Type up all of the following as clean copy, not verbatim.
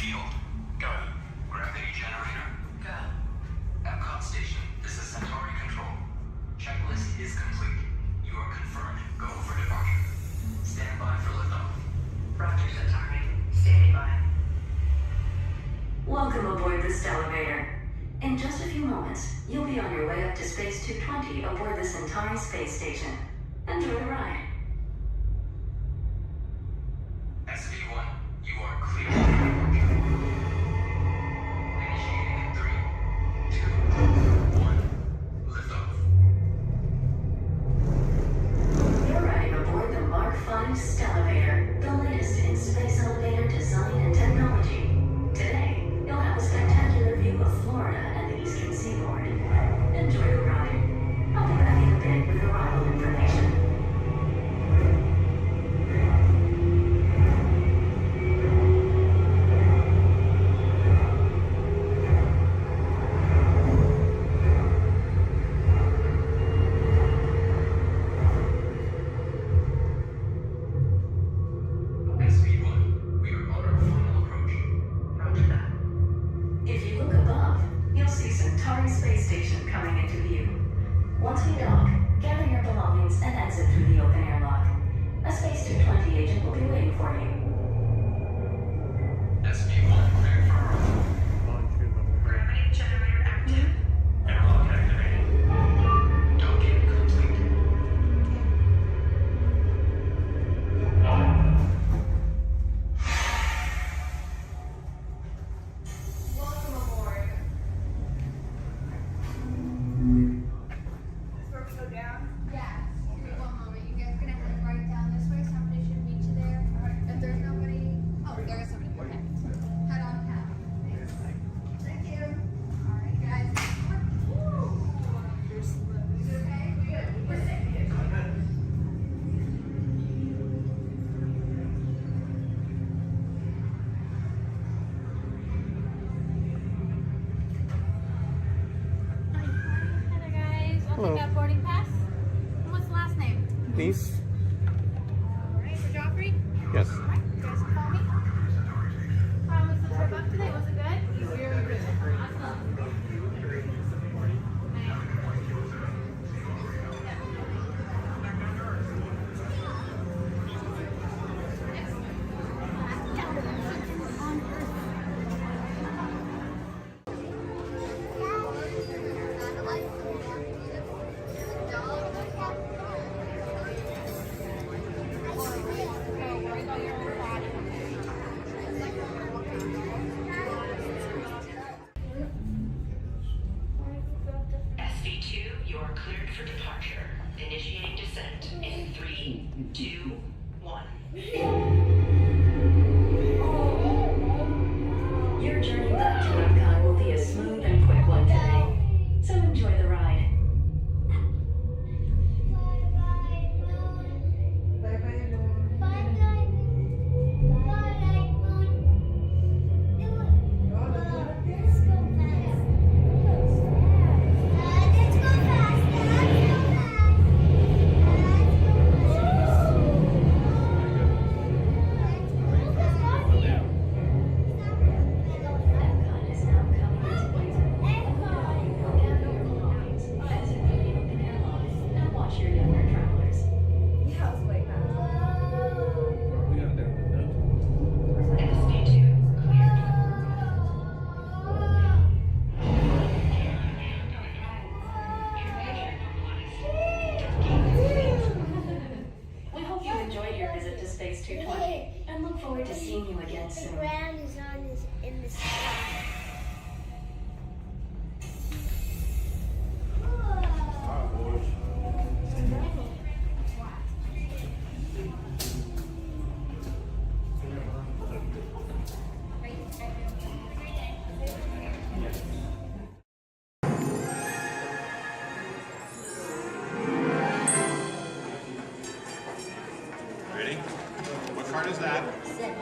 field. Go. Gravity generator. Go. Epcot station. This is Centauri Control. Checklist is complete. You are confirmed. Go for departure. Stand by for liftoff. Roger, Centauri. Standing by. Welcome aboard this elevator. In just a few moments, you'll be on your way up to Space 220 aboard the Centauri space station. Enjoy the ride. SV1, you are clear for departure. Initiating in 3, 2, 1, liftoff. You're riding aboard the Mark V Stellarator, the latest in space elevator design and technology. Today, you'll have a spectacular view of Florida and the Eastern Seaboard. Enjoy the ride. I'll be back in a bit with arrival information. SV1, we are on our final approach. Roger that. If you look above, you'll see Centauri Space Station coming into view. Once we dock, gather your belongings and exit through the open airlock. A Space 220 agent will be waiting for you. SV1, clear for arrival. Gravity generator active. Airlock activated. Docking complete. Welcome aboard. Is where we go down? Yeah. Give me one moment. You guys are gonna head right down this way. Somebody should meet you there. If there's nobody, oh, there is somebody. Okay. Head on down. Thank you. All right, guys. Is it okay? Good. We're safe. Hi there, guys. I'll Hello. take that boarding pass. And what's the last name? Niece? All right, for Joffrey. Yes. All right, you guys can call me. How was the trip up today? Was it good? Very good. Awesome. SV2, you are cleared for departure. Initiating descent in 3, 2, 1. Your journey back to Epcot will be a smooth and quick one today, so enjoy the ride. Epcot is now coming into view. Gather your belongings, exit through the open airlock, and watch your younger travelers. Yeah, it's way back. SV2 cleared. We hope you enjoyed your visit to Space 220 and look forward to seeing you again The soon. ground is on this in the sky. Ready? What card is that? Okay,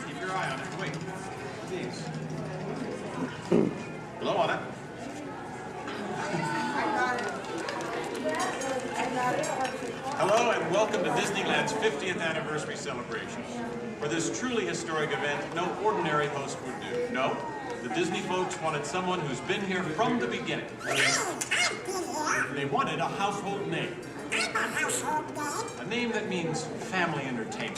keep your eye on it. Wait. Please. Blow on it. Hello and welcome to Disneyland's 50th anniversary celebration. For this truly historic event, no ordinary host would do. No, the Disney folks wanted someone who's been here from the beginning. They wanted a household name. A name that means family entertainment.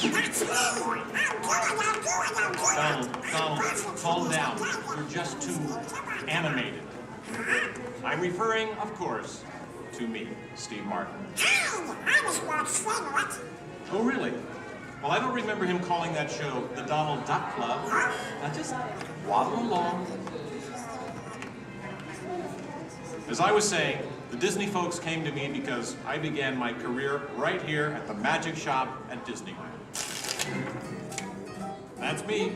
Donald, calm down. You're just too animated. I'm referring, of course, to me, Steve Martin. Oh, really? Well, I don't remember him calling that show the Donald Duck Club. Now just waddle along. As I was saying, the Disney folks came to me because I began my career right here at the magic shop at Disneyland. That's me,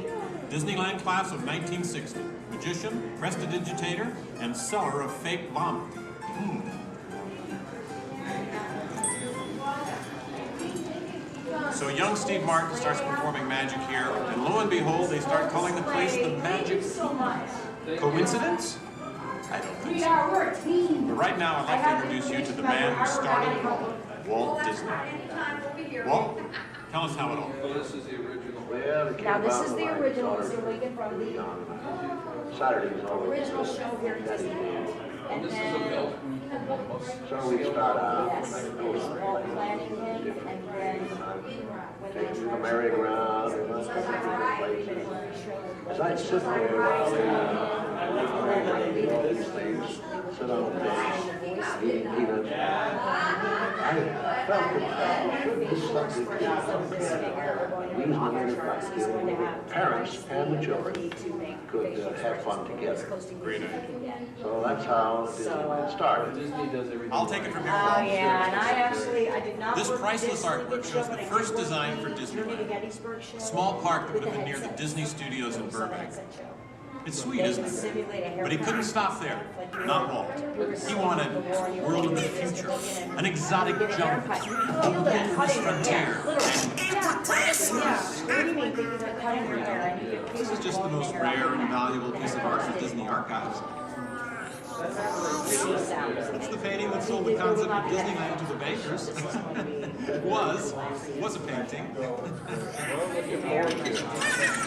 Disneyland class of 1960. Magician, prestidigitator, and seller of fake vomit. So young Steve Martin starts performing magic here, and lo and behold, they start calling the place the Magic Kingdom. Coincidence? I don't think so. But right now, I'd like to introduce you to the man who started it all, Walt Disney. Walt, tell us how it all began. This is the original. Now, this is the original, this is taken from the original show here at Disneyland. And This is a then, milk. So we start out yes, it was Walt planning him, and then when they taking the merry-go-round and all kinds of places. As I sit there, all these things, sit on the bench, eat peanuts. I felt that should be something where parents and the children could have fun together. Great idea. So that's how Disneyland started. Disney does everything. I'll take it from here, Oh, Walt. yeah, and I did not. This work at priceless Disney artwork Good shows Show, the but I first did work design in for the Disneyland. Gettysburg show A small park that would with have been the near the headset. Disney Studios in You saw the Burbank. headset show. It's sweet, They isn't can it? simulate a hair But he couldn't pattern. stop there. Like you Not were- Walt. you were He sitting wanted in the war and you a were world of the looking future, and an exotic you get a jungle, haircut. You a feel that wilderness cutting your frontier. hair, literally. Yeah, what do you mean they're cutting your hair and you get This is just the most rare and valuable piece of art for Disney archives. It's the painting that sold the concept of Disneyland to the bakers. was a painting. You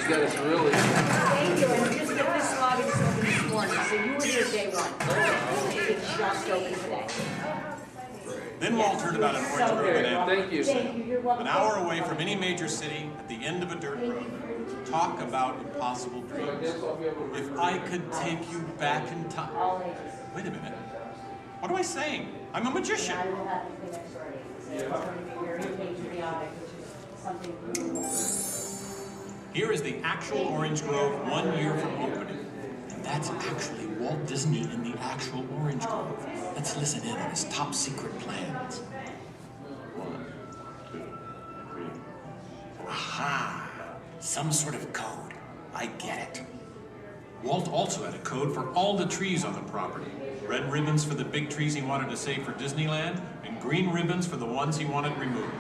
got us really. Thank you, and we just get this lobby just open this morning, so you were here day one. It just opened today. Then Walt heard about an orange grove in Anaheim. Thank you. Thank you, you're welcome. An hour away from any major city, at the end of a dirt road. Talk about impossible I dreams. guess I'll be able to. If I could take you back in time. All ages. Wait a minute. What am I saying? I'm a magician. I will have to finish already. It's going to be very patriotic, which is something beautiful. Here is the actual orange grove 1 year from opening. And that's actually Walt Disney in the actual orange grove. Let's listen in on his top secret plans. 1, 2, 3. Aha! Some sort of code. I get it. Walt also had a code for all the trees on the property. Red ribbons for the big trees he wanted to save for Disneyland, and green ribbons for the ones he wanted removed.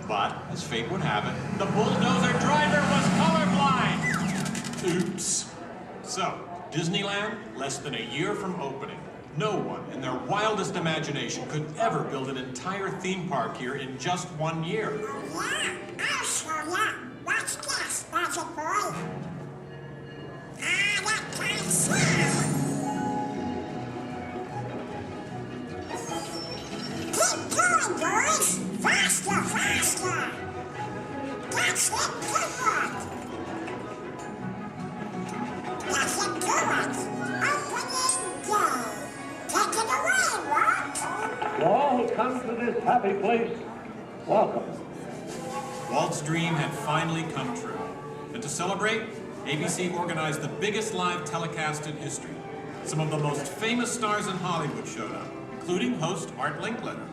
But, as fate would have it, the bulldozer driver was colorblind! Oops. So, Disneyland, less than a year from opening. No one in their wildest imagination could ever build an entire theme park here in just 1 year. Yeah, I'll show ya. Watch this, Magic Boy. That kind of sound. Keep going, boys. Faster, faster. That's it, good. That's it, good. Opening, go. Take it away, Walt. To all who come to this happy place, welcome. Walt's dream had finally come true. And to celebrate, ABC organized the biggest live telecast in history. Some of the most famous stars in Hollywood showed up, including host Art Linkletter.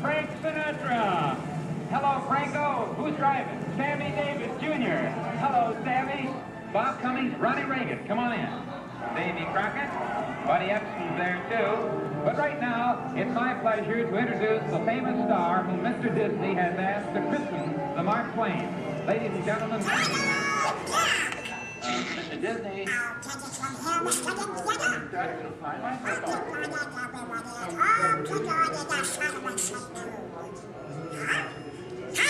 Frank Sinatra. Hello, Franco. Who's driving? Sammy Davis Jr. Hello, Sammy. Bob Cummings, Ronnie Reagan. Come on in. Davy Crockett. Buddy Epson's there, too. But right now, it's my pleasure to introduce the famous star whom Mr. Disney has asked to christen the Mark Twain. Ladies and gentlemen, Mr. Disney. I'll take it from here, Mr. Linkletter. Try to find my Hey,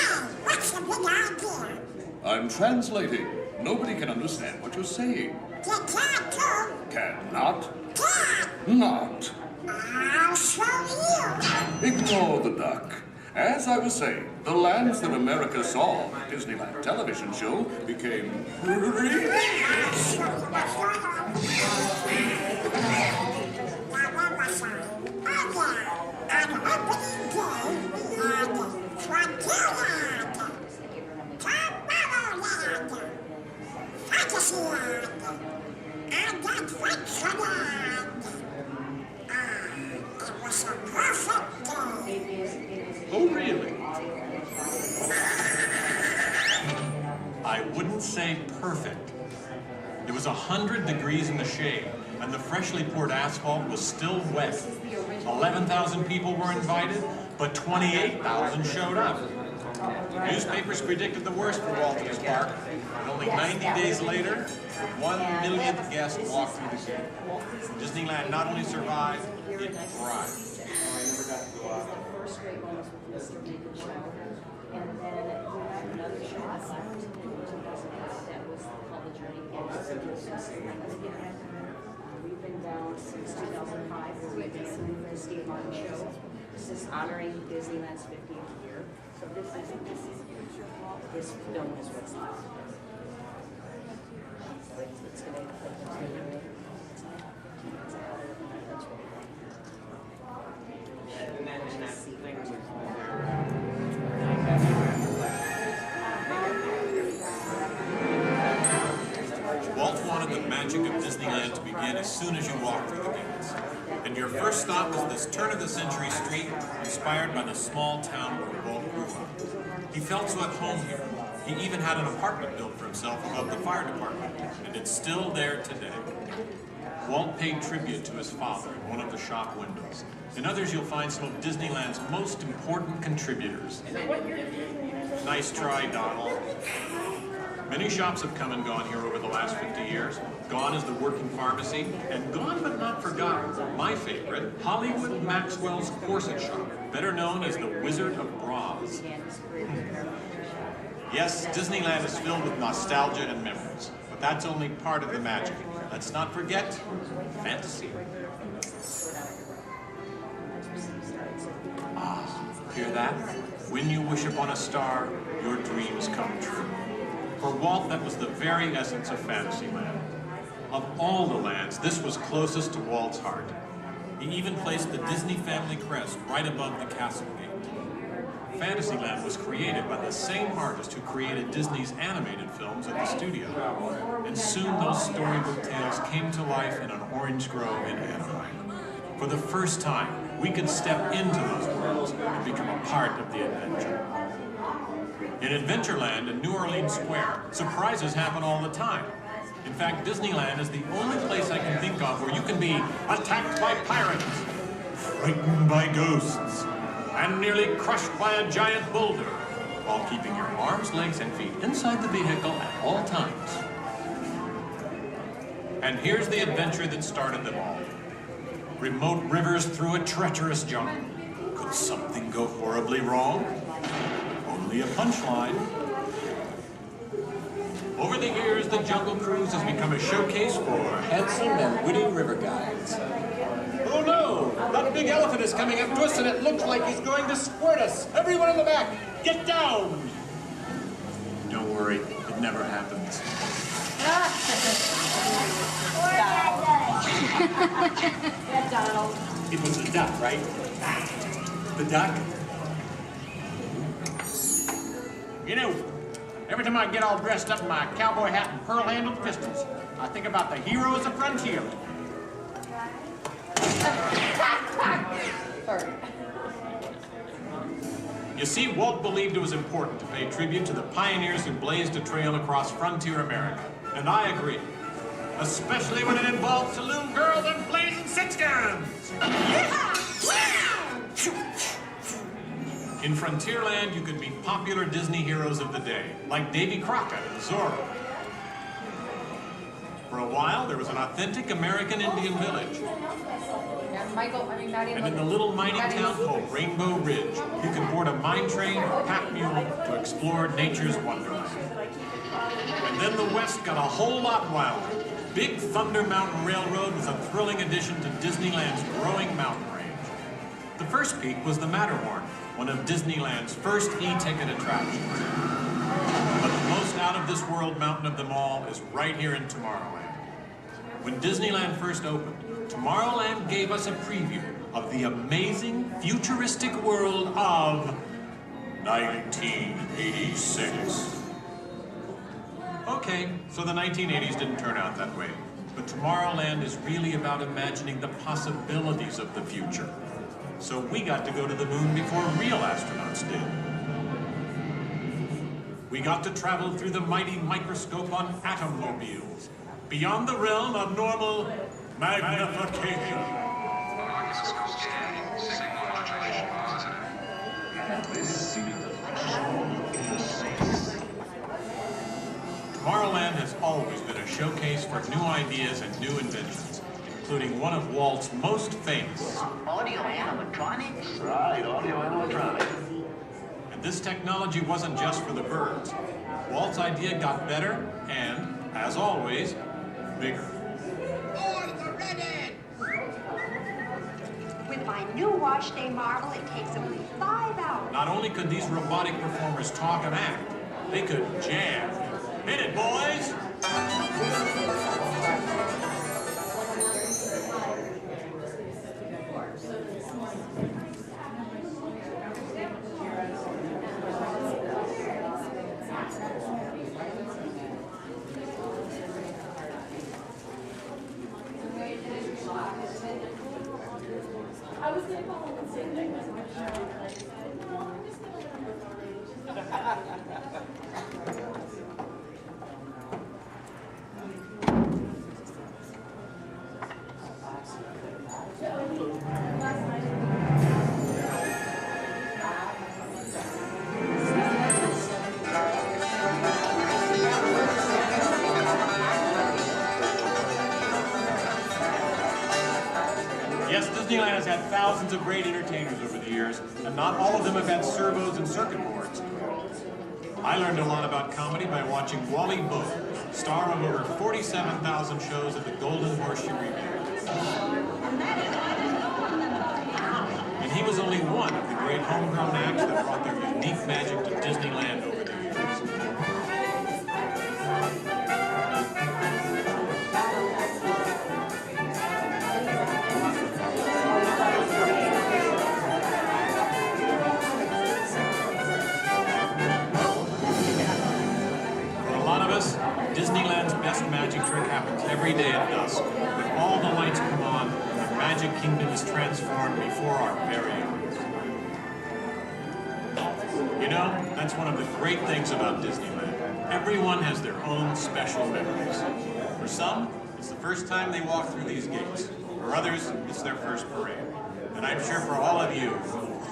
what's the big idea? I'm translating. Nobody can understand what you're saying. You can't too. Cannot? Can. Not. I'll show you. Ignore the duck. As I was saying, the lands that America saw on the Disneyland television show became real. I'll show you what's going on. Now, where was I? Oh, yeah. On opening day, we had Frontierland, Tomorrowland, Fantasyland, and Adventureland. It was a perfect day. Oh, really? I wouldn't say perfect. It was 100 degrees in the shade, and the freshly poured asphalt was still wet. 11,000 people were invited, but 28,000 showed up. Newspapers predicted the worst for Walt Disney Park, and only 90 days later, 1 millionth guest walked through the gate. Disneyland not only survived, it thrived. First great one was with Mr. Lincoln Show, and then we had another show that was called The Journey. We've been down since 2005, where we've been doing the Steve Martin Show. This is honoring Disneyland's 50th year. So this film is what's left. It's going to Walt wanted the magic of Disneyland to begin as soon as you walked through the gates. And your first stop was this turn-of-the-century street inspired by the small town where Walt grew up. He felt so at home here. He even had an apartment built for himself above the fire department, and it's still there today. Walt paid tribute to his father in one of the shop windows. In others, you'll find some of Disneyland's most important contributors. Nice try, Donald. Many shops have come and gone here over the last 50 years. Gone is the working pharmacy, and gone but not forgotten, my favorite, Hollywood Maxwell's corset shop, better known as the Wizard of Bras. Yes, Disneyland is filled with nostalgia and memories, but that's only part of the magic. Let's not forget fantasy. Ah, hear that? When you wish upon a star, your dreams come true. For Walt, that was the very essence of Fantasyland. Of all the lands, this was closest to Walt's heart. He even placed the Disney family crest right above the castle gate. Fantasyland was created by the same artist who created Disney's animated films at the studio. And soon those storybook tales came to life in an orange grove in Anaheim. For the first time, we could step into those worlds and become a part of the adventure. In Adventureland and New Orleans Square, surprises happen all the time. In fact, Disneyland is the only place I can think of where you can be attacked by pirates, frightened by ghosts, and nearly crushed by a giant boulder, while keeping your arms, legs, and feet inside the vehicle at all times. And here's the adventure that started them all. Remote rivers through a treacherous jungle. Could something go horribly wrong? Only a punchline. Over the years, the Jungle Cruise has become a showcase for handsome and witty river guides. Oh no! That big elephant is coming up to us and it looks like he's going to squirt us! Everyone in the back, get down! Don't worry, it never happens. Donald. It was the duck, right? The duck? You know, every time I get all dressed up in my cowboy hat and pearl-handled pistols, I think about the heroes of Frontier. You see, Walt believed it was important to pay tribute to the pioneers who blazed a trail across frontier America. And I agree. Especially when it involves saloon girls and blazing six-guns! In Frontierland, you could meet popular Disney heroes of the day, like Davy Crockett and Zorro. For a while, there was an authentic American Indian village. And in the little mining town called Rainbow Ridge, you could board a mine train or pack mule to explore nature's wonderland. then the West got a whole lot wilder. Big Thunder Mountain Railroad was a thrilling addition to Disneyland's growing mountain range. The first peak was the Matterhorn, one of Disneyland's first e-ticket attractions. But the most out-of-this-world mountain of them all is right here in Tomorrowland. When Disneyland first opened, Tomorrowland gave us a preview of the amazing, futuristic world of 1986. Okay, so the 1980s didn't turn out that way. But Tomorrowland is really about imagining the possibilities of the future. So we got to go to the moon before real astronauts did. We got to travel through the mighty microscope on atommobiles, beyond the realm of normal magnification. Tomorrowland has always been a showcase for new ideas and new inventions, including one of Walt's most famous. Audio animatronics? Right, audio animatronics. And this technology wasn't just for the birds. Walt's idea got better and, as always, bigger. Boys are ready! With my new wash day marvel, it takes only 5 hours. Not only could these robotic performers talk and act, they could jam. Hit it, boys! Yes, Disneyland has had thousands of great entertainers over the years, and not all of them have had servos and circuit boards. I learned a lot about comedy by watching Wally Boat, star of over 47,000 shows at the Golden Horseshoe Revue. And he was only one of the great homegrown acts that brought their unique magic to Disneyland over the years. Disneyland's best magic trick happens every day at dusk, when all the lights come on and the Magic Kingdom is transformed before our very eyes. You know, that's one of the great things about Disneyland. Everyone has their own special memories. For some, it's the first time they walk through these gates. For others, it's their first parade. And I'm sure for all of you,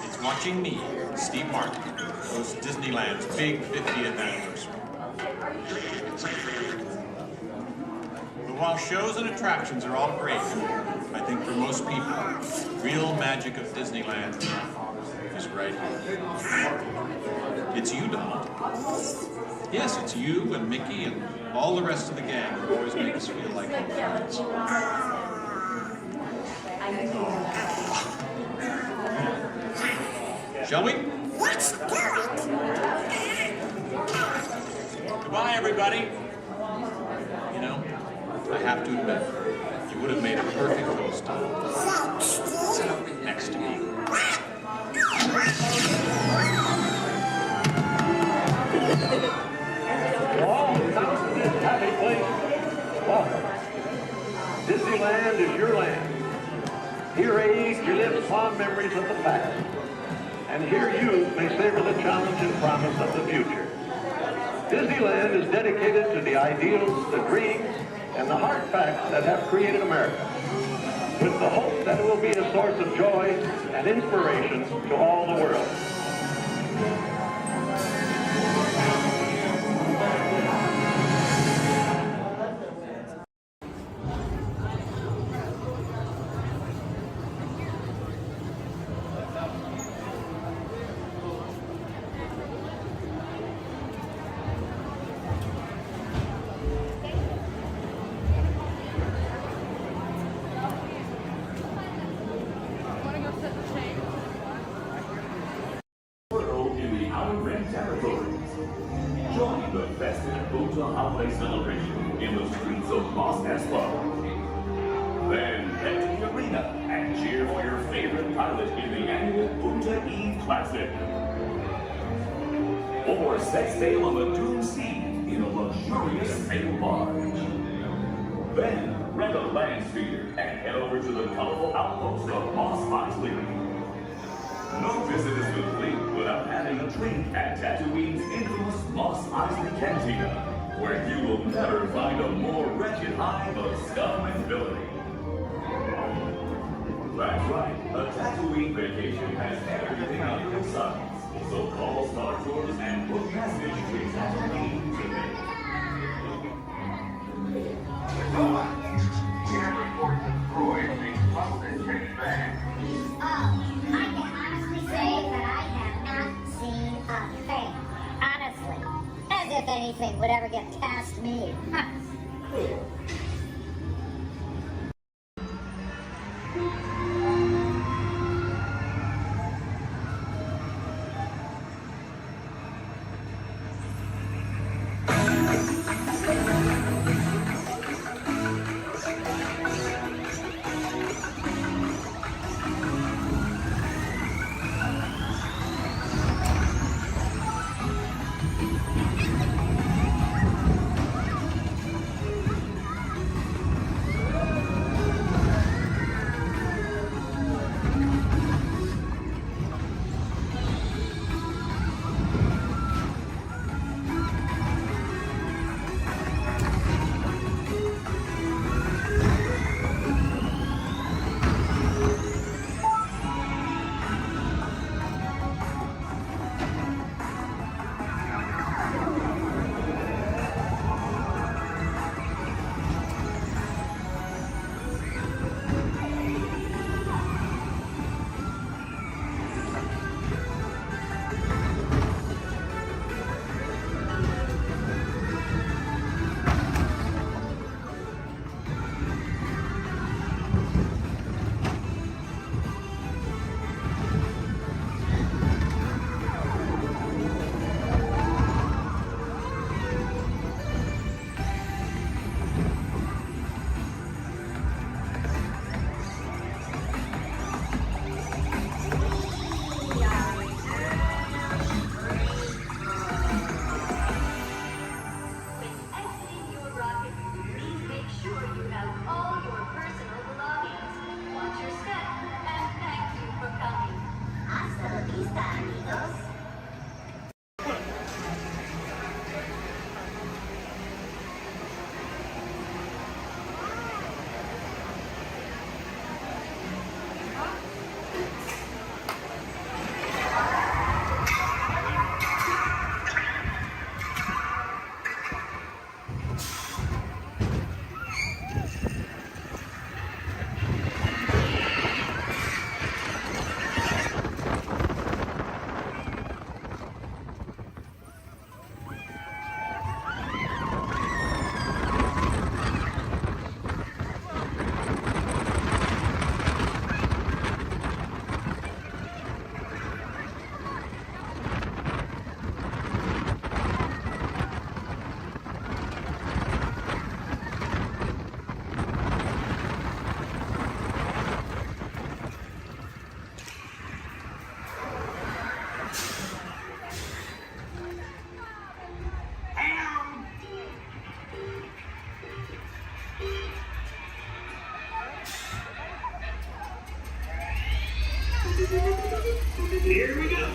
it's watching me, Steve Martin, host Disneyland's big 50th anniversary. But while shows and attractions are all great, I think for most people, real magic of Disneyland is right here. It's you, Donald. Yes, it's you and Mickey and all the rest of the gang who always make us feel like home friends. Shall we? Let's do it! Goodbye, everybody. You know, I have to admit, you would have made a perfect host next to me. All come to this happy place. Welcome. Disneyland is your land. Here age you live fond memories of the past. And here youth may savor the challenge and promise of the future. Disneyland is dedicated to the ideals, the dreams, and the hard facts that have created America, with the hope that it will be a source of joy and inspiration to all the world. in the streets of Los Angeles. Then head to the arena and cheer for your favorite pilot in the annual Punta Eve Classic. Or set sail on the Dune Sea in a luxurious sail barge. Then rent a land speeder and head over to the colorful outpost of Mos Eisley. No visit is complete without having a drink at Tatooine's infamous Mos Eisley Cantina, where you will never find a more wretched hive of scum and villainy. That's right, a Tatooine vacation has everything under the sun. So call Star Tours and book passage to Tatooine today. We have reports of Freud being pumped and kicked back. I can honestly say that I have not seen a thing. Honestly. As if anything would ever get past me. Here we go.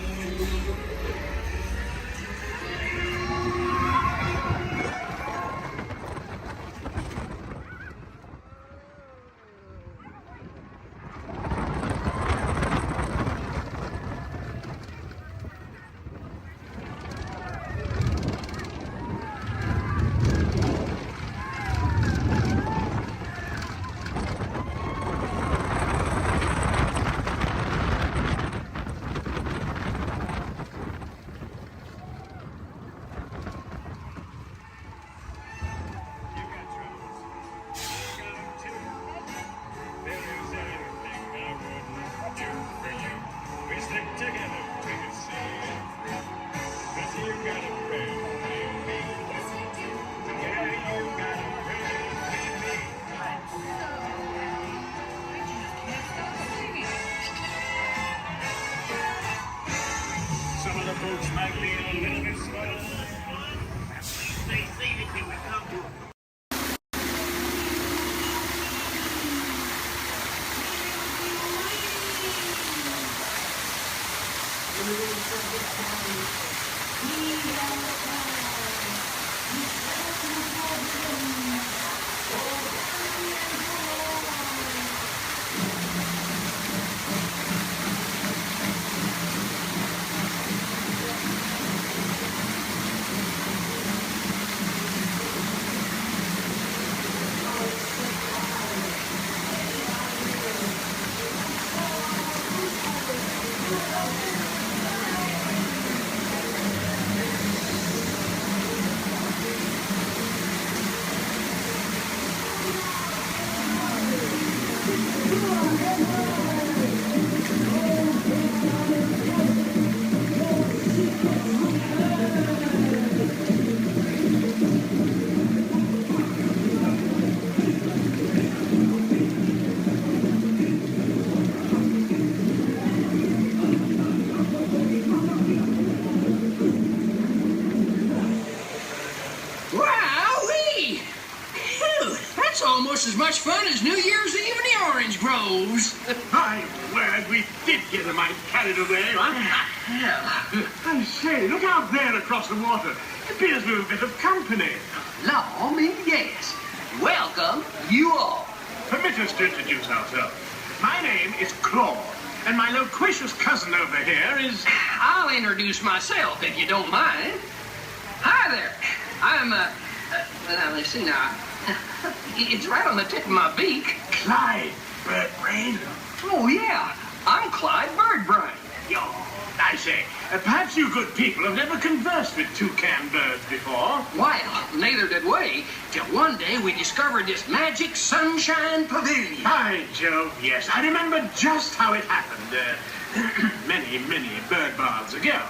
Wowee! Phew, that's almost as much fun as New Year's Eve in the orange groves. My word, we did get a mite carried away, huh? Yeah. I say, look out there across the water. It appears we're a bit of company. Law me, yes. Welcome, you all. Permit us to introduce ourselves. My name is Claude, and my loquacious cousin over here is... I'll introduce myself, if you don't mind. Hi there. I'm, now, let's see now. It's right on the tip of my beak. Clyde Birdbrain. Oh, yeah. I'm Clyde Birdbrain. Yo, I say, perhaps you good people have never conversed with toucan birds before. Well, neither did we, till one day we discovered this magic sunshine pavilion. By Jove, yes. I remember just how it happened, many, many bird baths ago.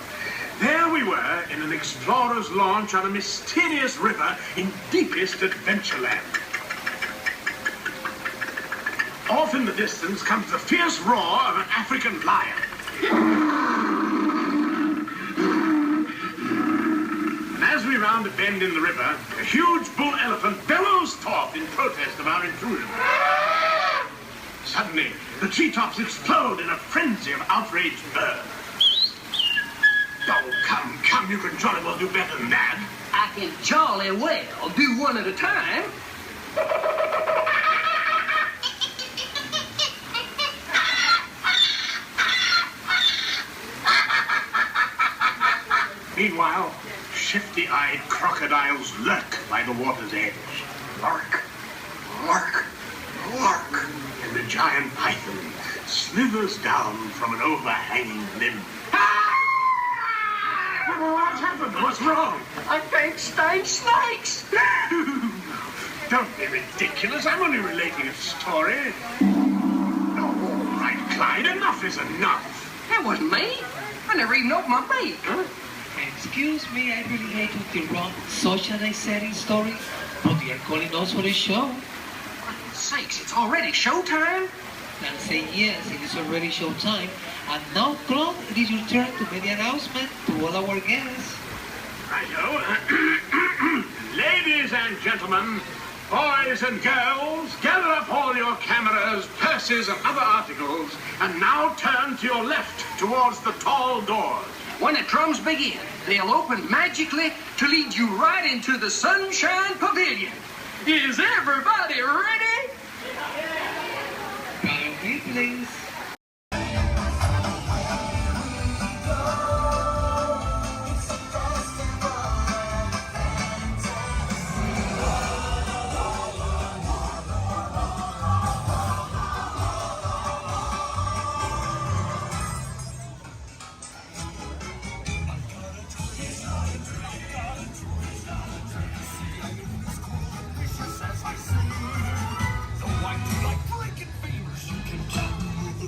There we were in an explorer's launch on a mysterious river in deepest Adventureland. Off in the distance comes the fierce roar of an African lion. And as we round a bend in the river, a huge bull elephant bellows forth in protest of our intrusion. Suddenly, the treetops explode in a frenzy of outraged birds. Oh, come, you can jolly well do better than that. I can jolly well do one at a time. Meanwhile, shifty-eyed crocodiles lurk by the water's edge. Lurk, lurk, lurk. And the giant python slithers down from an overhanging limb. What's happened? What's wrong? I think snakes. Don't be ridiculous. I'm only relating a story. Oh, all right, Clyde. Enough is enough. That wasn't me. I never even opened my beak. Huh? Excuse me, I really hate to interrupt such an exciting story, but you're calling us for a show. For sakes, it's already showtime. And say yes, it is already showtime. And now, Claude, it is your turn to make the announcement to all our guests. Righto. Ladies and gentlemen, boys and girls, gather up all your cameras, purses, and other articles, and now turn to your left towards the tall doors. When the drums begin, they'll open magically to lead you right into the Sunshine Pavilion. Is everybody ready? Follow me, please. The white like breaking fingers, you can tell the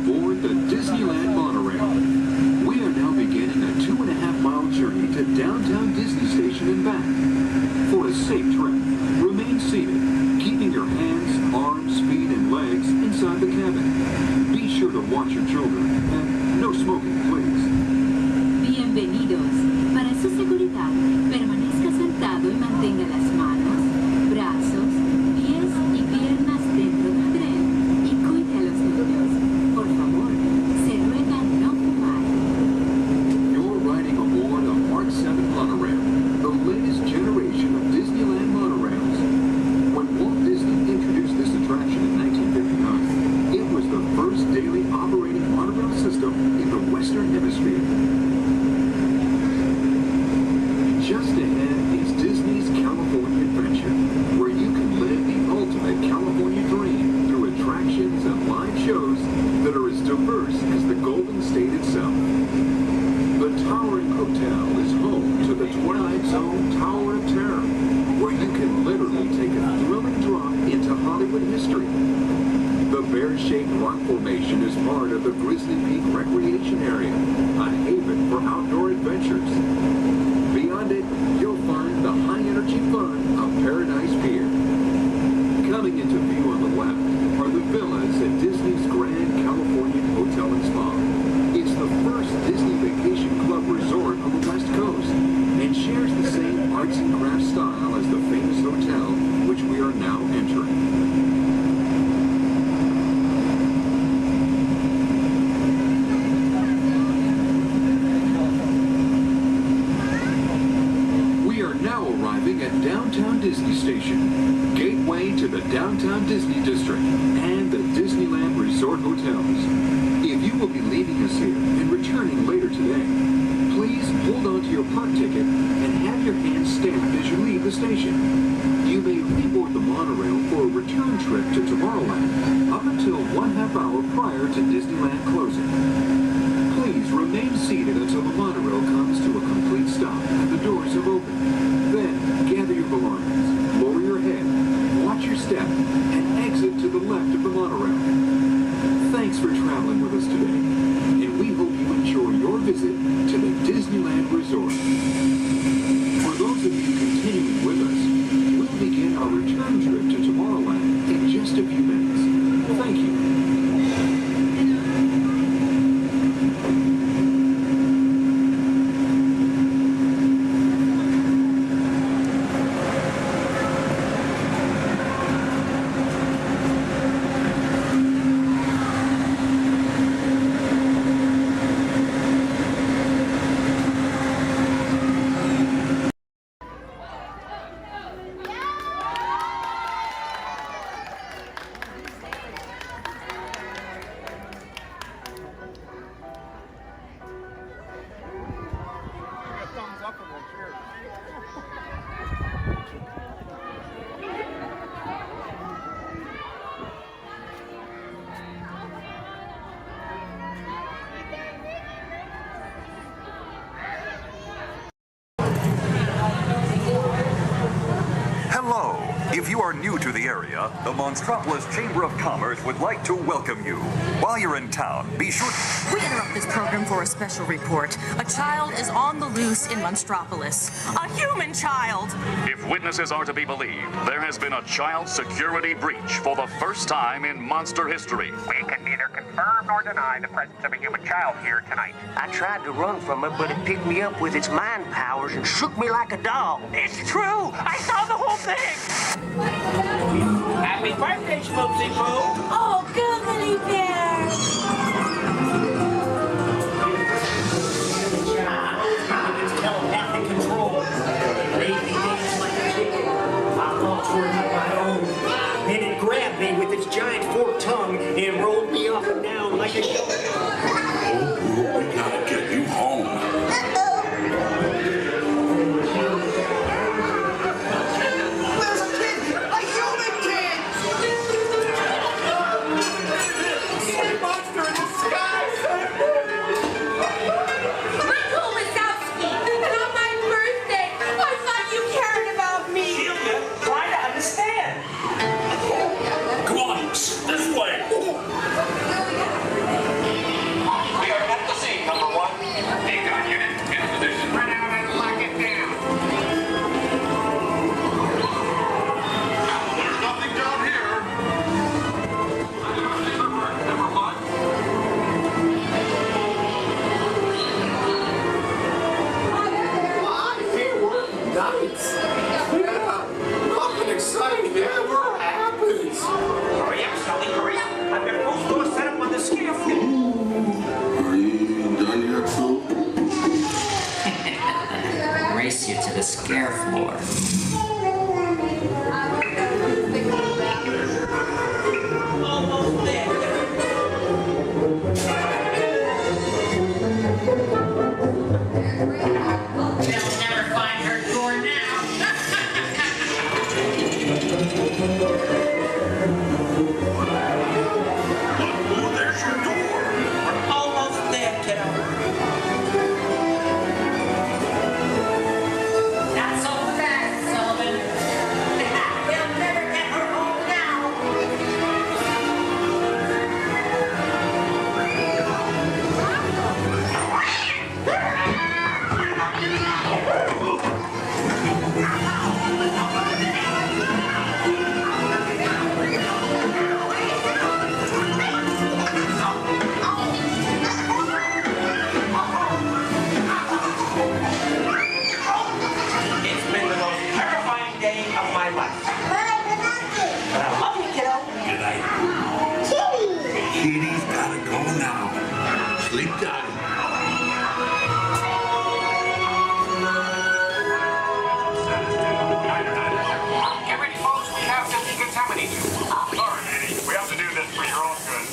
aboard the Disneyland monorail. We are now beginning a 2.5-mile journey to downtown Disney Station and back. For a safe trip, remain seated, keeping your hands, arms, feet, and legs inside the cabin. Be sure to watch your children, and no smoking, please. Bienvenidos. Para su seguridad, permanezca sentado y mantenga las manos, brazos, pies y piernas dentro del tren y cuide a los niños. Por favor, se ruega no fumar. You're riding aboard a Mark 7 monorail, the latest generation of Disneyland monorails. When Walt Disney introduced this attraction in 1959, it was the first daily operating monorail system in the Western Hemisphere. Just ahead is Disney's California Adventure, where you can live the ultimate California dream through attractions and live shows that are as diverse as the Golden State itself. The Towering Hotel is home to the Twilight Zone Tower of Terror, where you can literally take a thrilling drop into Hollywood history. The bear-shaped rock formation is part of the Grizzly Peak Recreation Area, a haven for outdoor adventures. Beyond it, you'll find the high-energy fun of Paradise Pier. Coming into view on the left are the villas at Disney's Grand Californian Hotel and Spa. It's the first Disney Vacation Club resort on the West Coast and shares the same arts and crafts style as the famous hotel, which we are now entering. At Downtown Disney Station, gateway to the Downtown Disney District and the Disneyland Resort Hotels. If you will be leaving us here and returning later today, please hold on to your park ticket and have your hands stamped as you leave the station. You may reboard the monorail for a return trip to Tomorrowland up until 1/2 hour prior to Disneyland closing. Please remain seated until the monorail comes to a complete stop and the doors have opened. Then, gather your belongings, lower your head, watch your step, and exit to the left of the monorail. Thanks for traveling with us today, and we hope you enjoy your visit to the Disneyland Resort. For those of you continuing with us, we'll begin our return trip to Tomorrowland in just a few minutes. Thank you. Hello. If you are new to the area, the Monstropolis Chamber of Commerce would like to welcome you. While you're in town, be sure... We interrupt this program for a special report. A child is on the loose in Monstropolis. A human child! If witnesses are to be believed, there has been a child security breach for the first time in monster history. We can neither confirm nor deny the presence of a human child here tonight. I tried to run from it, but it picked me up with its mind powers and shook me like a doll. It's true! I saw the whole thing! Happy birthday, Schmoopsy Poo! Oh, googly bear! Telepathic control. Made me dance like a chicken. My thoughts were not my own. Then it grabbed me with its giant forked tongue and rolled me up and down like a Oh, we gotta get you home. This way! Sleep time. Get ready, folks. We have to decontaminate you. Sorry, Manny. We have to do this for your own good.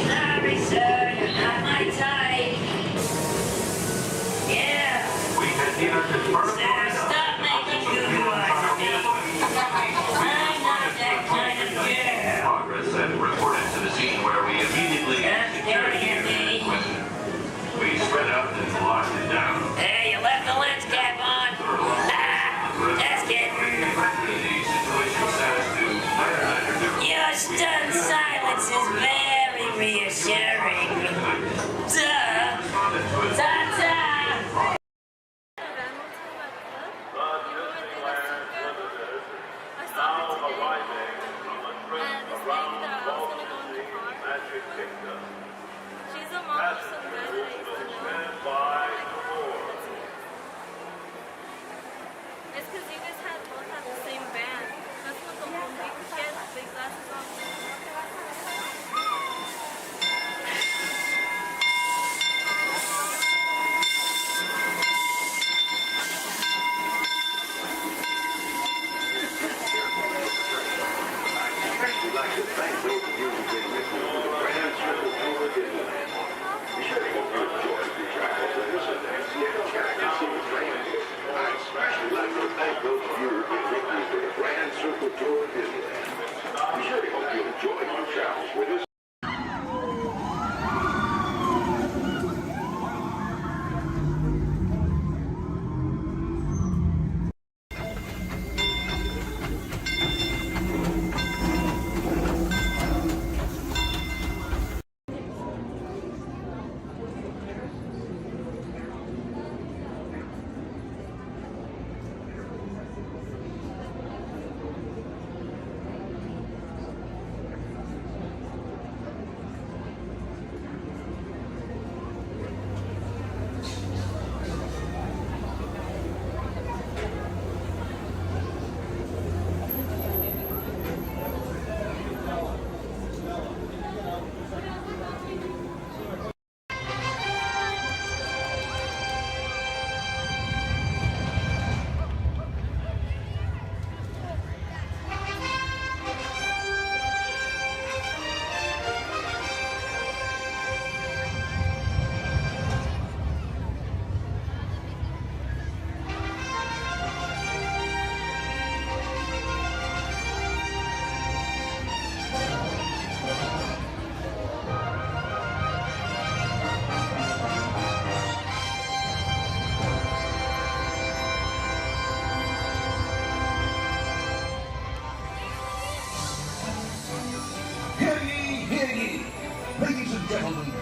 Sorry, sir. You're not my type. Yeah. We can either confirm Sir, stop making good eyes at me. I'm not that kind of girl. progress and reported to the scene where we immediately staring at me. We spread out and locked it down. Hey, you left the lens cap on. Just kidding. Your stunned silence is very reassuring. Duh. Ta-ta. She's a mom of some guy that I used to know. It's because you guys both have the same band. That's what the whole big kid, big glasses on. We'd like to thank those of you who've been with us for the Grand Circle Tour of Disneyland. We sure hope you enjoyed the travel with us and check out some friends. I'd especially like to thank those of you who've been with us for the Grand Circle Tour of Disneyland. We sure hope you enjoyed your travels with us.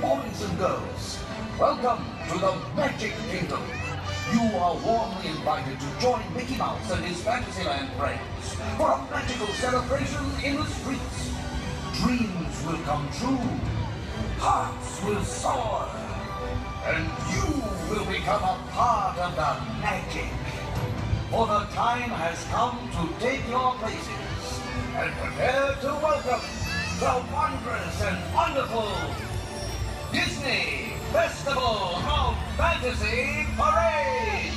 boys and girls, welcome to the Magic Kingdom. You are warmly invited to join Mickey Mouse and his Fantasyland friends for a magical celebration in the streets. Dreams will come true, hearts will soar, and you will become a part of the magic. For the time has come to take your places and prepare to welcome the wondrous and wonderful Disney Festival of Fantasy Parade!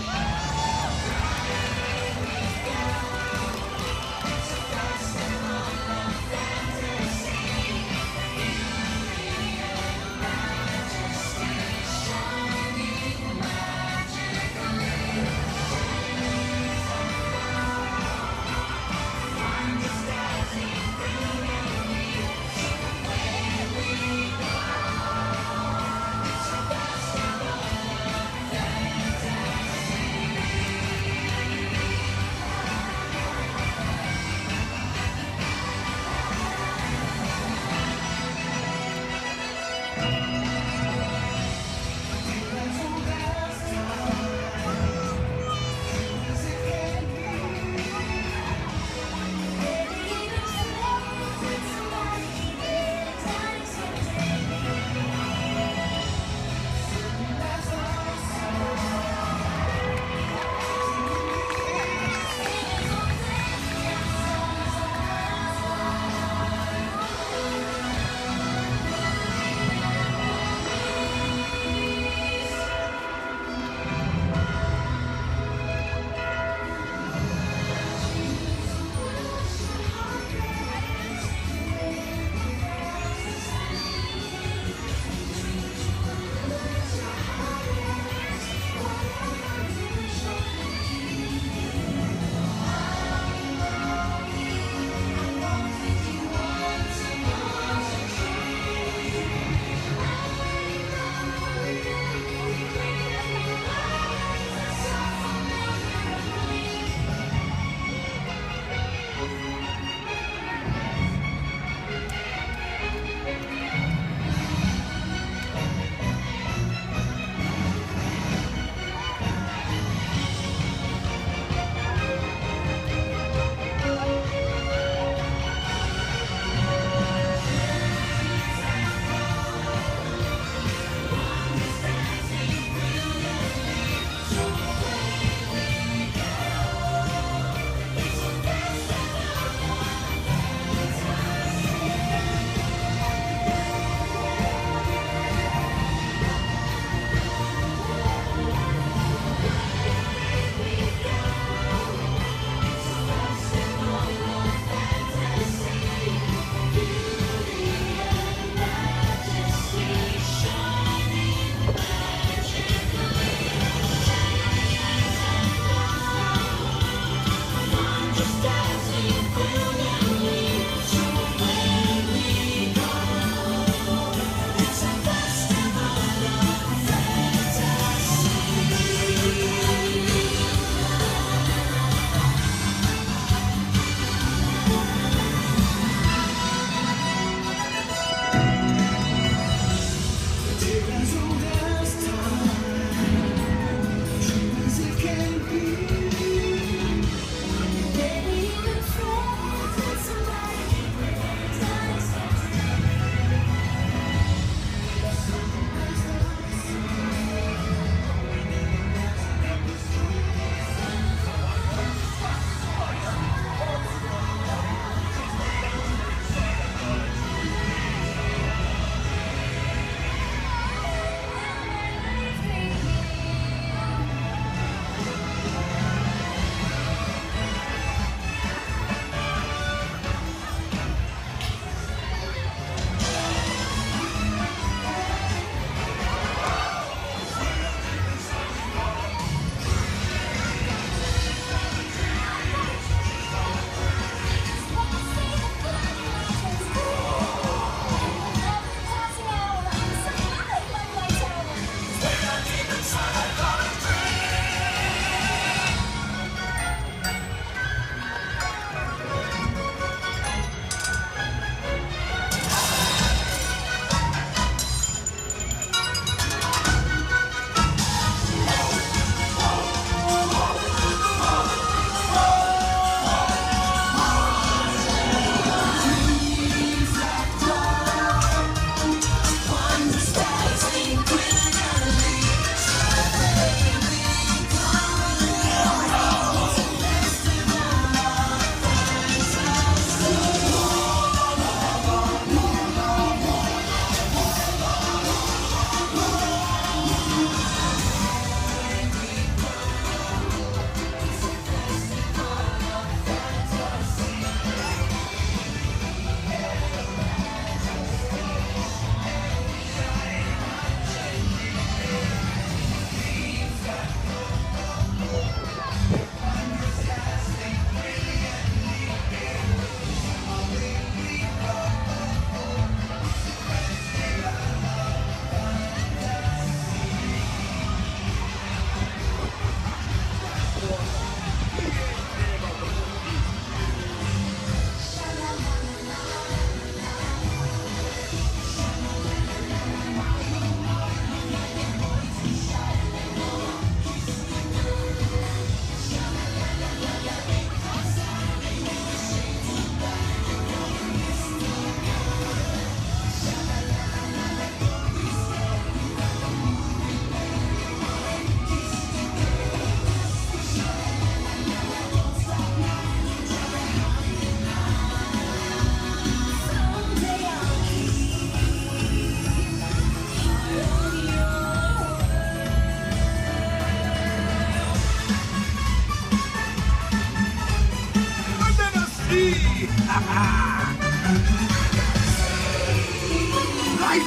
Life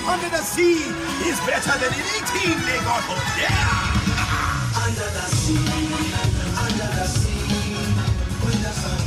under the sea is better than anything they got up there. Under the sea, with the sun.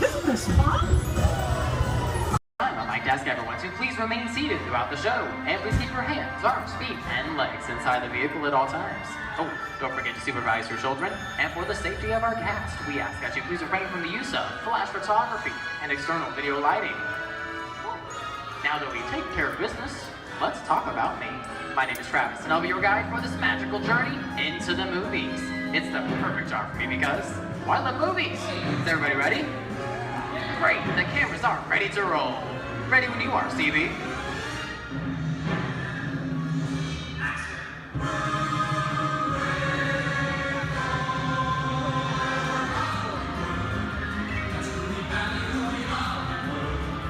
Isn't this fun? I'd like to ask everyone to please remain seated throughout the show, and please keep your hands, arms, feet, and legs inside the vehicle at all times. Oh, don't forget to supervise your children, and for the safety of our cast, we ask that you please refrain from the use of flash photography and external video lighting. Now that we've taken care of business, let's talk about me. My name is Travis, and I'll be your guide for this magical journey into the movies. It's the perfect job for me because, well, I love movies. Is everybody ready? Great, the cameras are ready to roll. Ready when you are, Stevie.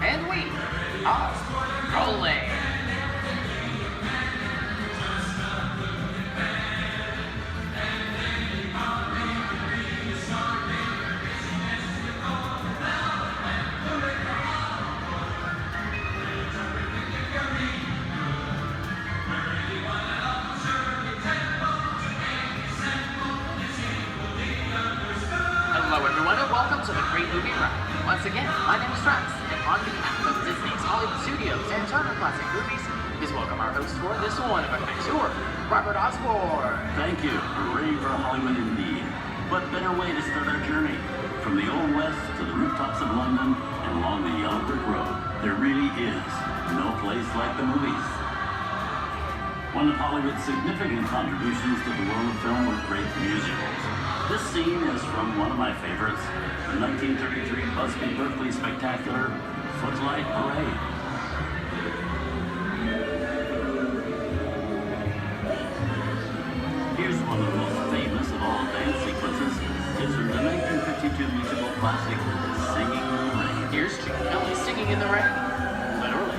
And we are rolling. Hello everyone and welcome to the Great Movie Ride. Once again, my name is Travis, and on behalf of Disney's Hollywood Studios and Turner Classic Movies, please welcome our host for this one-of-a-kind tour, Robert Osborne. Thank you. Hooray for Hollywood indeed. What better way to start our journey? From the Old West to the rooftops of London and along the Yellow Brick Road, there really is no place like the movies. One of Hollywood's significant contributions to the world of film were great musicals. This scene is from one of my favorites, the 1933 Busby Berkeley spectacular, Footlight Parade. Here's one of the most famous of all dance sequences. It's from the 1952 musical classic, Singing in the Rain. Here's Chick Kelly singing in the rain. Literally.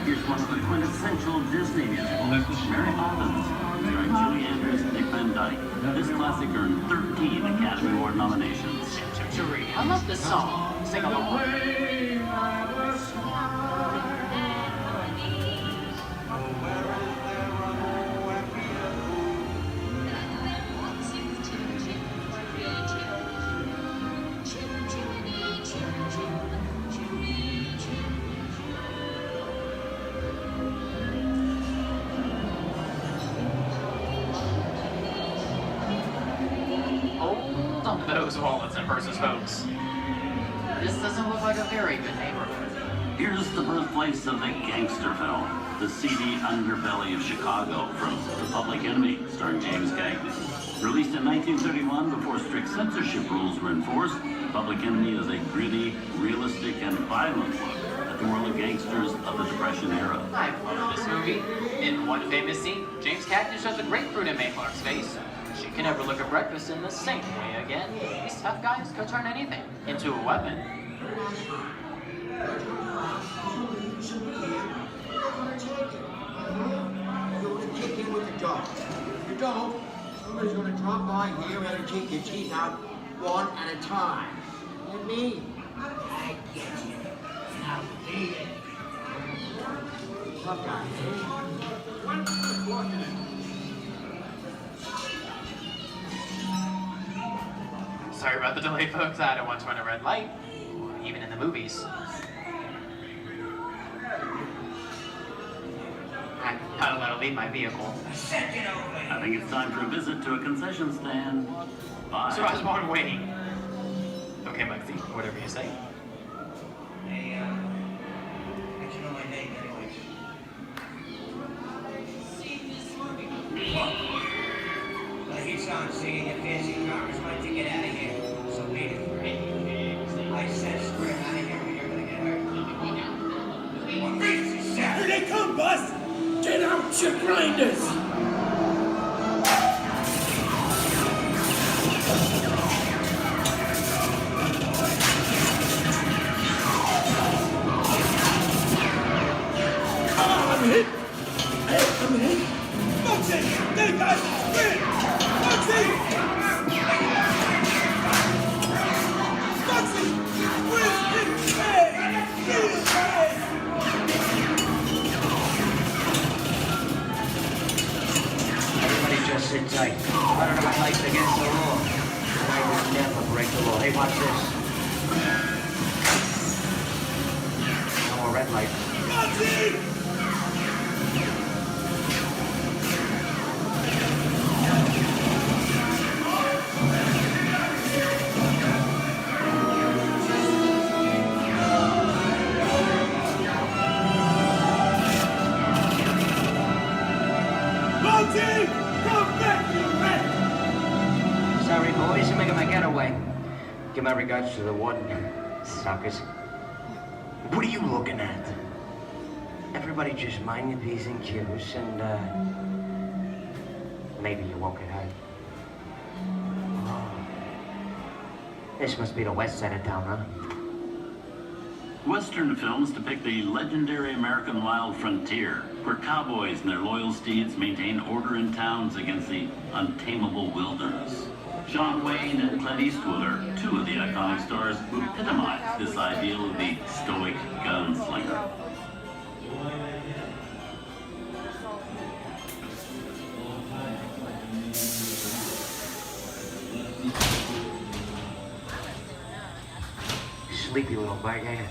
Here's one of the quintessential Disney musicals, Mary Poppins, starring Julie Andrews and Dick Van Dyke. This classic earned 13 Academy Award nominations. I love this song. Sing along. Hold on those wallets and purses, folks. This doesn't look like a very good neighborhood. Here's the birthplace of the gangster film, the seedy underbelly of Chicago, from The Public Enemy, starring James Cagney. Released in 1931 before strict censorship rules were enforced, Public Enemy is a gritty, realistic, and violent look at the world of gangsters of the Depression era. I love this movie. In one famous scene, James Cagney shows a grapefruit in May Clark's face. She can never look at breakfast in the same way again. These tough guys could turn anything into a weapon. You want to kick in with the dog. If you don't, somebody's going to drop by here and kick your teeth out one at a time. And me, I get you. Now beat it. Tough guy, Sorry about the delay, folks. I don't want to run a red light, even in the movies. I gotta let her leave my vehicle. I think it's time for a visit to a concession stand. Bye. So I was born waiting. Okay, Muggsy, whatever you say. Hey, I should know my name anyways. I hear someone singing your fancy cars like to get out of here. So wait for it. I said square out of here or you're gonna get hurt. What reason is that? Here they come, Bus! Get out, you grinders! I'm hit! I'm hit! Muggsy! They got spin! Muggsy! Muggsy! Where's his head? Get his head! Everybody just sit tight. I don't know unbelievable. Hey, watch this. No more red light. Sorry, boys, I'm making my getaway. Give my regards to the warden, suckers. What are you looking at? Everybody just mind your P's and Q's, and, maybe you won't get hurt. Oh. This must be the west side of town, huh? Western films depict the legendary American wild frontier, where cowboys and their loyal steeds maintain order in towns against the untamable wilderness. John Wayne and Clint Eastwood are two of the iconic stars who epitomize this ideal of the stoic gunslinger. Sleepy little bag, ain't it?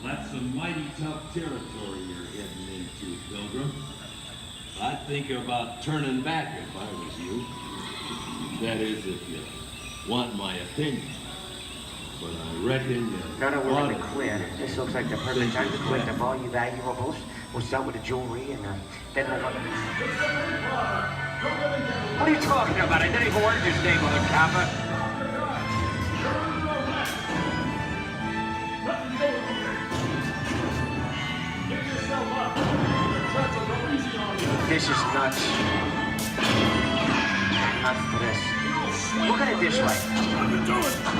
That's some mighty tough territory you're heading into, Pilgrim. I'd think about turning back if I was you. That is, if you want my opinion. But I reckon you... Now that we're in the clear, this looks like the perfect time to collect the all your valuables. We'll start with the jewelry and then we'll... What are you talking about? I didn't even order this neighborhood, copper. This is nuts. Nuts to this. Look at it this way. I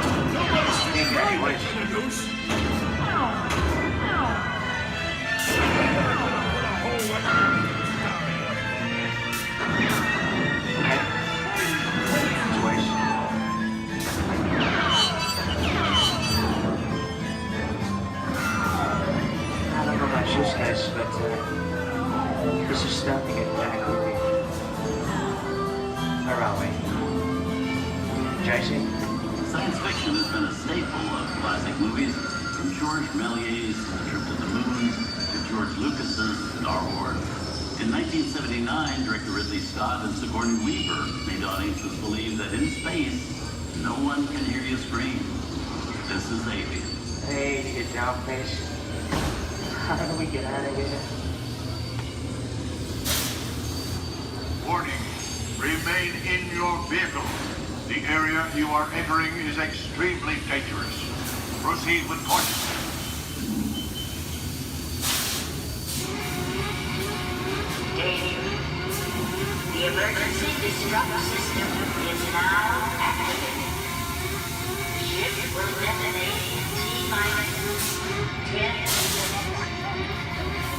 don't know about you guys, but this is starting to get kind of creepy. Where are we? Jason? Science fiction has been a staple of classic movies, from George Méliès's Trip to the Moon to George Lucas's Star Wars. In 1979, director Ridley Scott and Sigourney Weaver made audiences believe that in space, no one can hear you scream. This is Aliens. Hey, you get down, face. How do we get out of here? Warning, remain in your vehicle. The area you are entering is extremely dangerous. Proceed with caution. Danger. The emergency disrupt system is now activated. Ship will detonate in T-minus 10 seconds.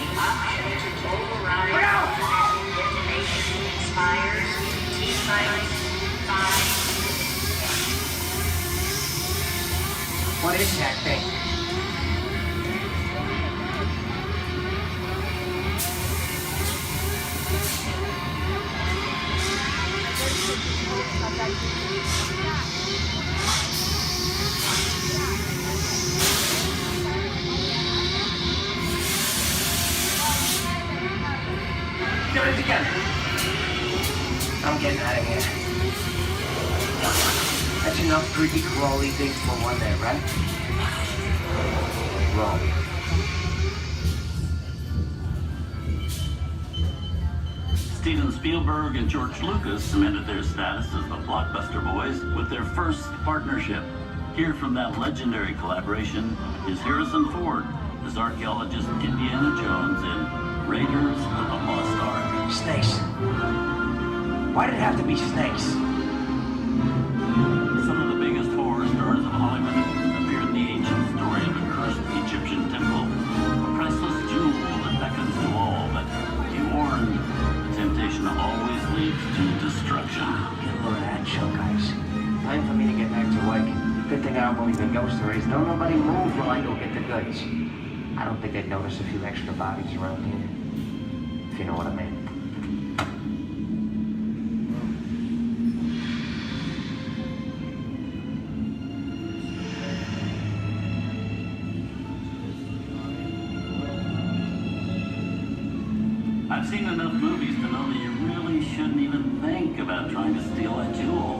The option to override automatic detonation expires T-minus 5. What is that thing? Get it together. I'm getting out of here. That's enough creepy crawly things for one day, right? Wrong. Steven Spielberg and George Lucas cemented their status as the blockbuster boys with their first partnership. Here from that legendary collaboration is Harrison Ford as archaeologist Indiana Jones in Raiders of the Lost Ark. Snakes. Why did it have to be snakes? Some of the biggest horror stars of Hollywood appear in the ancient story of a cursed Egyptian temple, a priceless jewel that beckons to all, but be warned, temptation always leads to destruction. Get a load of that show, guys. Time for me to get back to work. Good thing I don't believe in ghost stories. Don't nobody move while I go get the goods. I don't think they'd notice a few extra bodies around here. If you know what I mean. seen enough movies to know that you really shouldn't even think about trying to steal a jewel.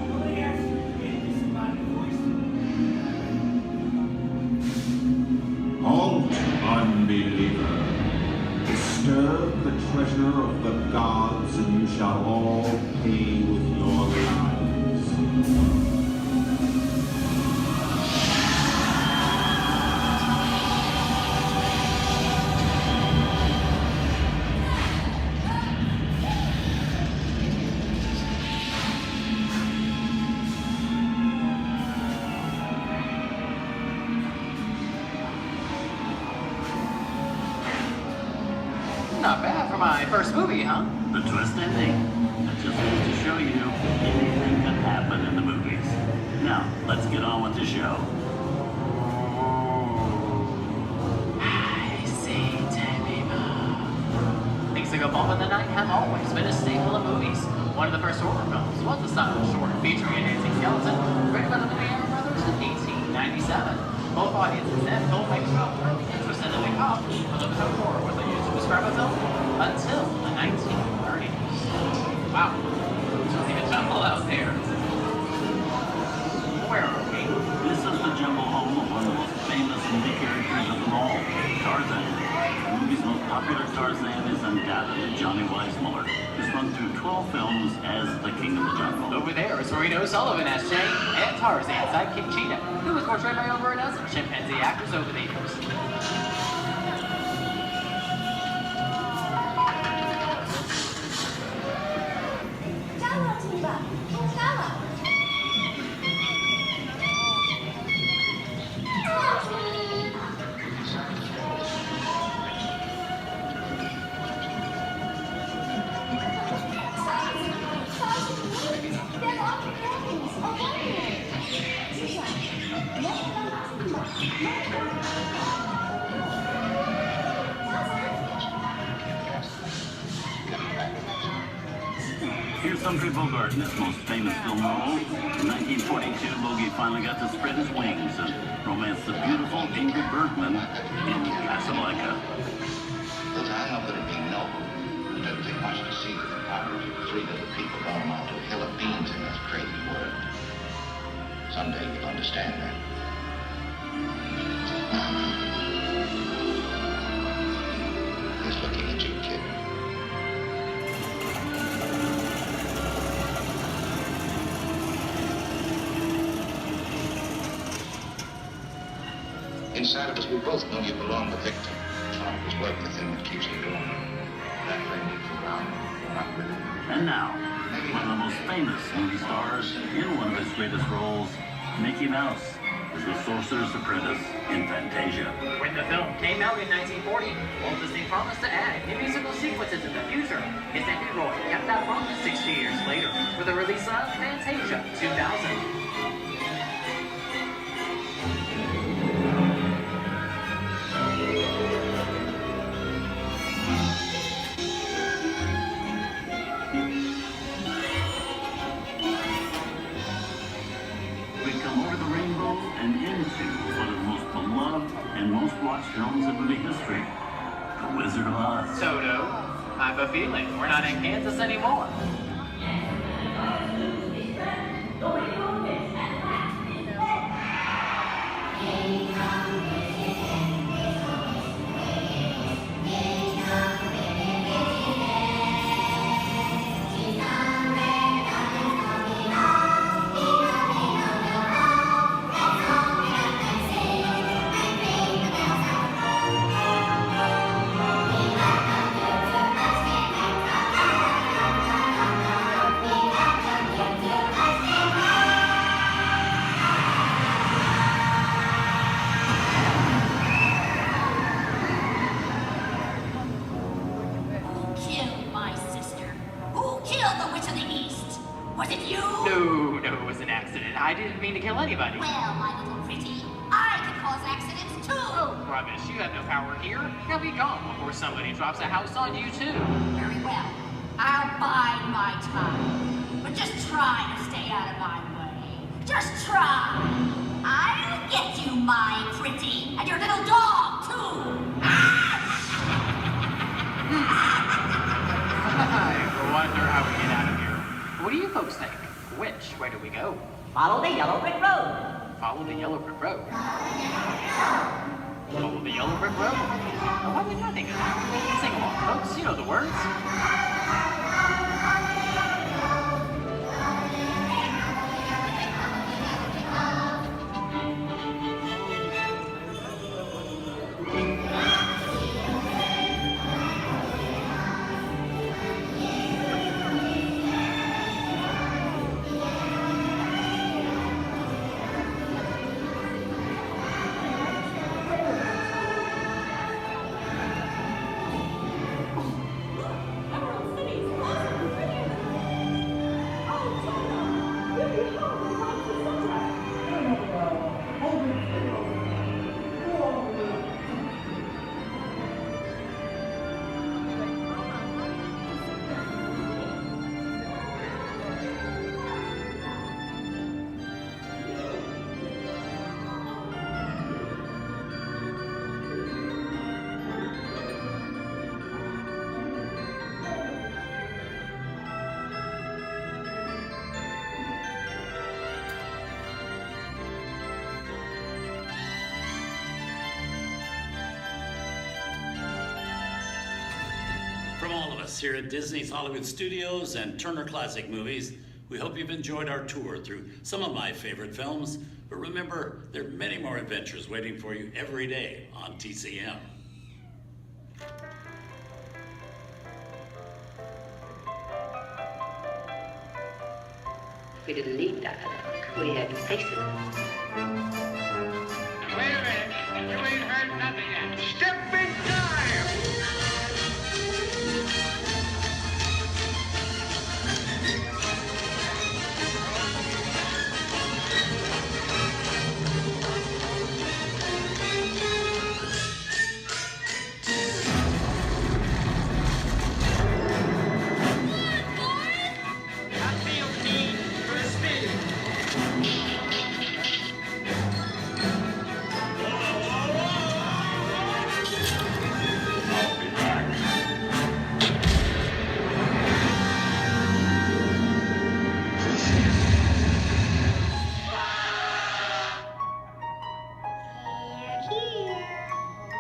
Halt, unbeliever. Disturb the treasure of the gods, and you shall all pay with your lives. Not bad for my first movie, huh? The twist ending. That just goes to show you anything can happen in the movies. Now, let's get on with the show. I see, Things that go bump in the night have always been a staple of movies. One of the first horror films was the silent short featuring a dancing skeleton, written by the Lumiere brothers in 1897. Both audiences and filmmakers were really interested in the cop, but the term horror was used to describe a film until the 1930s. Wow, there's even jungle out there. Where are we? This is the jungle home of one of the most famous movie characters of them all, Tarzan. The movie's most popular Tarzan is undoubtedly Johnny Weissmuller, who's run through 12 films as the King of the Jungle. Over there is Reno Sullivan as Jay, and Tarzan sidekick Cheetah, who was portrayed by over a dozen chimpanzee actors over the years. Here's Humphrey Bogart in his most famous film role. In 1942, Bogey finally got to spread his wings and romance the beautiful Ingrid Bergman in Casablanca. Look, I know that it'd be noble. It doesn't take much to see that the poverty of 3 little people don't amount to a hill of beans in this crazy world. Someday you'll understand that. He's looking at you, kid. Inside of us, we both know you belong to Victor. His work, the thing that keeps you going. That thing keeps you around. Not really. And now, one of the most famous movie stars in one of his greatest roles, Mickey Mouse, is the Sorcerer's Apprentice in Fantasia. When the film came out in 1940, Walt Disney promised to add new musical sequences in the future. His nephew Roy kept that promise 60 years later for the release of Fantasia 2000. Most watched films in movie history, The Wizard of Oz. Toto, I have a feeling we're not in Kansas anymore. I didn't mean to kill anybody. Well, my little pretty, I can cause accidents too. Oh, rubbish. You have no power here. Now be gone before somebody drops a house on you, too. Very well. I'll bide my time. But just try to stay out of my way. Just try. I'll get you, my pretty. And your little dog, too. do you folks think? Which way do we go? Follow the yellow brick road. Follow the yellow brick road. Follow the yellow brick road? Now, why didn't I think of that? Sing along, folks. You know the words. From all of us here at Disney's Hollywood Studios and Turner Classic Movies, we hope you've enjoyed our tour through some of my favorite films. But remember, there are many more adventures waiting for you every day on TCM. We didn't need dialogue. We had faces. Wait a minute. You ain't heard nothing yet. Step in time!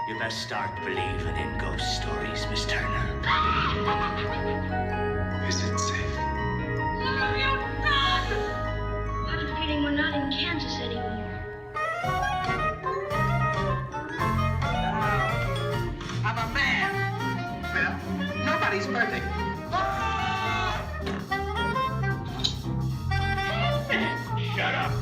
You best start believing in ghost stories, Miss Turner. Is it safe? No, you're not! I have a feeling we're not in Kansas anymore. I'm a man. Well, nobody's perfect. Shut up.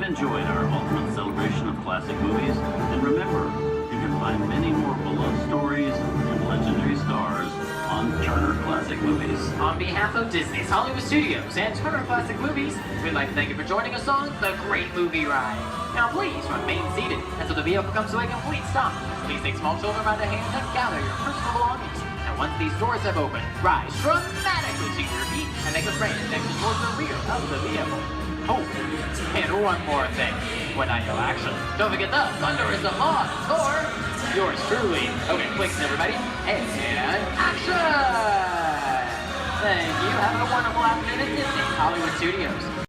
Enjoyed our ultimate celebration of classic movies, and remember, you can find many more beloved stories and legendary stars on Turner Classic Movies. On behalf of Disney's Hollywood Studios and Turner Classic Movies, we'd like to thank you for joining us on the Great Movie Ride. Now please remain seated until the vehicle comes to a complete stop. Please take small children by the hand and gather your personal belongings. And And once these doors have opened, rise dramatically to your feet and make a straight exit towards the rear of the vehicle. Oh, and one more thing. When I yell action, don't forget the thunderism on tour. Yours truly. Okay, clicks everybody. And action! Thank you. Have a wonderful afternoon at Disney Hollywood Studios.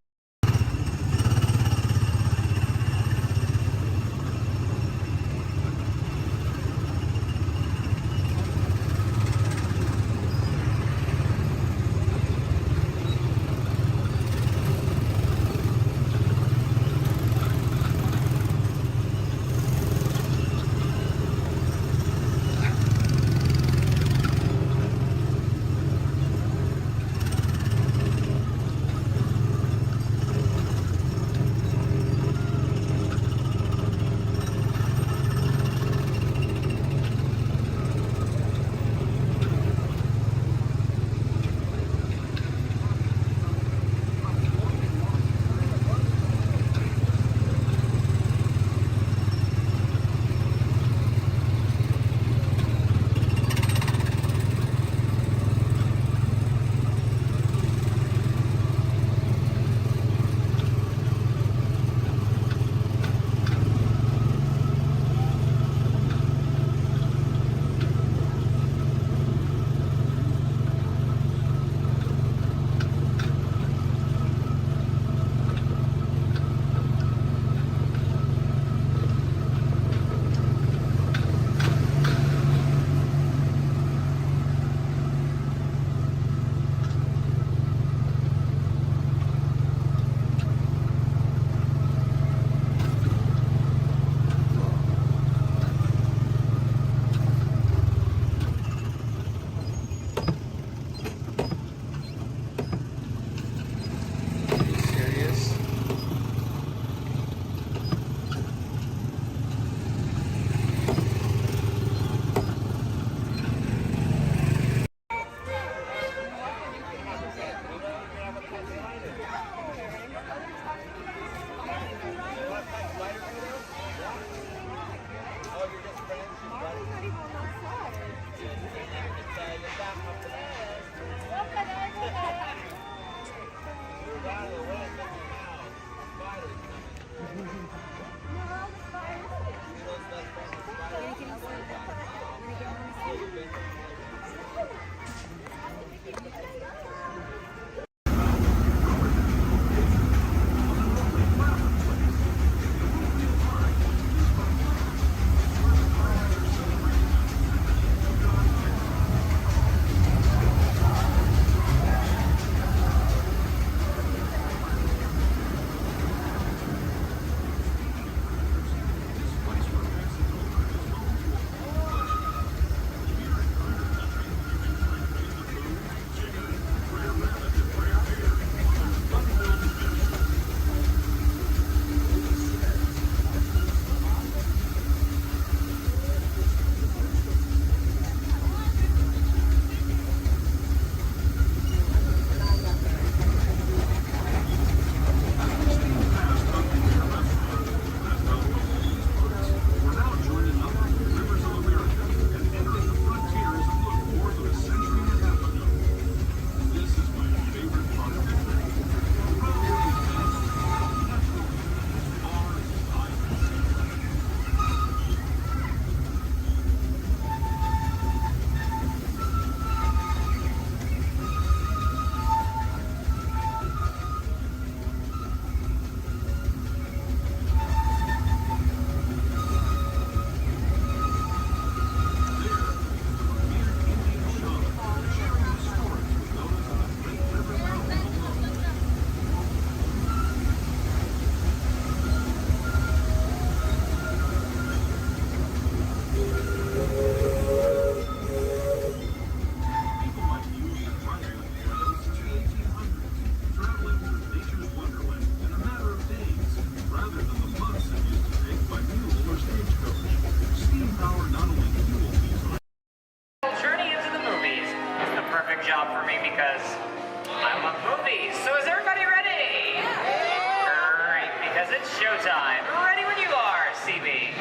showtime. Ready when you are, CB.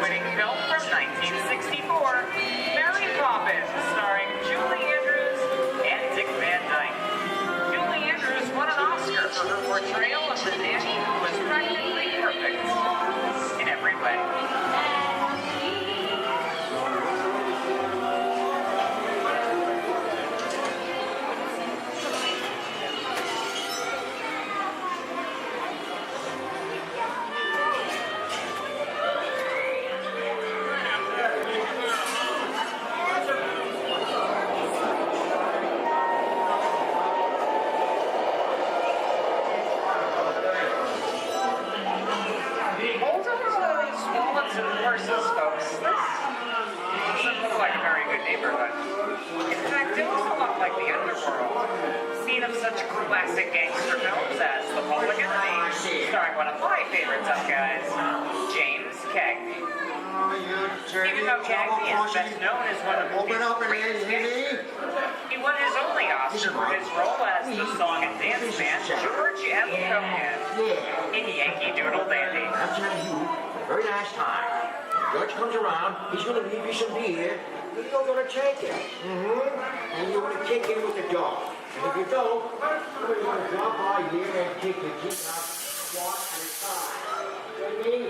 Oscar-winning film from 1964, Mary Poppins, starring Julie Andrews and Dick Van Dyke. Julie Andrews won an Oscar for her portrayal of the nanny who was practically perfect in every way. Classic gangster films as The Public Enemy, starring one of my favorite tough guys, James Cagney. Even though Cagney is best known as one of the movies' greatest gangsters, he won his only Oscar for his role as the song and dance man George M. Cohan in Yankee Doodle Dandy. I'm telling you, the very last time George comes around, he's going to leave you some beer. You're going to take it. And you're going to kick in with the dog. And if you don't, you're going to drop by here and kick your teeth out, squat at a time. You know what I mean?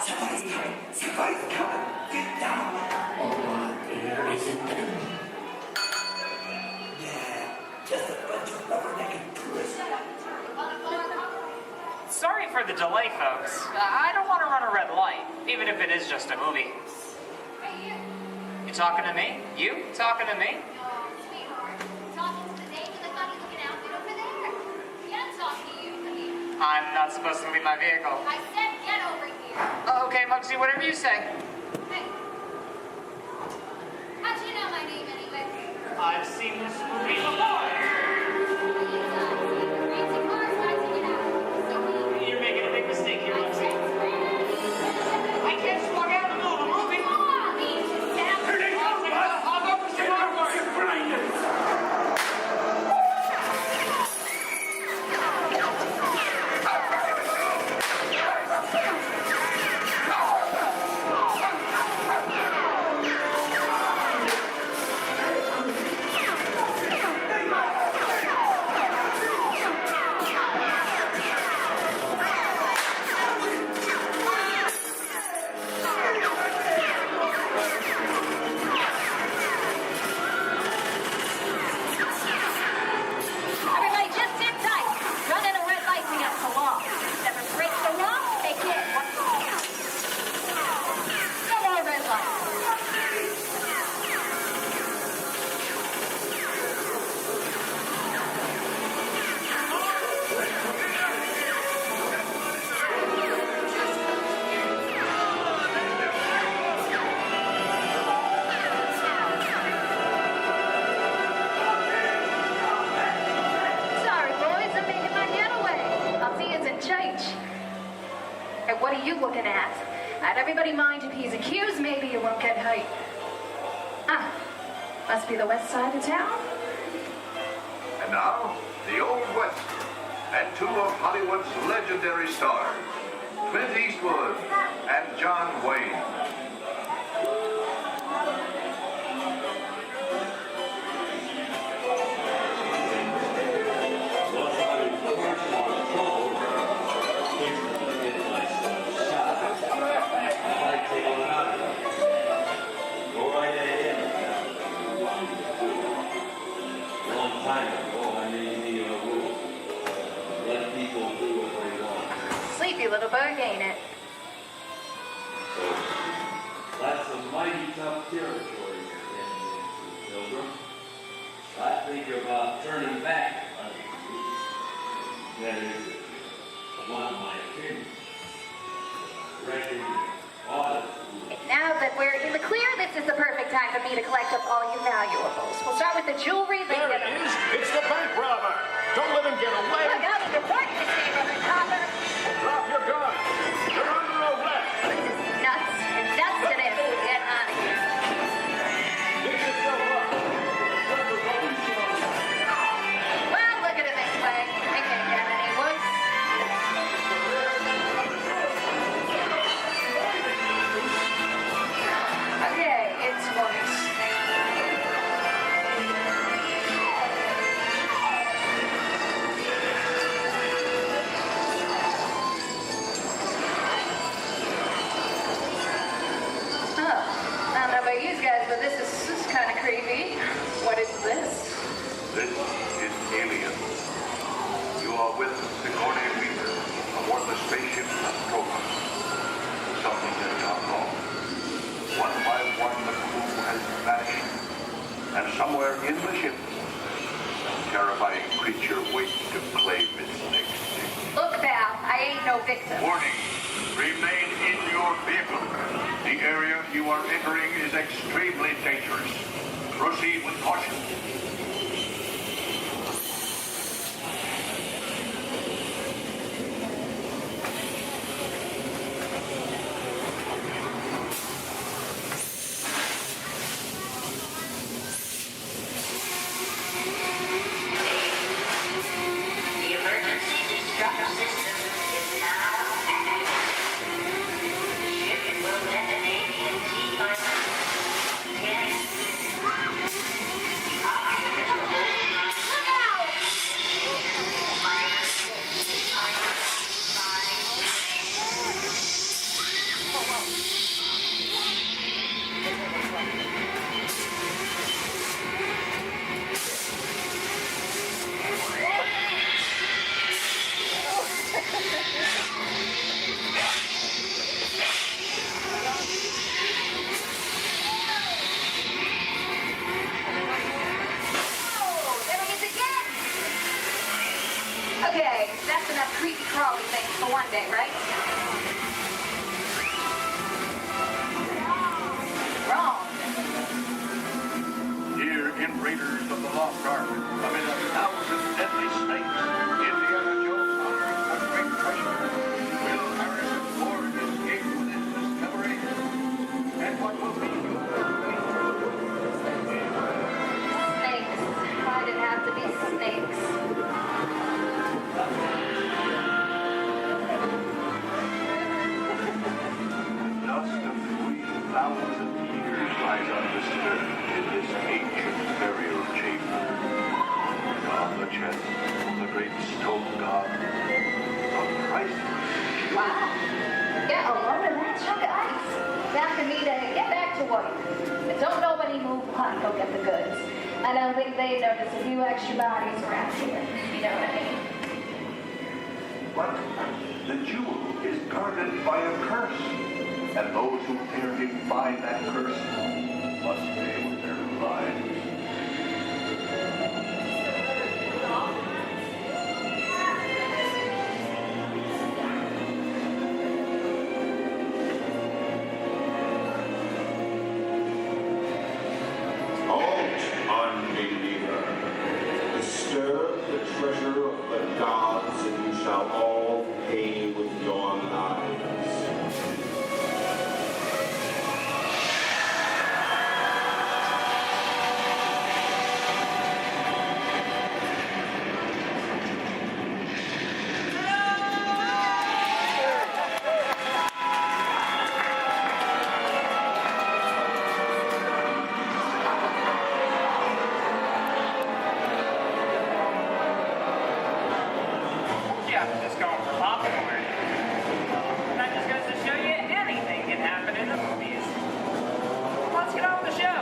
Somebody's coming. Somebody's coming. Get down. There isn't them. Yeah, just a bunch of rubber-necked tourists. Sorry for the delay, folks. I don't want to run a red light, even if it is just a movie. You talking to me? You talking to me? I'm not supposed to leave my vehicle. I said get over here. Okay, Muggsy, whatever you say. Hey. How'd you know my name anyway? I've seen this movie before. You're making a big mistake here, Muggsy. I can't just walk out in the middle of a movie. Here they come, I'll go for some artwork. You're blinded. What are you looking at? I'd everybody mind if he's accused, maybe you won't get hurt. Ah, must be the west side of town. And now, the Old West, and two of Hollywood's legendary stars, Clint Eastwood and John Wayne. Sleepy little bug, ain't it? That's some mighty tough territory you're heading into, Pilgrim. I think about turning back. That is, if you want my opinion. Reckon Now that we're in the clear, this is the perfect time for me to collect up all your valuables. We'll start with the jewelry. There it is. It's the bank robber. Don't let him get away. Look out, it's important to see Brother Copper. Drop your gun. You're under arrest. Nuts and nuts to this. Get out of here. Get yourself up. Well, look at it this way. I can't get any worse. but this is kind of creepy. What is this? This is Alien. You are with Sigourney Weaver aboard the spaceship Nostromo. Something has gone wrong. One by one, the crew has vanished. And somewhere in the ship, a terrifying creature waits to claim its next victim. Look, pal, I ain't no victim. Warning, remain in your vehicle. The area you are entering is extremely dangerous. Proceed with caution. The emergency destruct system is now active. Ship will detonate in T-minus 10. Okay, that's enough creepy crawly things for one day, right? Wrong. Here in Raiders of the Lost Ark, amid 1,000 deadly snakes, Indiana Jones unearths a great treasure. Will Harrison Ford escape with his discovery? And what will be your Snakes. Why'd it have to be snakes? dust of 3,000 years lies undisturbed in this ancient burial chamber. And on the chest of the great stone god, a priceless Wow. Get a load of that chunk of ice. Time for me to get back to work. But don't nobody move while I go get the goods. I don't think they notice a few extra bodies around here. You know what I mean? But the jewel is guarded by a curse, and those who dare defy that curse must pay with their lives. Halt, unbeliever. Disturb the treasure of the gods, and you shall all pay with your lives. Yeah, just going for popcorn. That just goes to show you anything can happen in the movies. Let's get on with the show.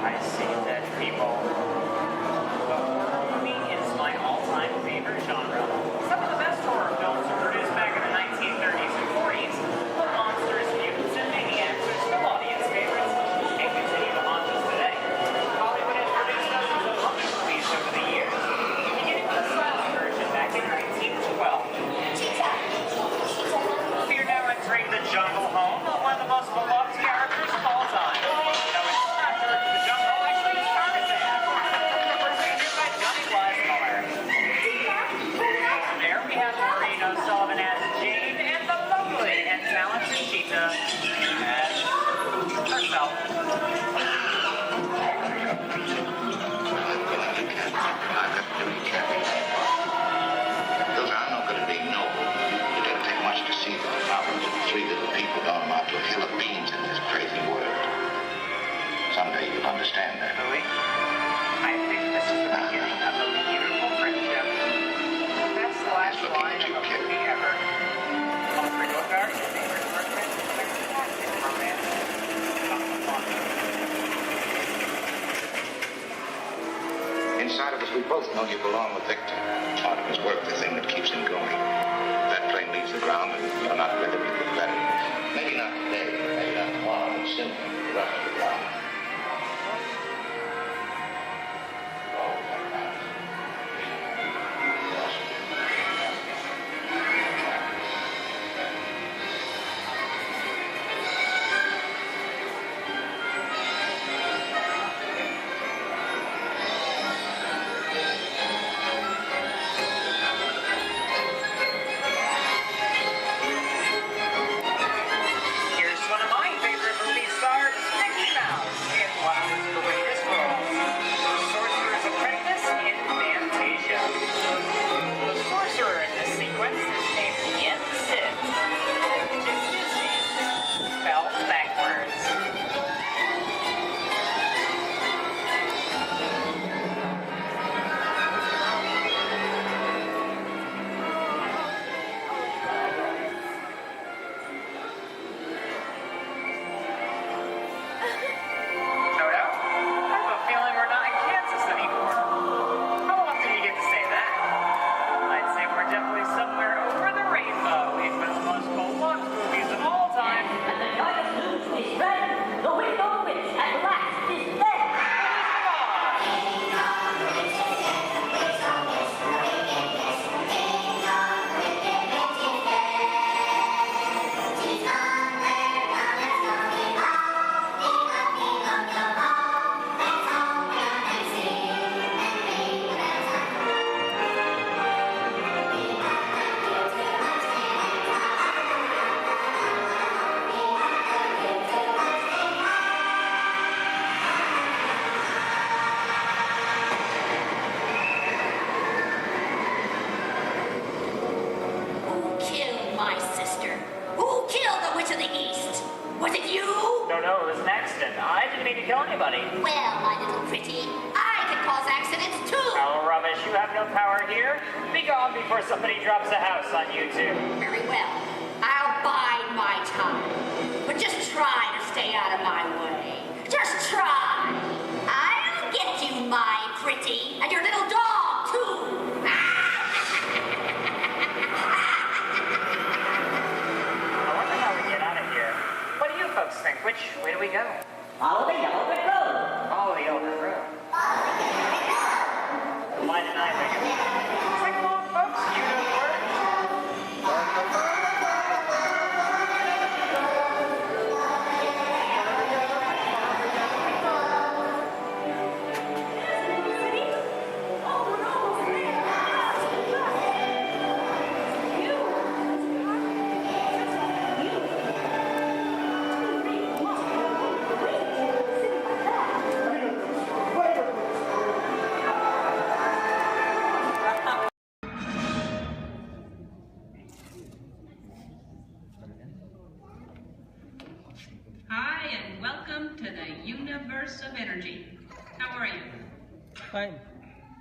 I see dead people. The horror movie is my all-time favorite genre. Some of the best horror films were produced back in the 1930s and 40s. But monsters, mutants, and maniacs are still audience favorites and continue to haunt us today. Hollywood has produced dozens of other movies over the years, beginning with a silent version back in 1912. We're now entering the jungle home of one of the most beloved characters of all time. No, it's not George of the Jungle, actually it's Tarzan. Represented by Johnny Weissmuller. There we have Maureen O'Sullivan as Jane and the lovely and talented Cheetah as herself. Those are no good at being noble. It doesn't take much to see that the problems of three little people don't amount to a hill of beans in this crazy world. Someday you'll understand that. Louis, I think this is the beginning of a beautiful friendship. That's the last line of a movie ever. Humphrey Bogart, your favorite person? both know you belong with Victor. Part of his work, the thing that keeps him going. If that plane leaves the ground and you're not with him, you look better. Maybe not today, maybe not tomorrow, but soon. The rest of the time.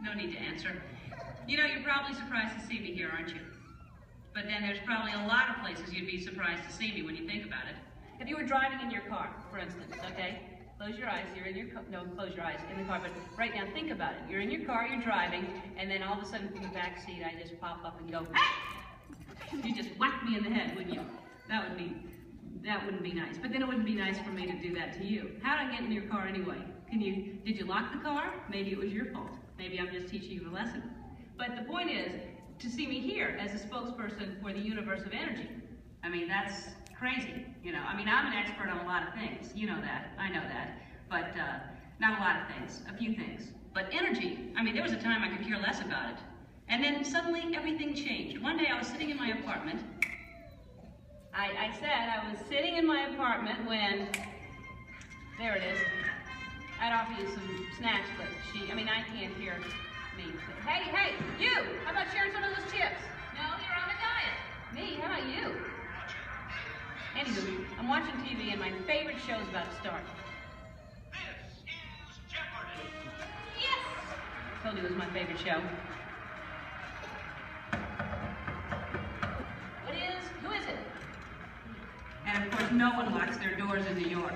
No need to answer. You know, you're probably surprised to see me here, aren't you? But then there's probably a lot of places you'd be surprised to see me when you think about it. If you were driving in your car, for instance, okay? Close your eyes, you're in your car, no, close your eyes, in the car, but right now think about it. You're in your car, you're driving, and then all of a sudden from the back seat, I just pop up and go, hey! You just whack me in the head, wouldn't you? That wouldn't be nice. But then it wouldn't be nice for me to do that to you. How'd I get in your car anyway? Did you lock the car? Maybe it was your fault. Maybe I'm just teaching you a lesson. But the point is, to see me here as a spokesperson for the universe of energy. I mean, that's crazy, you know. I mean, I'm an expert on a lot of things. You know that, I know that. But not a lot of things, a few things. But energy, I mean, there was a time I could care less about it. And then suddenly everything changed. One day I was sitting in my apartment. I said I was sitting in my apartment when, there it is. I'd offer you some snacks, but I can't hear me. Hey, you! How about sharing some of those chips? No, you're on a diet. Me? How about you? Anywho, I'm watching TV and my favorite show's about to start. This is Jeopardy! Yes! I told you it was my favorite show. Who is it? And of course, no one locks their doors in New York.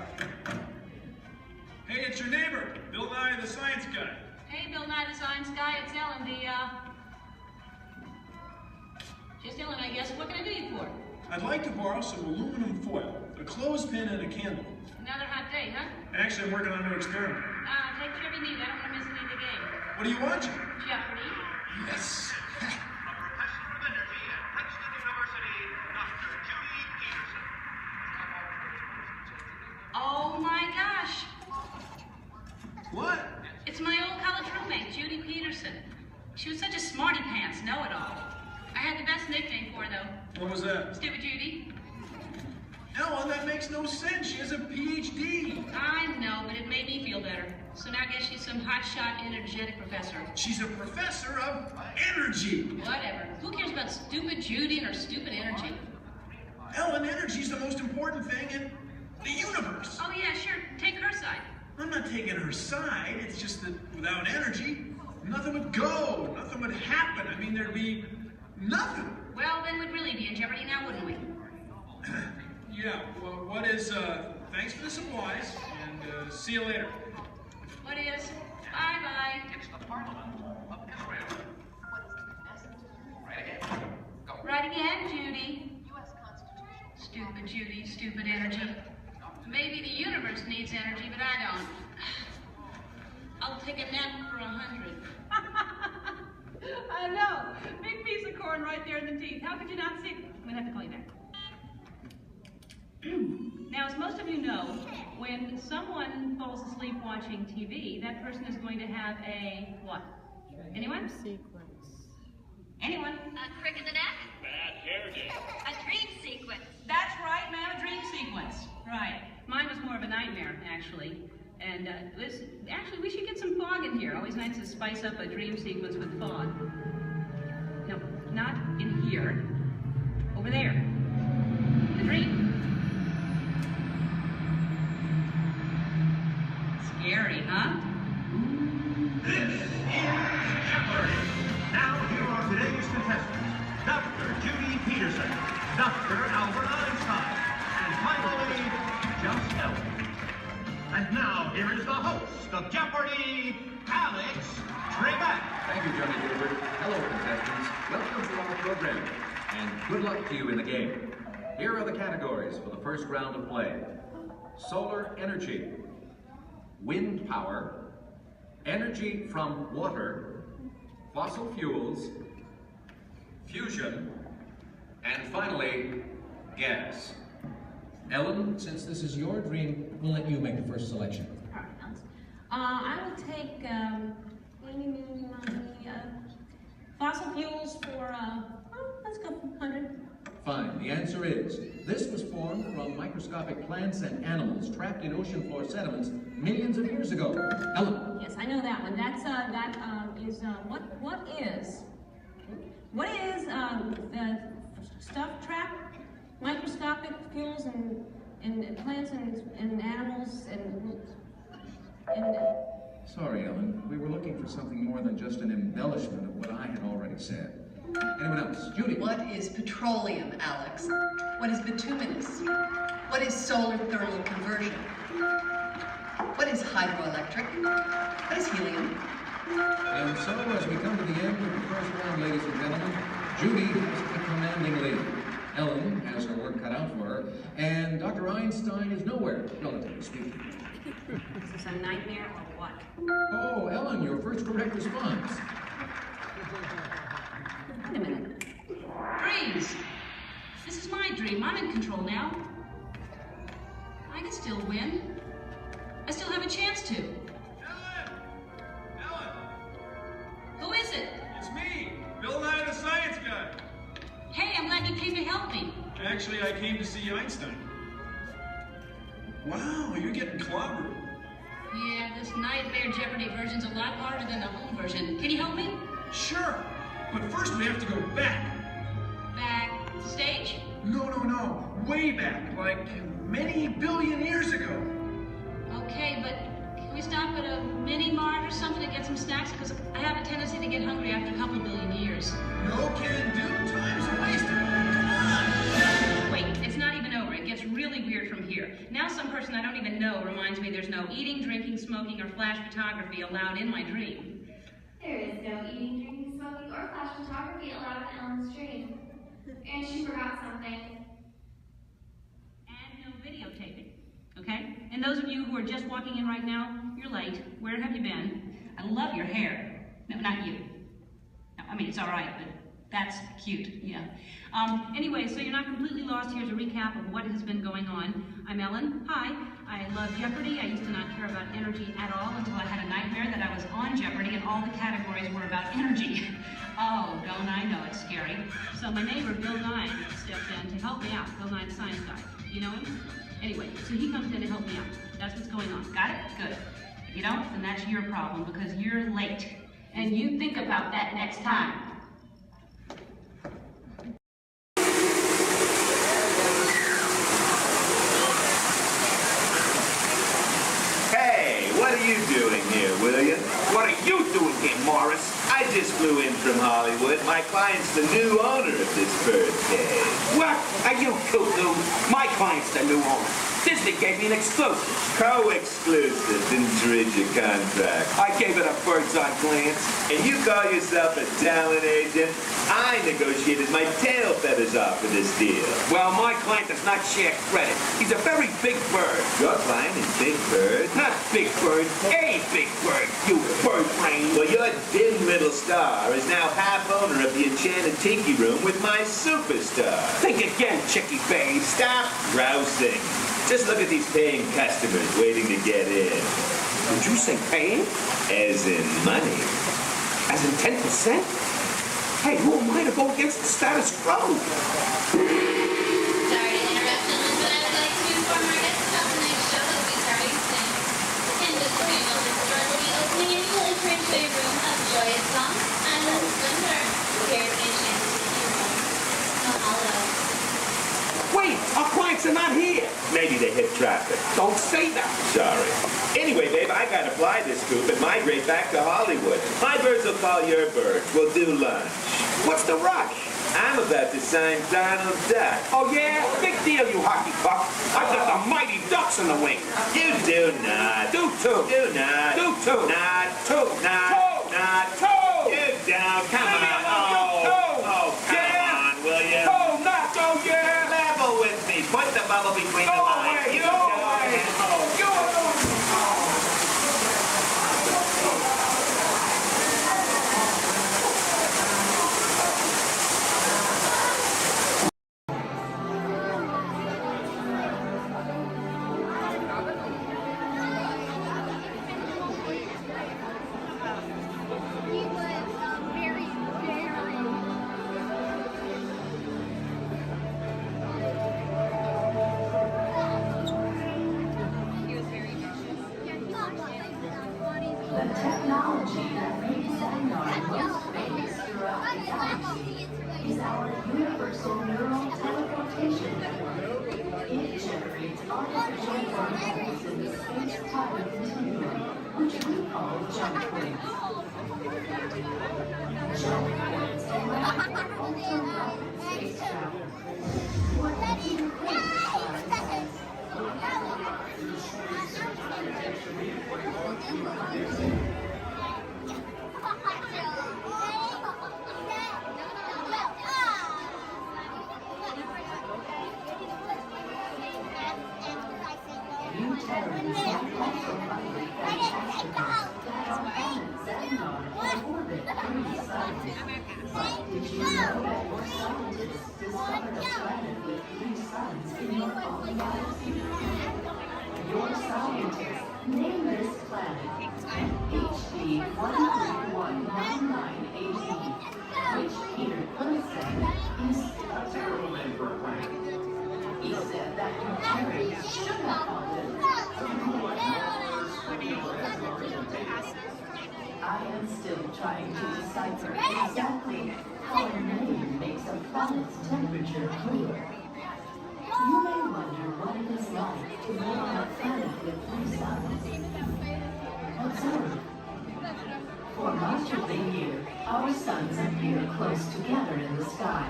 Hey, it's your neighbor, Bill Nye, the science guy. Hey, Bill Bill Nye the Science Guy. It's Ellen, Just Ellen, I guess. What can I do you for? I'd like to borrow some aluminum foil, a clothespin, and a candle. Another hot day, huh? Actually, I'm working on a new experiment. Take whatever you need. I don't want to miss any of the game. What are you watching? Jeopardy. Yes. Oh my gosh. What? It's my old college roommate, Judy Peterson. She was such a smarty pants, know-it-all. I had the best nickname for her, though. What was that? Stupid Judy. Ellen, that makes no sense. She has a PhD. I know, but it made me feel better. So now I guess she's some hotshot, energetic professor. She's a professor of energy. Whatever. Who cares about stupid Judy and her stupid energy? Ellen, energy's the most important thing in the universe. Oh, yeah, sure. Take her side. I'm not taking her side. It's just that without energy, nothing would go. Nothing would happen. I mean, there'd be nothing. Well, then we'd really be in jeopardy now, wouldn't we? Yeah, well, what is, thanks for the supplies, and see you later. What is? Bye-bye. It's the Parliament of Israel. Right again. Go. Right again, Judy. Stupid Judy, stupid energy. Maybe the universe needs energy, but I don't. I'll take a nap for 100. I know. Big piece of corn right there in the teeth. How could you not see it? I'm gonna have to call you back. Now, as most of you know, when someone falls asleep watching TV, that person is going to have a what? Anyone? Sequence. Anyone? A crick in the neck? Bad hair day. A dream sequence. That's right, ma'am, a dream sequence. Right. Mine was more of a nightmare, actually. And actually, we should get some fog in here. Always nice to spice up a dream sequence with fog. No, not in here. Over there. The dream. Scary, huh? This is Jeopardy! Now here are today's contestants. Dr. Judy Peterson, Dr. Albert Einstein, and finally, just Ellen. And now here is the host of Jeopardy, Alex Trebek. Thank you, Johnny Gilbert. Hello, contestants. Welcome to our program, and good luck to you in the game. Here are the categories for the first round of play. Solar energy, wind power, energy from water, fossil fuels, fusion, and finally, gas. Ellen, since this is your dream, we'll let you make the first selection. I will take fossil fuels for, let's go 100. Fine. The answer is, this was formed from microscopic plants and animals trapped in ocean floor sediments millions of years ago. Ellen. Yes, I know that one. That's, what is the stuff trapped? Microscopic fuels and plants and animals and Sorry, Ellen. We were looking for something more than just an embellishment of what I had already said. Anyone else? Judy. What is petroleum, Alex? What is bituminous? What is solar thermal conversion? What is hydroelectric? What is helium? And so, as we come to the end of the first round, ladies and gentlemen, Judy has the commanding lead. Ellen has her work cut out for her, and Dr. Einstein is nowhere, relatively speaking. Is this a nightmare or what? Oh, Ellen, your first correct response. Wait a minute. Dreams! This is my dream. I'm in control now. I can still win. I still have a chance to. Ellen! Who is it? It's me, Bill Nye the Science Guy. Hey, I'm glad you came to help me. Actually, I came to see Einstein. Wow, you're getting clobbered. Yeah, this nightmare Jeopardy version's a lot harder than the home version. Can you help me? Sure, but first we have to go back. Backstage? No, way back, like many billion years ago. Okay, but can we stop at a mini-mart or something to get some snacks? Because I have a tendency to get hungry after a couple billion years. No can do, time's wasted. Come on! Wait, it's not even over. It gets really weird from here. Now some person I don't even know reminds me there's no eating, drinking, smoking, or flash photography allowed in my dream. There is no eating, drinking, smoking, or flash photography allowed on Ellen's stream. And she forgot something. And no videotaping, okay? And those of you who are just walking in right now, you're late. Where have you been? I love your hair. No, not you. No, I mean, it's all right, but that's cute, yeah. Anyway, so you're not completely lost. Here's a recap of what has been going on. I'm Ellen. Hi. I love Jeopardy. I used to not care about energy at all until I had a nightmare that I was on Jeopardy and all the categories were about energy. Oh, don't I know it's scary. So my neighbor, Bill Nye, stepped in to help me out. Bill Nye, the science guy. You know him? Anyway, so he comes in to help me out. That's what's going on. Got it? Good. If you don't, then that's your problem because you're late. And you think about that next time. Hey, what are you doing here, William? What are you doing here, Morris? I just flew in from Hollywood. My client's the new owner of this birdcage. What? Are you cuckoo? My client's the new owner. Disney gave me an exclusive. Co-exclusive. Didn't you read your contract? I gave it a bird's-eye glance. And you call yourself a talent agent? I negotiated my tail feathers off for this deal. Well, my client does not share credit. He's a very big bird. Your client is Big Bird? Not Big Bird, a big bird, you bird brain. Well, your dim little star is now half owner of the Enchanted Tiki Room with my superstar. Think again, Chickie Babe. Stop grousing. Just look at these paying customers waiting to get in. Did you say paying? As in money. As in 10%? Hey, who am I to go against the status quo? Sorry to interrupt, but I would like to inform our guests about tonight's show that will be starting soon. In just a few moments, the door will be opening and you will enter into a room of joyous songs and a splendor. Here at the Enchanted Tiki Room. Mahalo. Wait, our clients are not here. Maybe they hit traffic. Don't say that. Sorry. Anyway, babe, I gotta fly this coop and migrate back to Hollywood. My birds will call your birds. We'll do lunch. What's the rush? I'm about to sign Donald Duck. Oh, yeah? Big deal, you hockey puck. I've got the mighty ducks in the wing. You do not. Do too. Do not. Do too. Not. Too. Not. Toe. Not. Toe. You don't. Come Leave me on. alone, Oh, come on, will you? Toe, not go, yeah. Level with me. Put the bubble between Go the lines. away, You go don't. away. Oh. Go away. The technology that makes Sandar most famous throughout the galaxy is our universal neural teleportation network. It generates artificial particles in the space-time continuum, which we call jump points. Jump points allow for ultra-rapid space travel. What makes it great Your scientists name this planet HB 13199AZ, which Peter Quinn said is a terrible name for a planet. He said that Terrans should have called it. I am still trying to decipher exactly how a name makes a planet's temperature cooler. You may wonder what it is like to live on a planet with 3 suns. Observe. For much of the year, our suns appear close together in the sky,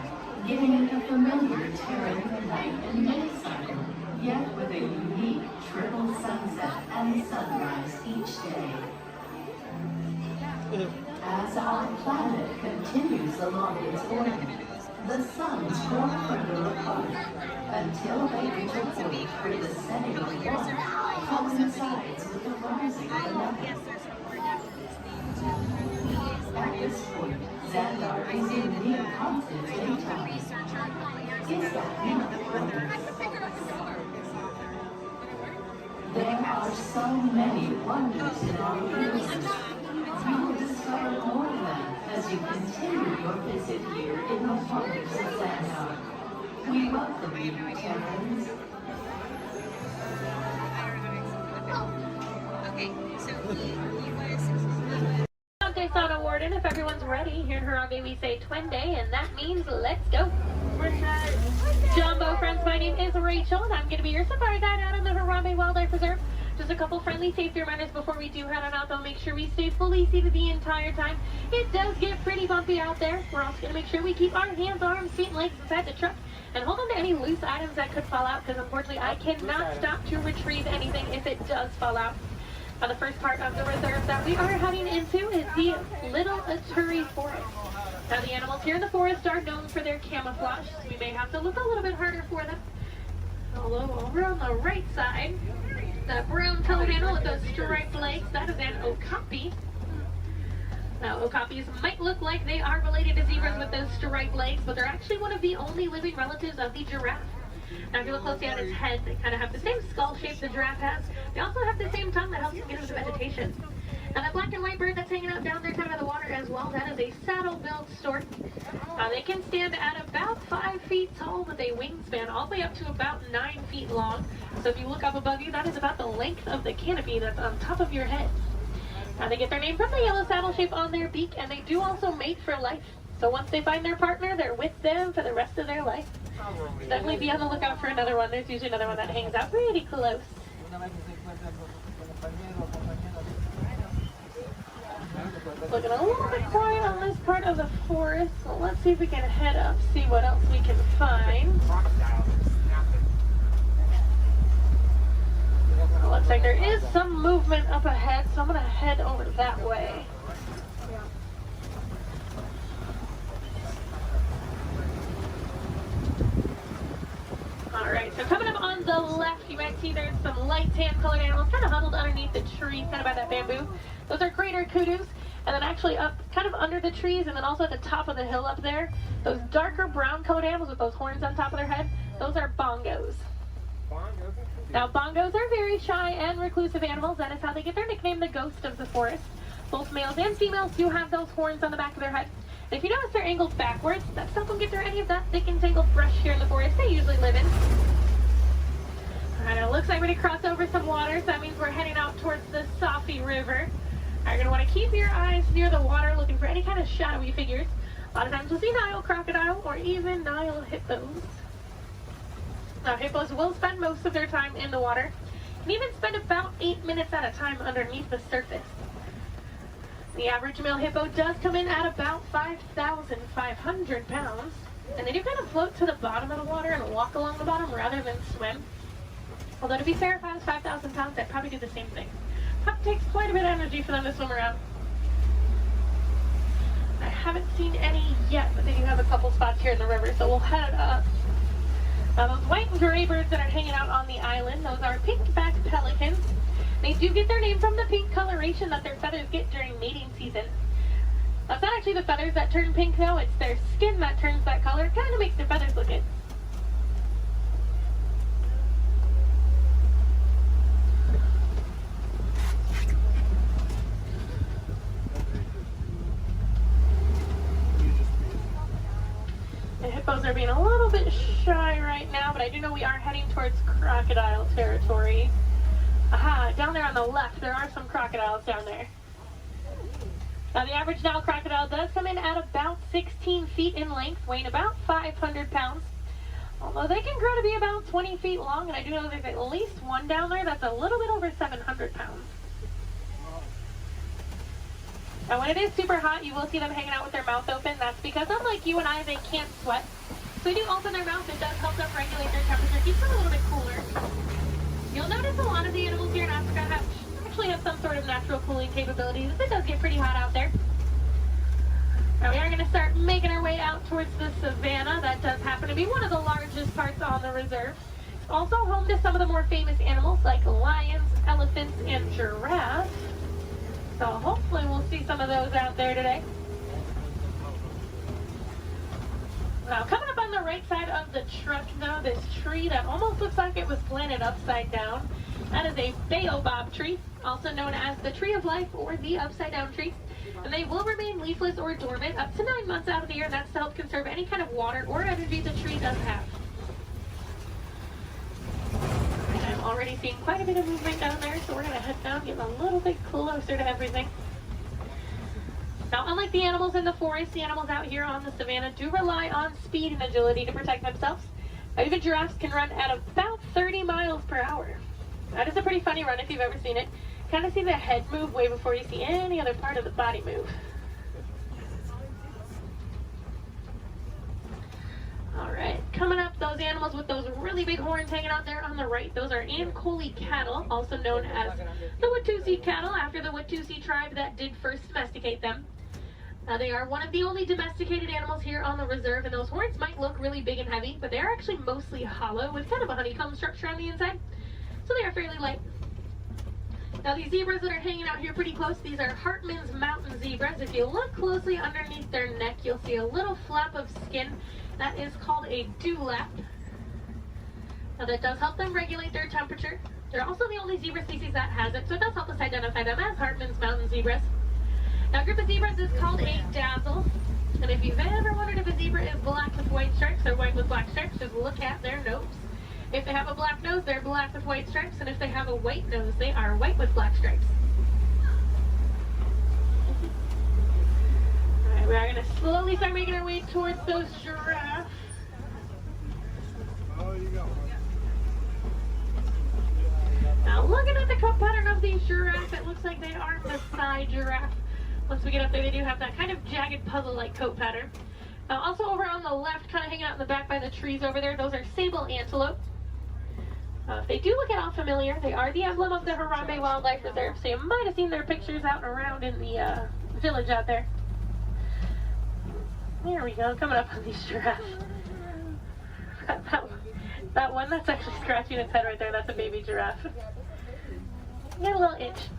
giving it a familiar Terran night and day cycle, yet with a unique triple sunset and sunrise each day. As continues along its orbit. The suns grow further apart until they reach a point where the setting of one coincides with the rising of another. At this point, Xandar is in near constant daytime. Is that not wondrous? There are so many wonders in our universe. You will discover more of them as you continue your visit here in the wonders of Xandar. We welcome you, Terrans. Okay, so Dante Sana Warden, if everyone's ready, here in Harambe we say Twende, and that means let's go. Jumbo friends, my name is Rachel, and I'm going to be your safari guide out on the Harambe Wildlife Reserve. Just a couple friendly safety reminders before we do head on out, though. Make sure we stay fully seated the entire time. It does get pretty bumpy out there. We're also going to make sure we keep our hands, arms, feet, and legs inside the truck, and hold on to any loose items that could fall out, because unfortunately I cannot stop to retrieve anything if it does fall out. Now, the first part of the reserve that we are heading into is the Little Aturi Forest. Now, the animals here in the forest are known for their camouflage, so we may have to look a little bit harder for them. Although over on the right side, the brown colored animal with those striped legs, that is an okapi. Now, okapis might look like they are related to zebras with those striped legs, but they're actually one of the only living relatives of the giraffe. Now, if you look closely at its head, they kind of have the same skull shape the giraffe has. They also have the same tongue that helps them get into the vegetation. Now, that black and white bird that's hanging out down there kind of in the water as well, that is a saddle-billed stork. They can stand at about 5 feet tall with a wingspan all the way up to about 9 feet long. So if you look up above you, that is about the length of the canopy that's on top of your head. Now, they get their name from the yellow saddle shape on their beak, and they do also mate for life. So once they find their partner, they're with them for the rest of their life. Definitely be on the lookout for another one. There's usually another one that hangs out pretty close. Looking a little bit quiet on this part of the forest, so let's see if we can head up, see what else we can find. Looks like there is some movement up ahead, so I'm going to head over that way. Alright, so coming up on the left, you might see there's some light tan colored animals kind of huddled underneath the tree, kind of by that bamboo. Those are greater kudus. And then actually up kind of under the trees, and then also at the top of the hill up there, those darker brown colored animals with those horns on top of their head, those are bongos. Now, bongos are very shy and reclusive animals. That is how they get their nickname, the ghost of the forest. Both males and females do have those horns on the back of their head. And if you notice they're angled backwards, that's help them get through any of that thick and tangled brush here in the forest they usually live in. Alright, it looks like we're going to cross over some water, so that means we're heading out towards the Safi River. You're going to want to keep your eyes near the water looking for any kind of shadowy figures. A lot of times we'll see Nile crocodile or even Nile hippos. Now, hippos will spend most of their time in the water and even spend about 8 minutes at a time underneath the surface. The average male hippo does come in at about 5,500 pounds, and they do kind of float to the bottom of the water and walk along the bottom rather than swim. Although to be fair, if I was 5,000 pounds, I'd probably do the same thing. It takes quite a bit of energy for them to swim around. I haven't seen any yet, but they do have a couple spots here in the river, so we'll head up. Now, those white and gray birds that are hanging out on the island, those are pink-backed pelicans. They do get their name from the pink coloration that their feathers get during mating season. That's not actually the feathers that turn pink, though. It's their skin that turns that color. It kind of makes their feathers look good. The hippos are being a little bit shy right now, but I do know we are heading towards crocodile territory. Aha, down there on the left, there are some crocodiles down there. Now, the average Nile crocodile does come in at about 16 feet in length, weighing about 500 pounds. Although they can grow to be about 20 feet long, and I do know there's at least one down there that's a little bit over 700 pounds. Now, when it is super hot, you will see them hanging out with their mouth open. That's because, unlike you and I, they can't sweat. So they do open their mouth. It does help them regulate their temperature, keeps them a little bit cooler. You'll notice a lot of the animals here in Africa actually have some sort of natural cooling capabilities. It does get pretty hot out there. Now we are going to start making our way out towards the savannah. That does happen to be one of the largest parts on the reserve. It's also home to some of the more famous animals like lions, elephants, and giraffes. So hopefully we'll see some of those out there today. Now coming up on the right side of the truck though, this tree that almost looks like it was planted upside down. That is a baobab tree, also known as the tree of life or the upside down tree. And they will remain leafless or dormant up to 9 months out of the year, and that's to help conserve any kind of water or energy the tree does have. And I'm already seeing quite a bit of movement down there, so we're going to head down, get a little bit closer to everything. Now, unlike the animals in the forest, the animals out here on the savannah do rely on speed and agility to protect themselves. Even giraffes can run at about 30 miles per hour. That is a pretty funny run if you've ever seen it. Kind of see the head move way before you see any other part of the body move. Alright, coming up, those animals with those really big horns hanging out there on the right, those are Ankole cattle, also known as the Watusi cattle, after the Watusi tribe that did first domesticate them. They are one of the only domesticated animals here on the reserve, and those horns might look really big and heavy, but they are actually mostly hollow with kind of a honeycomb structure on the inside, so they are fairly light. Now these zebras that are hanging out here pretty close, these are Hartman's mountain zebras. If you look closely underneath their neck, you'll see a little flap of skin. That is called a dewlap. Now that does help them regulate their temperature. They're also the only zebra species that has it, so it does help us identify them as Hartman's mountain zebras. Now a group of zebras is called a dazzle. And if you've ever wondered if a zebra is black with white stripes or white with black stripes, just look at their nose. If they have a black nose, they're black with white stripes, and if they have a white nose, they are white with black stripes. Alright, we are going to slowly start making our way towards those giraffes. Now looking at the coat pattern of these giraffes, it looks like they are Maasai giraffe. Once we get up there, they do have that kind of jagged puzzle-like coat pattern. Now also over on the left, kind of hanging out in the back by the trees over there, those are sable antelope. If they do look at all familiar, they are the emblem of the Harambe Wildlife Reserve, so you might have seen their pictures out and around in the village out there. There we go, coming up on these giraffes. That one that's actually scratching its head right there, that's a baby giraffe. Got a little itch.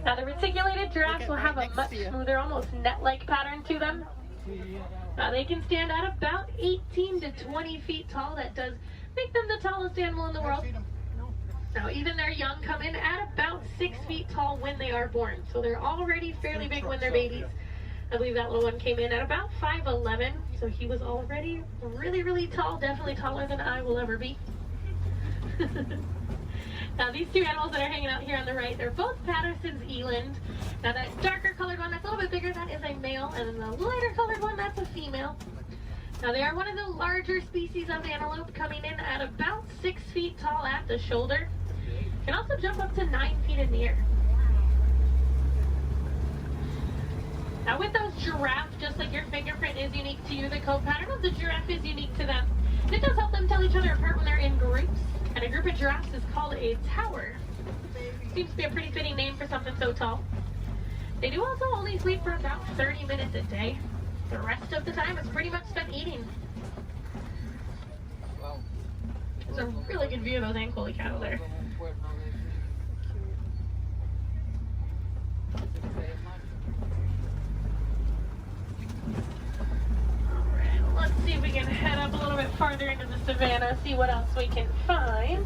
Now the reticulated giraffes will have a much smoother, almost net-like pattern to them. Now they can stand at about 18 to 20 feet tall. That does make them the tallest animal in the world. Now even their young come in at about 6 feet tall when they are born. So they're already fairly big when they're babies. I believe that little one came in at about 5'11", so he was already really, really tall, definitely taller than I will ever be. Now these two animals that are hanging out here on the right, they're both Patterson's eland. Now that darker colored one that's a little bit bigger, that is a male, and then the lighter colored one, that's a female. Now they are one of the larger species of antelope, coming in at about 6 feet tall at the shoulder. Can also jump up to 9 feet in the air. Now with those giraffes, just like your fingerprint is unique to you, the coat pattern of the giraffe is unique to them. And it does help them tell each other apart when they're in groups. And a group of giraffes is called a tower. Seems to be a pretty fitting name for something so tall. They do also only sleep for about 30 minutes a day. The rest of the time is pretty much spent eating. There's a really good view of those Ankole cattle there. Let's see if we can head up a little bit farther into the savannah, see what else we can find.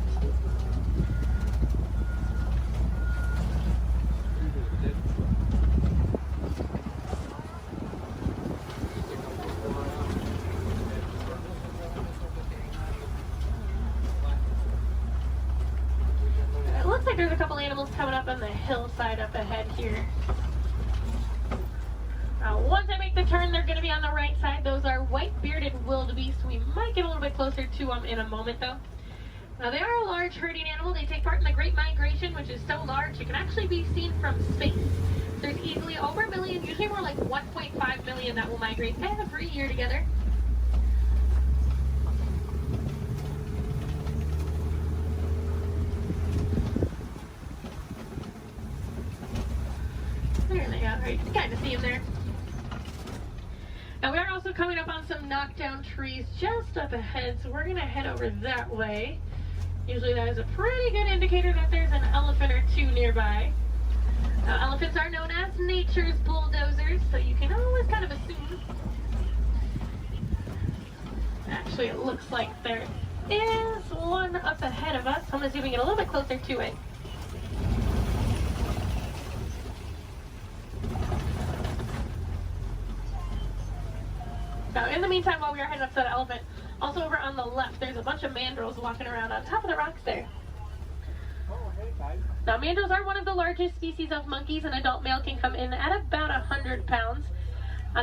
It looks like there's a couple animals coming up on the hillside up ahead here. Once I make the turn, they're going to be on the right side. Those are white-bearded wildebeest. We might get a little bit closer to them in a moment, though. Now, they are a large herding animal. They take part in the Great Migration, which is so large it can actually be seen from space. There's easily over 1 million, usually more like 1.5 million that will migrate every year together. There they go. Right, you can kind of see them there. Now we are also coming up on some knockdown trees just up ahead, so we're going to head over that way. Usually that is a pretty good indicator that there's an elephant or two nearby. Now, elephants are known as nature's bulldozers, so you can always kind of assume. Actually, it looks like there is one up ahead of us. I'm going to zoom in a little bit closer to it. Now, in the meantime, while we are heading up to that elephant, also over on the left, there's a bunch of mandrills walking around on top of the rocks there. Now, mandrills are one of the largest species of monkeys. An adult male can come in at about 100 pounds.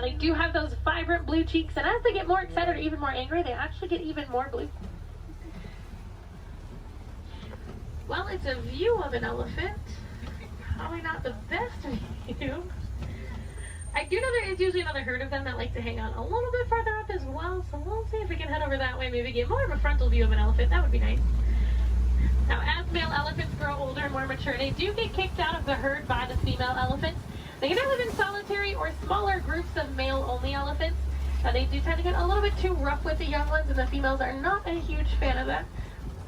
They do have those vibrant blue cheeks, and as they get more excited or even more angry, they actually get even more blue. Well, it's a view of an elephant. Probably not the best view. I do know there is usually another herd of them that like to hang on a little bit farther up as well, so we'll see if we can head over that way, maybe get more of a frontal view of an elephant. That would be nice. Now, as male elephants grow older and more mature, they do get kicked out of the herd by the female elephants. They can live in solitary or smaller groups of male-only elephants. They do tend to get a little bit too rough with the young ones, and the females are not a huge fan of that.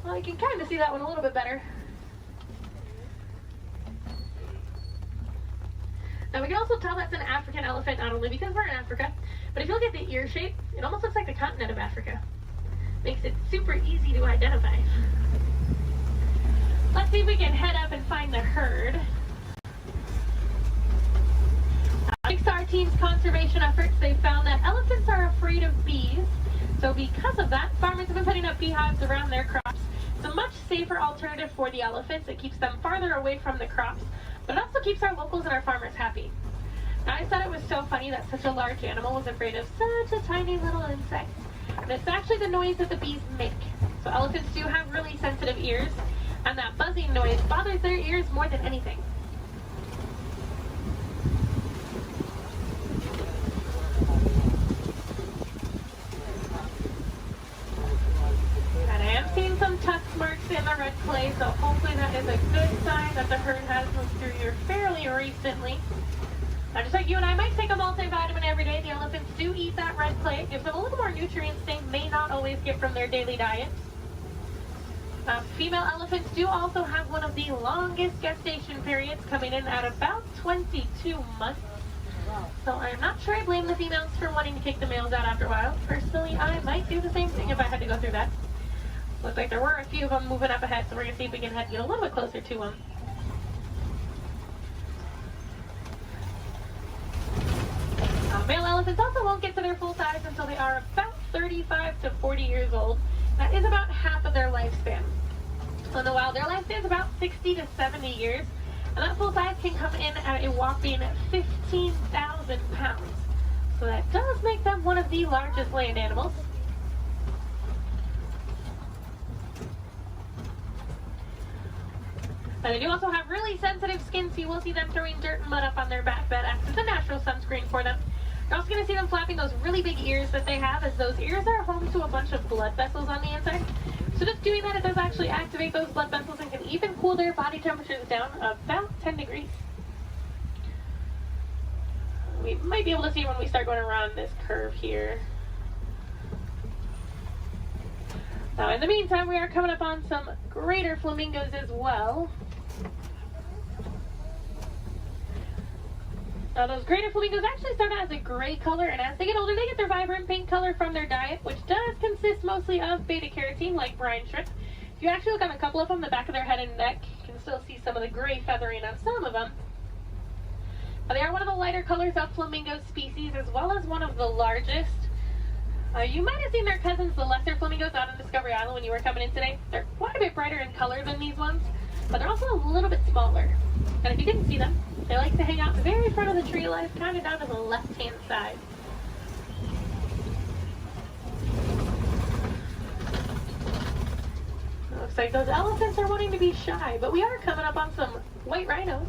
Well, you can kind of see that one a little bit better. Now, we can also tell that's an African elephant, not only because we're in Africa, but if you look at the ear shape, it almost looks like the continent of Africa. Makes it super easy to identify. Let's see if we can head up and find the herd. Thanks to our team's conservation efforts, they found that elephants are afraid of bees. So because of that, farmers have been putting up beehives around their crops. It's a much safer alternative for the elephants. It keeps them farther away from the crops, but it also keeps our locals and our farmers happy. Now, I thought it was so funny that such a large animal was afraid of such a tiny little insect. And it's actually the noise that the bees make. So elephants do have really sensitive ears, and that buzzing noise bothers their ears more than anything. And I am seeing some tusk marks in the red clay, so hopefully that is a good sign that the herd has moved through here fairly recently. Now, just like you and I might take a multivitamin every day, the elephants do eat that red clay. It gives them a little more nutrients they may not always get from their daily diet. Female elephants do also have one of the longest gestation periods, coming in at about 22 months. So I'm not sure I blame the females for wanting to kick the males out after a while. Personally, I might do the same thing if I had to go through that. Looks like there were a few of them moving up ahead, so we're going to see if we can get a little bit closer to them. Male elephants also won't get to their full size until they are about 35 to 40 years old. That is about half of their lifespan. So in the wild, their lifespan is about 60 to 70 years, and that full size can come in at a whopping 15,000 pounds. So that does make them one of the largest land animals. Now, they do also have really sensitive skin, so you will see them throwing dirt and mud up on their back. That acts as a natural sunscreen for them. You're also going to see them flapping those really big ears that they have, as those ears are home to a bunch of blood vessels on the inside. So just doing that, it does actually activate those blood vessels and can even cool their body temperatures down about 10 degrees. We might be able to see when we start going around this curve here. Now, in the meantime, we are coming up on some greater flamingos as well. Now, those greater flamingos actually start out as a gray color, and as they get older, they get their vibrant pink color from their diet, which does consist mostly of beta-carotene, like brine shrimp. If you actually look on a couple of them, the back of their head and neck, you can still see some of the gray feathering on some of them. Now, they are one of the lighter colors of flamingo species, as well as one of the largest. You might have seen their cousins, the lesser flamingos, out on Discovery Island when you were coming in today. They're quite a bit brighter in color than these ones, but they're also a little bit smaller. And if you didn't see them, they like to hang out the very front of the tree line, kind of down to the left-hand side. Looks like those elephants are wanting to be shy, but we are coming up on some white rhinos.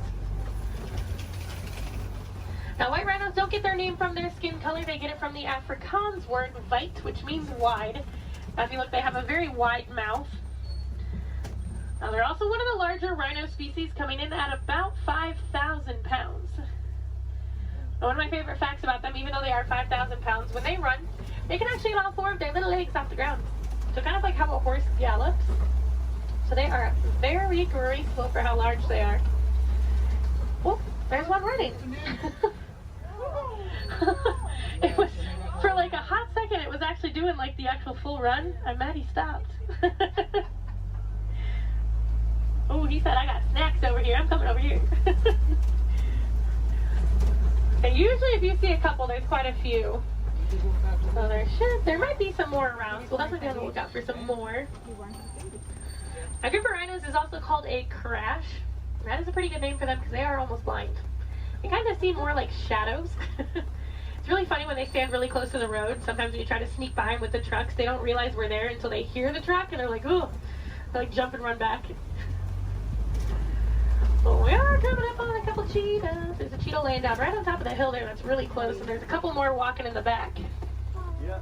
Now, white rhinos don't get their name from their skin color. They get it from the Afrikaans word weit, which means wide. Now, if you look, they have a very wide mouth. Now, they're also one of the larger rhino species, coming in at about 5,000 pounds. One of my favorite facts about them, even though they are 5,000 pounds, when they run, they can actually get all 4 of their little legs off the ground. So kind of like how a horse gallops. So they are very graceful for how large they are. Oh, there's one running. It was, for like a hot second, it was actually doing like the actual full run. I'm mad he stopped. Oh, he said, I got snacks over here. I'm coming over here. And usually if you see a couple, there's quite a few. So there might be some more around. So we'll definitely be on the lookout for some more. A group of rhinos is also called a crash. That is a pretty good name for them because they are almost blind. They kind of seem more like shadows. It's really funny when they stand really close to the road. Sometimes when you try to sneak by them with the trucks, they don't realize we're there until they hear the truck and they're like, ooh, they like jump and run back. Well, we are coming up on a couple cheetahs. There's a cheetah laying down right on top of the hill there that's really close, and there's a couple more walking in the back. Yeah.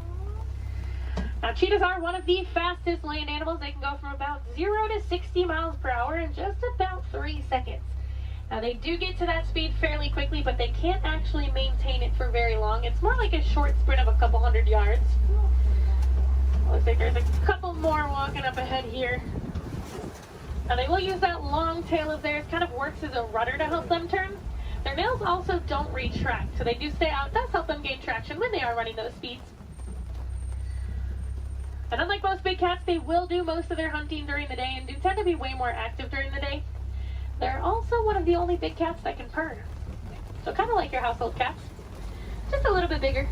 Now, cheetahs are one of the fastest land animals. They can go from about 0 to 60 miles per hour in just about 3 seconds. Now, they do get to that speed fairly quickly, but they can't actually maintain it for very long. It's more like a short sprint of a couple hundred yards. Looks like there's a couple more walking up ahead here. Now they will use that long tail of theirs, kind of works as a rudder to help them turn. Their nails also don't retract, so they do stay out. It does help them gain traction when they are running those speeds. And unlike most big cats, they will do most of their hunting during the day and do tend to be way more active during the day. They're also one of the only big cats that can purr. So kind of like your household cats, just a little bit bigger.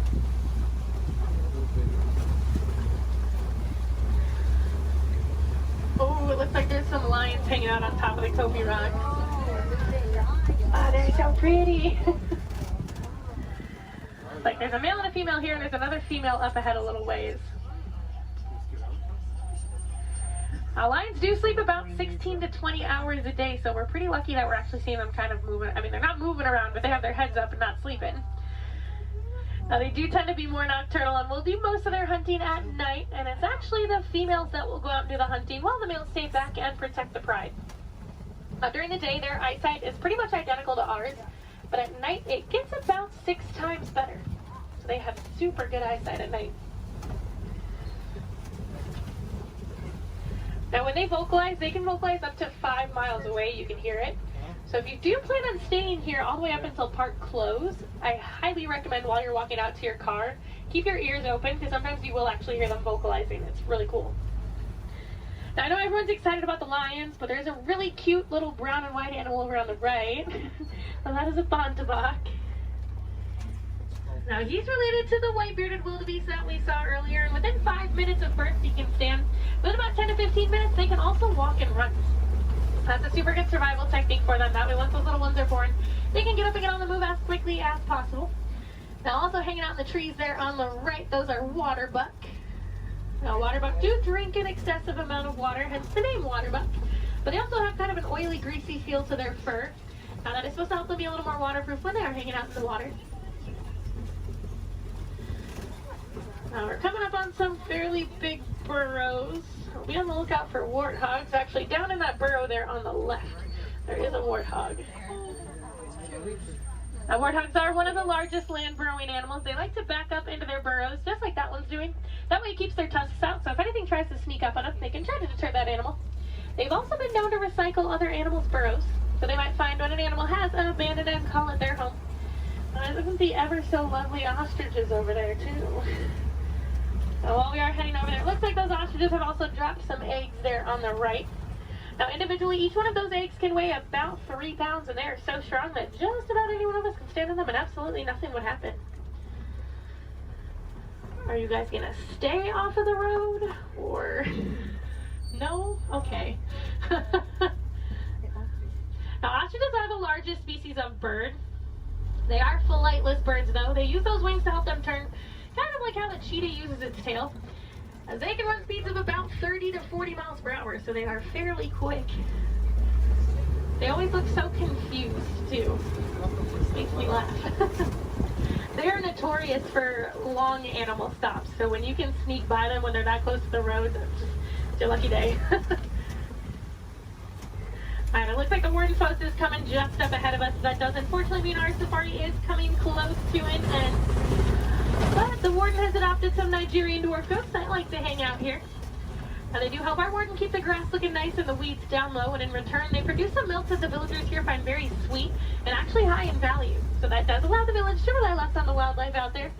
Oh, it looks like there's some lions hanging out on top of the Kobe rock. Ah, they're so pretty. Like there's a male and a female here, and there's another female up ahead a little ways. Now, lions do sleep about 16 to 20 hours a day, so we're pretty lucky that we're actually seeing them kind of moving. I mean, they're not moving around, but they have their heads up and not sleeping. Now, they do tend to be more nocturnal and will do most of their hunting at night, and it's actually the females that will go out and do the hunting while the males stay back and protect the pride. During the day, their eyesight is pretty much identical to ours, but at night it gets about 6 times better. So they have super good eyesight at night. Now, when they vocalize, they can vocalize up to 5 miles away. You can hear it. So if you do plan on staying here all the way up until park close, I highly recommend while you're walking out to your car, keep your ears open because sometimes you will actually hear them vocalizing. It's really cool. Now I know everyone's excited about the lions, but there's a really cute little brown and white animal over on the right. And that is a bontebok. Now he's related to the white-bearded wildebeest that we saw earlier, and within 5 minutes of birth he can stand. Within about 10 to 15 minutes they can also walk and run. That's a super good survival technique for them. That way once those little ones are born, they can get up and get on the move as quickly as possible. Now also hanging out in the trees there on the right, those are waterbuck. Now waterbuck do drink an excessive amount of water, hence the name waterbuck. But they also have kind of an oily, greasy feel to their fur. Now that is supposed to help them be a little more waterproof when they are hanging out in the water. Now we're coming up on some fairly big burrows. We'll be on the lookout for warthogs. Actually, down in that burrow there on the left, there is a warthog. Now, warthogs are one of the largest land burrowing animals. They like to back up into their burrows, just like that one's doing. That way it keeps their tusks out, so if anything tries to sneak up on them, they can try to deter that animal. They've also been known to recycle other animals' burrows, so they might find when an animal has an abandoned and call it their home. Isn't the ever so lovely ostriches over there, too? Now, while we are heading over there, it looks like those ostriches have also dropped some eggs there on the right. Now, individually, each one of those eggs can weigh about 3 pounds, and they are so strong that just about any one of us can stand on them, and absolutely nothing would happen. Are you guys going to stay off of the road, or no? Okay. Now, ostriches are the largest species of bird. They are flightless birds, though. They use those wings to help them turn, kind of like how the cheetah uses its tail. They can run speeds of about 30 to 40 miles per hour, so they are fairly quick. They always look so confused, too. This makes me laugh. They are notorious for long animal stops, so when you can sneak by them when they're that close to the road, it's your lucky day. Alright, it looks like the warden's post is coming just up ahead of us. That does unfortunately mean our safari is coming close to an end. But the warden has adopted some Nigerian dwarf goats that like to hang out here. Now they do help our warden keep the grass looking nice and the weeds down low, and in return they produce some milk that the villagers here find very sweet and actually high in value. So that does allow the village to rely less on the wildlife out there.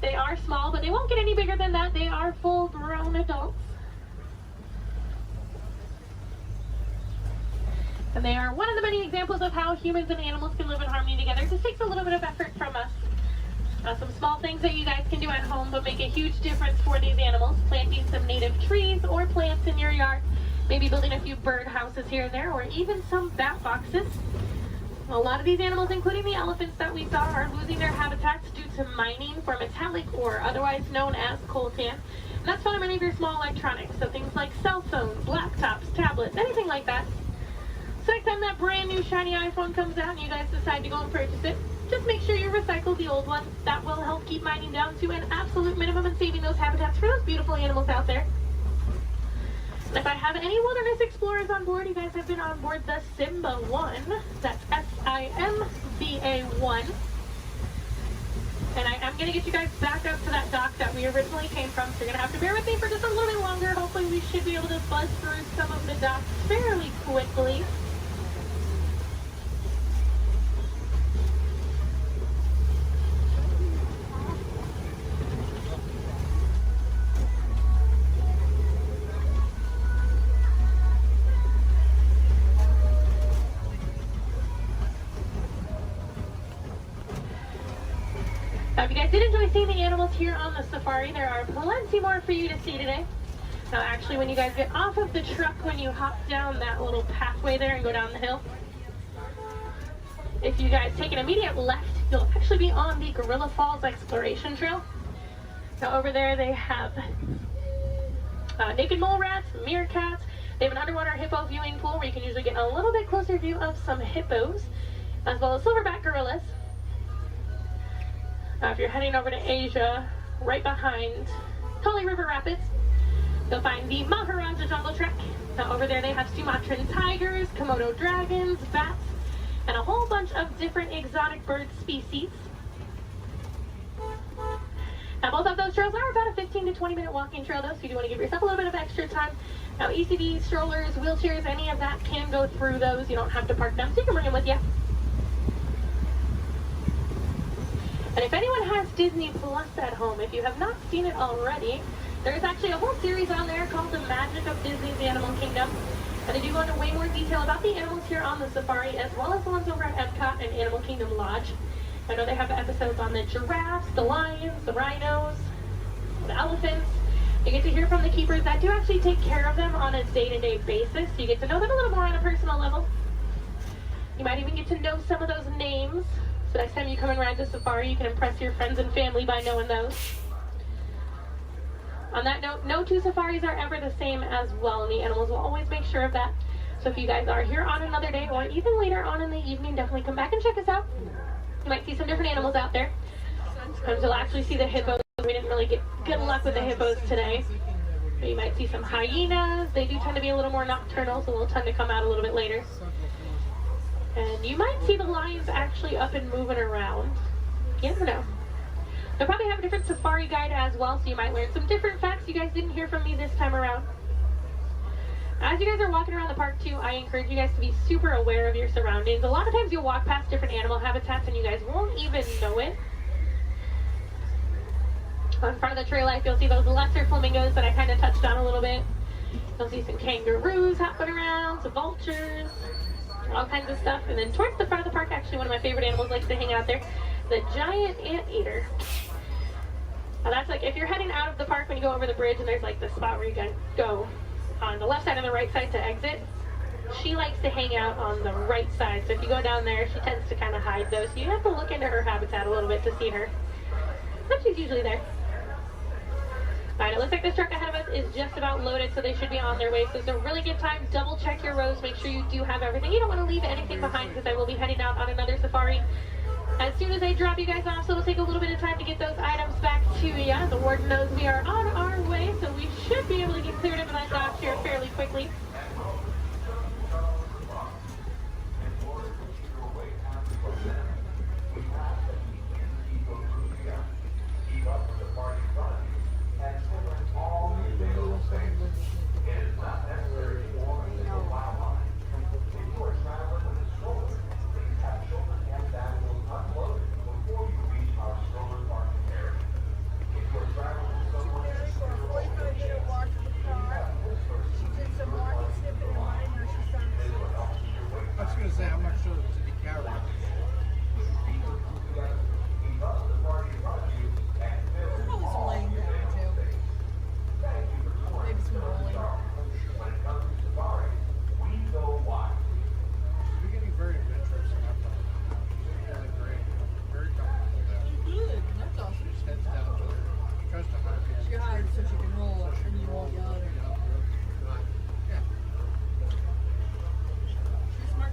They are small, but they won't get any bigger than that. They are full-grown adults. And they are one of the many examples of how humans and animals can live in harmony together. It just takes a little bit of effort from us. Some small things that you guys can do at home but make a huge difference for these animals. Planting some native trees or plants in your yard. Maybe building a few bird houses here and there, or even some bat boxes. A lot of these animals, including the elephants that we saw, are losing their habitats due to mining for metallic ore, otherwise known as coltan. And that's found in many of your small electronics, so things like cell phones, laptops, tablets, anything like that. So next time that brand new shiny iPhone comes out and you guys decide to go and purchase it, just make sure you recycle the old one. That will help keep mining down to an absolute minimum and saving those habitats for those beautiful animals out there. And if I have any wilderness explorers on board, you guys have been on board the Simba 1. That's S-I-M-B-A 1. And I am going to get you guys back up to that dock that we originally came from, so you're going to have to bear with me for just a little bit longer. Hopefully we should be able to buzz through some of the docks fairly quickly. Now, if you guys did enjoy seeing the animals here on the safari, there are plenty more for you to see today. Now, actually, when you guys get off of the truck, when you hop down that little pathway there and go down the hill, if you guys take an immediate left, you'll actually be on the Gorilla Falls Exploration Trail. Now, over there, they have naked mole rats, meerkats. They have an underwater hippo viewing pool where you can usually get a little bit closer view of some hippos, as well as silverback gorillas. If you're heading over to Asia, right behind Tully River Rapids, you'll find the Maharaja Jungle Trek. Now over there they have Sumatran tigers, Komodo dragons, bats, and a whole bunch of different exotic bird species. Now both of those trails are about a 15 to 20 minute walking trail though, so you do want to give yourself a little bit of extra time. Now ECVs, strollers, wheelchairs, any of that can go through those. You don't have to park them, so you can bring them with you. And if anyone has Disney Plus at home, if you have not seen it already, there's actually a whole series on there called The Magic of Disney's Animal Kingdom. And they do go into way more detail about the animals here on the safari, as well as the ones over at Epcot and Animal Kingdom Lodge. I know they have episodes on the giraffes, the lions, the rhinos, the elephants. You get to hear from the keepers that do actually take care of them on a day-to-day basis. So you get to know them a little more on a personal level. You might even get to know some of those names. So next time you come and ride the safari, you can impress your friends and family by knowing those. On that note, no two safaris are ever the same as well, and the animals will always make sure of that. So if you guys are here on another day or even later on in the evening, definitely come back and check us out. You might see some different animals out there. Sometimes you'll actually see the hippos. We didn't really get good luck with the hippos today. But you might see some hyenas. They do tend to be a little more nocturnal, so they'll tend to come out a little bit later. And you might see the lions actually up and moving around. You never know. They'll probably have a different safari guide as well, so you might learn some different facts you guys didn't hear from me this time around. As you guys are walking around the park too, I encourage you guys to be super aware of your surroundings. A lot of times you'll walk past different animal habitats and you guys won't even know it. On front of the trail life, you'll see those lesser flamingos that I kind of touched on a little bit. You'll see some kangaroos hopping around, some vultures, all kinds of stuff. And then towards the front of the park, actually one of my favorite animals likes to hang out there, the giant anteater. Now that's like if you're heading out of the park when you go over the bridge and there's like the spot where you can go on the left side and the right side to exit. She likes to hang out on the right side. So if you go down there, she tends to kind of hide those. So you have to look into her habitat a little bit to see her. But she's usually there. Alright, it looks like this truck ahead of us is just about loaded, so they should be on their way. So it's a really good time. Double check your rows. Make sure you do have everything. You don't want to leave anything behind because I will be heading out on another safari as soon as I drop you guys off. So it'll take a little bit of time to get those items back to you. The warden knows we are on our way, so we should be able to get cleared up in that dock here fairly quickly. gonna say, I'm not sure there's any calories. Probably some laying down too. Maybe some rolling. You're getting very adventurous and I'm really great. Very comfortable there. Good. That's awesome. She just heads down to her customer. She hired so she can roll and you won't yell at her. Yeah. She's smart.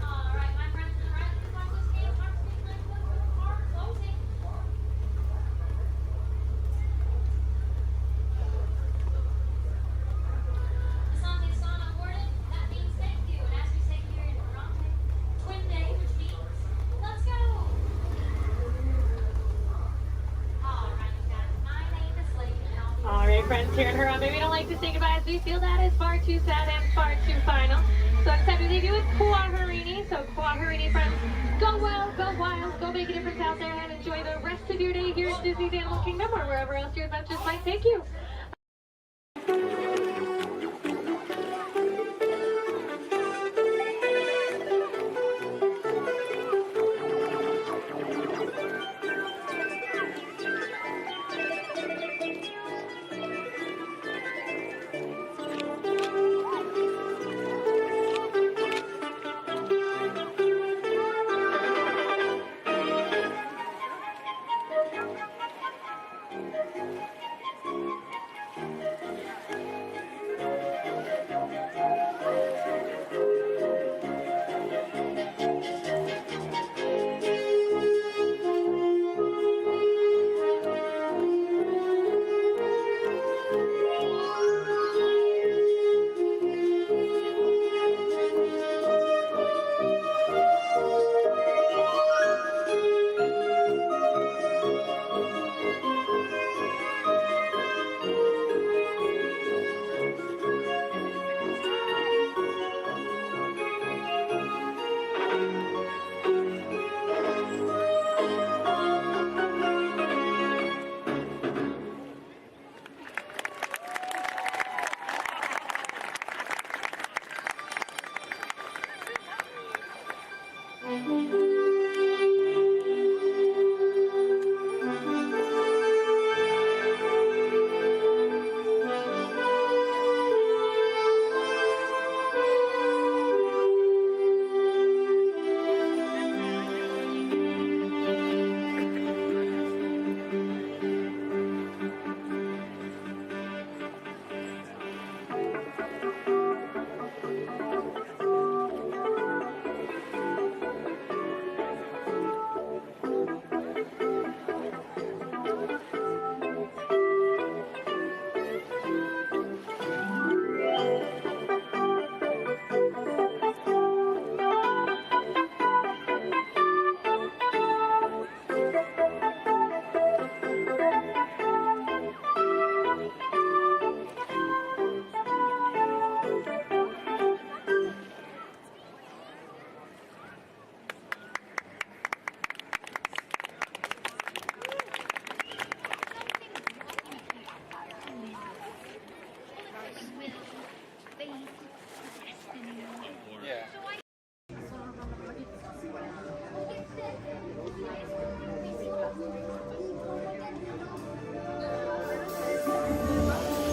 Alright, my friends, to the right of the clock, let's get our Disneyland car closing. Asante San awarded. That means thank you. And as we say here in Toronto, Twin Day, which means let's go. Alright, guys, my name is Lake. All right, friends, here in Harambe, we don't like to say goodbye as we feel that is far too sad and far too final. So it's time to leave you with Kuaharini. So Kuaharini, friends, go well, go wild, go make a difference out there, and enjoy the rest of your day here at Disney's Animal Kingdom or wherever else your adventures might take you.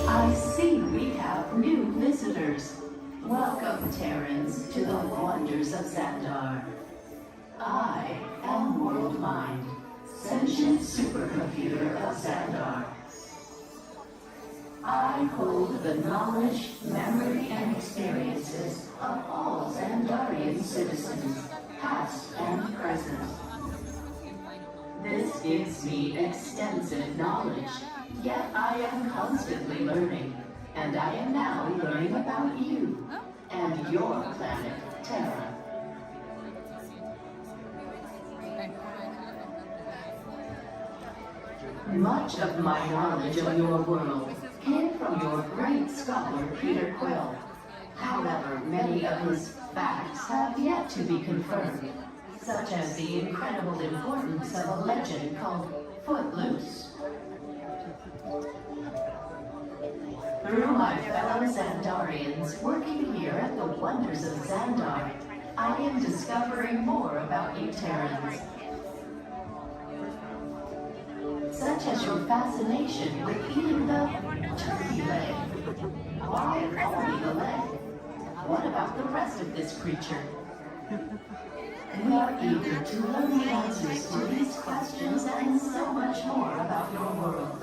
I see we have new visitors. Welcome, Terrans, to the wonders of Xandar. I am World Mind, sentient supercomputer of Xandar. I hold the knowledge, memory, and experiences of all Xandarian citizens, past and present. This gives me extensive knowledge, yet I am constantly learning, and I am now learning about you and your planet, Terra. Much of my knowledge of your world came from your great scholar, Peter Quill. However, many of his facts have yet to be confirmed, such as the incredible importance of a legend called Footloose. Through my fellow Xandarians working here at the wonders of Xandar, I am discovering more about you Terrans. Such as your fascination with eating the turkey leg. Why only the leg? What about the rest of this creature? We are eager to learn the answers to these questions and so much more about your world.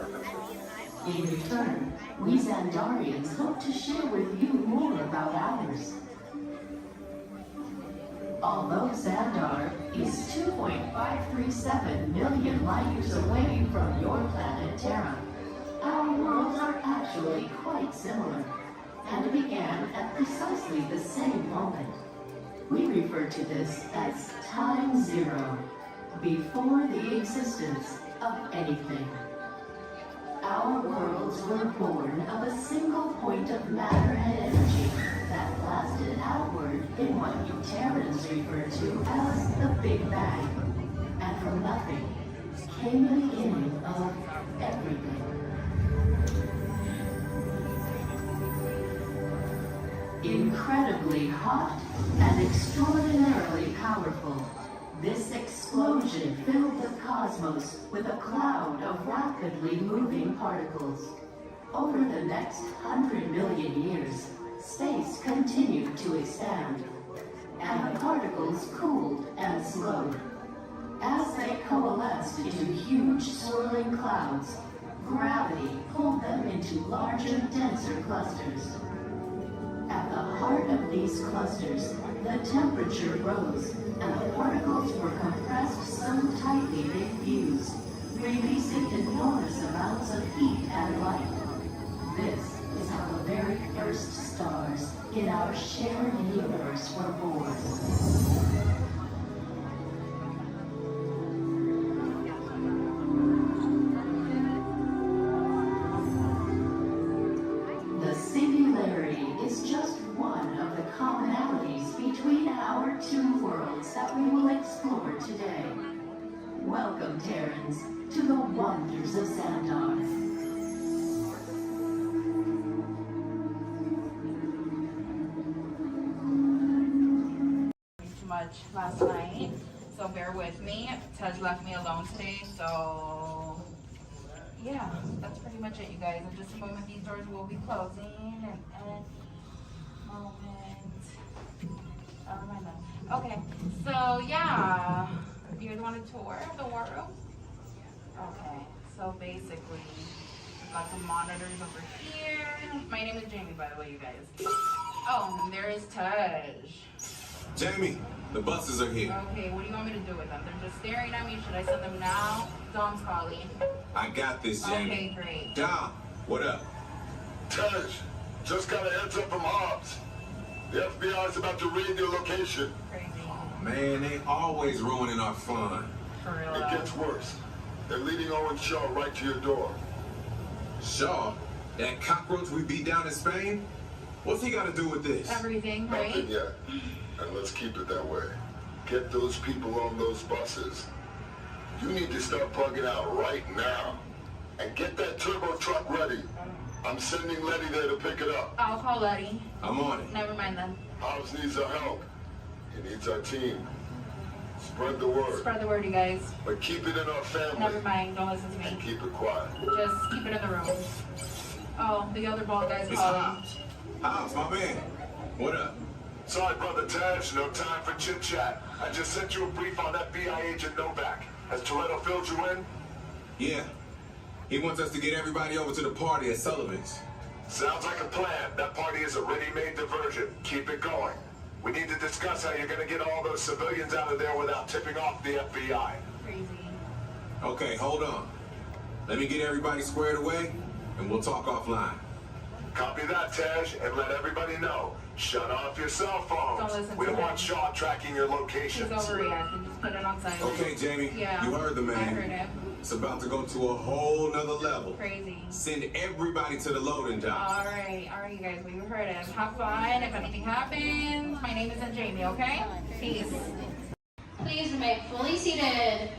In return, we Xandarians hope to share with you more about ours. Although Xandar is 2.537 million light years away from your planet Terra, our worlds are actually quite similar and began at precisely the same moment. We refer to this as time zero, before the existence of anything. Our worlds were born of a single point of matter and energy that blasted outward in what you Terrans refer to as the Big Bang. And from nothing came the beginning of everything. Incredibly hot and extraordinarily powerful, this explosion filled the cosmos with a cloud of rapidly moving particles. Over the next 100 million years, space continued to expand, and the particles cooled and slowed. As they coalesced into huge swirling clouds, gravity pulled them into larger, denser clusters. At the heart of these clusters, the temperature rose, and the particles were compressed so tightly they fused, releasing enormous amounts of heat and light. This is how the very first stars in our shared universe were born. The singularity is just one of the commonalities between our two worlds that we will explore today. Welcome, Terrans, to the wonders of Xandar. Too much last night, so bear with me. Tej left me alone today, so yeah, that's pretty much it, you guys. In just a moment, these doors will be closing, and okay, so yeah, you guys want a tour of the war room? Okay, so basically, we've got some monitors over here. My name is Jamie, by the way, you guys. Oh, and there is Tej. Jamie, the buses are here. Okay, what do you want me to do with them? They're just staring at me. Should I send them now? Dom's calling. I got this, Jamie. Okay, great. Dom, what up? Tej, just got a heads up from Hobbs. The FBI is about to raid your location. Crazy. Man, they always ruining our fun. For real. It gets worse. They're leading Owen Shaw right to your door. Shaw? That cockroach we beat down in Spain? What's he got to do with this? Everything, right? Nothing yet. And let's keep it that way. Get those people on those buses. You need to start plugging out right now. And get that turbo truck ready. I'm sending Letty there to pick it up. I'll call Letty. I'm on it. Never mind then. Hobbs needs our help. He needs our team. Spread the word. Spread the word, you guys. But keep it in our family. Never mind. Don't listen to me. And keep it quiet. Just keep it in the room. Oh, the other bald guy's calling. Hobbs, my man. What up? Sorry, Brother Tej, no time for chit-chat. I just sent you a brief on FBI agent Novak. Has Toretto filled you in? Yeah. He wants us to get everybody over to the party at Sullivan's. Sounds like a plan. That party is a ready-made diversion. Keep it going. We need to discuss how you're going to get all those civilians out of there without tipping off the FBI. Crazy. Okay, hold on. Let me get everybody squared away, and we'll talk offline. Copy that, Tej, and let everybody know. Shut off your cell phones. Don't listen We to don't him. want Shaw tracking your locations. He's overreacting. Just put it on silent. Okay, Jamie, Yeah. you heard the man. I heard him. It's about to go to a whole nother level. Crazy. Send everybody to the loading dock. All right, you guys. Well, you heard him. Have fun. If anything happens, my name isn't Jamie, okay? Peace. Please remain fully seated.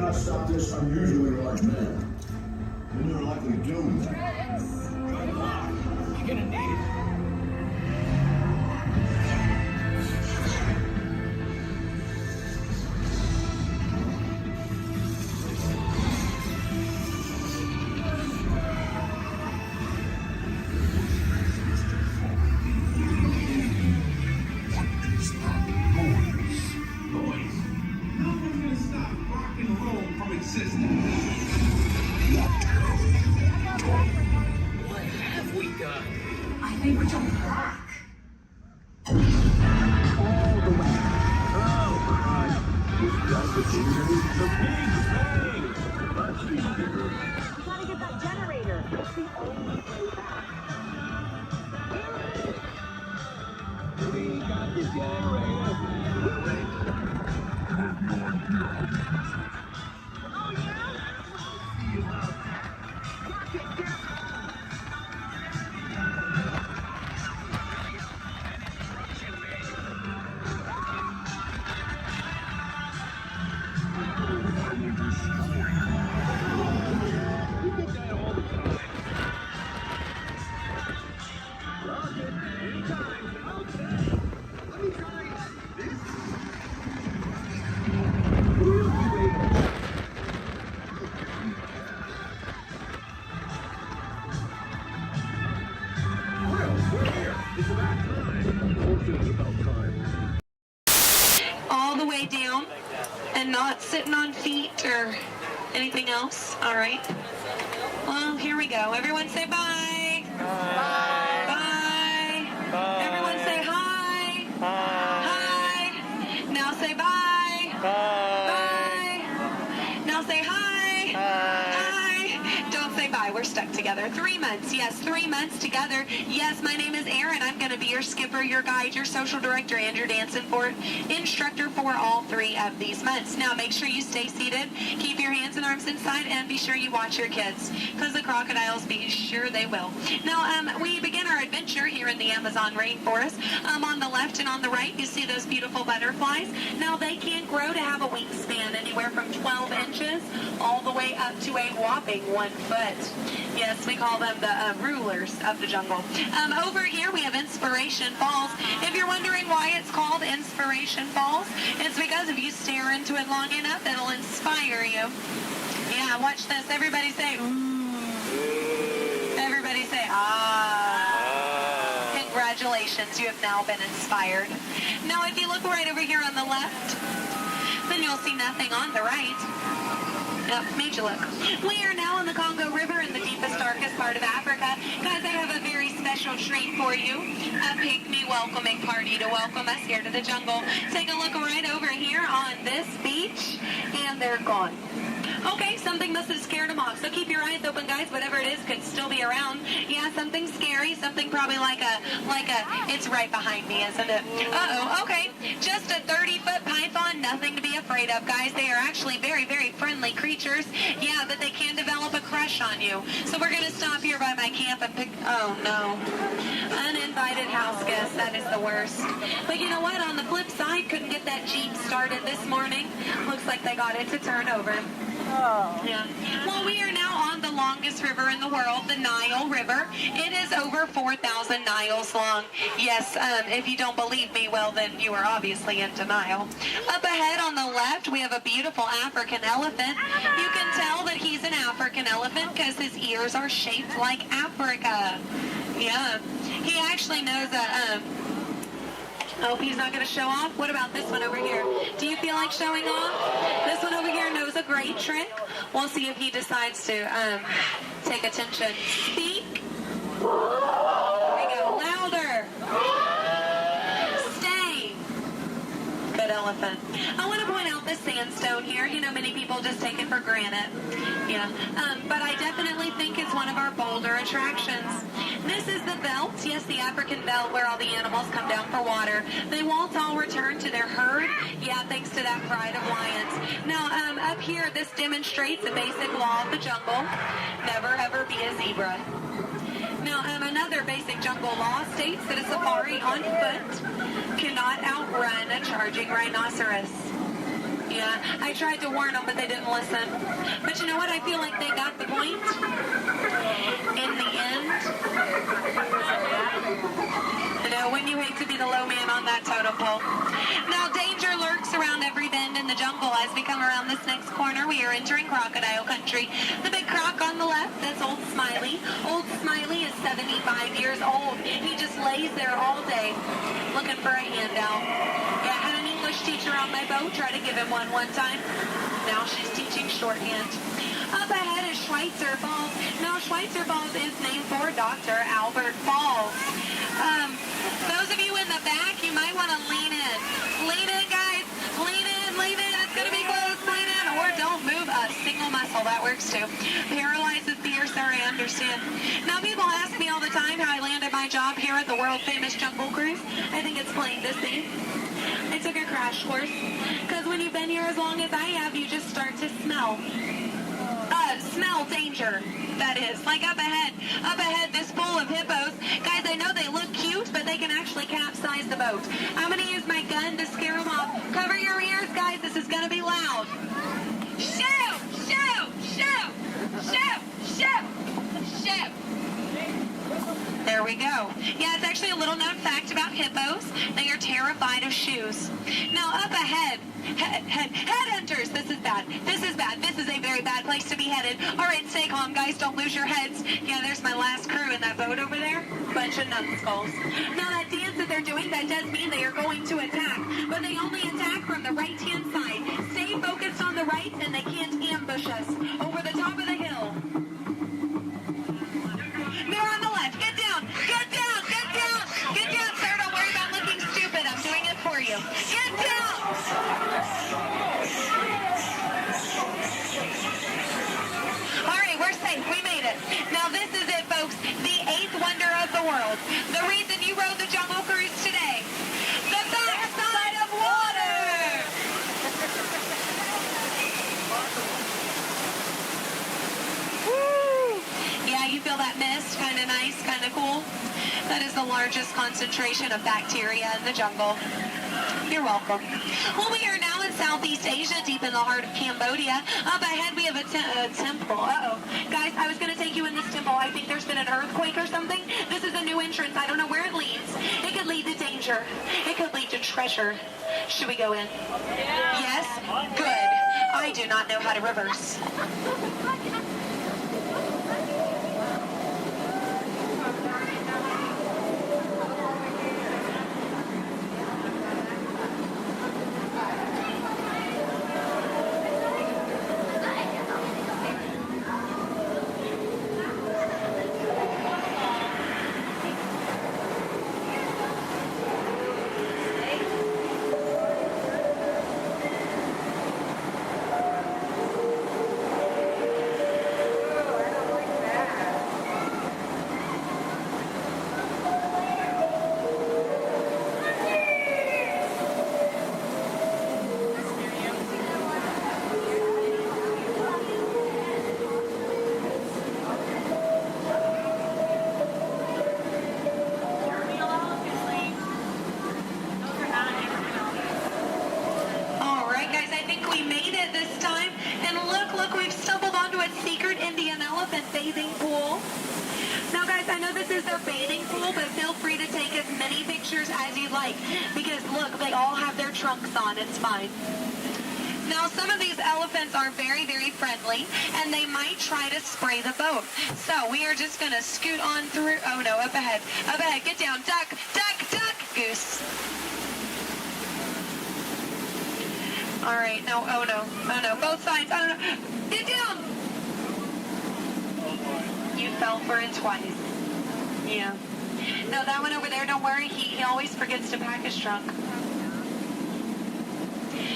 not stop this unusually large man, then you're likely doomed. Good luck. You're gonna need it. What have we done? I think we're jumping back. All the way. Oh, Christ. We've got the Big Bang. Let's be bigger. We gotta get that generator. It's the only way back. We got the generator. We're ready. Oh, yeah? All the way down and not sitting on feet or anything else. All right. Well, here we go. Everyone say bye. Bye. Bye. Bye. Everyone say hi. Hi. Hi. Now say bye. Bye. Bye. Now say hi. Hi. Don't say bye. We're stuck together. 3 months. Yes, 3 months together. Yes, my name is Erin. I'm going to be your skipper, your guide, your social director, and your dancing instructor for all 3 of these months. Now, make sure you stay seated. Keep your hands and arms inside, and be sure you watch your kids, because the crocodiles, be sure they will. Now, we begin our adventure here in the Amazon rainforest. On the left and on the right, you see those beautiful butterflies. Now, they can grow to have a wingspan anywhere from 12 inches all the way up to a whopping 1 foot. Yes, we call them the rulers of the jungle. Over here, we have Inspiration Falls. If you're wondering why it's called Inspiration Falls, it's because if you stare into it long enough, it'll inspire you. Yeah, watch this. Everybody say, ooh. Everybody say, ah. Congratulations, you have now been inspired. Now, if you look right over here on the left, then you'll see nothing on the right. Yep, made you look. We are now in the Congo River in the deepest, darkest part of Africa. Guys, I have a very special treat for you. A pygmy welcoming party to welcome us here to the jungle. Take a look right over here on this beach, and they're gone. Okay, something must have scared them off. So keep your eyes open, guys. Whatever it is could still be around. Yeah, something scary. Something probably like a, it's right behind me, isn't it? Uh-oh, okay. Just a 30-foot python. Nothing to be afraid of, guys. They are actually very, very friendly creatures. Yeah, but they can develop a crush on you. So we're going to stop here by my camp and pick, oh no. Uninvited house guests. That is the worst. But you know what? On the flip side, couldn't get that Jeep started this morning. Looks like they got it to turn over. Oh. Yeah. Well, we are now on the longest river in the world, the Nile River. It is over 4,000 Niles long. Yes, if you don't believe me, well, then you are obviously in denial. Up ahead on the left, we have a beautiful African elephant. You can tell that he's an African elephant because his ears are shaped like Africa. Yeah. He actually knows a, oh, he's not going to show off? What about this one over here? Do you feel like showing off? This one over here knows a great trick. We'll see if he decides to take attention. Speak. There we go. Louder. Stay. Good elephant. I want to point out this sandstone here. You know, many people just take it for granted. Yeah. But I definitely think it's one of our bolder attractions. This is the belt, yes, the African belt where all the animals come down for water. They won't all return to their herd, yeah, thanks to that pride of lions. Now, up here, this demonstrates a basic law of the jungle. Never, ever be a zebra. Now, another basic jungle law states that a safari on foot cannot outrun a charging rhinoceros. Yeah, I tried to warn them, but they didn't listen. But you know what? I feel like they got the point. In the end. You know, wouldn't you hate to be the low man on that totem pole? Now, danger lurks around every bend in the jungle. As we come around this next corner, we are entering crocodile country. The big croc on the left, that's Old Smiley. Old Smiley is 75 years old. He just lays there all day looking for a handout. Yeah, I had an English teacher on my boat try to give him one time. Now she's teaching shorthand. Up ahead is Schweitzer Falls. Now, Schweitzer Falls is named for Dr. Albert Falls. Those of you in the back, you might want to lean in. Lean in, guys. Lean in, lean in. It's going to be close. Lean in. Or don't move a single muscle. That works too. Paralyzed with fear, sir, I understand. Now, people ask me all the time how I landed my job here at the world-famous Jungle Cruise. I think it's plain to see. I took a crash course. Because when you've been here as long as I have, you just start to smell. Smell danger, that is. Like up ahead, this pool of hippos. Guys, I know they look cute, but they can actually capsize the boat. I'm going to use my gun to scare them off. Cover your ears, guys. This is going to be loud. Shoot! Shoot! Shoot! Shoot! Shoot! Shoot! There we go. Yeah, it's actually a little known fact about hippos. They are terrified of shoes. Now, up ahead, headhunters. This is bad. This is bad. This is a very bad place to be headed. All right, stay calm, guys. Don't lose your heads. Yeah, there's my last crew in that boat over there. Bunch of numbskulls. Now, that dance that they're doing, that does mean they are going to attack. But they only attack from the right-hand side. Stay focused on the right, and they can't ambush us. Over the top of the hill. They're on the left. Get down. Get down. Get down. Get down, sir. Don't worry about looking stupid. I'm doing it for you. Get down. All right, we're safe. We made it. Now, this is it, folks. The 8th wonder of the world. The reason you rode the Jungle Cruise today. The backside of water. Woo! Yeah, you feel that mist? Kind of nice, kind of cool. That is the largest concentration of bacteria in the jungle. You're welcome. Well, we are now in Southeast Asia, deep in the heart of Cambodia. Up ahead, we have a temple. Uh-oh. Guys, I was going to take you in this temple. I think there's been an earthquake or something. This is a new entrance. I don't know where it leads. It could lead to danger. It could lead to treasure. Should we go in? Yeah. Yes? Good. I do not know how to reverse. It's fine. Now, some of these elephants are very, very friendly, and they might try to spray the boat. So we are just going to scoot on through. Oh, no, up ahead. Up ahead. Get down. Duck, duck, duck, goose. All right. No, oh, no. Oh, no. Both sides. Oh, no. Get down. You fell for it twice. Yeah. No, that one over there, don't worry. He always forgets to pack his trunk.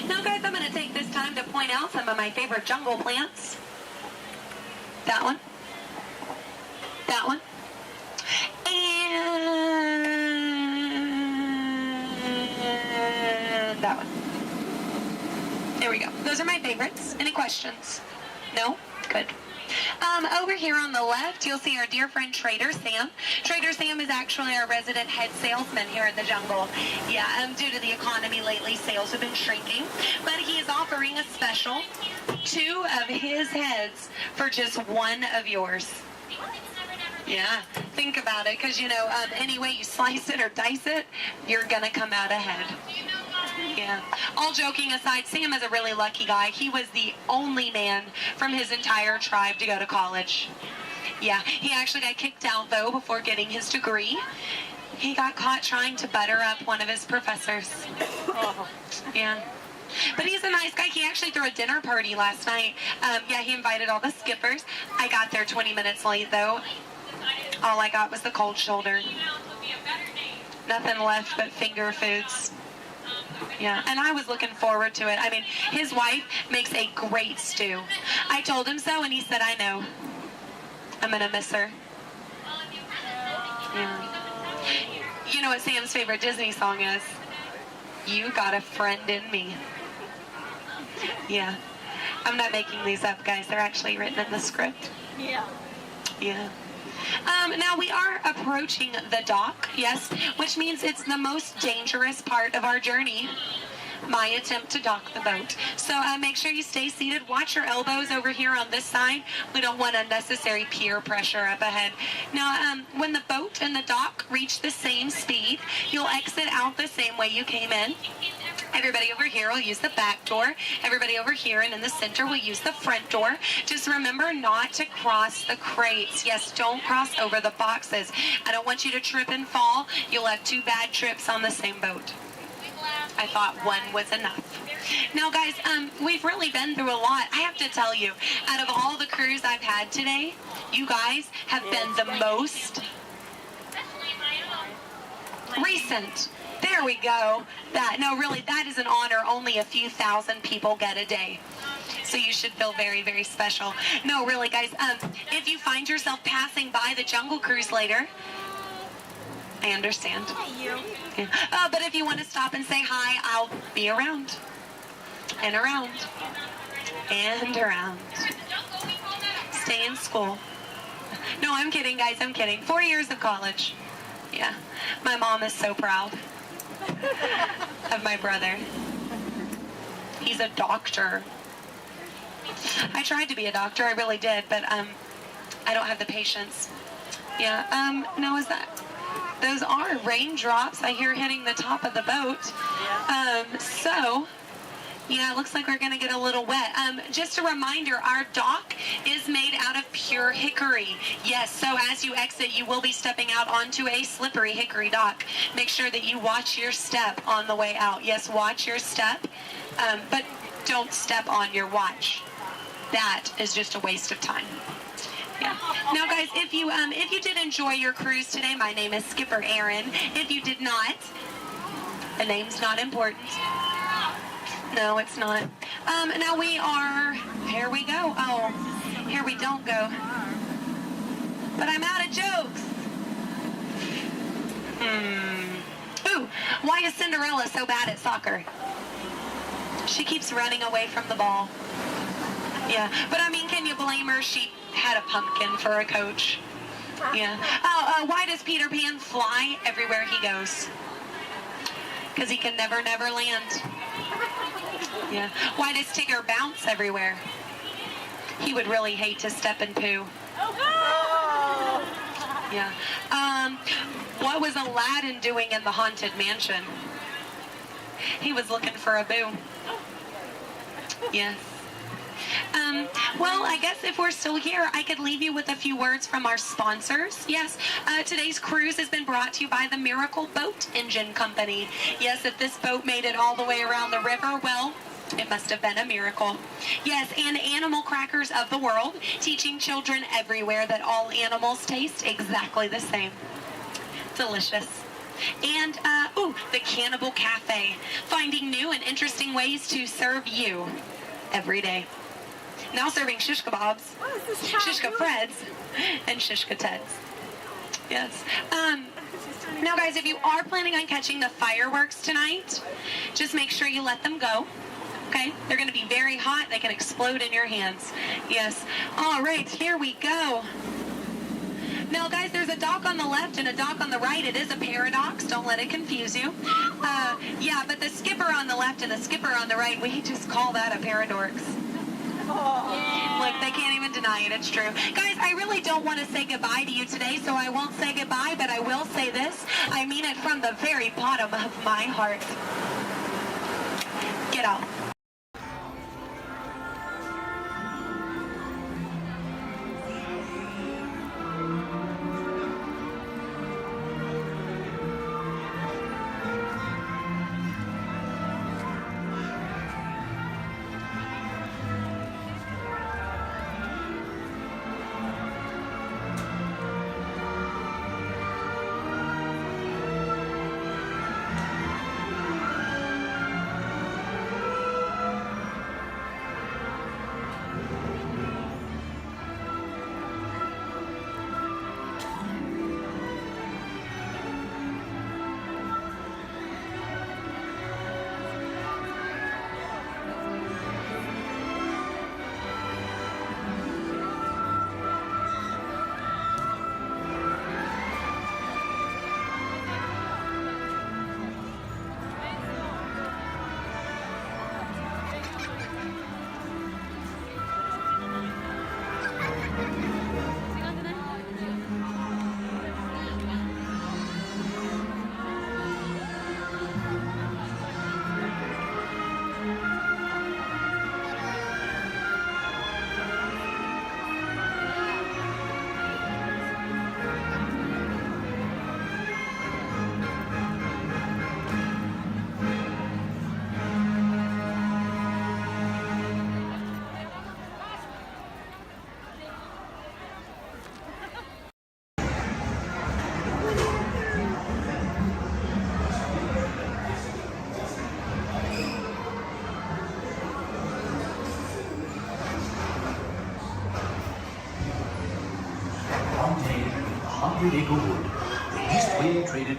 Now, guys, I'm going to take this time to point out some of my favorite jungle plants. That one. That one. And that one. There we go. Those are my favorites. Any questions? No? Good. Over here on the left, you'll see our dear friend Trader Sam. Trader Sam is actually our resident head salesman here at the Jungle. Yeah, due to the economy lately, sales have been shrinking. But he is offering a special, 2 of his heads for just 1 of yours. Yeah, think about it, because, you know, any way you slice it or dice it, you're going to come out ahead. Yeah. All joking aside, Sam is a really lucky guy. He was the only man from his entire tribe to go to college. Yeah, he actually got kicked out, though, before getting his degree. He got caught trying to butter up one of his professors. Yeah. But he's a nice guy. He actually threw a dinner party last night. Yeah, he invited all the skippers. I got there 20 minutes late, though. All I got was the cold shoulder. Nothing left but finger foods. Yeah, and I was looking forward to it. I mean, his wife makes a great stew. I told him so, and he said, I know. I'm going to miss her. Yeah. You know what Sam's favorite Disney song is? You Got a Friend in Me. Yeah. I'm not making these up, guys. They're actually written in the script. Yeah. Yeah. Now we are approaching the dock, yes, which means it's the most dangerous part of our journey. My attempt to dock the boat. So make sure you stay seated. Watch your elbows over here on this side. We don't want unnecessary peer pressure up ahead. Now, when the boat and the dock reach the same speed, you'll exit out the same way you came in. Everybody over here will use the back door. Everybody over here and in the center will use the front door. Just remember not to cross the crates. Yes, don't cross over the boxes. I don't want you to trip and fall. You'll have 2 bad trips on the same boat. I thought 1 was enough. Now, guys, we've really been through a lot. I have to tell you, out of all the crews I've had today, you guys have been the most recent. There we go. That is an honor only a few thousand people get a day. So you should feel very, very special. No, really, guys, if you find yourself passing by the Jungle Cruise later, I understand. Yeah. But if you want to stop and say hi, I'll be around. And around. And around. Stay in school. No, I'm kidding, guys. I'm kidding. 4 years of college. Yeah. My mom is so proud of my brother. He's a doctor. I tried to be a doctor. I really did. But I don't have the patience. Yeah. No, is that... Those are raindrops I hear hitting the top of the boat. So, yeah, it looks like we're going to get a little wet. Just a reminder, our dock is made out of pure hickory. Yes, so as you exit, you will be stepping out onto a slippery hickory dock. Make sure that you watch your step on the way out. Yes, watch your step, but don't step on your watch. That is just a waste of time. Yeah. Now, guys, if you did enjoy your cruise today, my name is Skipper Aaron. If you did not, the name's not important. No, it's not. Now we are, here we go. Oh, here we don't go. But I'm out of jokes. Ooh, why is Cinderella so bad at soccer? She keeps running away from the ball. Yeah, but I mean, can you blame her? She had a pumpkin for a coach. Yeah. Oh, why does Peter Pan fly everywhere he goes? Because he can never land. Yeah. Why does Tigger bounce everywhere? He would really hate to step in poo. Yeah. What was Aladdin doing in the Haunted Mansion? He was looking for a boo. Yes. Well, I guess if we're still here, I could leave you with a few words from our sponsors. Yes, today's cruise has been brought to you by the Miracle Boat Engine Company. Yes, if this boat made it all the way around the river, well, it must have been a miracle. Yes, and Animal Crackers of the World, teaching children everywhere that all animals taste exactly the same. Delicious. And, the Cannibal Cafe, finding new and interesting ways to serve you every day. Now serving shish kebabs, shish freds, and shish teds. Yes. Now, guys, if you are planning on catching the fireworks tonight, just make sure you let them go. Okay? They're going to be very hot. They can explode in your hands. Yes. All right, here we go. Now, guys, there's a dock on the left and a dock on the right. It is a paradox. Don't let it confuse you. Yeah, but the skipper on the left and the skipper on the right, we just call that a paradorx. Look, they can't even deny it. It's true. Guys, I really don't want to say goodbye to you today, so I won't say goodbye, but I will say this. I mean it from the very bottom of my heart. Get out. Acre Wood, the East Wind traded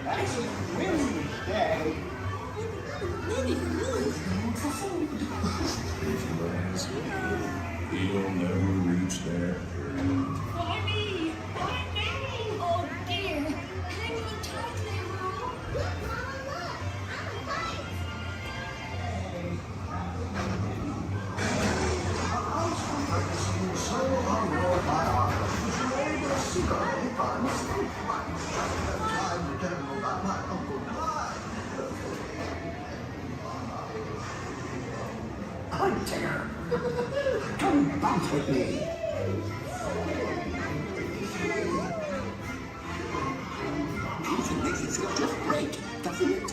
He'll never reach there. Why me? Why me? Oh dear. Hang on tight there, Mom. Look, Mama, look. I'm a fight. Hunter, come bounce with me. Music makes you feel just great, doesn't it?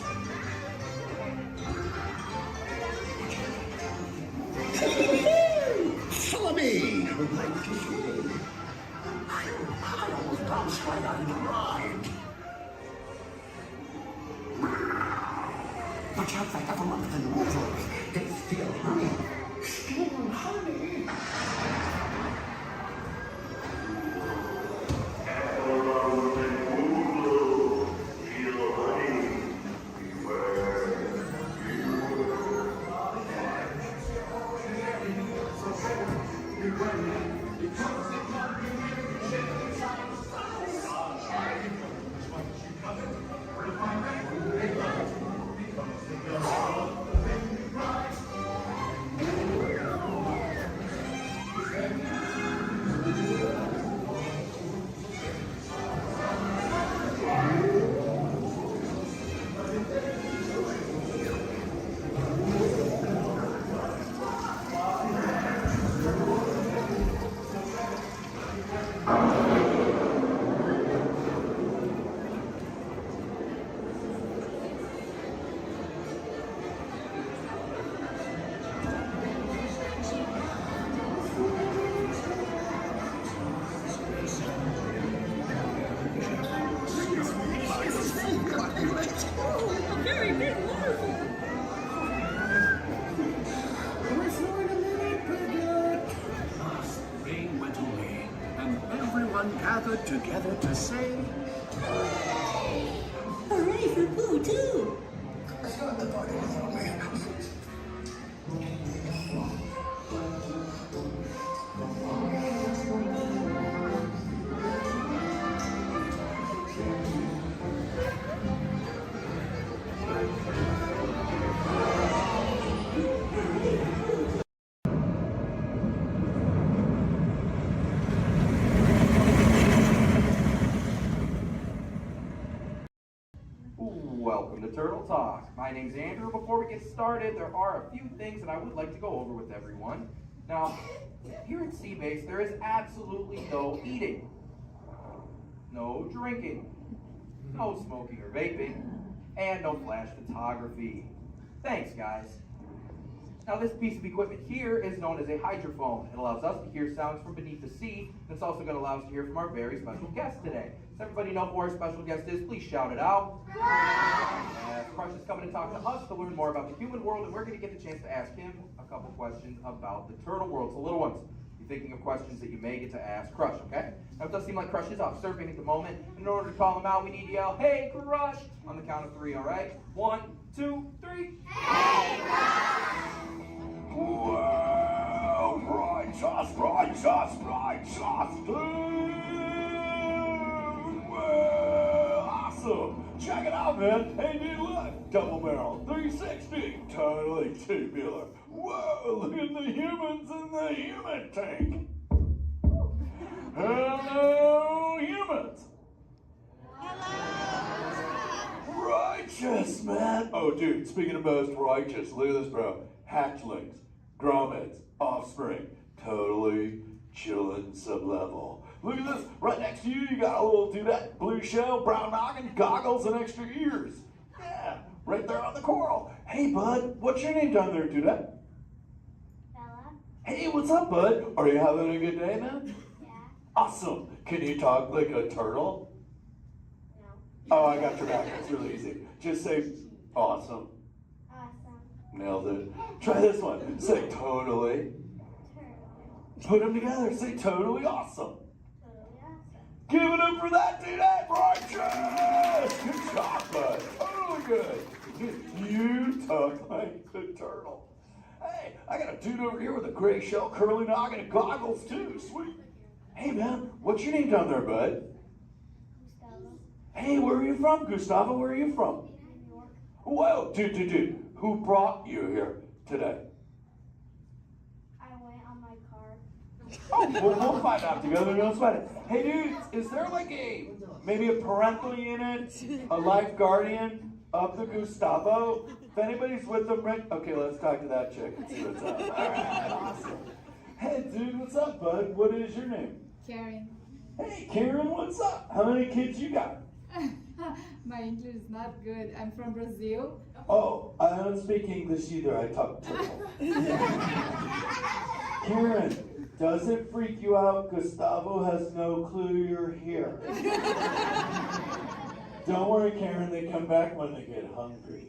Follow me! I almost bounced right out of the ride. Watch out for government and water. They steal honey. Steal honey? Gathered together to say, Hooray for Pooh, too! Let's go to the party with all man. Turtle Talk. My name's Andrew. Before we get started, there are a few things that I would like to go over with everyone. Now, here at Seabase, there is absolutely no eating, no drinking, no smoking or vaping, and no flash photography. Thanks, guys. Now, this piece of equipment here is known as a hydrophone. It allows us to hear sounds from beneath the sea, and it's also going to allow us to hear from our very special guest today. Does everybody know who our special guest is? Please shout it out. As Crush is coming to talk to us to learn more about the human world, and we're going to get the chance to ask him a couple questions about the turtle world. So, little ones, be thinking of questions that you may get to ask Crush, okay? Now, it does seem like Crush is off surfing at the moment. In order to call him out, we need to yell, "Hey, Crush!" on the count of 3, all right? 1, 2, 3. Hey, Crush! Well, righteous, dude. Well, awesome. Check it out, man. Hey, dude, look. Double barrel, 360, totally tubular. Whoa, look at the humans in the human tank. Hello, humans. Righteous, man. Oh, dude, speaking of most righteous, look at this, bro. Hatchlings, grommets, offspring, totally chillin' sub-level. Look at this, right next to you, you got a little dudette, blue shell, brown noggin, goggles, and extra ears. Yeah, right there on the coral. Hey, bud, what's your name down there, dudette? Bella? Hey, what's up, bud? Are you having a good day, man? Yeah. Awesome. Can you talk like a turtle? No. Oh, I got your back. It's really easy. Just say, awesome. Awesome. Nailed it. Try this one. Say totally. Put them together. Say totally awesome. Totally awesome. Give it up for that dude. That righteous. Good job, bud. Totally good. You talk like the turtle. Hey, I got a dude over here with a gray shell, curly noggin, and goggles too. Sweet. Hey, man, what's your name down there, bud? Gustavo. Hey, where are you from, Gustavo? Where are you from? New York. Whoa, dude. Who brought you here today? I went on my car. Oh, we'll find out together. Don't sweat it. Hey, dudes, is there like maybe a parental unit, a life guardian of the Gustavo? If anybody's with them, right? Okay, let's talk to that chick and see what's up. All right, awesome. Hey, dude, what's up, bud? What is your name? Karen. Hey, Karen, what's up? How many kids you got? My English is not good. I'm from Brazil. Oh, I don't speak English either. I talk turtle. Karen, does it freak you out? Gustavo has no clue you're here. Don't worry, Karen. They come back when they get hungry.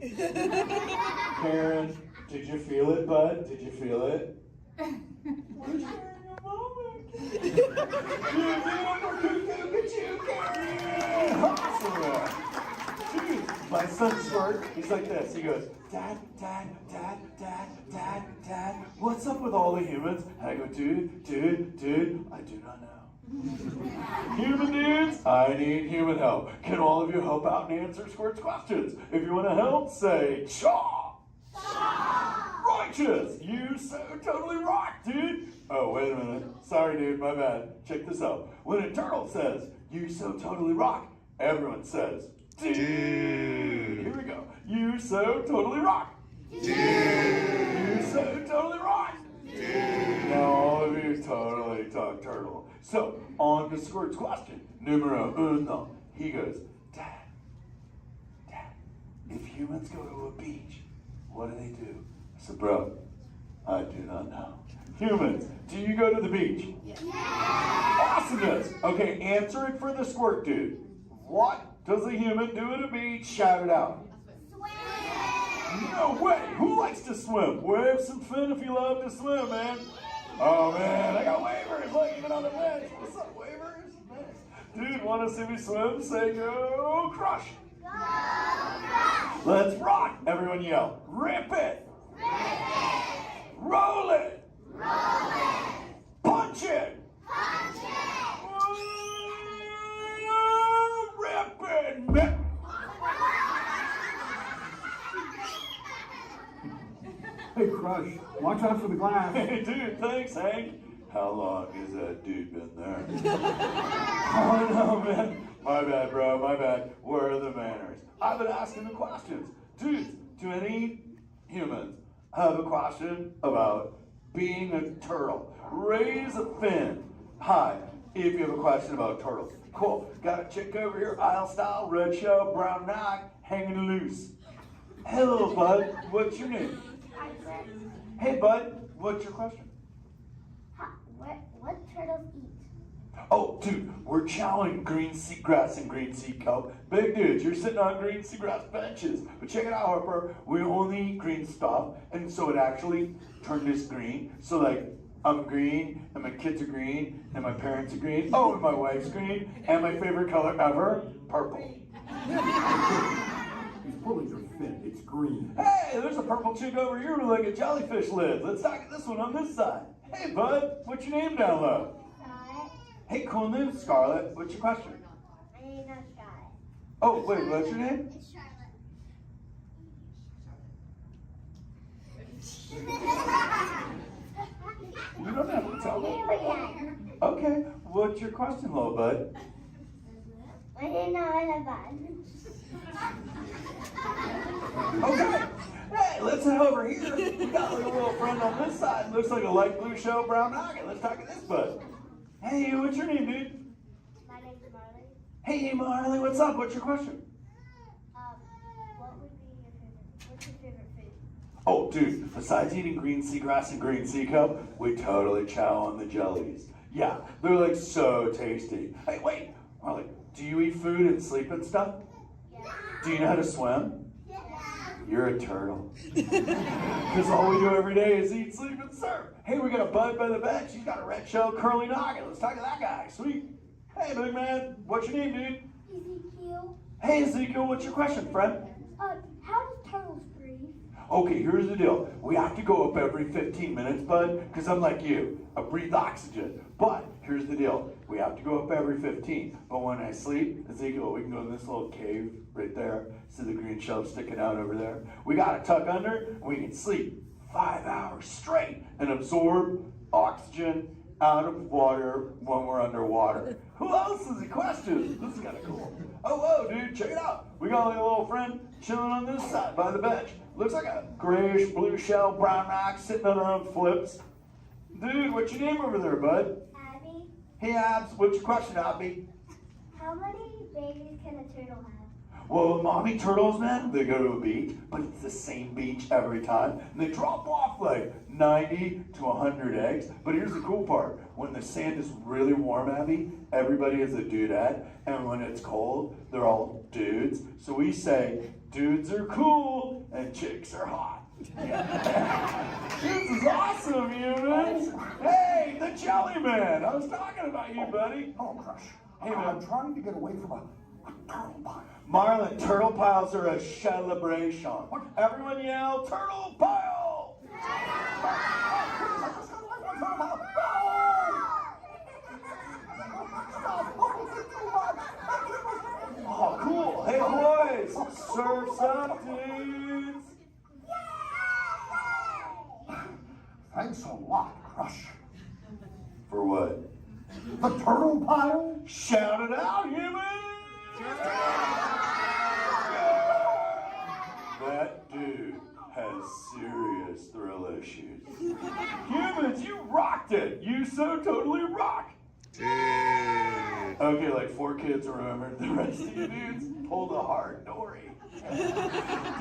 Karen, did you feel it, bud? Did you feel it? We're sharing a moment. Awesome. Dude, my son Squirt, he's like this. He goes, Dad, what's up with all the humans? And I go, dude, I do not know. Human dudes, I need human help. Can all of you help out and answer Squirt's questions? If you want to help, say, Chaw! Righteous! You so totally rock, dude! Oh, wait a minute. Sorry, dude, my bad. Check this out. When a turtle says, you so totally rock, everyone says, dude! Here we go. You so totally rock! Dude! You so totally rock! Dude! Now all of you totally talk turtle. So, on to Squirt's question. Numero uno. He goes, Dad, if humans go to a beach, what do they do? I said, bro, I do not know. Humans, do you go to the beach? Yes. Awesomeness. Okay, answer it for the Squirt dude. What does a human do at a beach? Shout it out. Swim. No way. Who likes to swim? Wave some fin if you love to swim, man. Oh, man, I got wavers, like even on the bench. What's up, wavers? Dude, want to see me swim? Say go Crush. Go Crush. Let's rock. Everyone yell. Rip it. Rip it. Roll it. Roll it. Punch it. Punch it. Rip it. Hey, Crush, watch out for the glass. Hey, dude, thanks, Hank. How long has that dude been there? Oh, no, man. My bad, bro, my bad. Where are the manners? I've been asking the questions. Dudes, do any humans have a question about being a turtle? Raise a fin. Hi, if you have a question about turtles. Cool. Got a chick over here, aisle style, red shell, brown knock, hanging loose. Hello, bud. What's your name? Hey, bud. What's your question? What turtles eat? Oh, dude, we're chowing green seagrass and green sea kelp. Big dudes, you're sitting on green seagrass benches. But check it out, Harper. We only eat green stuff, and so it actually turned this green. So, like, I'm green, and my kids are green, and my parents are green. Oh, and my wife's green, and my favorite color ever, purple. He's pulling your fin. It's green. Hey, there's a purple chick over here with like a jellyfish lid. Let's talk at this one on this side. Hey, bud, what's your name down low? Hey, cool name, Scarlett. What's your question? My name's not Scarlett. Oh, wait, what's your name? It's Charlotte. You don't have to tell me. Okay, what's your question, little bud? My name's not bad. Okay. Hey, let's head over here. We got like a little friend on this side. Looks like a light blue shell, brown noggin. Let's talk to this bud. Hey, what's your name, dude? My name's Marley. Hey, Marley, what's up? What's your question? What's your favorite food? Oh, dude, besides eating green seagrass and green sea kelp, we totally chow on the jellies. Yeah, they're like so tasty. Hey, wait, Marley, do you eat food and sleep and stuff? Yeah. Do you know how to swim? Yeah. You're a turtle. Because all we do every day is eat, sleep, and surf. Hey, we got a bud by the bench. He's got a red shell curly noggin. Let's talk to that guy. Sweet. Hey, big man. What's your name, dude? Ezekiel. Hey, Ezekiel. What's your question, friend? How do turtles breathe? Okay, here's the deal. We have to go up every 15 minutes, bud, because I'm like you. I breathe oxygen. But here's the deal. We have to go up every 15. But when I sleep, Ezekiel, we can go in this little cave right there. See the green shell sticking out over there? We got to tuck under, and we can sleep 5 hours straight and absorb oxygen out of water when we're underwater. Who else has a question? This is kind of cool. Oh, whoa, dude, check it out. We got like a little friend chilling on this side by the bench. Looks like a grayish blue shell, brown rock sitting on her own flips. Dude, what's your name over there, bud? Abby. Hey, Abs, what's your question, Abby? How many babies can a turtle have? Well, mommy turtles, man, they go to a beach, but it's the same beach every time. And they drop off like 90 to 100 eggs. But here's the cool part. When the sand is really warm, Abby, everybody is a dudette. And when it's cold, they're all dudes. So we say, dudes are cool and chicks are hot. This is awesome, humans. Hey, the Jelly Man. I was talking about you, buddy. Oh, Crush. Hey, man. I'm trying to get away from a turtle pile. Marlin, turtle piles are a celebration. Everyone yell, turtle pile! Oh, cool. Hey, boys, surf's up, dudes. Thanks a lot, Crush. For what? The turtle pile? Shout it out, humans! That dude has serious thrill issues. Humans, you rocked it! You so totally rock! Okay, like 4 kids remembered. The rest of you dudes pulled a hard Dory.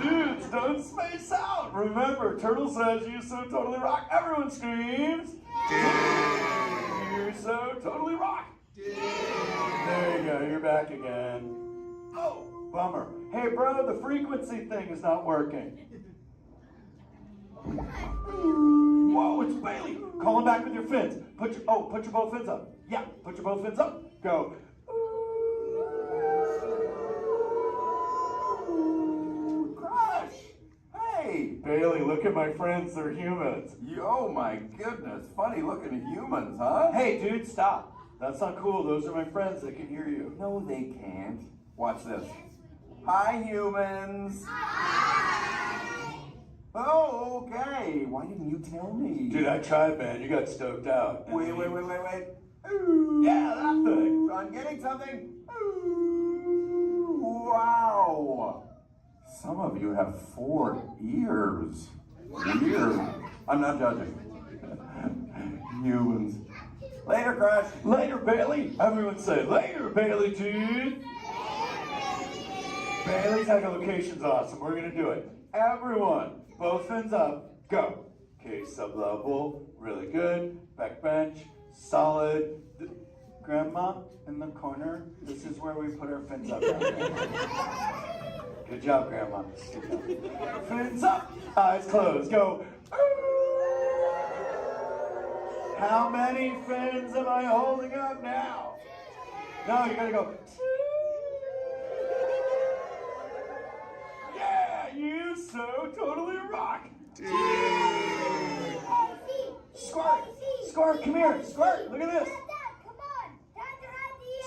Dudes, don't space out! Remember, Turtle says you so totally rock. Everyone screams! You so totally rock! There you go, you're back again. Oh, bummer. Hey, bro, the frequency thing is not working. Whoa, it's Bailey. Call him back with your fins. Put your both fins up. Yeah, put your both fins up. Go. Crush. Hey, Bailey, look at my friends. They're humans. Oh my goodness, funny looking humans, huh? Hey, dude, stop. That's not cool. Those are my friends. They can hear you. No, they can't. Watch this. Hi, humans. Oh, okay. Why didn't you tell me? Dude, I tried, man. You got stoked out. Wait. Ooh. Yeah, that thing. I'm getting something. Ooh. Wow. Some of you have 4 ears. Weird. I'm not judging. Humans. Later, Crash. Later, Bailey. Everyone say, later, Bailey, dude. Bailey's echolocation's awesome. We're going to do it. Everyone, both fins up. Go. Okay, sub-level. Really good. Back bench. Solid. Grandma in the corner. This is where we put our fins up. Good job, Grandma. Good job. Fins up. Eyes closed. Go. How many fins am I holding up now? No, you gotta go. Yeah, you so totally rock. Squirt, Squirt, come here. Squirt, look at this.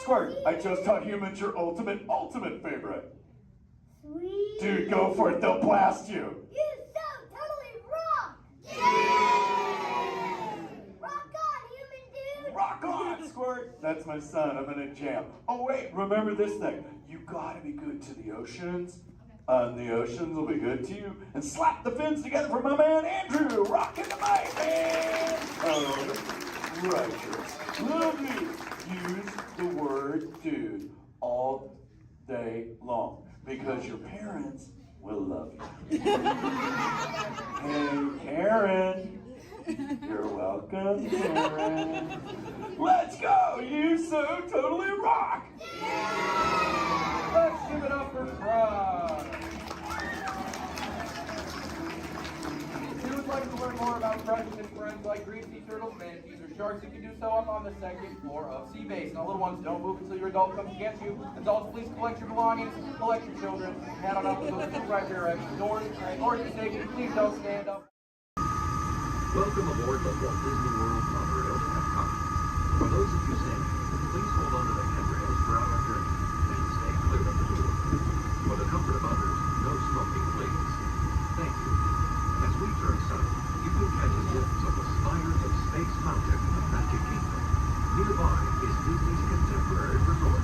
Squirt, I just taught humans your ultimate favorite. Sweet. Dude, go for it. They'll blast you. You so totally rock. Yeah. Rock on, human dude. Rock on, Squirt. That's my son. I'm in a jam. Oh, wait. Remember this thing. You gotta be good to the oceans. The oceans will be good to you. And slap the fins together for my man, Andrew. Rockin' the mic, man. Oh, righteous. Lovely. Use the word dude all day long. Because your parents will love you. Hey, Karen. You're welcome, Karen. Let's go! You so totally rock! Let's give it up for Fry. If you would like to learn more about friends and friends like green sea turtles, manatees, or sharks, you can do so up on the second floor of Sea Base. Now, little ones, don't move until your adult comes to get you. Adults, please collect your belongings, collect your children, head on up to those two right there exit doors. Or if you're taking, please don't stand up. Welcome aboard the Walt Disney World monorails at Epcot. For those of you staying, please hold on to the handrails throughout our journey and stay clear of the door. For the comfort of others, no smoking, please. Thank you. As we turn south, you can catch a glimpse of the spires of Space Mountain in the Magic Kingdom. Nearby is Disney's contemporary resort.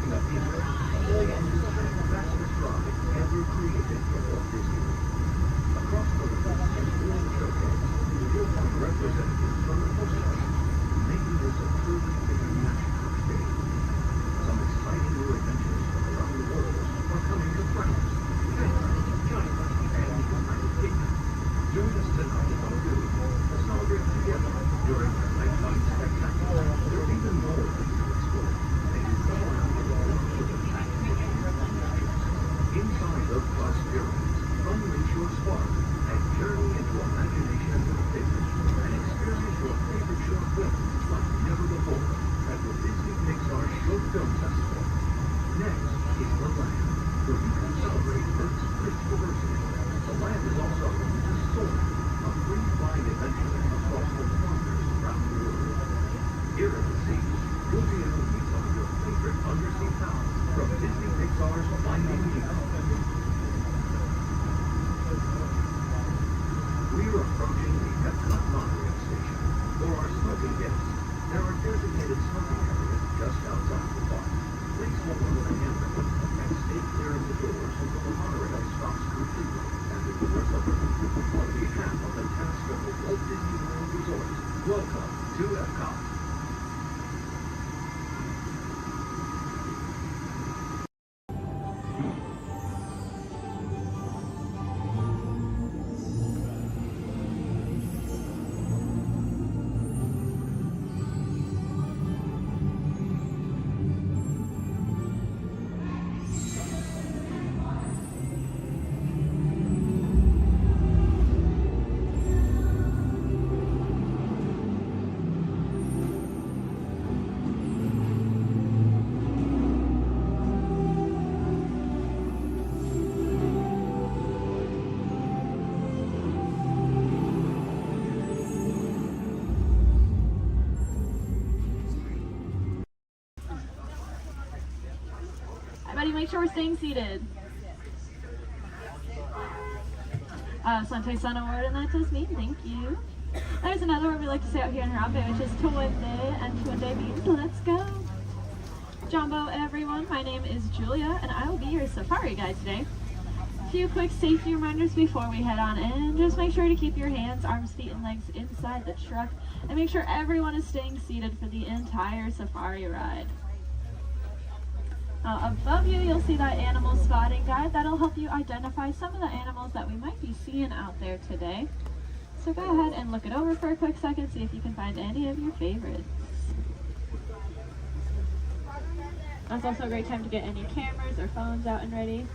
setting up the fastest ride ever created in Walt Disneyland. Across the river and during the showcase, you'll find representatives from the coastline, making this a truly international experience. Some exciting new adventures from around the world are coming to France, Canada, China, and the United Kingdom. Join us tonight on Good to celebrate together during the nighttime spectacular. There's even more to explore. And you come around the world with a inside the Bus Pyramids, unleash your spark and journey into imagination and pictures and experience your favorite short films like never before at the Disney Pixar Short Film Festival. Next is the Land, where you can celebrate Earth's rich diversity. The Land is also home to Soar, a free flying adventure across the wonders around the world. Here at the sea, you'll be able to meet some of your favorite undersea pals from Disney Pixar's Finding Nemo. We're approaching the Epcot monorail station. For our smoking guests, there are designated smoking areas just outside the park. Please hold onto the handrail and stay clear of the doors until the monorail stops completely and the doors open. On behalf of the cast of the Walt Disney World Resort, welcome to Epcot. Everybody make sure we're staying seated. Sante Sana word, and that does mean thank you. There's another word we like to say out here in Harambe, which is Tuwende, and Tuwende means let's go. Jumbo, everyone, my name is Julia, and I will be your safari guide today. A few quick safety reminders before we head on in. Just make sure to keep your hands, arms, feet, and legs inside the truck, and make sure everyone is staying seated for the entire safari ride. Above you, you'll see that animal spotting guide. That'll help you identify some of the animals that we might be seeing out there today. So go ahead and look it over for a quick second, see if you can find any of your favorites. That's also a great time to get any cameras or phones out and ready,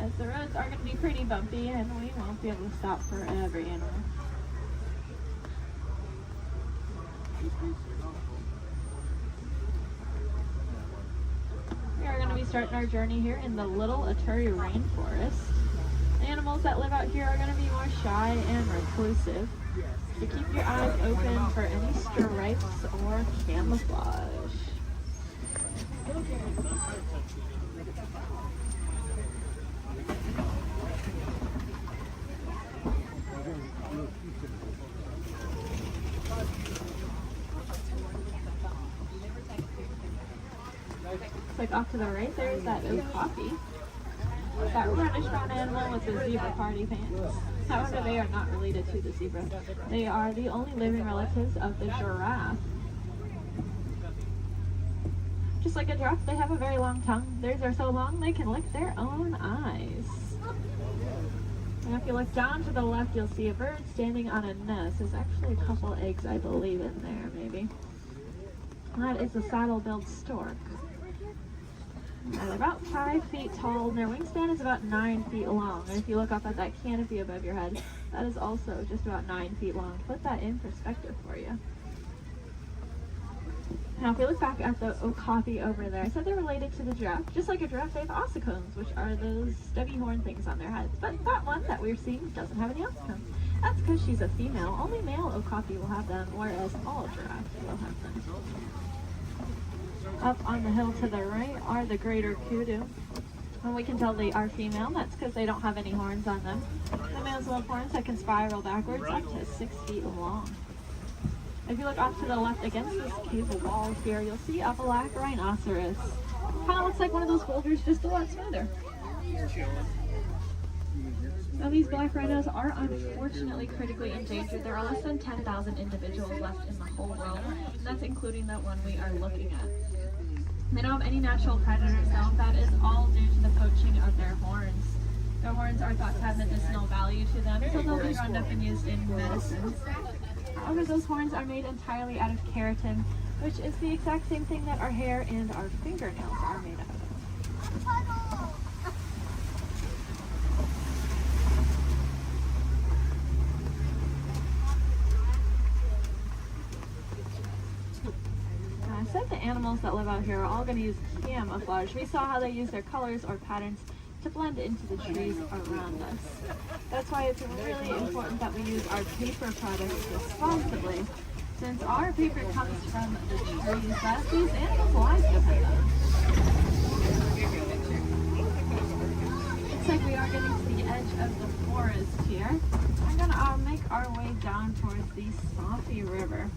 as the roads are going to be pretty bumpy and we won't be able to stop for every animal. We are going to be starting our journey here in the Little Aturi Rainforest. The animals that live out here are going to be more shy and reclusive, so keep your eyes open for any stripes or camouflage. Like off to the right, there's that okapi. That reddish brown animal with the zebra party pants. However, they are not related to the zebra. They are the only living relatives of the giraffe. Just like a giraffe, they have a very long tongue. Theirs are so long they can lick their own eyes. And if you look down to the left, you'll see a bird standing on a nest. There's actually a couple eggs, I believe, in there, maybe. That is a saddle-billed stork. They're about 5 feet tall, and their wingspan is about 9 feet long. And if you look up at that canopy above your head, that is also just about 9 feet long. Put that in perspective for you. Now, if we look back at the okapi over there, I said they're related to the giraffe. Just like a giraffe, they have ossicones, which are those stubby horn things on their heads. But that one that we're seeing doesn't have any ossicones. That's because she's a female. Only male okapi will have them, whereas all giraffes will have them. Up on the hill to the right are the greater kudu. And we can tell they are female. That's because they don't have any horns on them. The males will have horns that can spiral backwards up to 6 feet long. If you look off to the left against this cave wall here, you'll see a black rhinoceros. Kind of looks like one of those boulders, just a lot smoother. Now these black rhinos are unfortunately critically endangered. There are less than 10,000 individuals left in the whole world, and that's including the one we are looking at. They don't have any natural predators though. That is all due to the poaching of their horns. Their horns are thought to have medicinal value to them, so they'll be rounded up and used in medicines. However, those horns are made entirely out of keratin, which is the exact same thing that our hair and our fingernails are made out of. I said the animals that live out here are all going to use camouflage. We saw how they use their colors or patterns to blend into the trees around us. That's why it's really important that we use our paper products responsibly, since our paper comes from the trees that these animals' lives depend on. Looks like we are getting to the edge of the forest here. We're gonna make our way down towards the Safi River.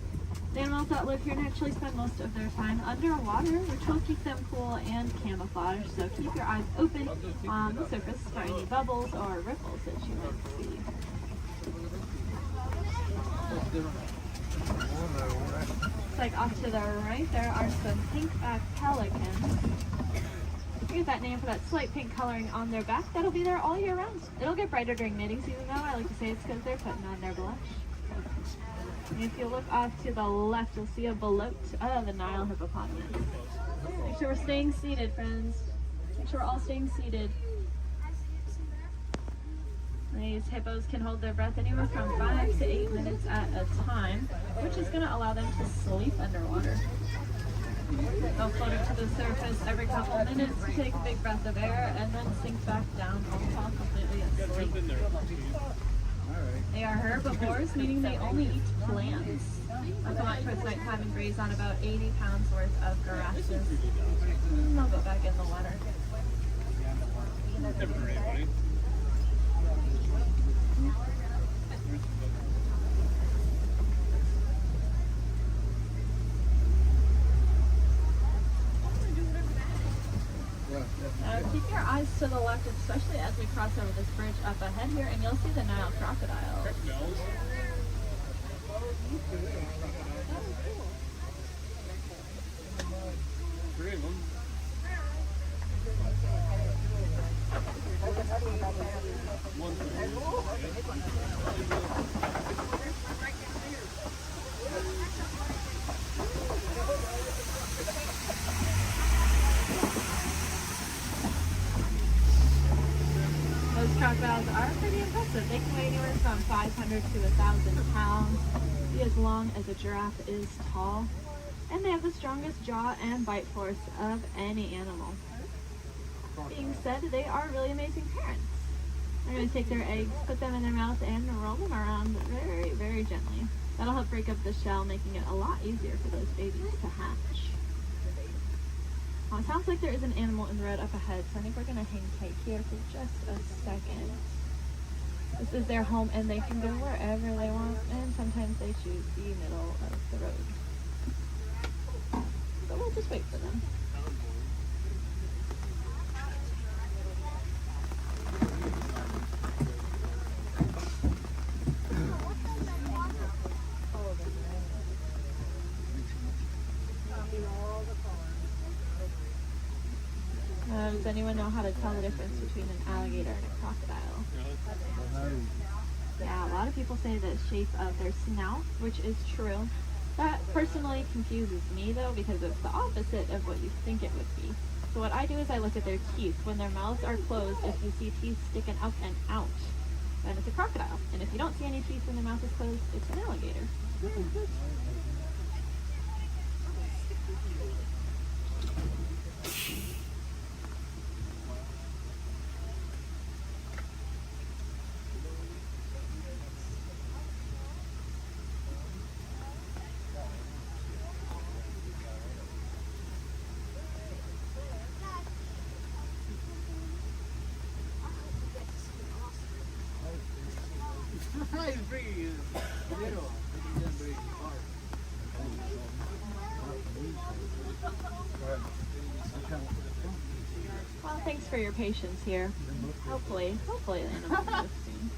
The animals that live here naturally spend most of their time underwater, which will keep them cool and camouflaged, so keep your eyes open on the surface for any bubbles or ripples that you might see. Looks like off to the right there are some pink-backed pelicans. We get that name for that slight pink coloring on their back. That'll be there all year round. It'll get brighter during mating season though. I like to say it's because they're putting on their blush. And if you look off to the left, you'll see a belote of the Nile hippopotamus. Make sure we're staying seated, friends. Make sure we're all staying seated. These hippos can hold their breath anywhere from 5 to 8 minutes at a time, which is going to allow them to sleep underwater. They'll float up to the surface every couple minutes, take a big breath of air, and then sink back down and fall completely asleep. They are herbivores, meaning they only eat plants. They'll come out towards nighttime and graze on about 80 pounds worth of grasses. And they'll go back in the water. Keep your eyes to the left, especially as we cross over this bridge up ahead here, and you'll see the Nile crocodile. Three of them. Those crocodiles are pretty impressive. They can weigh anywhere from 500 to 1,000 pounds, be as long as a giraffe is tall, and they have the strongest jaw and bite force of any animal. Being said, they are really amazing parents. They're going to take their eggs, put them in their mouth, and roll them around very, very gently. That'll help break up the shell, making it a lot easier for those babies to hatch. Oh, it sounds like there is an animal in the road up ahead, so I think we're going to hang tight here for just a second. This is their home, and they can go wherever they want, and sometimes they choose the middle of the road. So we'll just wait for them. Does anyone know how to tell the difference between an alligator and a crocodile? Yeah, a lot of people say the shape of their snout, which is true. That personally confuses me though, because it's the opposite of what you think it would be. So what I do is I look at their teeth. When their mouths are closed, if you see teeth sticking up and out, then it's a crocodile. And if you don't see any teeth when their mouth is closed, it's an alligator. It's pretty little. It's very hard. Well, thanks for your patience here. Hopefully the animals move soon.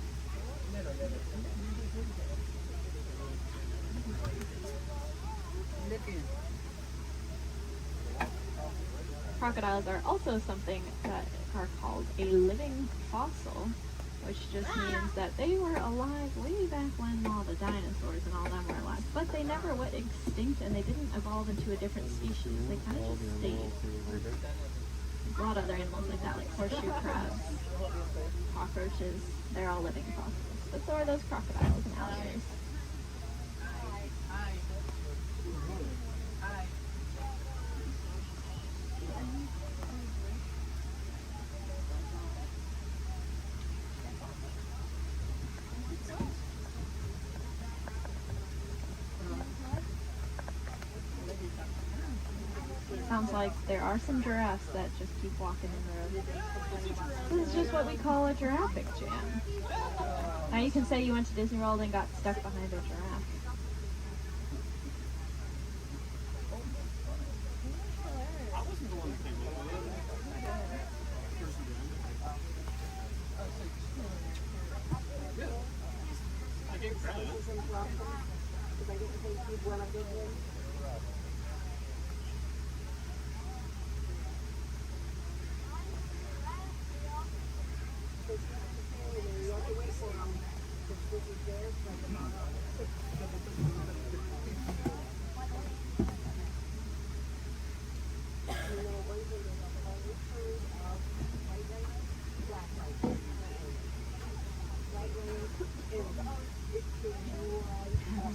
Crocodiles are also something that are called a living fossil, which just means that they were alive way back when all the dinosaurs and all them were alive. But they never went extinct and they didn't evolve into a different species. They kind of just stayed. There's a lot of other animals like that, like horseshoe crabs, cockroaches. They're all living fossils. But so are those crocodiles and alligators. Sounds like there are some giraffes that just keep walking in the road. This is just what we call a giraffic jam. Now you can say you went to Disney World and got stuck behind a giraffe.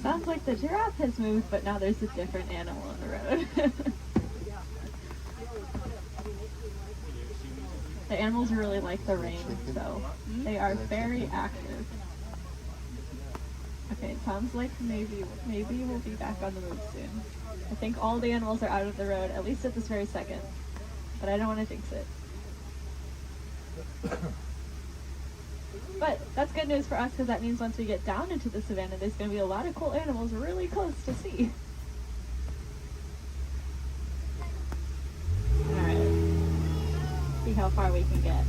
Sounds like the giraffe has moved, but now there's a different animal on the road. The animals really like the rain, so they are very active. Okay, it sounds like maybe we'll be back on the move soon. I think all the animals are out of the road, at least at this very second. But I don't want to jinx it. But that's good news for us because that means once we get down into the savannah, there's going to be a lot of cool animals really close to see. Alright. See how far we can get.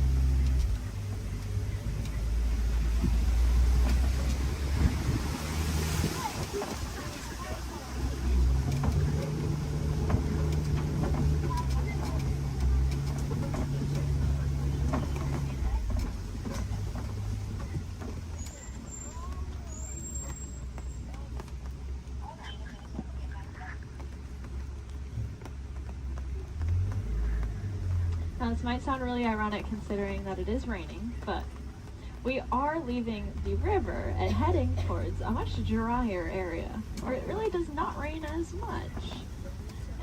Now this might sound really ironic considering that it is raining, but we are leaving the river and heading towards a much drier area where it really does not rain as much.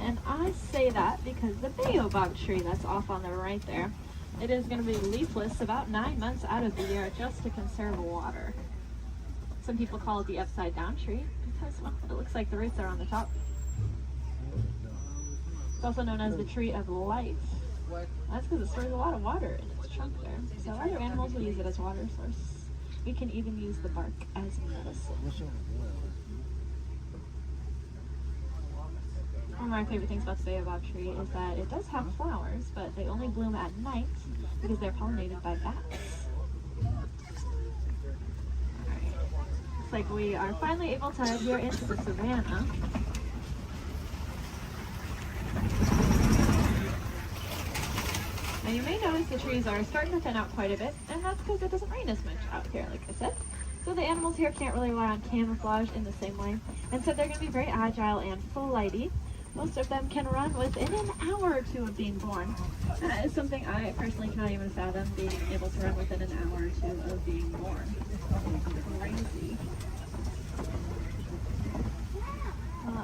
And I say that because the baobab tree that's off on the right there, it is going to be leafless about 9 months out of the year just to conserve water. Some people call it the upside down tree because, well, it looks like the roots are on the top. It's also known as the tree of life. That's because it stores a lot of water in its trunk there. So other animals will use it as a water source. We can even use the bark as medicine. One of my favorite things about the baobab tree is that it does have flowers, but they only bloom at night because they're pollinated by bats. Alright. Looks like we are finally able to head here into the savannah. Now you may notice the trees are starting to thin out quite a bit, and that's because it doesn't rain as much out here, like I said. So the animals here can't really rely on camouflage in the same way, and so they're going to be very agile and flighty. Most of them can run within an hour or two of being born. That is something I personally cannot even fathom, being able to run within an hour or two of being born. Crazy.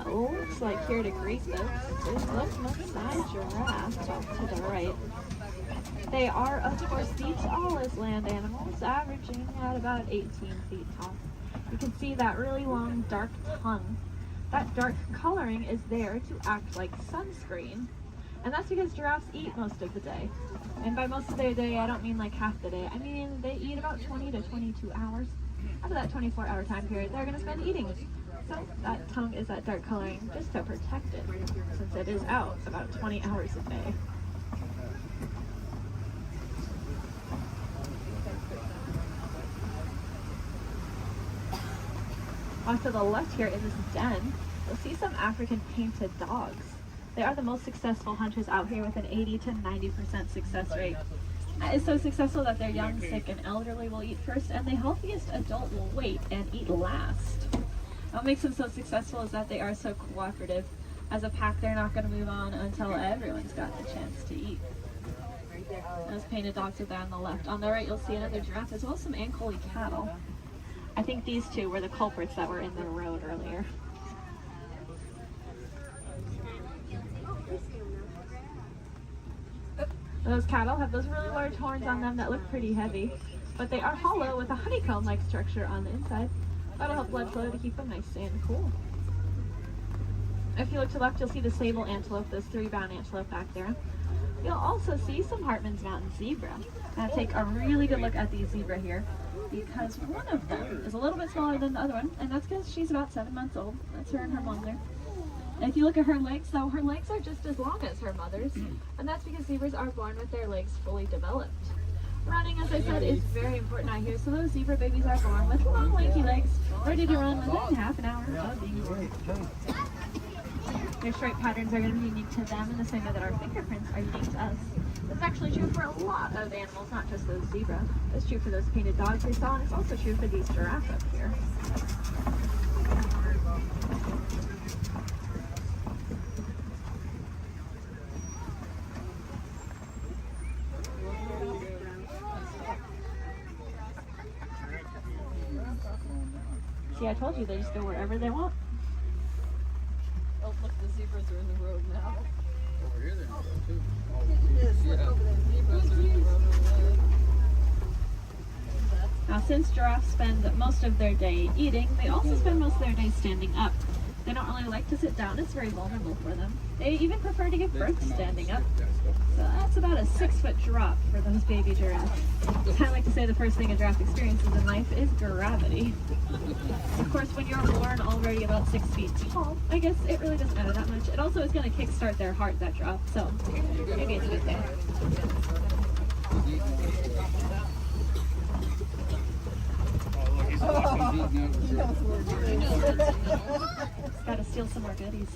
Looks like here to greet this is the Maasai giraffe off to the right. They are, of course, the tallest land animals, averaging at about 18 feet tall. You can see that really long, dark tongue. That dark coloring is there to act like sunscreen. And that's because giraffes eat most of the day. And by most of their day, I don't mean like half the day. I mean they eat about 20 to 22 hours. Out of that 24-hour time period, they're going to spend eating. So that tongue is that dark coloring just to protect it, since it is out about 20 hours a day. Off to the left here in this den, you'll see some African painted dogs. They are the most successful hunters out here with an 80 to 90% success rate. It's so successful that their young, sick, and elderly will eat first, and the healthiest adult will wait and eat last. What makes them so successful is that they are so cooperative. As a pack, they're not going to move on until everyone's got the chance to eat. Those painted dogs are there on the left. On the right, you'll see another giraffe as well as some Ankole cattle. I think these two were the culprits that were in the road earlier. Those cattle have those really large horns on them that look pretty heavy, but they are hollow with a honeycomb-like structure on the inside. That'll help blood flow to keep them nice and cool. If you look to the left, you'll see the sable antelope, those 3 brown antelope back there. You'll also see some Hartman's Mountain zebra. Now take a really good look at the zebra here, because one of them is a little bit smaller than the other one, and that's because she's about 7 months old. That's her and her mom there. And if you look at her legs, though, her legs are just as long as her mother's, and that's because zebras are born with their legs fully developed. Running, as I said, is very important out here, so those zebra babies are born with long, lanky legs, ready to run within half an hour of being born. Their stripe patterns are going to be unique to them in the same way that our fingerprints are unique to us. This is actually true for a lot of animals, not just those zebra. It's true for those painted dogs we saw, and it's also true for these giraffes up here. See, I told you they just go wherever they want. Oh, look, the zebras are in the road now. Over here they're in the road too. Yes, look over there. Zebras are in the road over there. Now, since giraffes spend most of their day eating, they also spend most of their day standing up. They don't really like to sit down. It's very vulnerable for them. They even prefer to give birth standing up. So that's about a 6-foot drop for those baby giraffes. I like to say the first thing a giraffe experiences in life is gravity. Of course, when you're born already about 6 feet tall, I guess it really doesn't matter that much. It also is going to kickstart their heart, that drop. So maybe it's a good thing. Gotta steal some more goodies.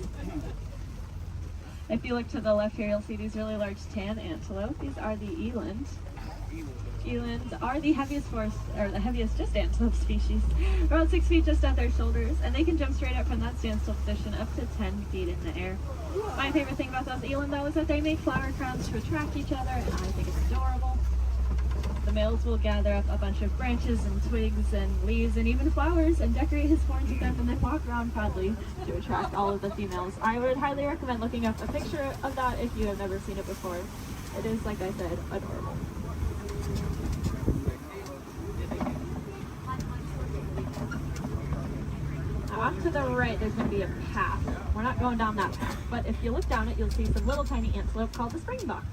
If you look to the left here, you'll see these really large tan antelope. These are the eland. Elands are the heaviest just antelope species. They're about 6 feet just at their shoulders, and they can jump straight up from that standstill position up to 10 feet in the air. My favorite thing about those eland, though, is that they make flower crowns to attract each other, and I think it's adorable. The males will gather up a bunch of branches and twigs and leaves and even flowers and decorate his horns with them and then walk around proudly to attract all of the females. I would highly recommend looking up a picture of that if you have never seen it before. It is, like I said, adorable. Now off to the right, there's going to be a path. We're not going down that path, but if you look down it, you'll see some little tiny antelope called the springbok.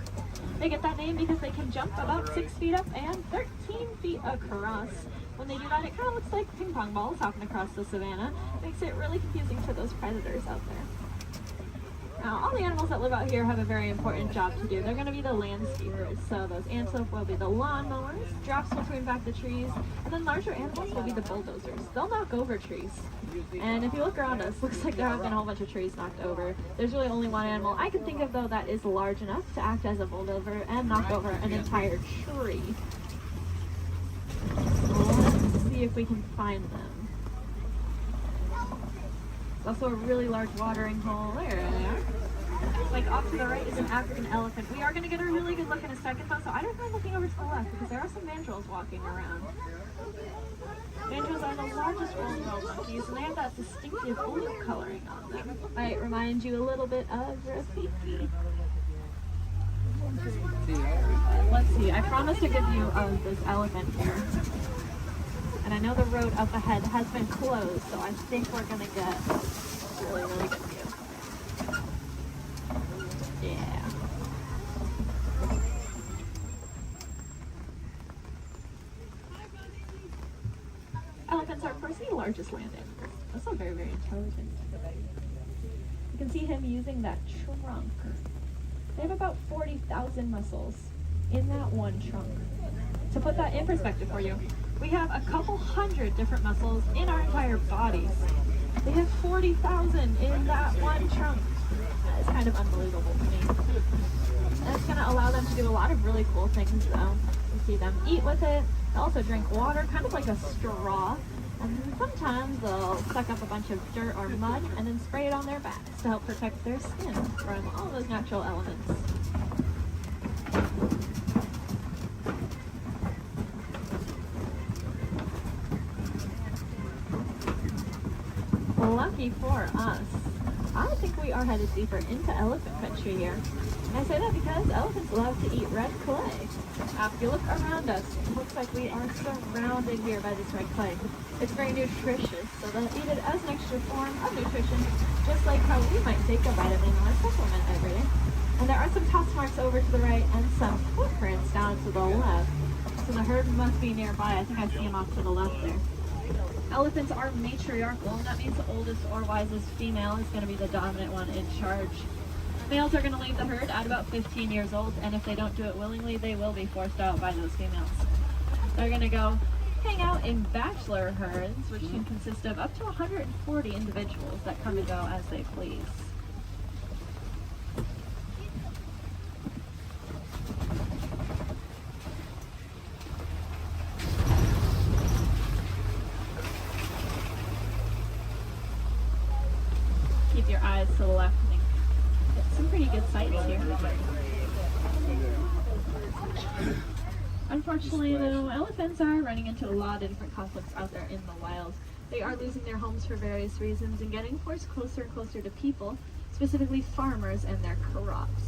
They get that name because they can jump about 6 feet up and 13 feet across. When they do that, it kind of looks like ping pong balls hopping across the savannah. Makes it really confusing for those predators out there. Now, all the animals that live out here have a very important job to do. They're going to be the landscapers. So those antelope will be the lawnmowers, giraffes will prune back the trees, and then larger animals will be the bulldozers. They'll knock over trees. And if you look around us, looks like there have been a whole bunch of trees knocked over. There's really only one animal I can think of, though, that is large enough to act as a bulldozer and knock over an entire tree. Let's see if we can find them. There's also a really large watering hole. There they are. Like off to the right is an African elephant. We are going to get a really good look in a second, though, so I don't mind looking over to the left because there are some mandrills walking around. Mandrills are the largest roll-roll monkeys, and they have that distinctive blue coloring on them. Might remind you a little bit of Rafiki. Let's see, I promised a good view of this elephant here. And I know the road up ahead has been closed, so I think we're going to get a really, really good view. Yeah. Elephants are, of course, the largest land animals. Also very, very intelligent. You can see him using that trunk. They have about 40,000 muscles in that one trunk. To put that in perspective for you, We have a couple hundred different muscles in our entire bodies. They have 40,000 in that one trunk. That is kind of unbelievable to me. And it's going to allow them to do a lot of really cool things though. You see them eat with it. They also drink water, kind of like a straw. And then sometimes they'll suck up a bunch of dirt or mud and then spray it on their backs to help protect their skin from all those natural elements. Lucky for us, I think we are headed deeper into elephant country here. And I say that because elephants love to eat red clay. If you look around us, it looks like we are surrounded here by this red clay. It's very nutritious, so they'll eat it as an extra form of nutrition, just like how we might take a vitamin or a supplement every day. And there are some tusk marks over to the right and some footprints down to the left. So the herd must be nearby. I think I see them off to the left there. Elephants are matriarchal, and that means the oldest or wisest female is going to be the dominant one in charge. Males are going to leave the herd at about 15 years old, and if they don't do it willingly, they will be forced out by those females. They're going to go hang out in bachelor herds, which can consist of up to 140 individuals that come and go as they please. Keep your eyes to the left and get some pretty good sights here. Unfortunately, though, elephants are running into a lot of different conflicts out there in the wild. They are losing their homes for various reasons and getting forced closer and closer to people, specifically farmers and their crops.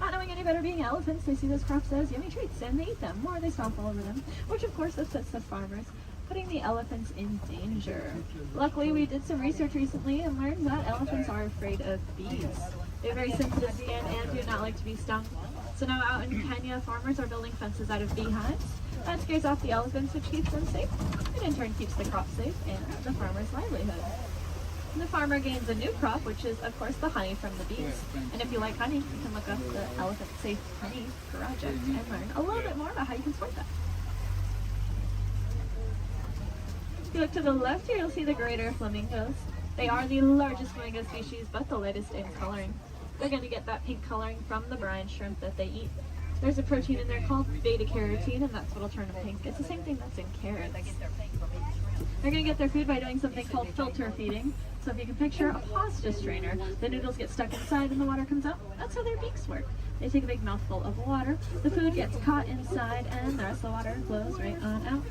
Not knowing any better being elephants, they see those crops as yummy treats and they eat them, or they stomp all over them, which of course upsets the farmers, putting the elephants in danger. Luckily, we did some research recently and learned that elephants are afraid of bees. They have very sensitive skin and do not like to be stung. So now out in Kenya, farmers are building fences out of beehives. That scares off the elephants, which keeps them safe, and in turn keeps the crop safe and the farmer's livelihood. And the farmer gains a new crop, which is, of course, the honey from the bees. And if you like honey, you can look up the Elephant Safe Honey Project and learn a little bit more about how you can support that. If you look to the left here, you'll see the greater flamingos. They are the largest flamingo species, but the lightest in coloring. They're going to get that pink coloring from the brine shrimp that they eat. There's a protein in there called beta-carotene, and that's what'll turn them pink. It's the same thing that's in carrots. They're going to get their food by doing something called filter feeding. So if you can picture a pasta strainer, the noodles get stuck inside and the water comes out. That's how their beaks work. They take a big mouthful of water, the food gets caught inside, and the rest of the water flows right on out.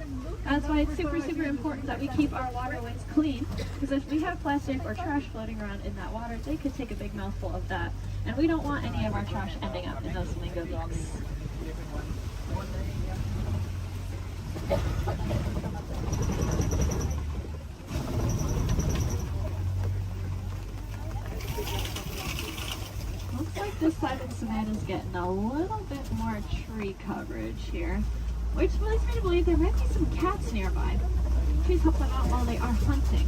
That's why it's super, super important that we keep our waterways clean, because if we have plastic or trash floating around in that water, they could take a big mouthful of that. And we don't want any of our trash ending up in those flamingo beaks. Looks like this side of the savanna's getting a little bit more tree coverage here, which leads me to believe there might be some cats nearby. Please help them out while they are hunting.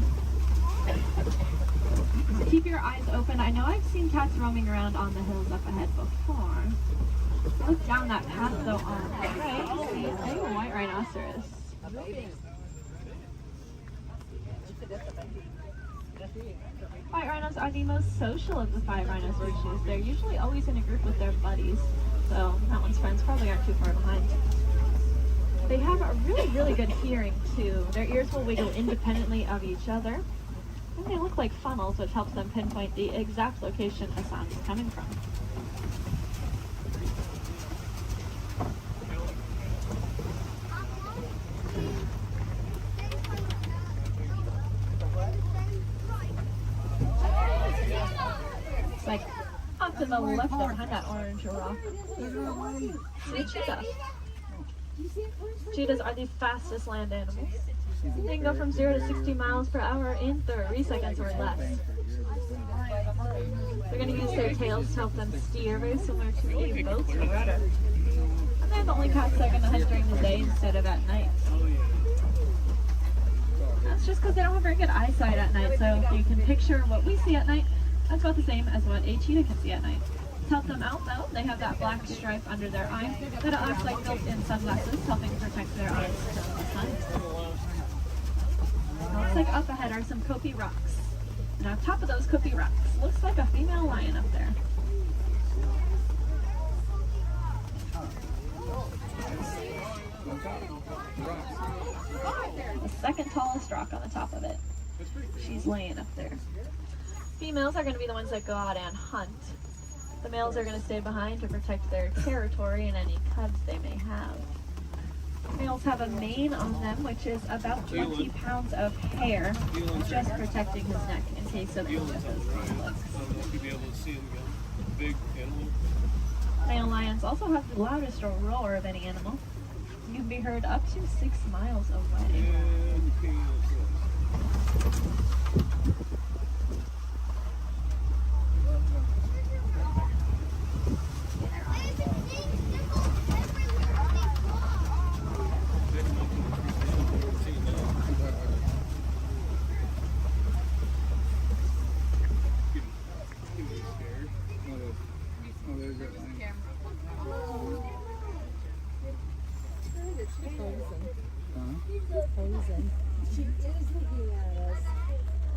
Keep your eyes open. I know I've seen cats roaming around on the hills up ahead before. Look down that path though on the right, you see a white rhinoceros. White rhinos are the most social of the 5 rhino species. They're usually always in a group with their buddies, so that one's friends probably aren't too far behind. They have a really, really good hearing too. Their ears will wiggle independently of each other, and they look like funnels, which helps them pinpoint the exact location a sound is coming from. Like off to the left behind that orange rock. See cheetah. Cheetahs are the fastest land animals. They can go from 0 to 60 miles per hour in 30 seconds or less. They're going to use their tails to help them steer, very similar to a boat's rudder. And they're the only cats that are going to hunt during the day instead of at night. That's just because they don't have very good eyesight at night, so if you can picture what we see at night, that's about the same as what a cheetah can see at night. To help them out though, they have that black stripe under their eye that acts like built-in sunglasses, helping protect their eyes from the sun. Looks like up ahead are some Kopi rocks. And on top of those Kopi rocks, looks like a female lion up there. The second tallest rock on the top of it. She's laying up there. Females are going to be the ones that go out and hunt. The males are going to stay behind to protect their territory and any cubs they may have. Males have a mane on them, which is about 20 pounds of hair, just protecting his neck in case of any of those conflicts. Male lions also have the loudest roar of any animal. You can be heard up to 6 miles away. She is looking at us.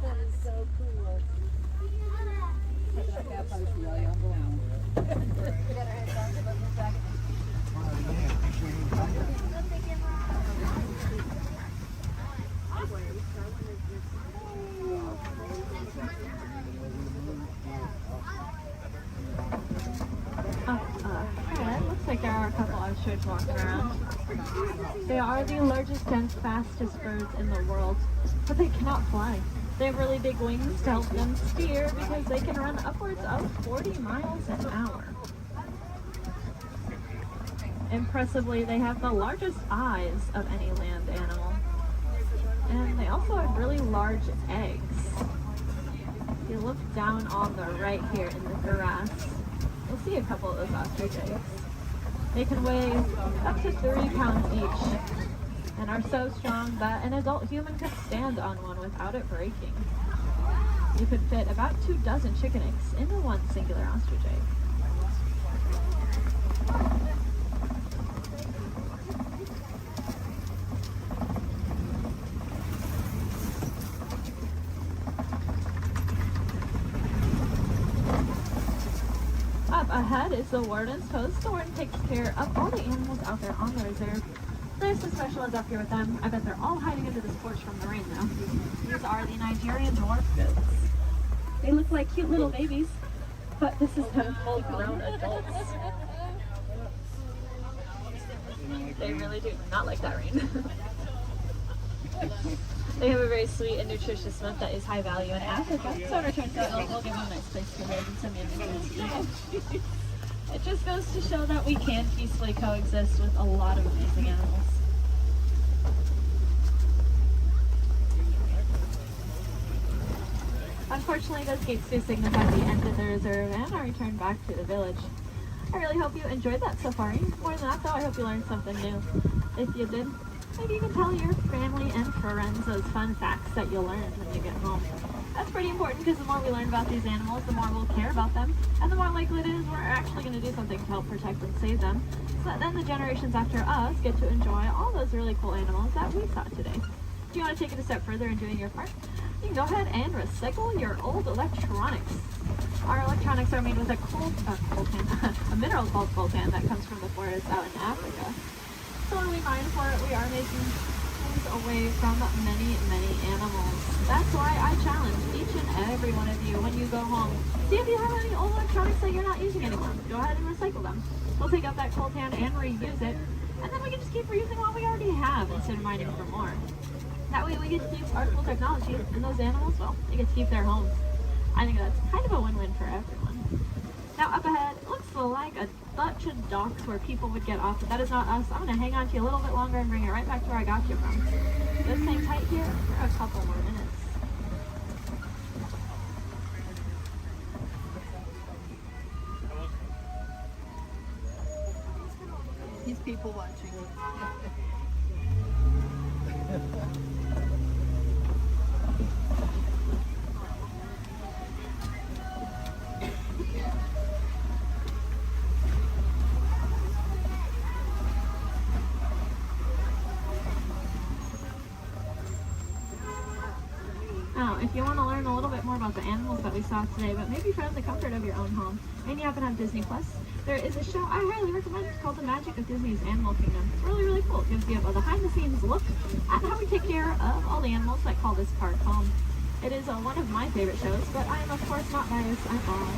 That is so cool. Looks like there are a couple ostriches walking around. They are the largest and fastest birds in the world, but they cannot fly. They have really big wings to help them steer because they can run upwards of 40 miles an hour. Impressively, they have the largest eyes of any land animal. And they also have really large eggs. If you look down on the right here in the grass, you'll see a couple of those ostrich eggs. They can weigh up to 3 pounds each and are so strong that an adult human could stand on one without it breaking. You could fit about 2 dozen chicken eggs into one singular ostrich egg. Up ahead is the warden's post. The warden takes care of all the animals out there on the reserve. There's some special ones up here with them. I bet they're all hiding under this porch from the rain though. These are the Nigerian dwarf goats. They look like cute little babies, but this is them full-grown adults. They really do not like that rain. They have a very sweet and nutritious milk that is high value in Africa, so in return for that milk, we'll give them a nice place to live and some animals to eat. It just goes to show that we can peacefully coexist with a lot of amazing animals. Unfortunately, those gates do signify the end of the reserve and our return back to the village. I really hope you enjoyed that safari. More than that though, I hope you learned something new. If you did, maybe you can tell your family and friends those fun facts that you'll learn when you get home. That's pretty important because the more we learn about these animals, the more we'll care about them, and the more likely it is we're actually going to do something to help protect and save them, so that then the generations after us get to enjoy all those really cool animals that we saw today. If you want to take it a step further in doing your part, you can go ahead and recycle your old electronics. Our electronics are made with a mineral called coltan that comes from the forest out in Africa. So when we mine for it, we are making things away from many, many animals. That's why I challenge each and every one of you when you go home, see if you have any old electronics that you're not using anymore. Go ahead and recycle them. We'll take up that coltan and reuse it, and then we can just keep reusing what we already have instead of mining for more. That way we get to use artful technology, and those animals, well, they get to keep their homes. I think that's kind of a win-win for everyone. Now up ahead, it looks like a bunch of docks where people would get off, but that is not us. I'm going to hang on to you a little bit longer and bring it right back to where I got you from. Just hang tight here for a couple more minutes. He's people watching. if you want to learn a little bit more about the animals that we saw today, but maybe from the comfort of your own home, and you happen to have Disney Plus, there is a show I highly recommend. It's called The Magic of Disney's Animal Kingdom. It's really, really cool. It gives you a behind-the-scenes look at how we take care of all the animals that call this park home. It is one of my favorite shows, but I am, of course, not biased at all.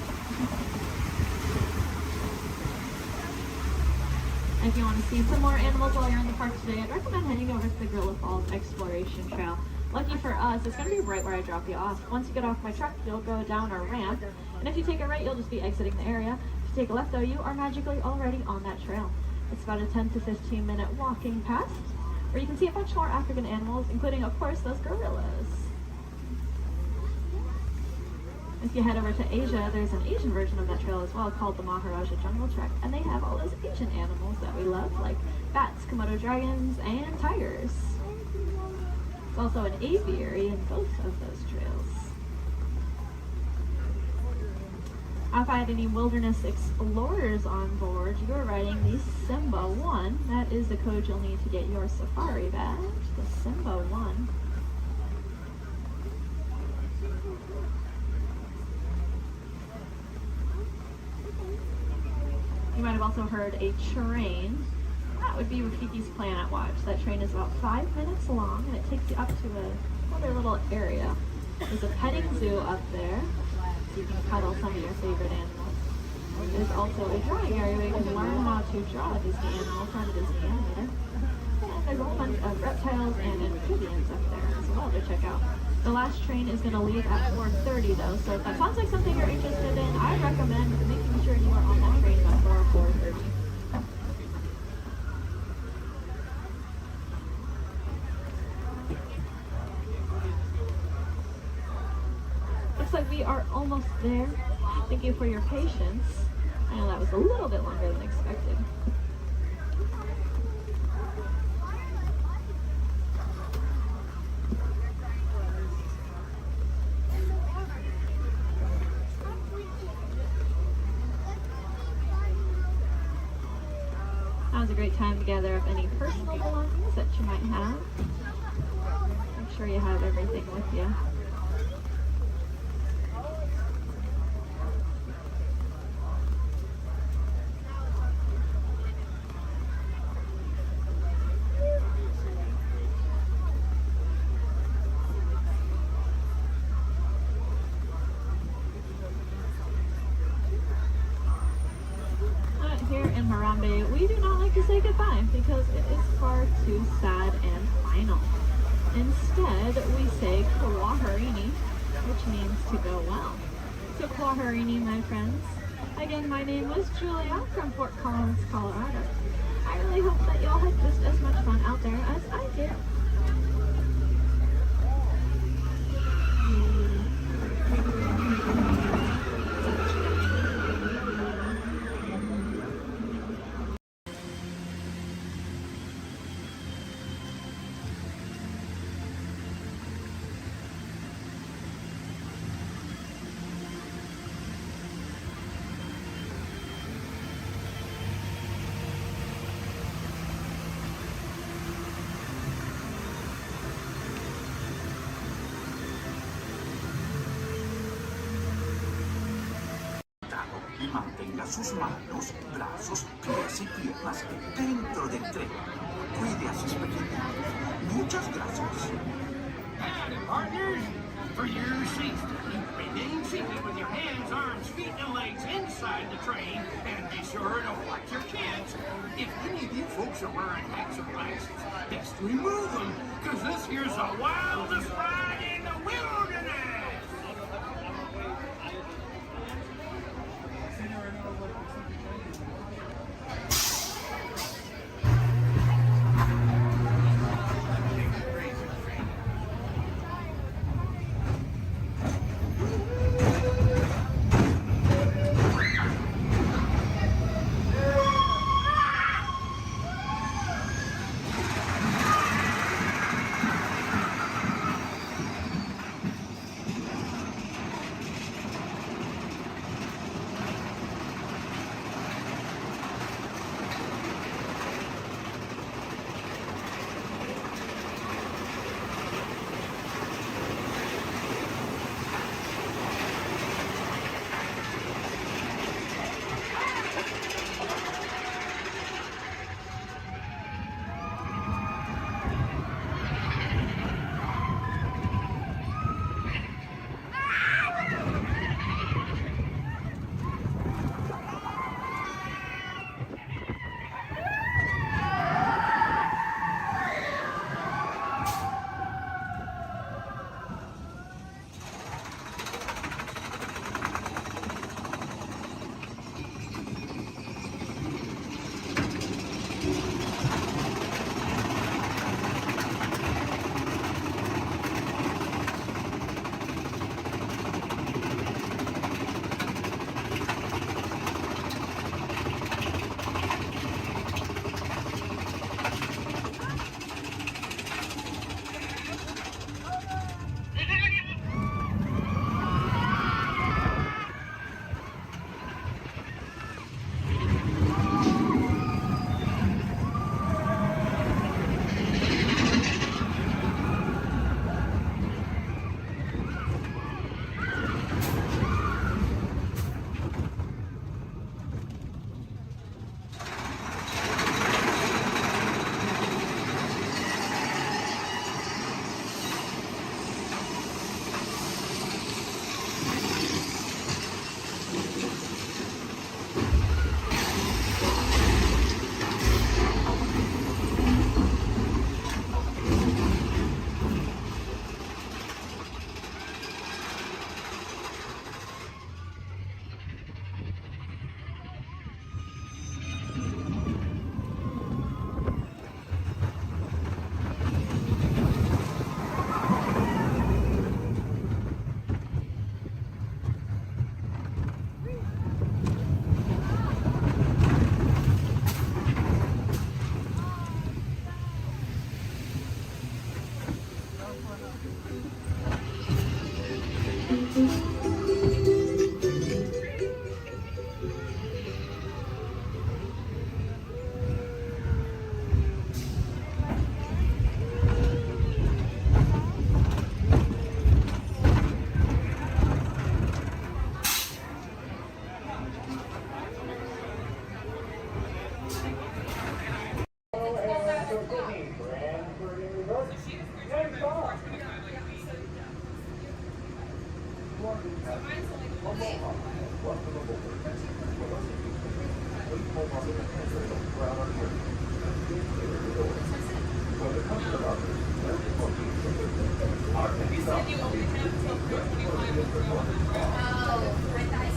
If you want to see some more animals while you're in the park today, I'd recommend heading over to the Gorilla Falls Exploration Trail. Lucky for us, it's going to be right where I drop you off. Once you get off my truck, you'll go down a ramp, and if you take a right, you'll just be exiting the area. If you take a left, though, you are magically already on that trail. It's about a 10 to 15 minute walking path, where you can see a bunch more African animals, including, of course, those gorillas. If you head over to Asia, there's an Asian version of that trail as well called the Maharaja Jungle Trek, and they have all those Asian animals that we love, like bats, Komodo dragons, and tigers. There's also an aviary in both of those trails. If I had any wilderness explorers on board, you are riding the Simba 1. That is the code you'll need to get your safari badge, the Simba 1. You might have also heard a train. That would be Rafiki's Planet Watch. That train is about 5 minutes long, and it takes you up to another little area. There's a petting zoo up there, so you can cuddle some of your favorite animals. There's also a drawing area where you can learn how to draw a Disney animal from a Disney animator. And there's a whole bunch of reptiles and amphibians up there as well to check out. The last train is going to leave at 4:30 though, so if that sounds like something you're interested in, I recommend making sure you are on that train before 4:30. Looks like we are almost there. Thank you for your patience. I know that was a little bit longer than expected. Now's a great time to gather up any personal belongings that you might have. Make sure you have everything with you. Here in Harambe, we do not like to say goodbye because it is far too sad and final. Instead, we say Kwaherini, which means to go well. So Kwaherini, my friends. Again, my name was Julia from Fort Collins, Colorado. I really hope that y'all had just as much fun out there as I did. Y mantenga sus manos, brazos, pies y piernas dentro del tren. Cuide a sus pequeños. Muchas gracias. Howdy, partners. For your safety, remain seated with your hands, arms, feet, and legs inside the train, and be sure to watch your kids. If any of you folks are wearing hats or glasses, best remove them, because this here's the wildest ride in the wilderness.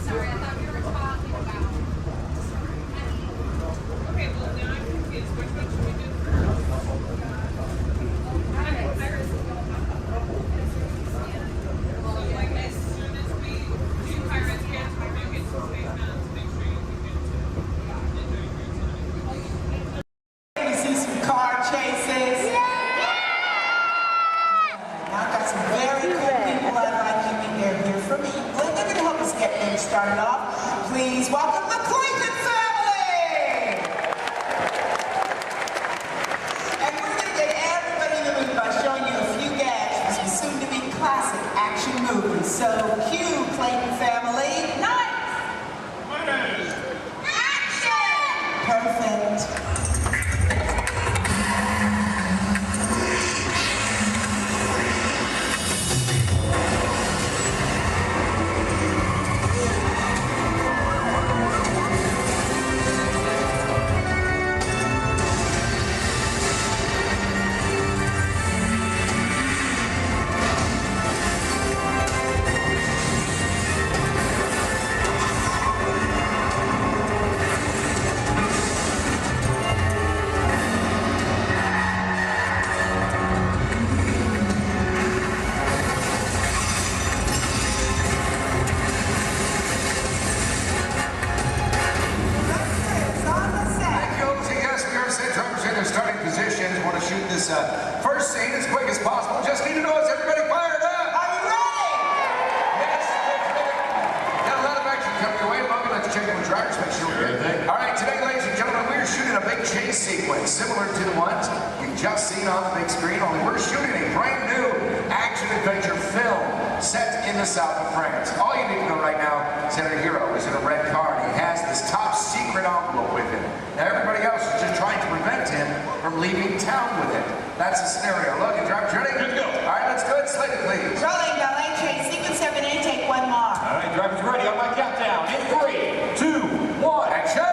Sorry, I thought we were talking about. Okay, well, now I'm confused. Which one should we do first? Okay, Iris. Well, like as soon as we do Pirates Kids, we're going to get some Space Mountains. Make sure you can get to it. Let me see some car chases. I've got some very cool people I'd like to meet. They're here from England. They're going to help us get things started off. Please welcome the Clayton family! And we're going to get everybody in the mood by showing you a few gags from some soon-to-be classic action movies. So, cue, Clayton family. Nice! Action! Perfect. First scene as quick as possible. Just need to know, is everybody fired up? Are you ready? Yes, got a lot of action coming your way. Bobby, let's check in with drivers, make sure we're good. All right, today, ladies and gentlemen, we're shooting a big chase sequence similar to the ones you've just seen on the big screen, only we're shooting a brand new action-adventure film set in the south of France. All you need to know right now is that our hero is in a red car and he has this top secret envelope with him. Now, everybody else is just trying to prevent him from leaving town with it. That's the scenario. Look, you drivers ready? Good to go. All right, let's go ahead and slate it, please. Rolling, ballet train, sequence 7 in, take one more. All right, drivers ready on my countdown. In 3, 2, 1, action!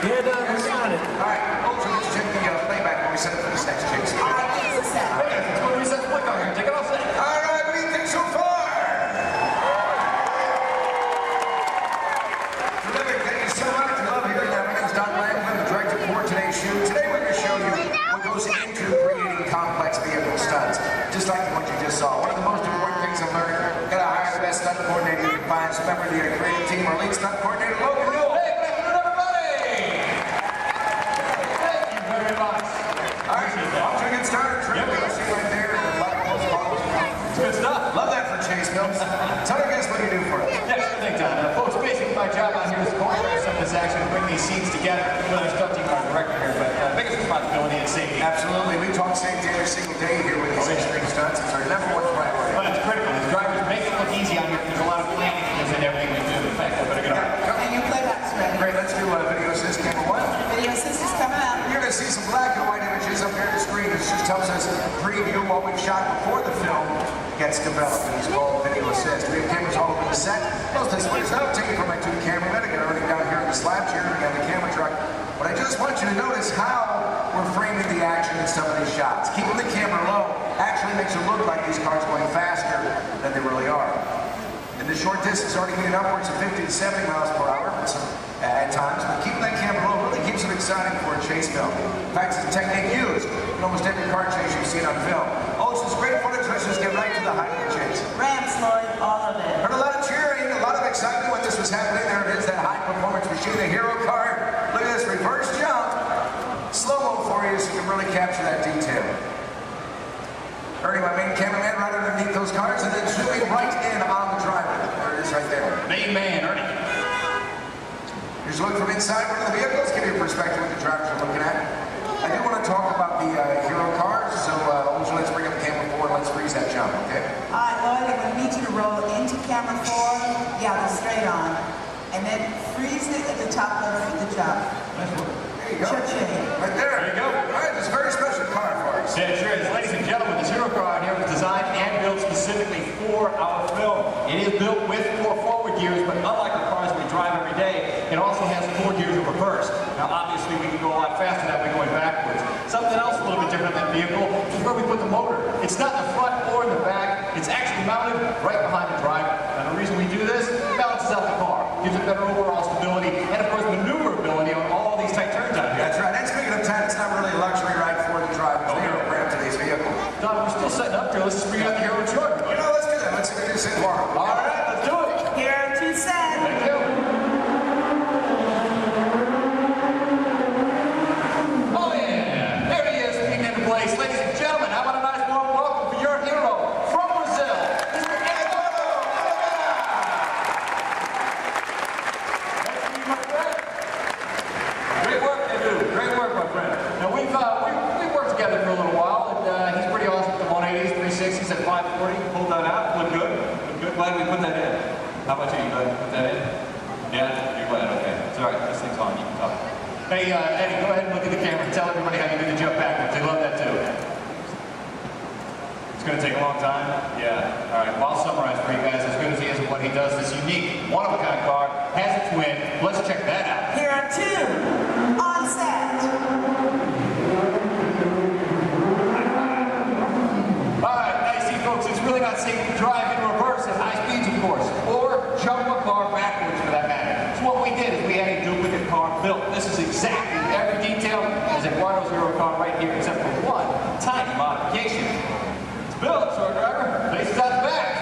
Yeah, we got it. All right, Ultra, let's check the playback when we set it for this next chase. All right, give us a set. Hey, let's go reset the flick on here. Take it off set. All right, what do you think so far? Terrific, thank you so much. I love hearing that. My name's Don Langland, the director for today's shoot. Today we're going to show you what goes into creating complex vehicle stunts. Just like what you just saw. One of the most important things I've learned, got to hire the best stunt coordinator you can find. So member of the creative team, our lead stunt coordinator, Logan Newell. Hey, good afternoon, everybody! Thank you very much. All right, off to a good start. Terrific. You'll see right there. A lot of close calls. It's good stuff. Love that for Chase Films. Tell your guys what you do for it. Yeah, sure thing, Don. Folks, basically my job out here is to choreograph some of this action and bring these scenes together. Whether it's stunt team or director here, but biggest responsibility is safety. Absolutely. We talk safety every single day here with these extreme stunts. It's our number one priority. Well, it's critical. As drivers make it look easy on here. There's a lot of planning in everything we do. In fact, I better get on. And your playback's ready. Great. Let's do video assist camera 1. Video assist is coming up. You're going to see some black and white images up here on the screen. This just helps us preview what we've shot before the film gets developed. It's called video assist. We have cameras all over the set. Most of this footage I'm taking from my 2 cameramen. Again, already down here in the slab chair. We got the camera truck. But I just want you to notice how we're framing the action in some of these shots. Keeping the camera low actually makes it look like these cars are going faster than they really are. And the short distance already getting upwards of 50 to 70 miles per hour at times, but keeping that camera low really keeps it exciting for a chase film. In fact, it's a technique used in almost every car chase you've seen on film. Oh, it's this great footage. Let's just get right to the height of the chase. Rams, Lloyd, all of it. Heard a lot of cheering, a lot of excitement when this was happening. There it is, that high-performance machine, the hero car. Look at this reverse jump. Slow-mo for you so you can really capture that detail. Ernie, my main cameraman, right underneath those cars, and then zooming right in on the driver. There it is right there. Main man, Ernie. Here's a look from inside one of the vehicles, give you a perspective of what the drivers are looking at. I do want to talk about the hero cars, so let's bring up the camera forward, let's freeze that jump, okay? All right, Lloyd, I'm going to need you to roll into camera 4, yeah, the straight on, and then freeze it at the top of the jump. There you go. Cha-ching. Right there. There you go. All right, this is a very special car for us. Yeah, sure is. Ladies and gentlemen, this hero car out here was designed and built specifically for our film. It is built with 4 forward gears, but unlike the cars we drive every day, it also has 4 gears in reverse. Now, obviously, we can go a lot faster that way going backwards. Something else a little bit different than the vehicle is where we put the motor. It's not in the front or in the back. It's actually mounted right behind the driver. And the reason we do this, it balances out the car, gives it better overall stability, and of course, maneuverability on all these tight turns out here. That's right. And speaking of time, it's not really a luxury ride for the drivers. They are around today's vehicle. Don, we're still setting up here. Let's just bring out the hero truck. You know, let's do that. Let's introduce it tomorrow. All right, let's do it. Hero 2 set. Thank you. Oh yeah, there he is, speaking into place. Ladies and gentlemen, how about a nice warm welcome for your hero from Brazil, Mr. Eduardo Oliveira. Nice to meet you, my friend. Great work you do. Great work, my friend. Now we've worked together for a little while, and he's pretty awesome with the 180s, 360s at 540. Pulled that out. Look good. Look good. Glad we put that in. How about you? You glad we put that in? Yeah, you're glad. Okay. It's all right. This thing's on. You can talk. Hey, Eddie, go ahead and look at the camera and tell everybody how you do the jump backwards. They love that too. It's going to take a long time? Yeah. All right. Well, I'll summarize for you guys. As good as he is at what he does, this unique, one-of-a-kind car has its win. Let's check that out. Hero 2 on set. All right. Now you see, folks, it's really not safe to drive in reverse at high speeds, of course, or jump a car backwards for that matter. So what we did is we had a duplicate car built. This is exactly every detail as Eduardo's hero car right here, except for one tiny modification. It's built, so our driver faces out the back.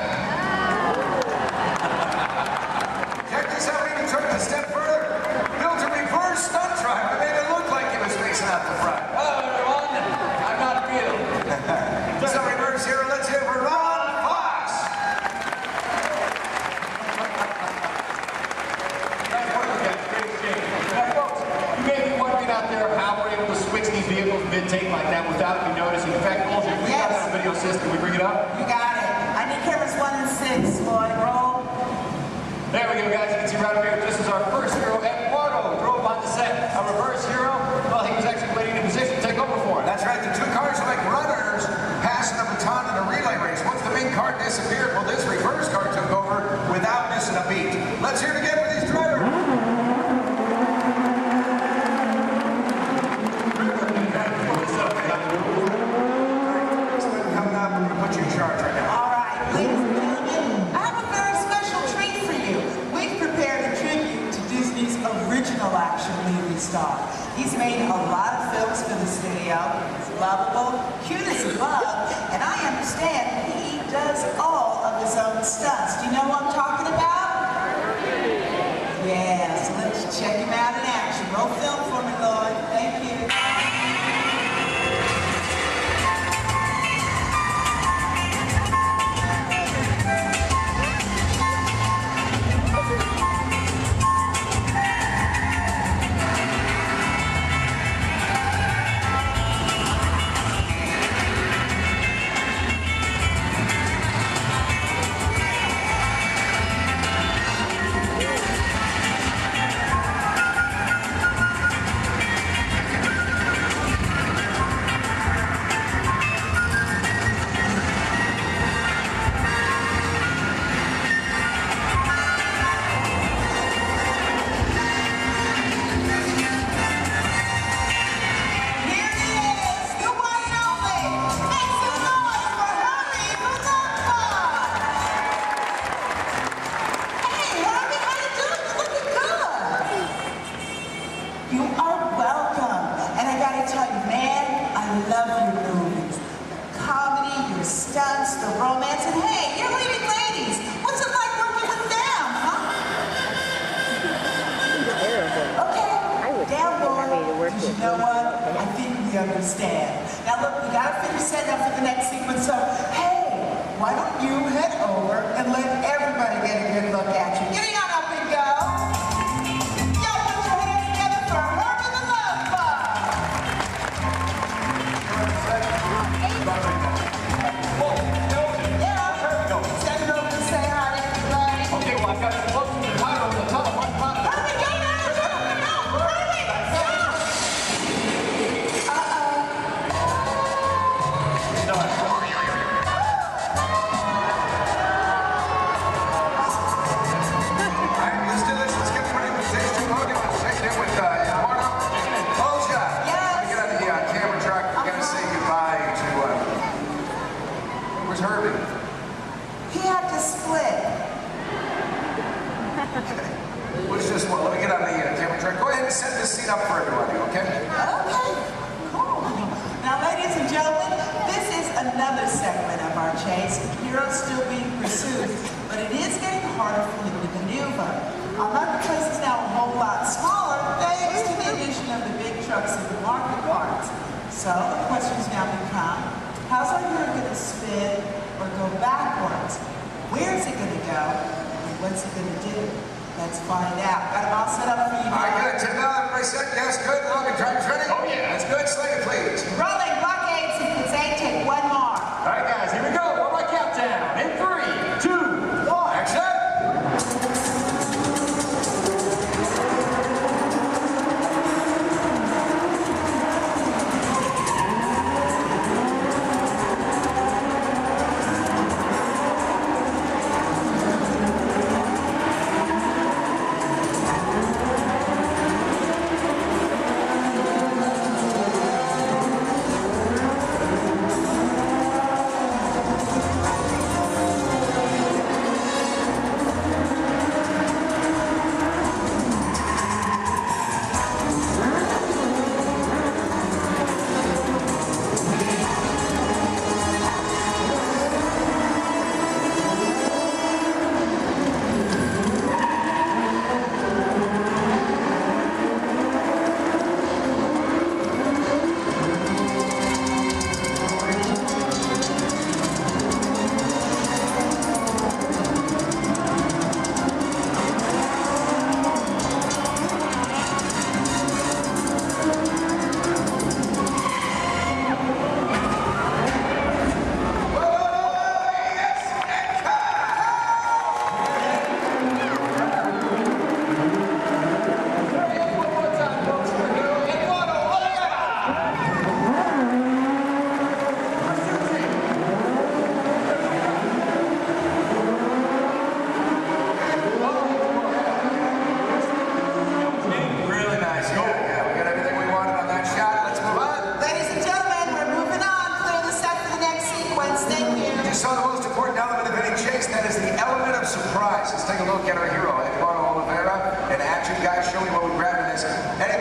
Check this out. We even took it a step further. Built a reverse stunt driver. Made it look like he was facing out the front. Oh, everyone, I'm not real. So reverse hero. Let's hear for Ron Fox. Nice work, guys. Great exchange. Now, folks, you may be wondering out there how we're able to switch these vehicles mid-take like that without you noticing. In fact, Ultra, if we got that video system, we bring it up? You got it. I need cameras 1 and 6, Lloyd. Roll. There we go, guys. You can see right up here, this is our first hero, Eduardo, drove on the set. Our reverse hero, well, he was actually waiting in position to take over for it. That's right. The 2 cars are like runners passing the baton in a relay race. Once the main car disappeared, well, this reverse car took over without missing a beat. Let's hear it again for these drivers. action movie star. He's made a lot of films for the studio. He's lovable, cute as a bug, and I understand he does all of his own stunts. Do you know what I'm talking about? Yeah, so let's check him out in action. Roll film for me, Lloyd. Thank you.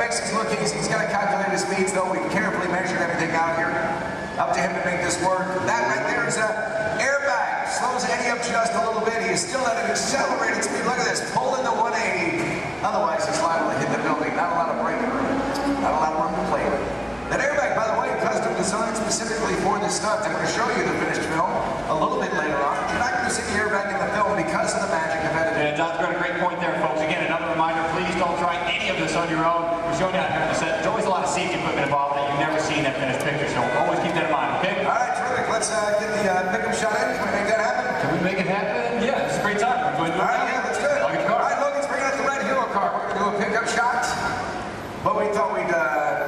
makes this look easy. He's got to calculate his speeds, though. We've carefully measured everything out here. Up to him to make this work. That right there is an airbag. Slows Eddie up just a little bit. He is still at an accelerated speed. Look at this, pulling the 180. Otherwise, he's liable to hit the building. Not a lot of brake room. Not a lot of room to play with. That airbag, by the way, custom designed specifically for this stunt. I'm going to show you the finished film a little bit later on. You're not going to see the airbag in the film because of the magic of editing. Yeah, John's got a great point there, folks. Again, another reminder, please don't try any of this on your own. We're showing you out here on the set. There's always a lot of safety equipment involved that you've never seen that finished picture, so always keep that in mind, okay? All right, terrific. Let's get the pickup shot in. Can we make that happen? Can we make it happen? Yeah, it's a great time. We're going to do it. All right, yeah, let's do it. I'll get the car. All right, Logan's bringing up the red hero car. We're going to do a pickup shot. But we thought we'd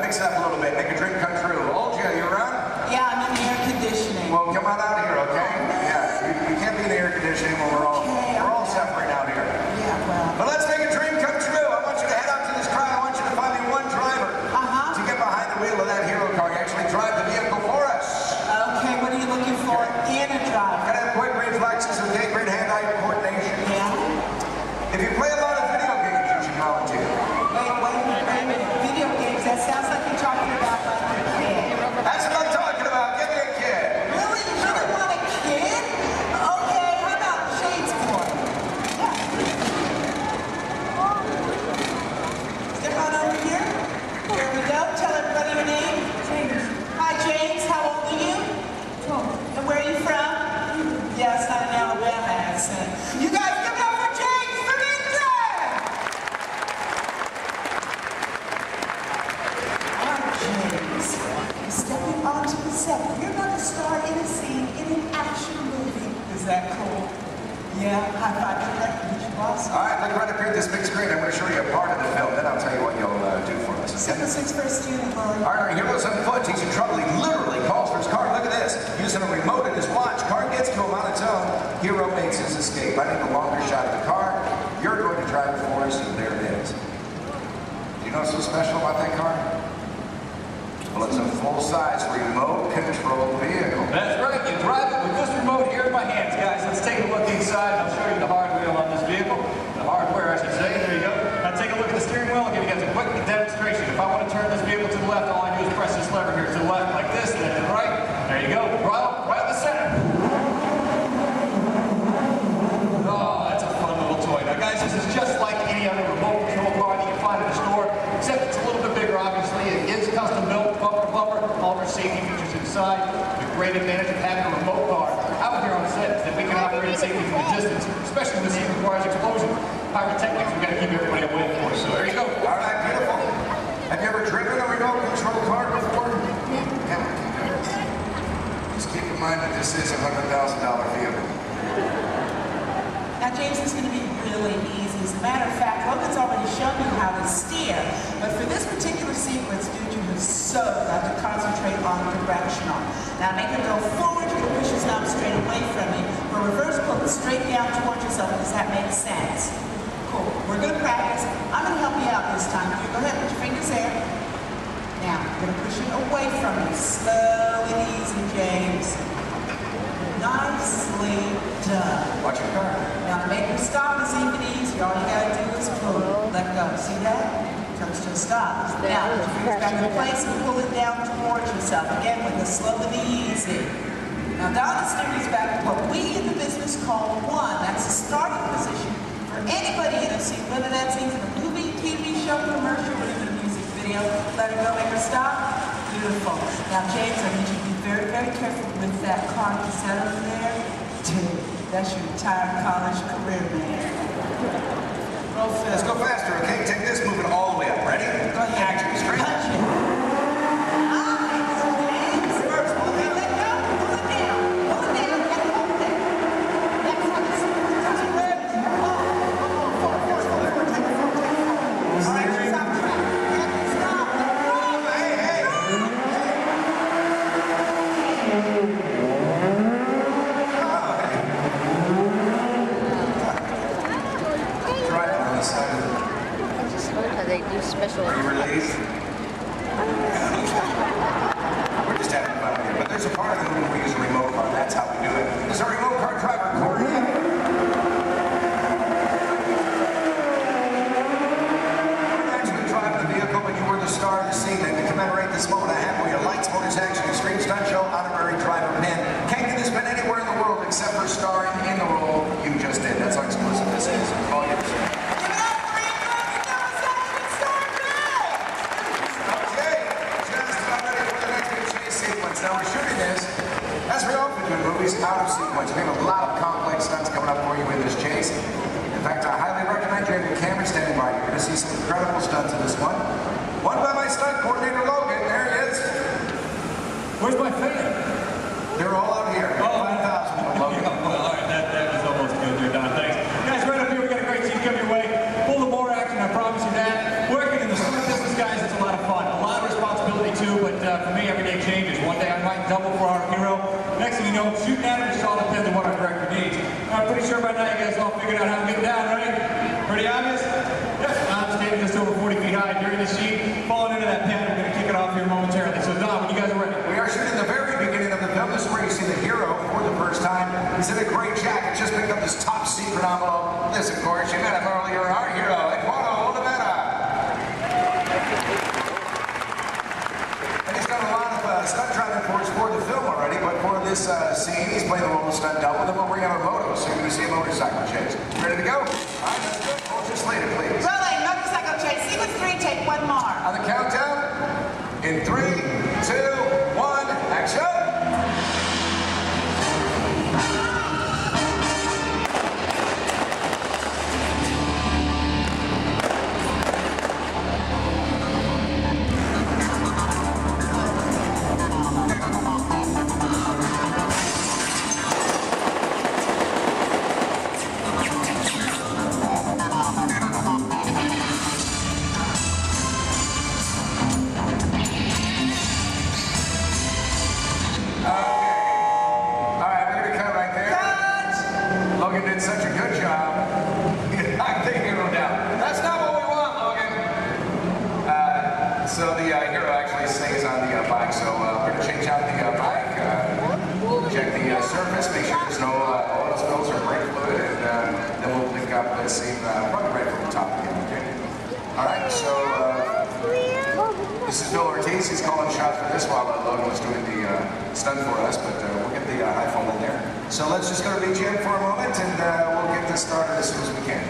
mix it up a little bit, make a dream come true. Olja, you around? Yeah, I'm in the air conditioning. Well, come on out here, okay? Yeah, you can't be in the air conditioning when we're all suffering out here. Yeah, well. But let's make a dream come true. I want you to head out to this crowd. I want you to find me one driver to get behind the wheel of that hero car. You actually drive the vehicle for us. Okay, what are you looking for in a driver? Gotta have quick reflexes and great hand-eye coordination. Yeah. If you play a lot of video games, you should volunteer. Wait a minute. Video games, that sounds like you're talking about like a kid. That's what I'm talking about. Give me a kid. Really? You really want a kid? Okay, how about Shade's boy? Yeah. Step on over here. Here we go. Tell everybody your name. James. Hi, James. How old are you? 12. And where are you from? Yeah, it's not an Alabama accent. You guys give it up for James the Ninja! James, stepping onto the set. You're going to star in a scene in an action movie. Is that cool? Yeah, high five to that. Boss. All right, look right up here at this big screen. I'm going to show you a part of the film. Then I'll tell you what you'll do for us. Okay? 7-6 first student, Lord. All right, our hero's on foot. He's in trouble. He literally calls for his car. Look at this. Using a remote in his watch. Car gets to him on its own. Hero makes his escape. I need a longer shot of the car. You're going to drive it for us, and there it is. Do you know what's so special about that car? Well, it's a full-size remote-controlled vehicle. That's right. You drive it with this remote here in my hands, guys. Let's take a look inside. I'll show you the hardware on this vehicle. The hardware, I should say. There you go. Now take a look at the steering wheel. I'll give you guys a quick demonstration. If I want to turn this vehicle to the left, all I do is press this lever here to the left like this, and then to the right. There you go. Right in the center. Oh, that's a fun little toy. Now, guys, this is just like any other remote control car that you can find in the store, except it's a little bit bigger, obviously. It is custom built, bumper to bumper, all of our safety features inside. The great advantage of having a remote car out here on set is that we can operate it safely from a distance, especially when the scene requires explosion. Pyrotechnics, we've got to keep everybody away, of course. So there you go. All right, beautiful. Have you ever driven a remote control car before? Yeah. Just keep in mind that this is a $100,000 vehicle. Now, James, this is going to be really easy. As a matter of fact, Logan's already shown you how to steer. But for this particular sequence, dude, you have so got to concentrate on directional. Now, make it go forward. You can push his knob straight away from you. For reverse, pull it straight down towards yourself. Does that make sense? Cool. We're going to practice. I'm going to help you out this time. You go ahead, put your fingers there. Now, you're going to push it away from you. Slow and easy, James. Nicely done. Watch your car. Now to make her stop is even easier. All you gotta do is pull it. Let go. See that? Comes to a stop. Now put your fingers back in place and pull it down towards yourself. Again with the slow and the easy. Now down the steering back to what we in the business call one. That's the starting position for anybody in a scene, whether that's in a movie, TV show, commercial, or even a music video. Let her go, make her stop. Beautiful. Now James, I need you to be very, very careful with that car. You set over there. Dude, that's your entire college career, man. Roll fast. Let's go faster, okay? Take this, move it all the way up. Ready? Go ahead. Action, straight. Punch it. Nice, James. First, pull it down, let go. Pull it down. Pull it down and hold it. That's how this is ready. Forward. Take it forward. All right, stop track. Stop. Hey. Drive on the side of the movies out of sequence. We have a lot of complex stunts coming up for you in this chase. In fact, I highly recommend you having your camera standing by. You're going to see some incredible stunts in this one. One by my stunt coordinator, Logan. There he is. Where's my fan? They're all out here. 5,000 from Logan. Well, all right, that was almost good there, Don. Thanks. Guys, right up here, we got a great team coming your way. Full of more action, I promise you that. Working in the stunt business, guys, it's a lot of fun. A lot of responsibility, too, but for me, every day changes. One day I might double for our hero. Next thing you know, shooting at him, it all depends on what our director needs. I'm pretty sure by now you guys all figured out how to get down, right? Pretty obvious? Yes, I'm standing just over 40 feet high during the scene. Falling into that pen, we're going to kick it off here momentarily. So, Don, when you guys are ready. We are shooting the very beginning of the film. This is where you see the hero for the first time. He's in a gray jacket, just picked up this top secret envelope. This, of course, you met him earlier, our hero, Eduardo Olivera. And he's done a lot of stunt driving for the film already, but for this scene, he's playing the role of stunt double, and then we'll bring out our moto, so you're going to see a motorcycle chase. Ready to go? All right, that's good. Hold your slated, please. Rolling, motorcycle chase, sequence 3, take one more. On the countdown, in 3, 2, 1, action! Surface, make sure there's no oil spills or brake fluid, and then we'll pick up the scene probably right from the top again, okay? Alright, so this is Bill Ortiz. He's calling shots for this while Logan was doing the stunt for us, but we'll get the iPhone in there. So let's just go to BGM for a moment, and we'll get this started as soon as we can.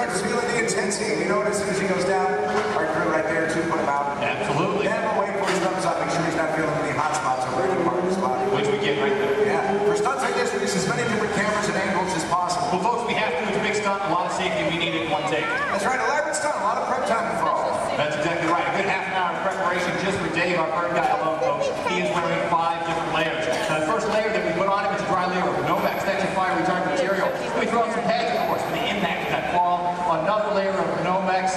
starts feeling the intensity. We know it as soon as he goes down. Our crew right there too, put him out. Absolutely. Never wait for his thumbs up. Make sure he's not feeling any hot spots over any part of his body. Which we get right there. Yeah. For stunts like this, we use as many different cameras and angles as possible. Well, folks, we have to. It's a big stunt, a lot of safety. We need it in one take. That's right. Elaborate stunt. A lot of prep time involved. That's exactly right. A good half an hour of preparation just for Dave, our bird guy alone, folks. He is wearing 5 different layers. Now, the first layer that we put on him is a dry layer of Novax extra fire retardant material. We throw in some pads, of course, for the impact of that fall. Another layer of Novax.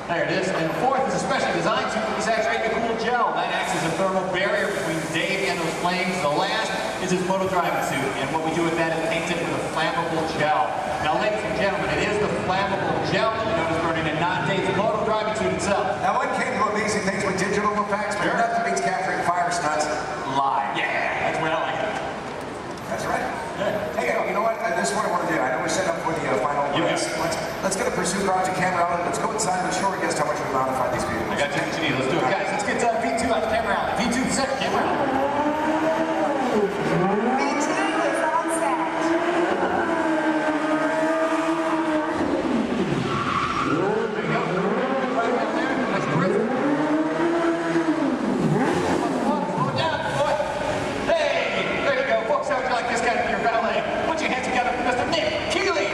There it is. And the fourth is a specially designed suit that we saturate in cool gel. That acts as a thermal barrier between Dave and those flames. The last is his moto driving suit. And what we do with that is paint it with a flammable gel. Now, ladies and gentlemen, it is the flammable gel that you notice burning and not Dave's moto driving suit itself. Now, one can do amazing things with digital effects, but nothing beats capturing fire stunts live. Yeah, that's where I like it. That's right. Yeah. Hey, you know what? This is what I want to do. I know we're set up for the final race. Let's get a pursuit car to camera on it. Let's go inside and show our guests how much we modify these vehicles. I got you what you need. Let's do it. Guys, let's get V2 out to camera alley. V2 the second camera alley. V2 is on set. There you go. Right up there. That's terrific. Slow it down, boy. Hey, there you go. Folks, how would you like this guy to be your valet? Put your hands together for Mr. Nick Keeley.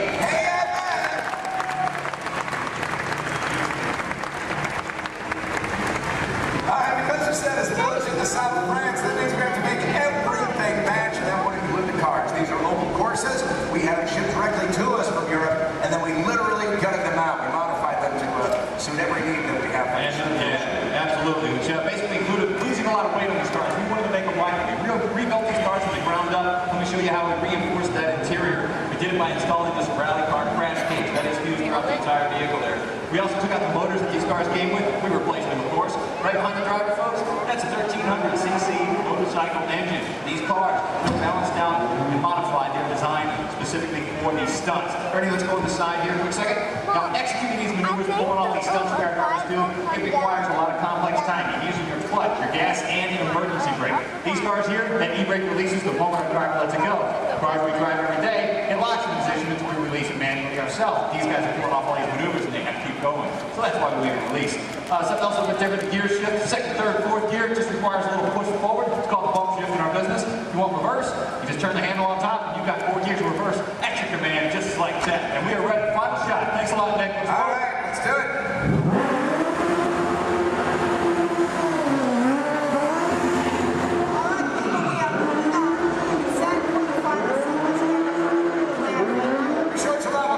Hey, because you said as a village in the south of France, that means we have to make everything match, and then we're going to glue the cars. These are local courses. We have them shipped directly to us from Europe, and then we literally gutted them out. We modified them to suit every need that we have. Yeah, absolutely. Which basically included losing a lot of weight on these cars. We wanted to make them lighter. We rebuilt these cars from the ground up. Let me show you how we reinforced that interior. We did it by installing this rally car crash cage that is fused throughout the entire vehicle there. We also took out the motors that these cars came with. We replaced them, of course. Right behind the driver, folks, that's a 1300cc motorcycle engine. These cars were balanced out and modified. They're designed specifically for these stunts. Ernie, let's go on the side here a quick second. Now, executing these maneuvers, pulling off these stunts that our cars do, it requires a lot of complex timing, using your clutch, your gas, and your emergency brake. These cars here, that e-brake releases the moment our driver lets it go. The cars we drive every day, it locks in position until we release it manually ourselves. These guys are pulling off all these maneuvers and they have to keep going. So that's why we leave it released. Something else a bit different, the gear shift, second, third, fourth gear, just requires a little push forward. It's called the bump shift in our business. If you want reverse, you just turn the handle on top and you've got 4 gears of reverse at your command, just like that. And we are ready for final shot. Thanks a lot, Nick. All right, let's do it.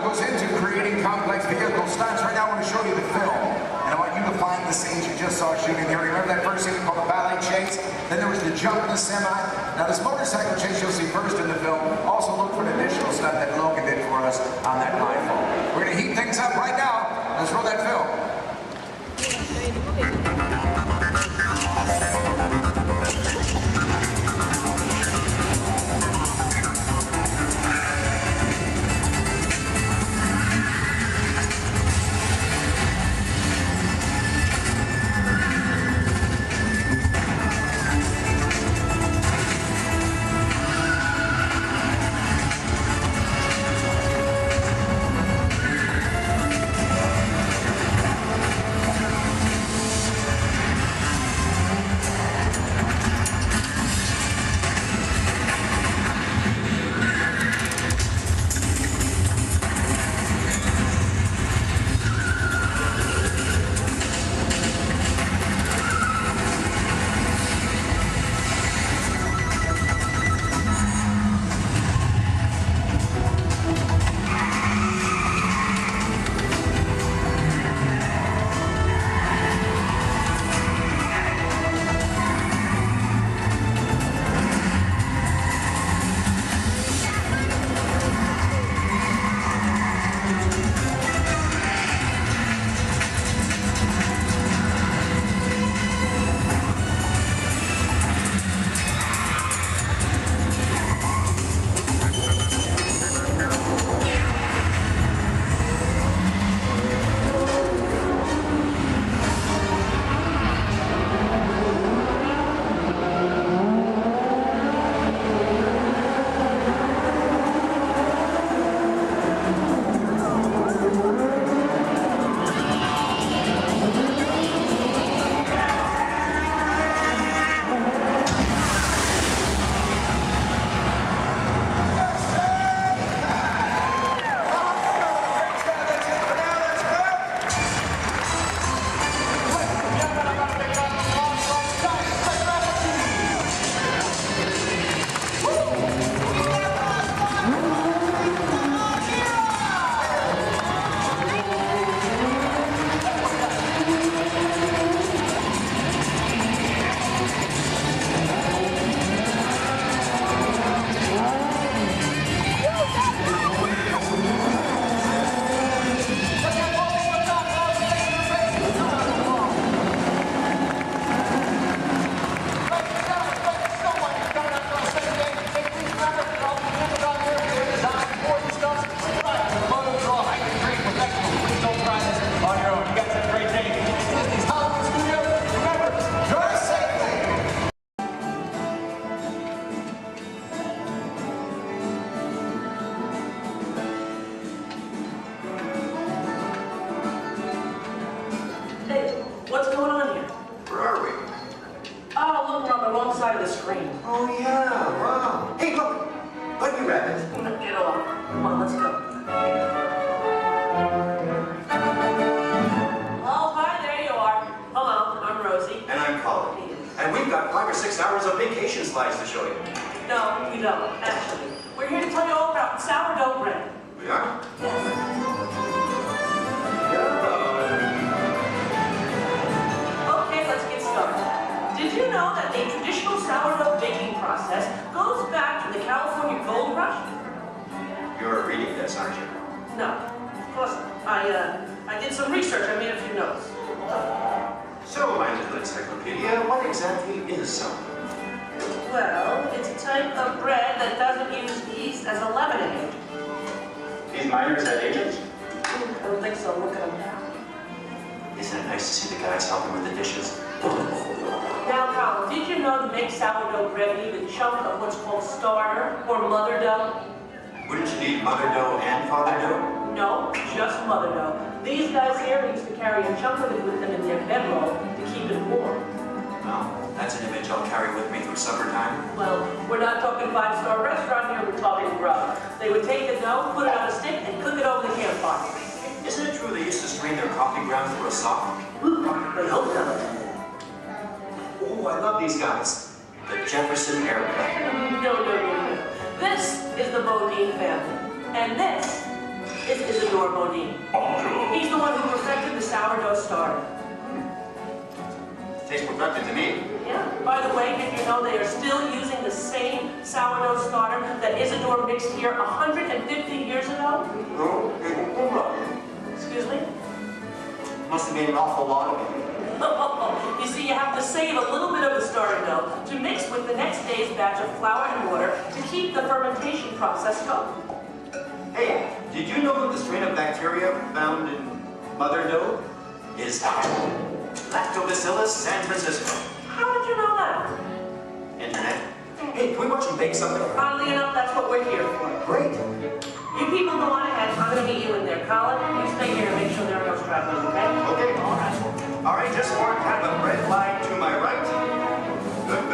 Goes into creating complex vehicle stunts. Right now I want to show you the film, and I want you to find the scenes you just saw shooting there. Remember that first scene called the ballet chase? Then there was the jump in the semi. Now this motorcycle chase you'll see first in the film. Also look for an additional stunt that Logan did for us on that rifle. We're going to heat things up right now. Let's roll that film. you don't, actually. We're here to tell you all about sourdough bread. We are? Okay, let's get started. Did you know that a traditional sourdough baking process goes back to the California Gold Rush? You're reading this, aren't you? No, of course not. I did some research. I made a few notes. So, my little encyclopedia, what exactly is sourdough? Well, it's a type of bread that doesn't use yeast as a leavening agent. These miners had agents? I don't think so. Look at them. Isn't it nice to see the guys helping with the dishes? Now, Colin, did you know to make sourdough bread you need a chunk of what's called starter or mother dough? Wouldn't you need mother dough and father dough? No, just mother dough. These guys here used to carry a chunk of it with them in their bedroll to keep it warm. Well, that's an image I'll carry with me through supper time. Well, we're not talking five-star restaurant here, we're talking grub. They would take the dough, put it on a stick, and cook it over the campfire. Isn't it true they used to strain their coffee grounds through a sock? I hope so. Oh, I love these guys. The Jefferson Airplane. No. This is the Bodine family. And this is Isidore Bodine. He's the one who perfected the sourdough starter. Tastes perfected to me. Yeah. By the way, did you know they are still using the same sourdough starter that Isidore mixed here 150 years ago? Excuse me? Must have made an awful lot of it. You see, you have to save a little bit of the starter dough to mix with the next day's batch of flour and water to keep the fermentation process going. Hey, did you know that the strain of bacteria found in mother dough is Lactobacillus San Francisco? How did you know that? Internet. Hey, can we watch them bake something? Oddly enough, that's what we're here for. Great. You people go on ahead. I'm going to meet you in there. Colin, you stay here and make sure there are no stragglers, okay? Okay. All right, just more kind of a bread line to my right. Good.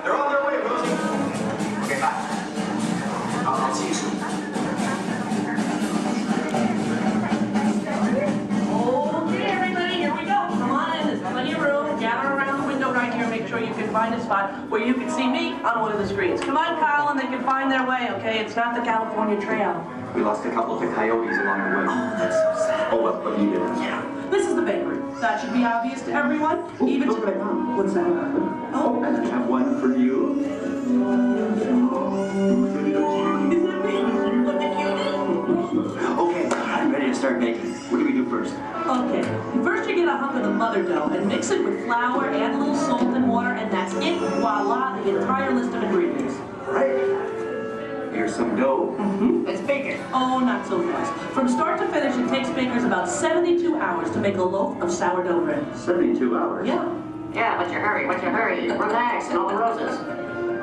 They're on their way, Rosie. Okay, bye. I'll see you soon. Okay, everybody, here we go. Come on in. There's plenty of room. Gather around the window right here. Make sure you can find a spot where you can see me on one of the screens. Come on, Colin. They can find their way, okay? It's not the California Trail. We lost a couple to coyotes along the way. Oh, that's so sad. Oh, what you did? Yeah. This is the bakery. That should be obvious to everyone. Even to... What's that? Oh, and I have one for you. Is it me? What the cutie? Okay, I'm ready to start baking. What do we do first? Okay. First you get a hunk of the mother dough and mix it with flour, add a little salt and water, and that's it. Voila, the entire list of ingredients. Right. Here's some dough. Let's bake it. Oh, not so fast. From start to finish, it takes bakers about 72 hours to make a loaf of sourdough bread. 72 hours? Yeah. Yeah, what's your hurry? Relax, and all the roses.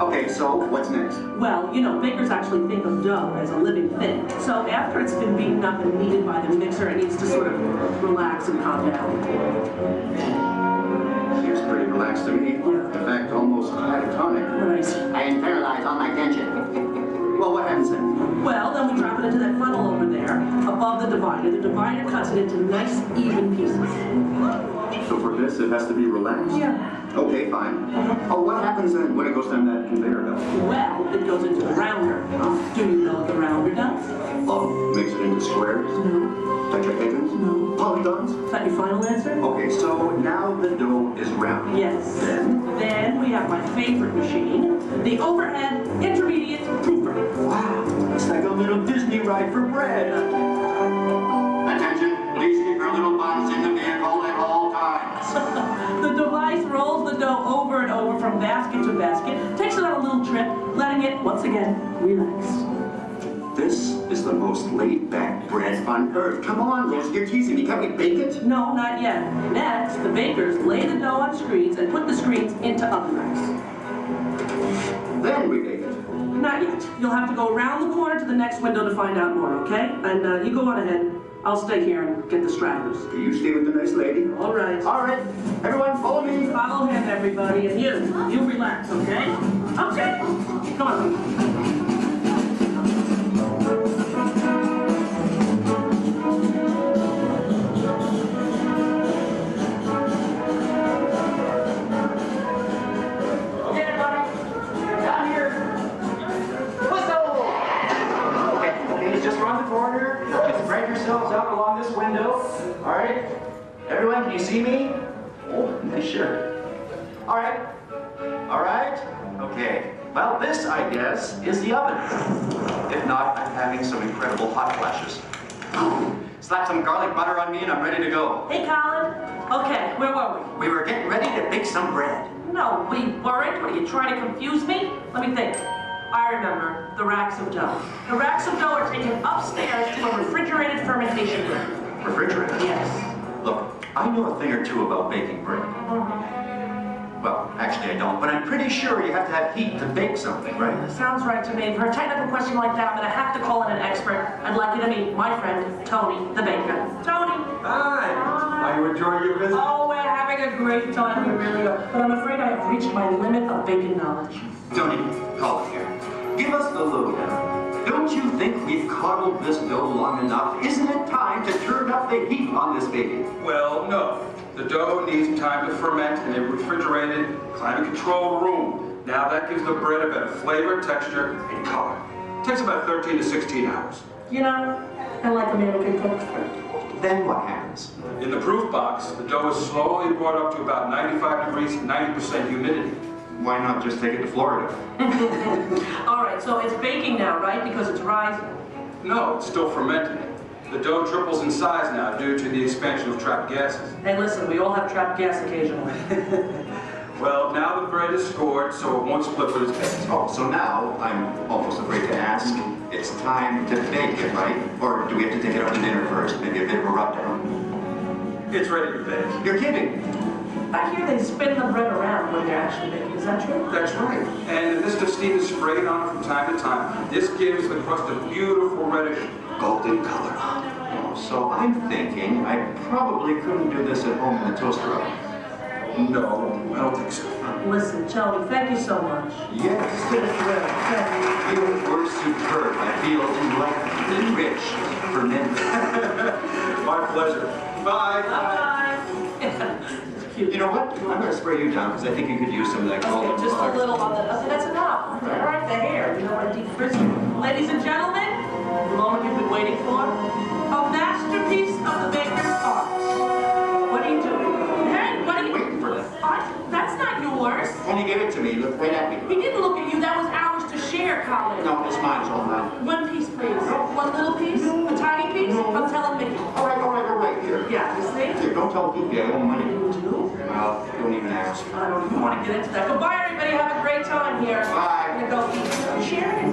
Okay, so what's next? Well, you know, bakers actually think of dough as a living thing. So after it's been beaten up and kneaded by the mixer, it needs to sort of relax and calm down. Seems pretty relaxed to me. Yeah. In fact, almost catatonic. Right. I internalize all my tension. Well, what happens then? Well, then we drop it into that funnel over there, above the divider. The divider cuts it into nice, even pieces. So for this, it has to be relaxed? Yeah. Okay, fine. Oh, what happens then when it goes down that conveyor belt? Well, it goes into the rounder. Do you know what the rounder does? Oh, makes it into squares? No. Tetrahedrons? No. Polygons? Is that your final answer? Okay, so now the dough is round. Yes. Then we have my favorite machine, the overhead intermediate proofer. Wow, it's like a little Disney ride for bread. Attention, please keep your little butts in the vehicle at all times. The device rolls the dough over and over from basket to basket, takes it on a little trip, letting it, once again, relax. This is the most laid-back bread on earth. Come on, Rose, you're teasing me. Can't we bake it? No, not yet. Next, the bakers lay the dough on screens and put the screens into oven racks. Then we bake it. Not yet. You'll have to go around the corner to the next window to find out more, okay? And you go on ahead. I'll stay here and get the stragglers. You stay with the nice lady. All right. All right. Everyone, follow me. Follow him, everybody. And you relax, okay? Okay. Come on. around the corner. Just spread yourselves out along this window. All right? Everyone, can you see me? Oh, nice shirt. All right. All right. Okay. Well, this, I guess, is the oven. If not, I'm having some incredible hot flashes. Slap some garlic butter on me and I'm ready to go. Hey, Colin. Okay, where were we? We were getting ready to bake some bread. No, we weren't. What, are you trying to confuse me? Let me think. I remember the racks of dough. The racks of dough are taken upstairs to a refrigerated fermentation room. Refrigerator? Yes. Look, I know a thing or two about baking bread. Well, actually I don't, but I'm pretty sure you have to have heat to bake something, right? Sounds right to me. For a technical question like that, I'm going to have to call in an expert. I'd like you to meet my friend, Tony, the baker. Tony! Hi! Are you enjoying your visit? Oh, we're having a great time, we really are. But I'm afraid I have reached my limit of baking knowledge. Tony, call it here. Give us the lowdown. Don't you think we've coddled this dough long enough? Isn't it time to turn up the heat on this baby? Well, no. The dough needs time to ferment in a refrigerated, climate-controlled room. Now that gives the bread a better flavor, texture, and color. It takes about 13 to 16 hours. You know, I like a man who can cook. Then what happens? In the proof box, the dough is slowly brought up to about 95 degrees, 90% humidity. Why not just take it to Florida? All right, so it's baking now, right? Because it's rising. No, it's still fermenting. The dough triples in size now due to the expansion of trapped gases. Hey, listen, we all have trapped gas occasionally. Well, now the bread is scored, so it won't split with its base. Oh, so now I'm almost afraid to ask. It's time to bake it, right? Or do we have to take it out to dinner first? Maybe a bit of a rub-down? It's ready to bake. You're kidding. I hear they spin the bread around when they're actually baking. Is that true? That's right. And this of steam is sprayed on from time to time. This gives the crust a beautiful reddish golden color. Oh, so I'm thinking I probably couldn't do this at home in the toaster oven. No, I don't think so. Listen, Tony, thank you so much. Yes. You were superb. I feel enlightened, enriched, fermented. My pleasure. Bye. Bye-bye. You know what? I'm going to spray you down because I think you could use some of that golden Okay, just a little on the... Okay, that's enough. All right, the hair. You know what, deep frizzy. Ladies and gentlemen, the moment you've been waiting for. A masterpiece of the baker's art. What are you doing? Hey, what are you... Waiting for that. That's not yours. Tony gave it to me. Look right at me. He didn't look at you. That was ours to share, Colin. No, it's mine. It's all mine. One piece, please. One little piece? A tiny piece? I'm telling Mickey. All right. Here. Yeah, you see? Here, don't tell Goofy I owe money. You do? Well, don't even ask. I don't even want to get into that. Goodbye, everybody. Have a great time here. Bye. I'm going to go eat. Share it.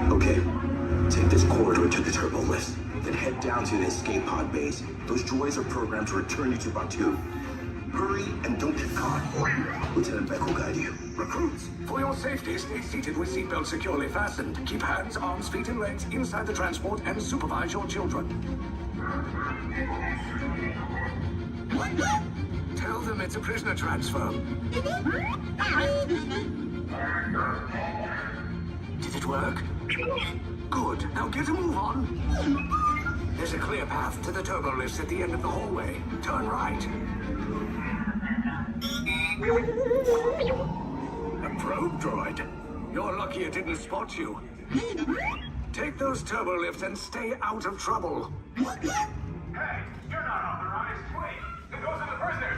Okay, take this corridor to the turbo lift, then head down to the escape pod base. Those droids are programmed to return you to Batuu. Hurry and don't get caught. Lieutenant Beck will guide you. Recruits, for your safety, stay seated with seatbelts securely fastened. Keep hands, arms, feet, and legs inside the transport and supervise your children. Tell them it's a prisoner transfer. Did it work? Good. Now get a move on. There's a clear path to the turbo lifts at the end of the hallway. Turn right. A probe droid. You're lucky it didn't spot you. Take those turbo lifts and stay out of trouble. Hey, you're not authorized. Wait, it goes to the prisoners.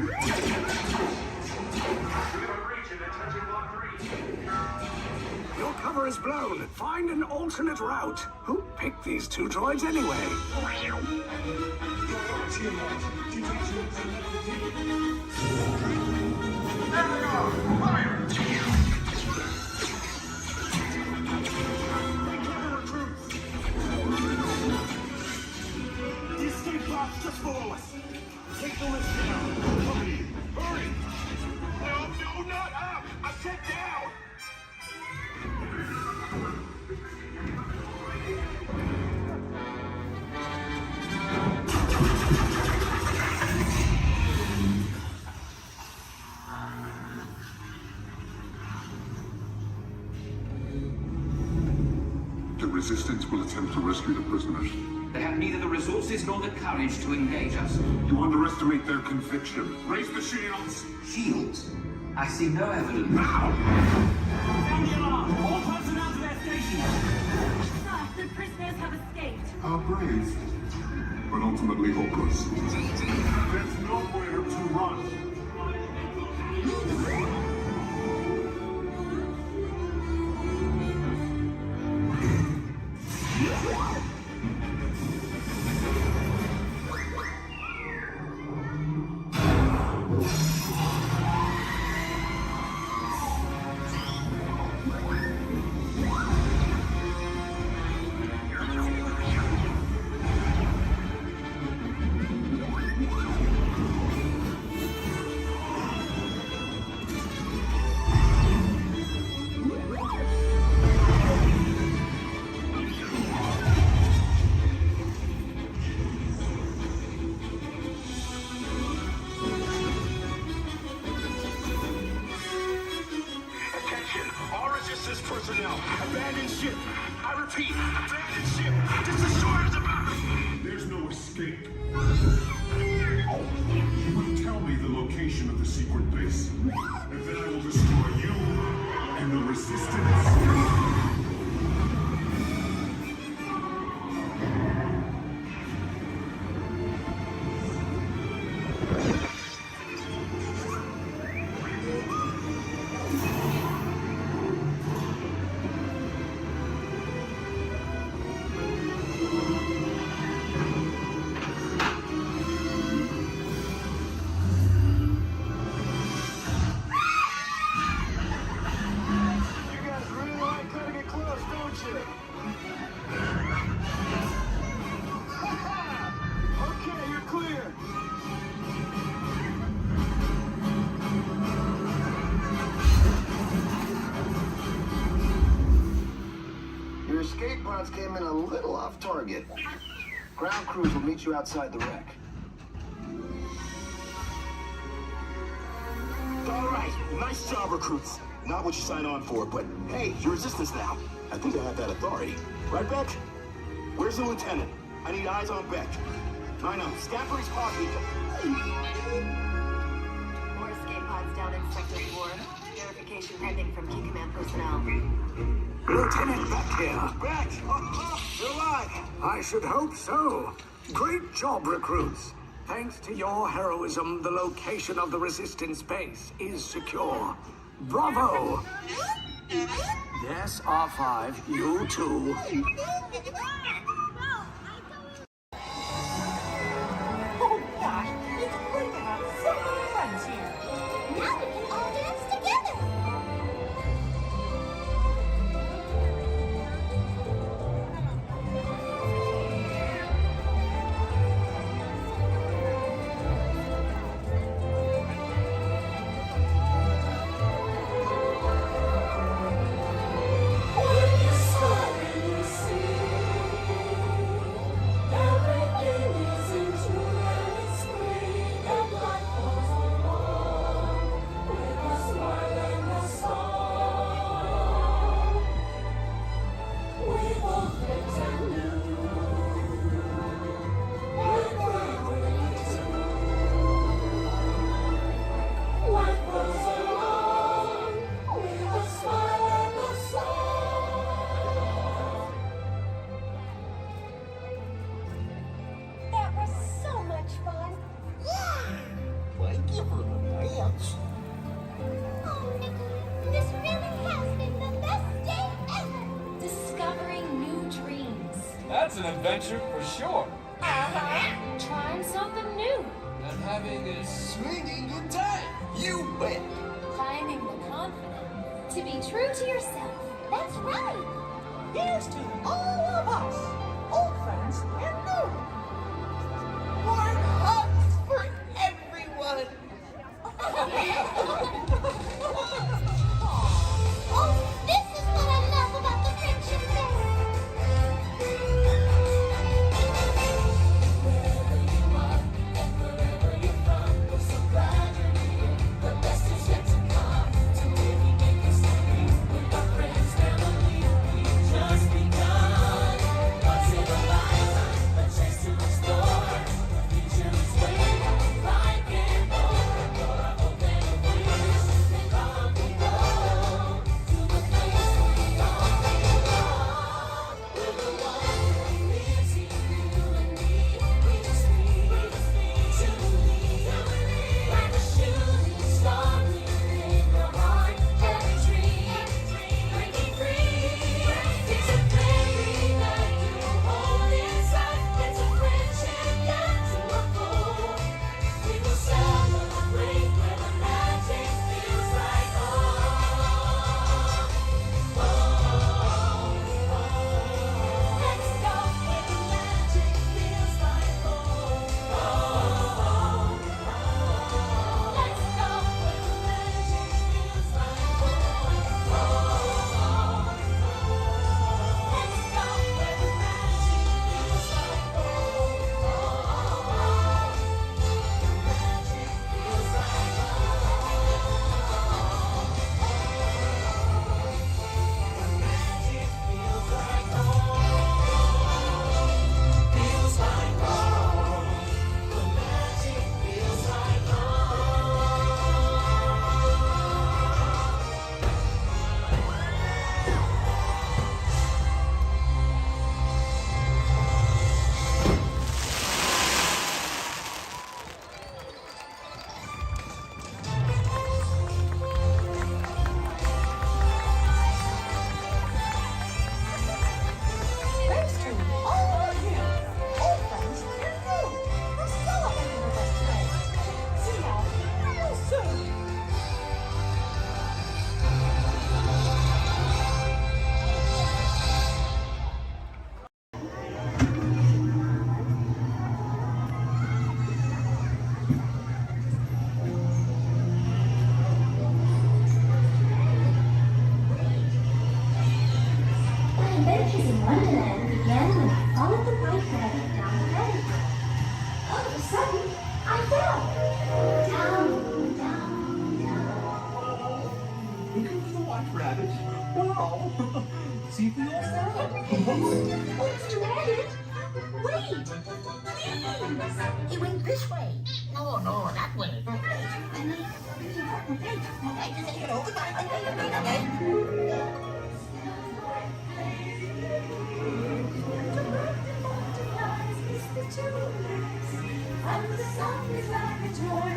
We have a breach in attention block 3. Your cover is blown. Find an alternate route. Who picked these two droids anyway? The escape pod's just below us. Take the lift down. Hurry! Hurry! No, not up! I said down! The Resistance will attempt to rescue the prisoners. They have neither the resources nor the courage to engage us. You underestimate their conviction. Raise the shields! Shields? I see no evidence. Now! Sound the alarm! safe, but ultimately hopeless. There's nowhere to run. Personnel, abandon ship. I repeat, abandon ship. Just as short as about. There's no escape. You will tell me the location of the secret base, and then I will destroy you and the Resistance. Your escape pods came in a little off target. Ground crews will meet you outside the wreck. All right, nice job, recruits. Not what you signed on for, but hey, you're Resistance now. I think I have that authority. Right, Beck? Where's the lieutenant? I need eyes on Beck. I know, Scaffery's pod beacon. More escape pods down in Sector 4. Verification pending from Key Command personnel. Lieutenant Beck here. Beck! You're alive! I should hope so. Great job, recruits. Thanks to your heroism, the location of the Resistance base is secure. Bravo! Yes, R5, you too. Oh gosh, it's great to have so many friends here. Now we can all dance together. That was so much fun. Yeah. Why give her a dance? Oh, Nicholas, this really has been the best day ever. Discovering new dreams. That's an adventure for sure. Trying something new. And having a swinging good time. You bet. Finding the confidence to be true to yourself. That's right. Here's to all of us, old friends and new. Warm hugs for everyone. Oh, this is what I love about the friendship fest. Wherever you are and wherever you're from, we're so glad you're here. The best is yet to come. To really make us happy with our friends, family. We've just begun. Once in a lifetime, a chance to days in Wonderland began when I followed the white rabbit down the rabbit hole. All of a sudden, I fell. Down, down, down. Because of the white rabbit? Wow! See for yourself. Oh, Mr. Rabbit, wait, please. He went this way. No, that way. Okay, just take it over. Okay. And the sun is like a toy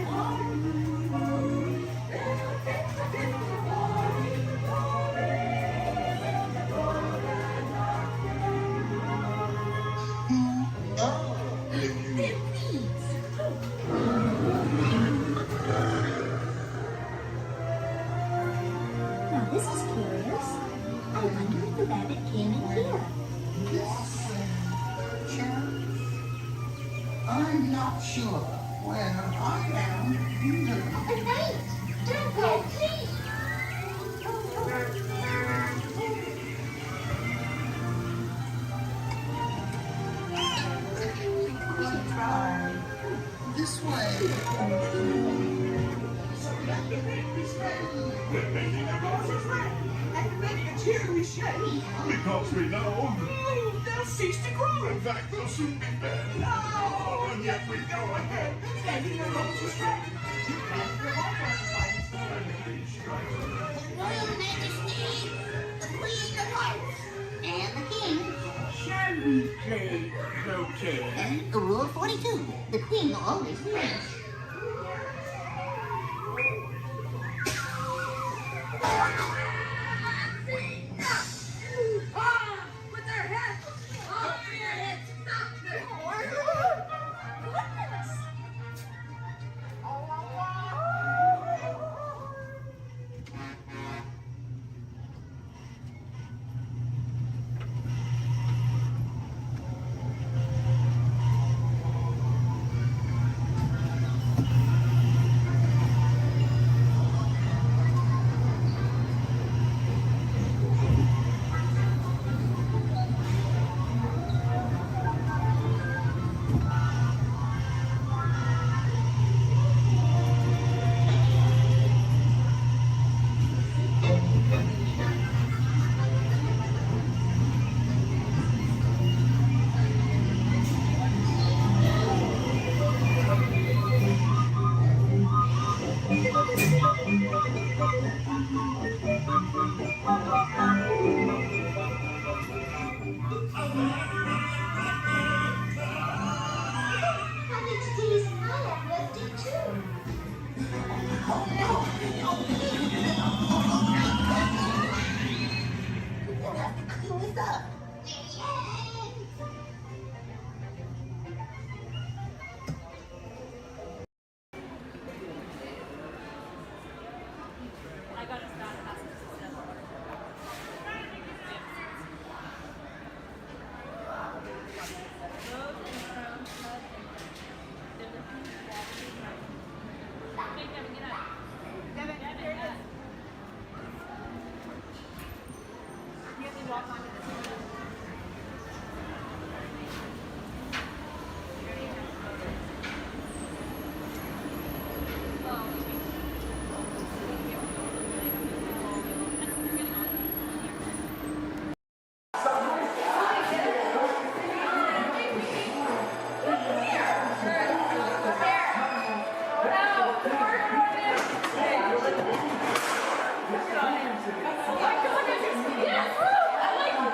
Now this is curious. I wonder if the rabbit came in here. I'm not sure. Well, I am. Wait! Don't go, please! Try this way. We're making a monster's ring. And making a cheery shake. Because we know They'll cease to grow. in fact they'll soon be dead. Oh, and yet we go ahead, making the roses red. You can't give up on Royal Majesty, the Queen of Hearts, and the King. Shall we play croquet? And Rule 42, the Queen always wins. With their heads! Off their heads! Yes! I like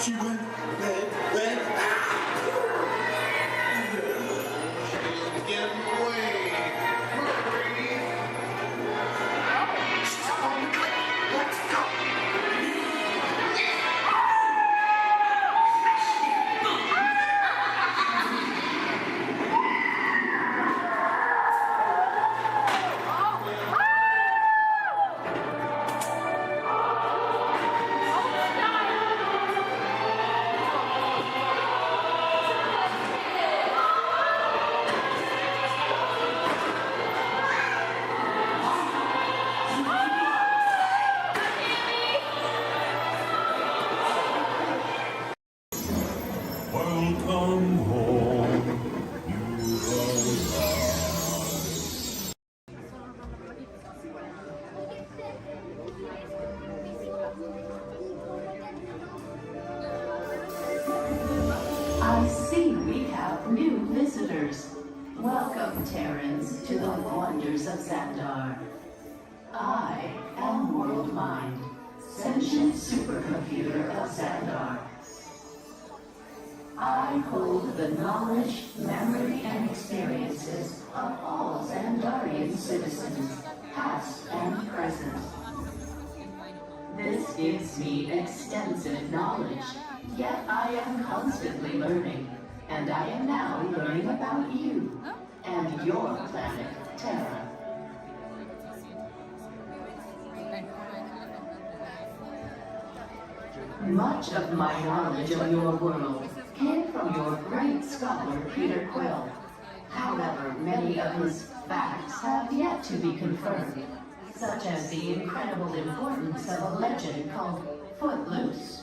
She went. She's getting away. Hurry. She's on the cliff. Let's go. Welcome home, you are. I see we have new visitors. Welcome, Terrans, to the wonders of Xandar. I am World Mind, sentient supercomputer of Xandar. I hold the knowledge, memory, and experiences of all Xandarian citizens, past and present. This gives me extensive knowledge, yet I am constantly learning, and I am now learning about you and your planet, Terra. Much of my knowledge of your world came from your great scholar, Peter Quill. However, many of his facts have yet to be confirmed, such as the incredible importance of a legend called Footloose.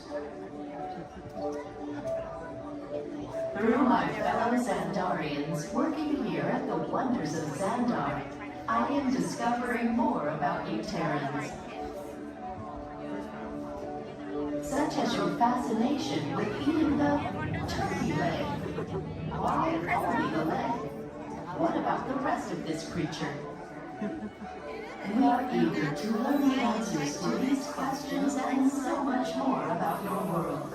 Through my fellow Xandarians working here at the wonders of Xandar, I am discovering more about you Terrans. Such as your fascination with eating the turkey leg. Why only the leg? What about the rest of this creature? We are eager to learn the answers to these questions and so much more about your world.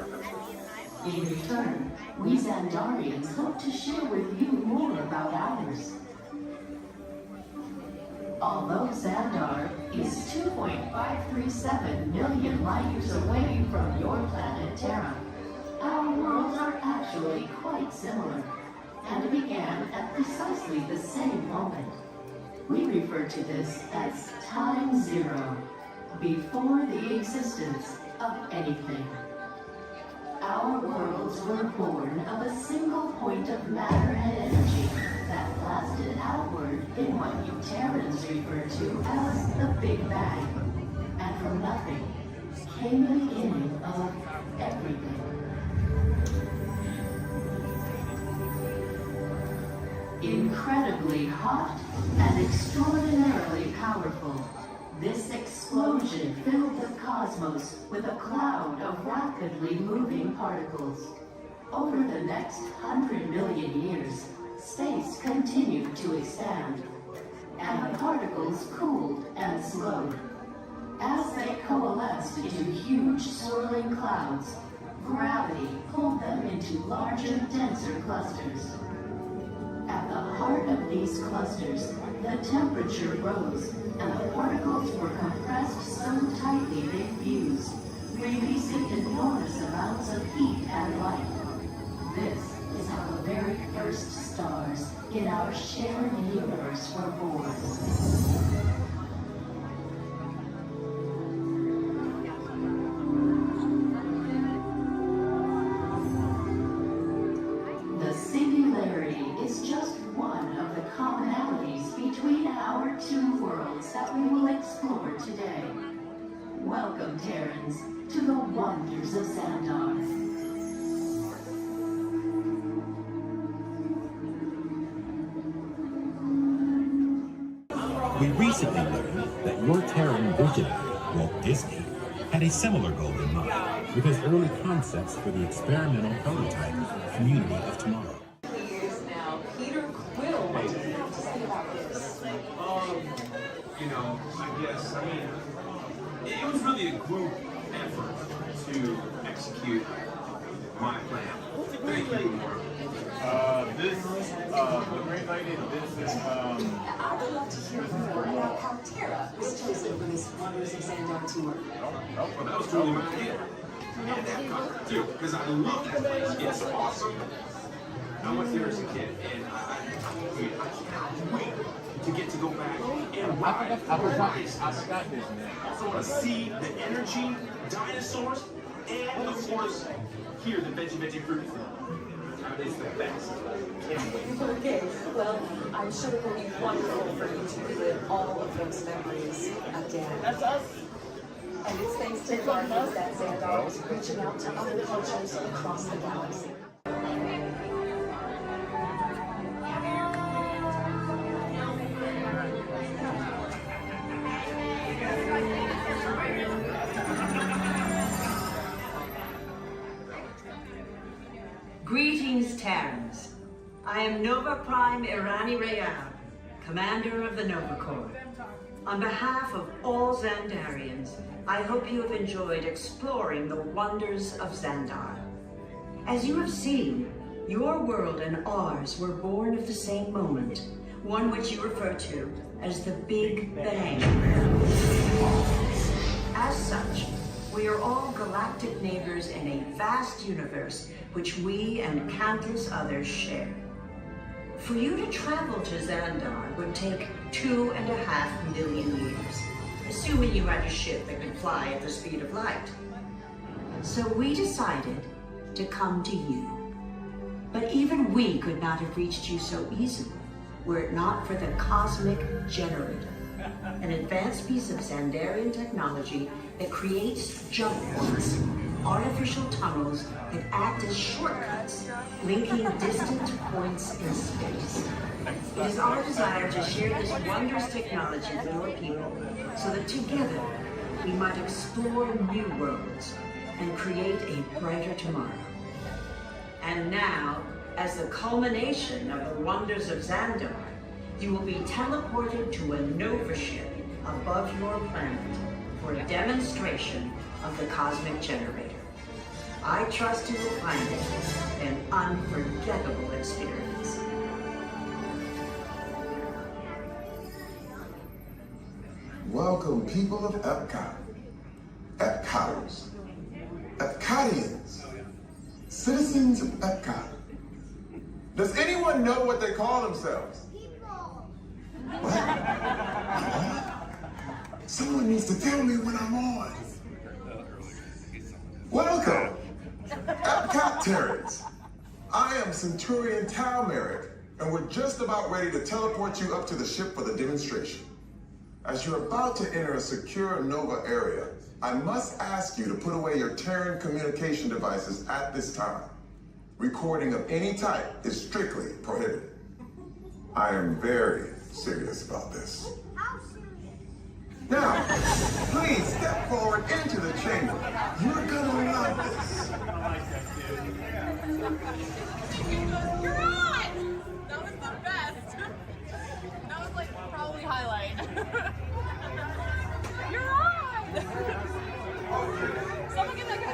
In return, we Xandarians hope to share with you more about ours. Although Xandar is 2.537 million light years away from your planet Terra, our worlds are actually quite similar, and began at precisely the same moment. We refer to this as Time Zero, before the existence of anything. Our worlds were born of a single point of matter and energy that blasted outward in what you Terrans refer to as the Big Bang. And from nothing came the beginning of everything. Incredibly hot and extraordinarily powerful, this explosion filled the cosmos with a cloud of rapidly moving particles. Over the next 100 million years, space continued to expand, and the particles cooled and slowed. As they coalesced into huge swirling clouds, gravity pulled them into larger, denser clusters. At the heart of these clusters, the temperature rose, and the particles were compressed so tightly they fused, releasing enormous amounts of heat and light. This is how the very first stars in our shared universe were born. The singularity is just one of the commonalities between our two worlds that we will explore today. Welcome, Terrans, to the wonders of Xandar. We recently learned that your Terran visionary, Walt Disney, had a similar goal in mind with his early concepts for the experimental prototype Community of Tomorrow. Years now, Peter Quill, what do you have to say about this? I mean, it was really a group effort to execute my plan. Thank you. The green lady, this is, I would love to hear more about how Tara was chosen for this Wonders of Xandar tour. Well, that was totally my idea. And that concert too, because I love that place. It's awesome. I went there as a kid, and I can't wait to get to go back and ride. I forgot his name. Also want to see the energy, dinosaurs, and of course, hear the veggie fruit. It's the best. Can't wait. Okay, well, I'm sure it will be wonderful for you to relive all of those memories again. That's us. And it's thanks to Guardians that Xandar is reaching out to other cultures across the galaxy. Greetings, Terrans. I am Nova Prime Irani Rayab, Commander of the Nova Corps. On behalf of all Xandarians, I hope you have enjoyed exploring the wonders of Xandar. As you have seen, your world and ours were born of the same moment, one which you refer to as the Big Bang. As such, we are all galactic neighbors in a vast universe which we and countless others share. For you to travel to Xandar would take 2.5 million years, assuming you had a ship that could fly at the speed of light. So we decided to come to you. But even we could not have reached you so easily were it not for the Cosmic Generator, an advanced piece of Xandarian technology that creates jump points, artificial tunnels that act as shortcuts, linking distant points in space. It is our desire to share this wondrous technology with your people so that together we might explore new worlds and create a brighter tomorrow. And now, as the culmination of the wonders of Xandar, you will be teleported to a Nova ship above your planet for a demonstration of the Cosmic Generator. I trust you will find it an unforgettable experience. Welcome, people of Epcot, Epcoters, Epcotians, citizens of Epcot. Does anyone know what they call themselves? What? Someone needs to tell me when I'm on. Welcome, Epcot Terrans. I am Centurion Tal Merrick, and we're just about ready to teleport you up to the ship for the demonstration. As you're about to enter a secure Nova area, I must ask you to put away your Terran communication devices at this time. Recording of any type is strictly prohibited. I am very serious about this. Now, please step forward into the chamber. You're gonna love this. You're on! That was the best. That was like probably highlight. You're on! Someone get that guy.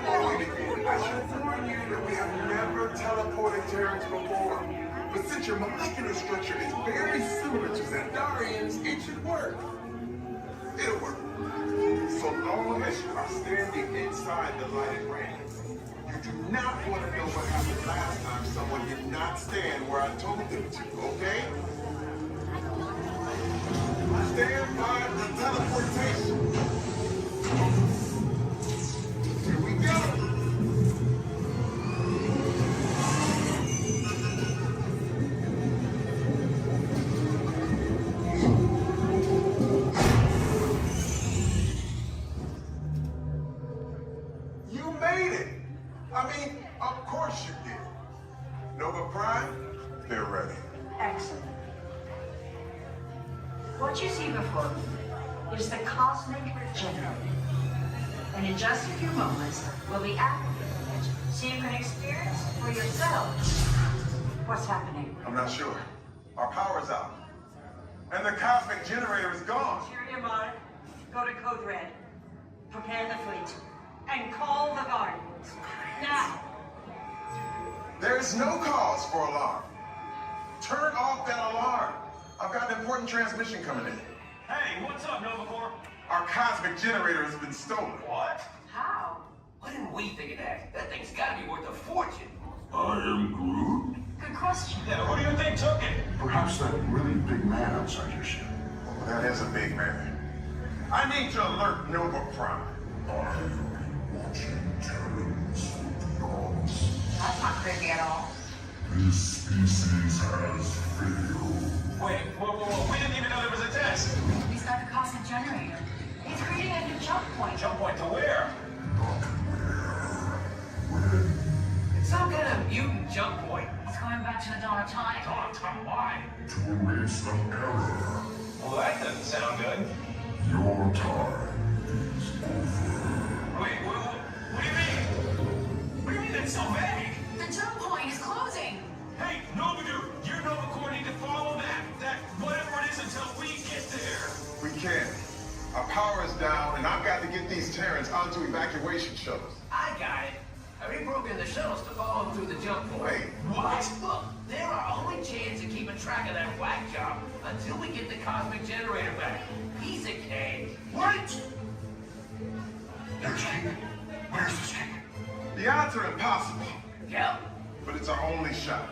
I should warn you that we have never teleported Terrans before. But since your molecular structure is very similar to Xandarians, it should work. It'll work. So long as you are standing inside the lighted ring. You do not want to know what happened last time someone did not stand where I told them to, okay? Stand by for teleportation. Here we go. Of course you did. Nova Prime, they're ready. Excellent. What you see before you is the Cosmic Generator. And in just a few moments, we'll be activating it so you can experience for yourself what's happening. I'm not sure. Our power's out. And the Cosmic Generator is gone. Interior Mark, go to Code Red. Prepare the fleet. And call the Guardians. Now! There's no cause for alarm. Turn off that alarm. I've got an important transmission coming in. Hey, what's up, Novacore? Our cosmic generator has been stolen. What? How? Why didn't we think of that? That thing's gotta be worth a fortune. I am Groot. Good question. Yeah, who do you think took it? Perhaps that really big man outside your ship. Well, that is a big man. I need to alert Nova Prime. I am watching Terrans from beyond. That's not creepy at all. This species has failed. Wait, whoa, we didn't even know there was a test. He's got the cosmic generator. He's creating a new jump point. Jump point to where? Not where. When. It's some kind of mutant jump point. It's going back to the dawn of time. Dawn of time, why? To erase an error. Well, that doesn't sound good. Your time is over. Wait, what do you mean? What do you mean that's so vague? The jump point is closing. Hey, Novadude, your Novacore need to follow that whatever it is until we get there. We can't. Our power is down, and I've got to get these Terrans onto evacuation shuttles. I got it. I reprogrammed the shuttles to follow them through the jump point. Wait, what? Look, they're our only chance of keeping track of that whack job until we get the cosmic generator back. Piece of cake. Wait! There's King. Where's this King? The odds are impossible, Yep. but it's our only shot.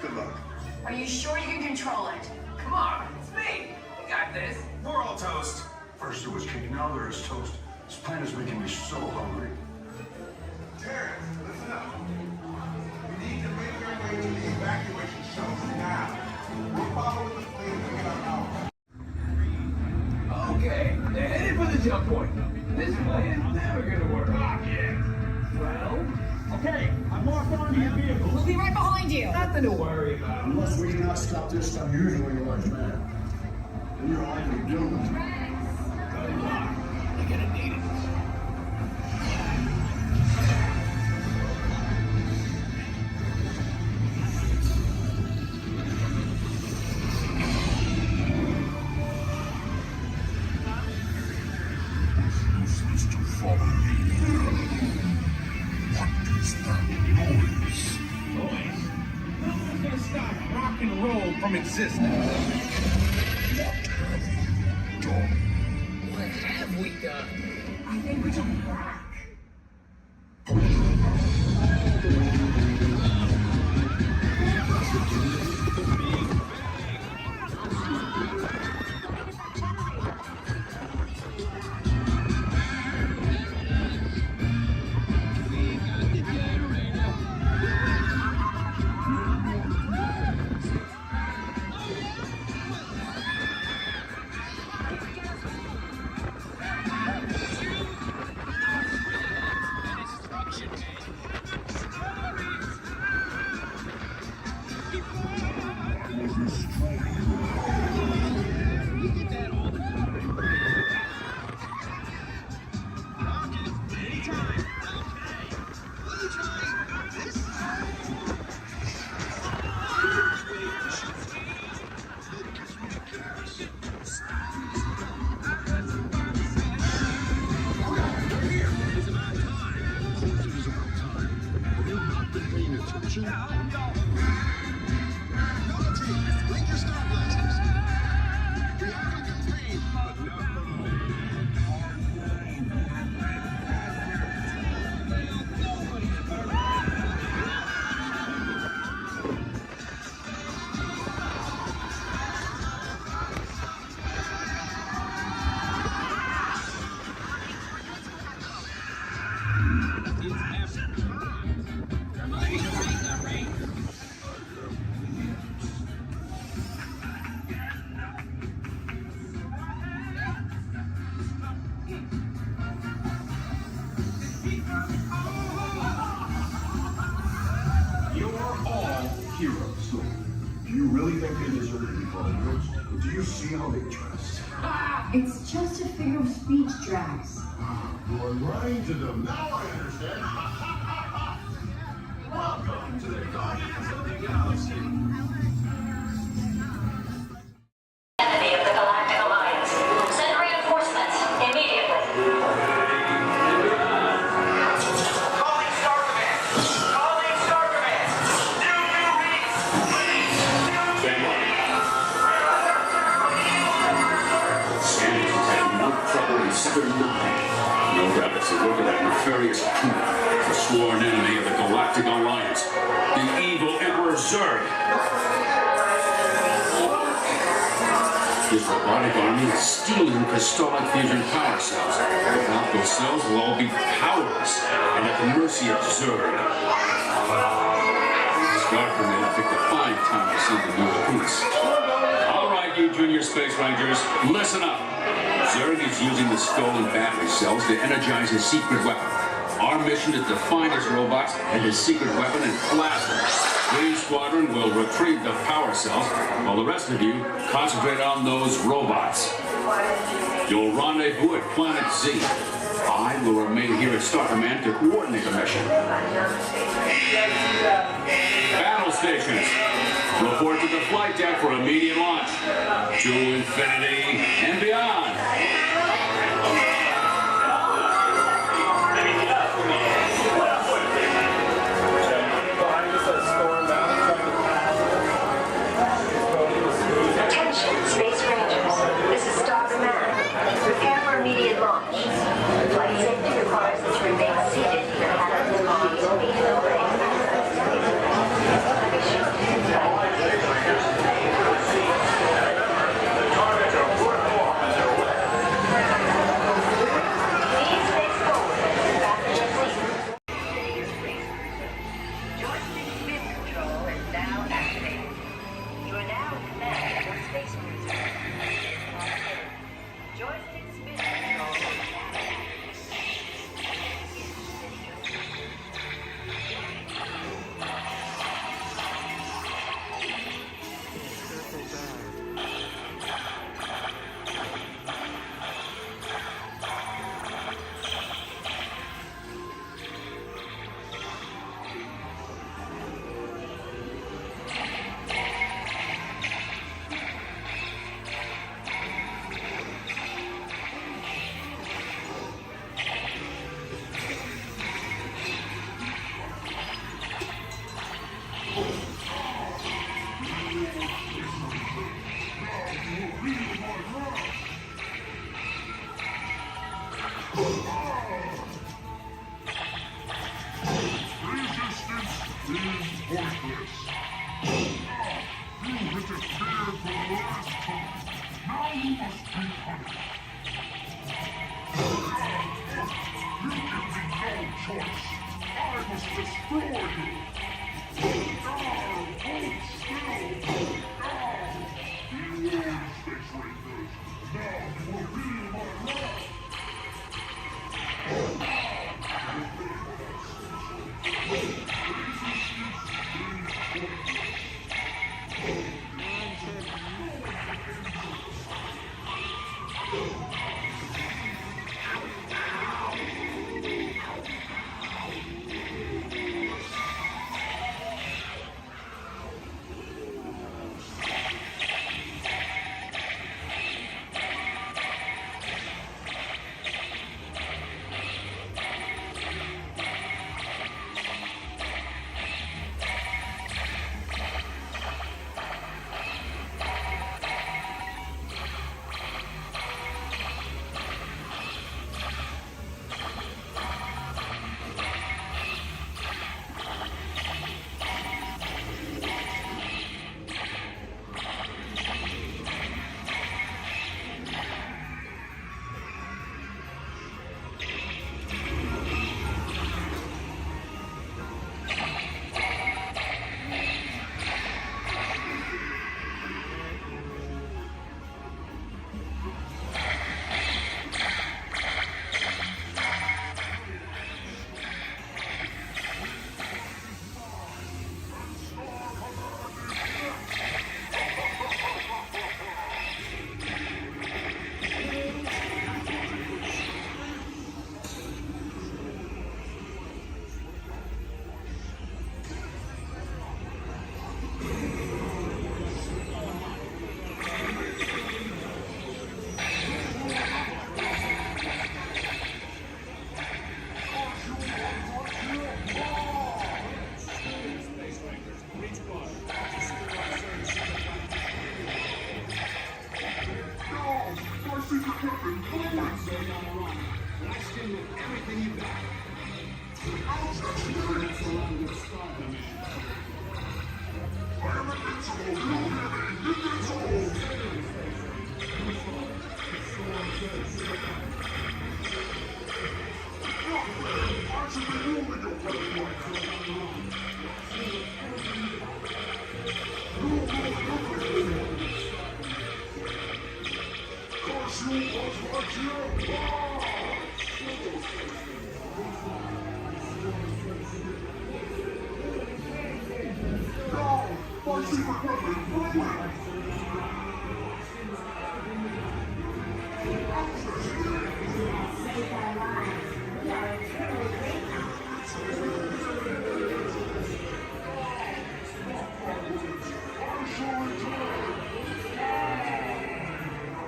Good luck. Are you sure you can control it? Come on, it's me. We got this. We're all toast. First there was King, now there is toast. This plan is making me so hungry. Terrans, listen up. We need to make our way to the evacuation shuttles now. We'll follow the fleet and get our power. Okay, they're headed for the jump point. This plan's never gonna work. Well, okay, I'm locked onto your vehicle. We'll be right behind you. Nothing to worry about. Unless we cannot stop this unusually large man. We are likely doomed. Good luck. You're gonna need it. Refuse to follow me. What is that noise? Boys, no one's gonna stop rock and roll from existence. What have we done? What have we done? I think we took crack. It's just a figure of speech, Drax. You are lying to them. Now I understand. Welcome to the Guardians of the Galaxy. Enemy of the Galactic Alliance. Send reinforcements immediately. Calling Star Command. Calling Star Command. robotic army is stealing crystallic fusion power cells. Without those cells, we'll all be powerless and at the mercy of Zurg. Start for me, I picked a fine time to send the new recruits. All right, you junior space rangers, listen up. Zurg is using the stolen battery cells to energize his secret weapon. Our mission is to find his robots and his secret weapon and blast them. Green Squadron will retrieve the power cells, while the rest of you concentrate on those robots. You'll rendezvous at Planet Z. I will remain here at Star Command to coordinate the mission. Battle stations, report to the flight deck for immediate launch. To infinity and beyond. Attention, Space Rangers. This is Star Command. Prepare for immediate launch. Flight safety requires that you remain seated in the cabin of the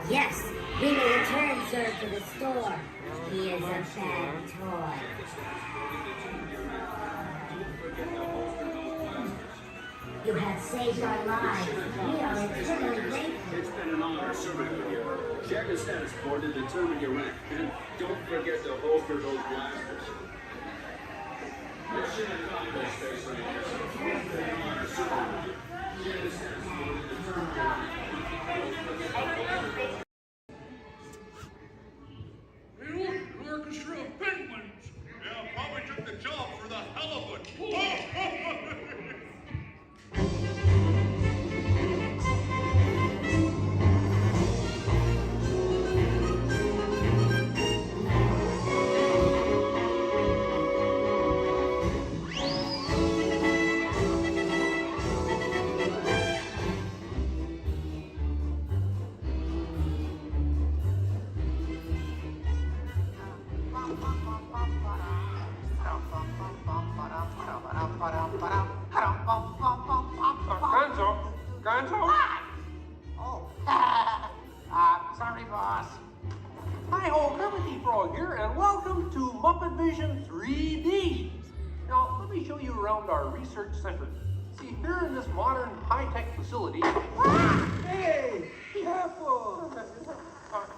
Yes, we may return sir to the store. He is a bad toy. You have saved our lives. We are eternally grateful. It's been an honor serving with you. Check the status board to determine your rank. And don't forget to holster those blasters. Mission accomplished, Space Rangers. It's been an honor serving with you. Check the status board to determine your rank. Hey, look, an orchestra of penguins. Yeah, probably took the job for the hell of it. Gonzo? Oh. Sorry, boss. Hi-ho, Kermit Frog here, and welcome to Muppet Vision 3D. Now, let me show you around our research center. See, here in this modern high-tech facility... Hey! Careful!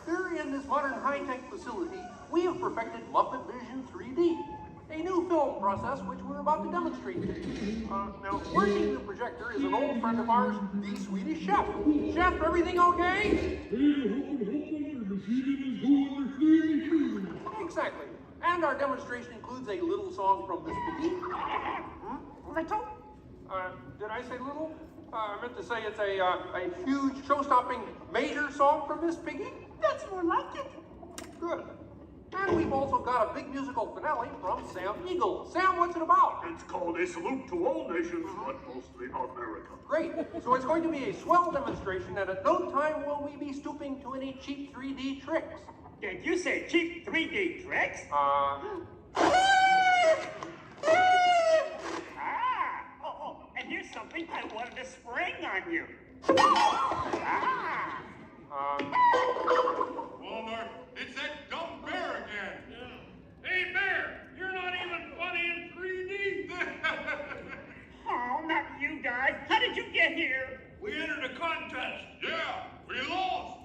Here in this modern high-tech facility, we have perfected Muppet Vision 3D, a new film process which we're about to demonstrate to you. Now, working the projector is an old friend of ours, the Swedish Chef. Chef, everything okay? Exactly. And our demonstration includes a little song from Miss Piggy. Little? Did I say little? I meant to say it's a huge, show-stopping, major song from Miss Piggy. That's more like it. Good. And we've also got a big musical finale from Sam Eagle. Sam, what's it about? It's called A Salute to All Nations, but mostly America. Great. So it's going to be a swell demonstration, and at no time will we be stooping to any cheap 3D tricks. Did you say cheap 3D tricks? And here's something I wanted to spring on you. Walmart, it's that dumb bear again. Yeah. Hey, Bear, you're not even funny in 3D. Oh, not you guys. How did you get here? We entered a contest. Yeah, we lost.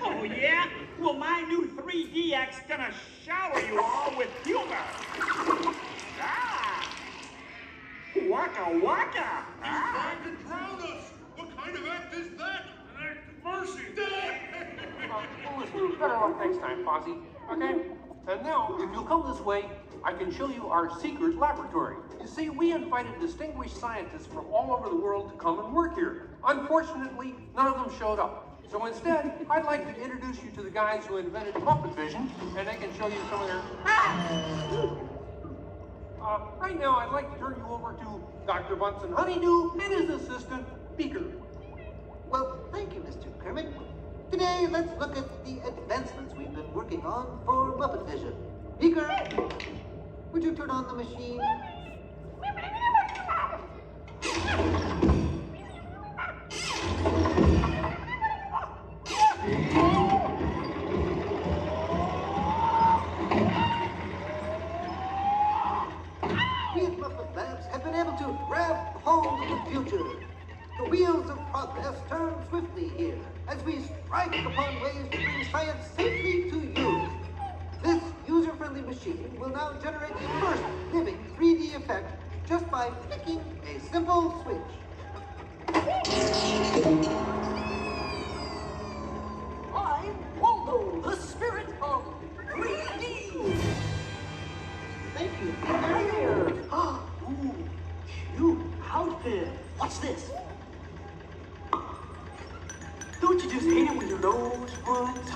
Oh, yeah? Well, my new 3DX gonna shower you all with humor. Waka waka. He's trying to drown us. What kind of act is that? An act of mercy. Listen, better luck next time, Fozzie. Okay? And now, if you'll come this way, I can show you our secret laboratory. You see, we invited distinguished scientists from all over the world to come and work here. Unfortunately, none of them showed up. So instead, I'd like to introduce you to the guys who invented Muppet Vision, and they can show you some of their... right now, I'd like to turn you over to Dr. Bunsen Honeydew and his assistant, Beaker. Well, thank you, Mr. Kermit. Today, let's look at the advancements we've been working on for Muppet Vision. Beaker, would you turn on the machine? We at Muppet Labs have been able to grab hold of the future. The wheels of progress turn swiftly here as we strike upon ways to bring science safely to you. This user-friendly machine will now generate the first living 3D effect just by flicking a simple switch. I'm Waldo, the spirit of 3D. Thank you. Here. Ooh, cute outfit. What's this? Don't you just hate it when your nose runs?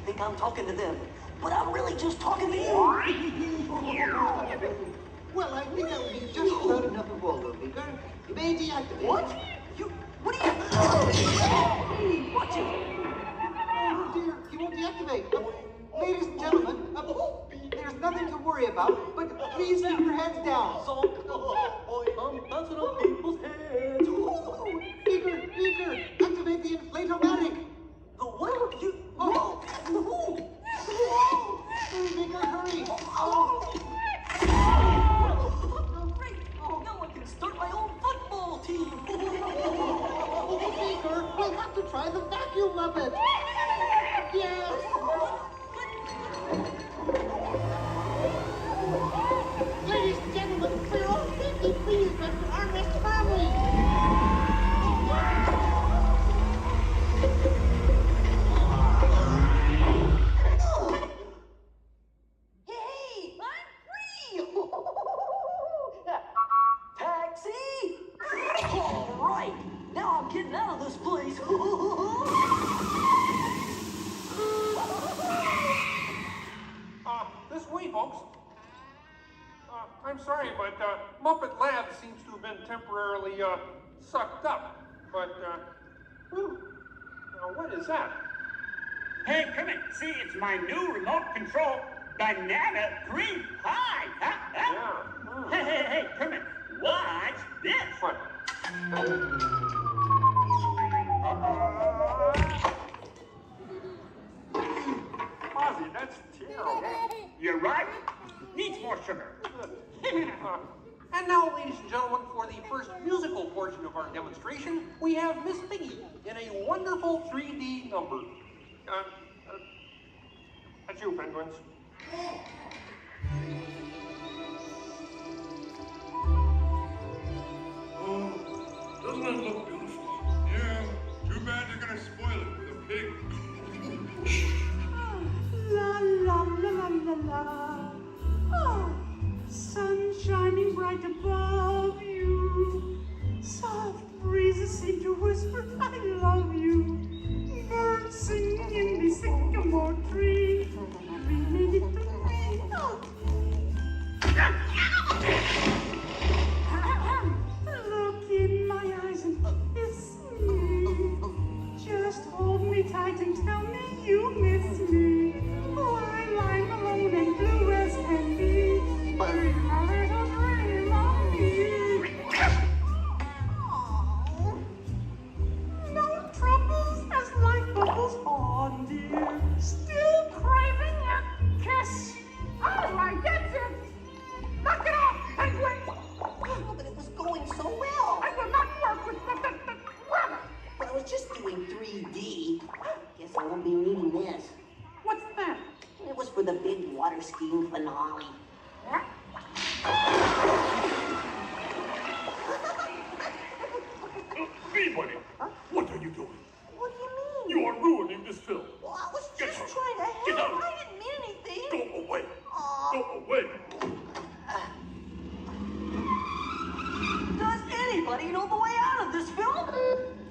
think I'm talking to them, but I'm really just talking to you. Well, I think that would be just about enough of Waldo, Beaker. You may deactivate. What? What are you... Hey, watch it. Oh dear, he won't deactivate. Ladies and gentlemen, there's nothing to worry about, but please keep your heads down. I'm bouncing on people's heads. Beaker, activate the inflatomatic. The what? You... Oh. Beaker, hurry. Great. Now I can start my own football team. Beaker, we'll have to try the vacuum muppet. Yes. Ladies and gentlemen, for your own safety, please rest your armrest firmly. Hey, I'm free! Taxi! All right, now I'm getting out of this place. This way, folks. I'm sorry, but Muppet Lab seems to have been temporarily sucked up. But, now what is that? Hey, come in. See, it's my new remote control banana green pie. Yeah. Hey, come in. Watch this. What? Ozzy, that's terrible. You're right. Needs more sugar. And now, ladies and gentlemen, for the first musical portion of our demonstration, we have Miss Piggy in a wonderful 3D number. That's you, penguins. Doesn't it look beautiful? Yeah, too bad they're gonna spoil it with a pig. La la la la la la. Oh, sun shining bright above you. Soft breezes seem to whisper, I love you. Birds singing in the sycamore tree. Look in my eyes and kiss me. Just hold me tight and tell me you miss me. While I'm alone and blue as can be. A little dream of me. No troubles as life bubbles on, dear. Still craving a kiss. All right, that's it. Knock it off, penguin. Oh, but it was going so well. I will not work with the rabbit. But I was just doing 3D. Guess I won't be needing this. What's that? It was for the big water skiing finale. What? Hey, buddy. What are you doing? What do you mean? You are ruining this film. Well, I was Get just out. trying to Get help. out. I didn't mean anything. Go away. Aw. Go away. Does anybody know the way out of this film?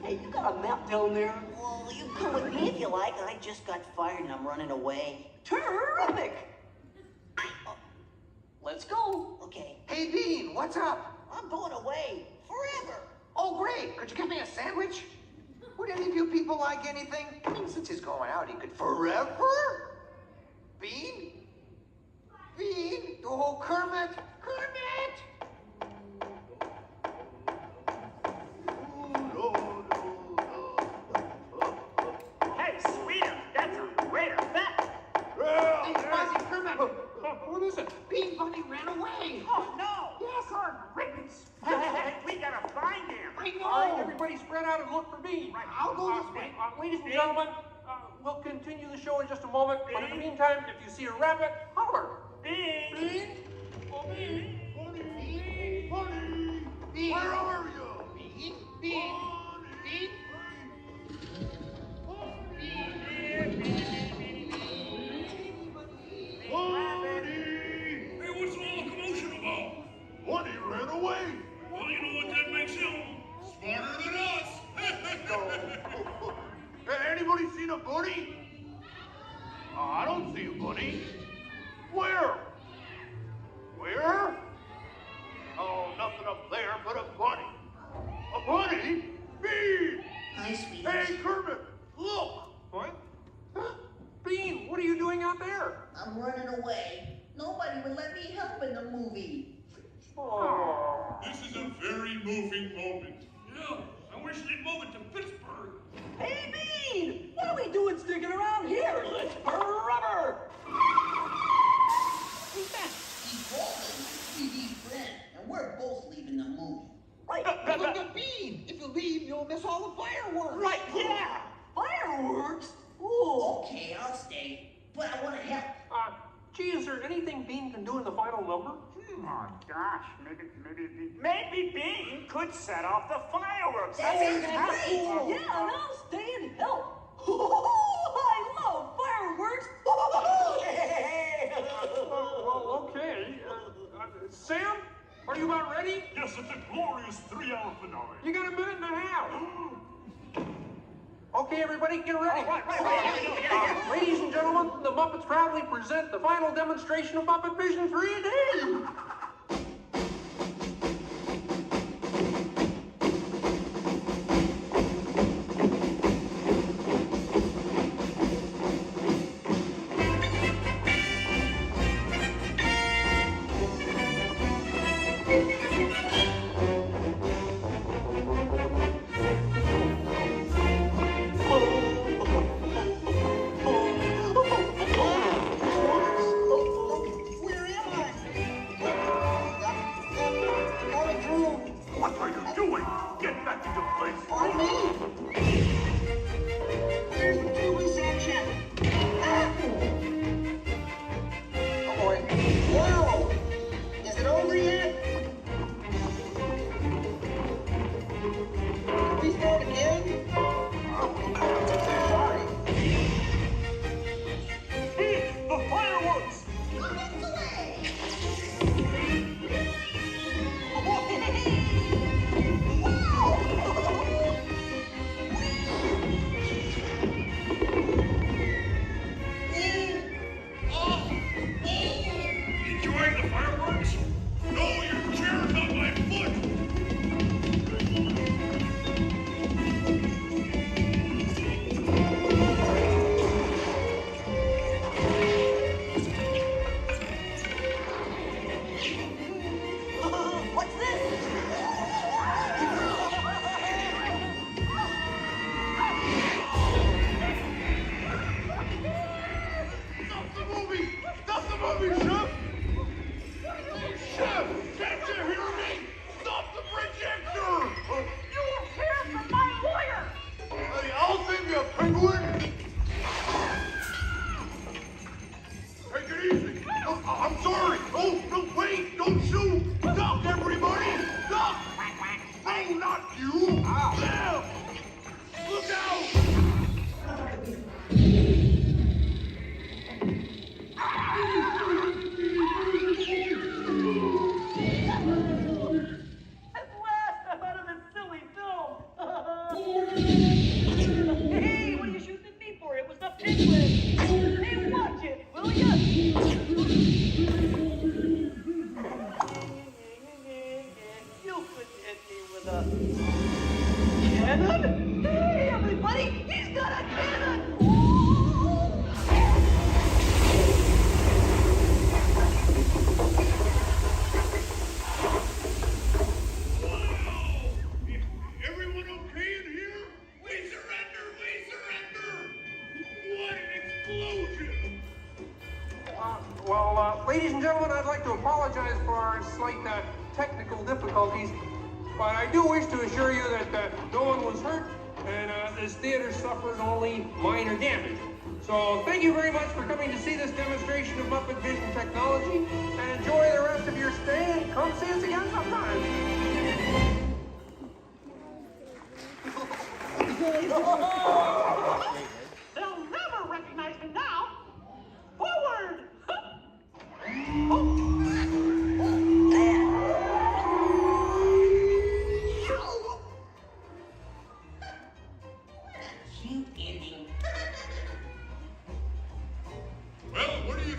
Hey, you got a map down there? Well, you come with me if you like. I just got fired and I'm running away. Terrific! Let's go. Okay. Hey, Bean, what's up? I'm going away. Forever. Oh, great. Could you get me a sandwich? Would any of you people like anything? I mean, since he's going out, he could forever? Bean? Bean? Oh, Kermit! Kermit! Hey, sweetie, that's a great effect. Hey, Fuzzy, Kermit! What is it? Bean Bunny ran away! Oh, no. Yes, Hey, we gotta find him. I know! All right, everybody spread out and look for Bean. Right. I'll go this way. Ladies and gentlemen, we'll continue the show in just a moment. But in the meantime, if you see a rabbit, holler. Bean. Bean? Oh, Bean. Bunny. Bean? Where are you? Bean? Bean? Bean? Hey, what's all the commotion about? Bunny ran away. Well, you know what that makes him? Smarter than us. Hey, anybody seen a bunny? bunny? Where? Where? Oh, nothing up there but a bunny. A bunny? Bean! Nice beans. Hey, Kermit, look! What? Bean, what are you doing out there? I'm running away. Nobody would let me help in the movie. Oh. This is a very moving moment. Yeah, I wish they'd move it to Pittsburgh. Hey, Bean! What are we doing sticking around here? Let's burn rubber! Who's that? He's Walt, my 3D friend, and we're both leaving the movie. Right. Look at Bean! If you leave, you'll miss all the fireworks. Right, yeah! Fireworks? Ooh. Okay, I'll stay, but I want to help. Gee, is there anything Bean can do in the final number? Oh gosh, maybe Bean could set off the fireworks. That sounds great. Yeah, and I'll stay and help. I love fireworks. Well, okay. Sam, are you about ready? Yes, it's a glorious 3-hour finale. You got a minute and a half. Okay, everybody, get ready. Right. Ladies and gentlemen, the Muppets proudly present the final demonstration of Muppet Vision 3D. Where am I? What are you doing? Get back into place. On me? Where's the two section? Oh boy. Whoa! Is it over yet? Can we start again? Sorry. The fireworks! Enjoying the fireworks? No, your chair's on my foot. What's this? Stop the movie! Stop the movie, Chef! Chef! Can't you hear me? Stop the projector! You will hear from my lawyer! Hey, I'll save you, penguin! Take it easy! No, I'm sorry! Oh, no, wait! Don't shoot! Duck, everybody! Duck! No, not you! Them! Look out! At last, I'm out of this silly film. Hey, what are you shooting at me for? It was the penguin. Hey, watch it, will ya? You couldn't hit me with a cannon. Hey, everybody, he's got a cannon. Everyone okay in here? We surrender! We surrender! What an explosion! Ladies and gentlemen, I'd like to apologize for our slight technical difficulties, but I do wish to assure you that no one was hurt and this theater suffered only minor damage. So thank you very much for coming to see this demonstration of Muppet Vision technology, and enjoy the rest of your stay, and come see us again sometime. They'll never recognize me now! Forward! Cute ending. Well, what do you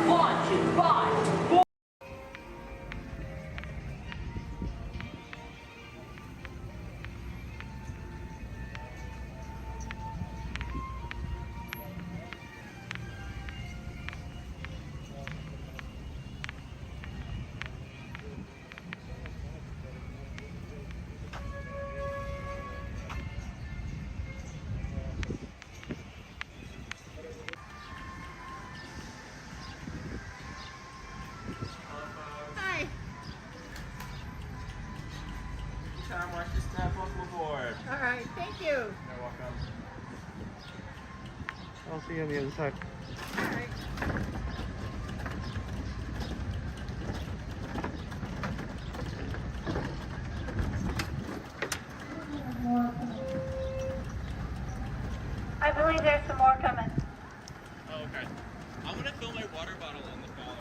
Launch in 5, 4. Hi. Tom, watch your step. Welcome aboard. All right, thank you. You're welcome. I'll see you on the other side. All right. I believe there's some more coming. Oh, okay. I'm gonna fill my water bottle in the dollar.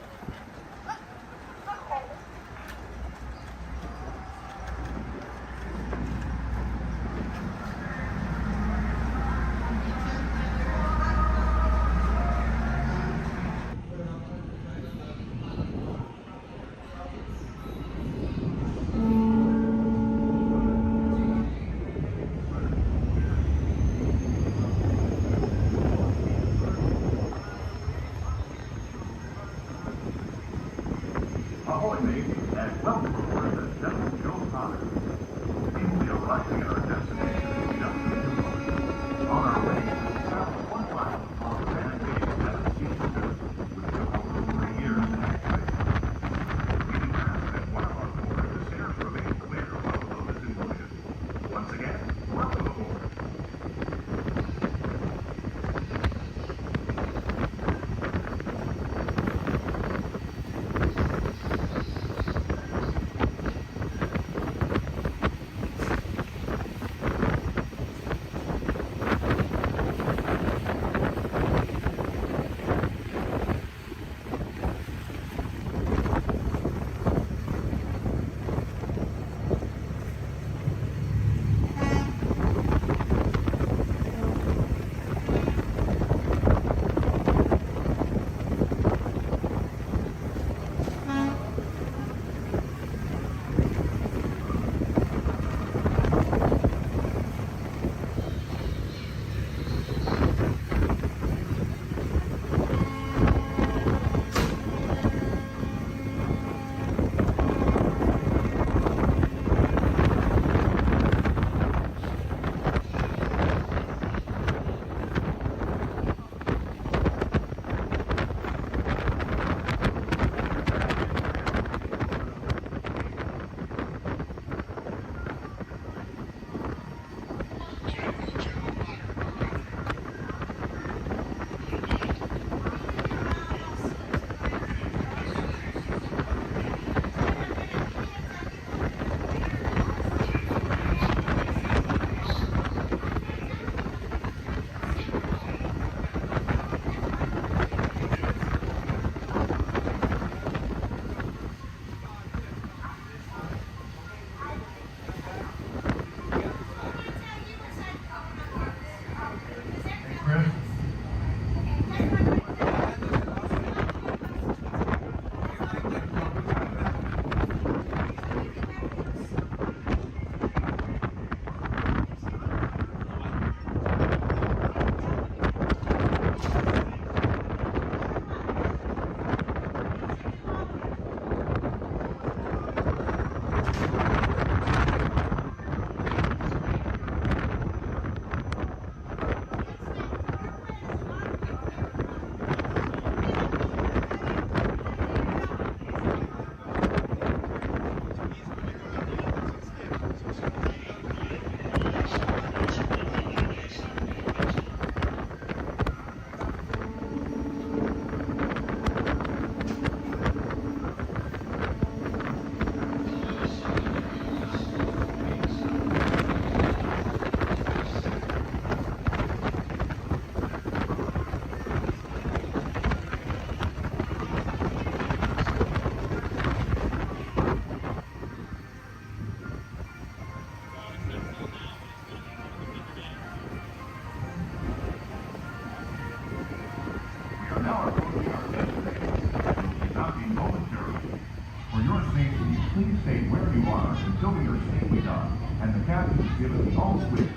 clear.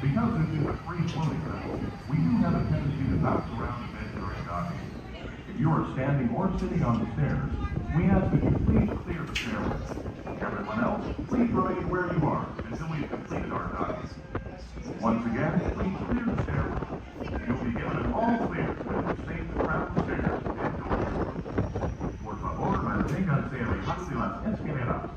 Because this is a free floating vessel, we do have a tendency to bounce around a bit during docking. If you are standing or sitting on the stairs, we ask that you please clear the stairway. Everyone else, please remain where you are until we have completed our docking. Once again, please clear the stairway. You'll be given an all clear when it's safe to travel the stairs and doors. Por favor, manténganse alejados de las escaleras.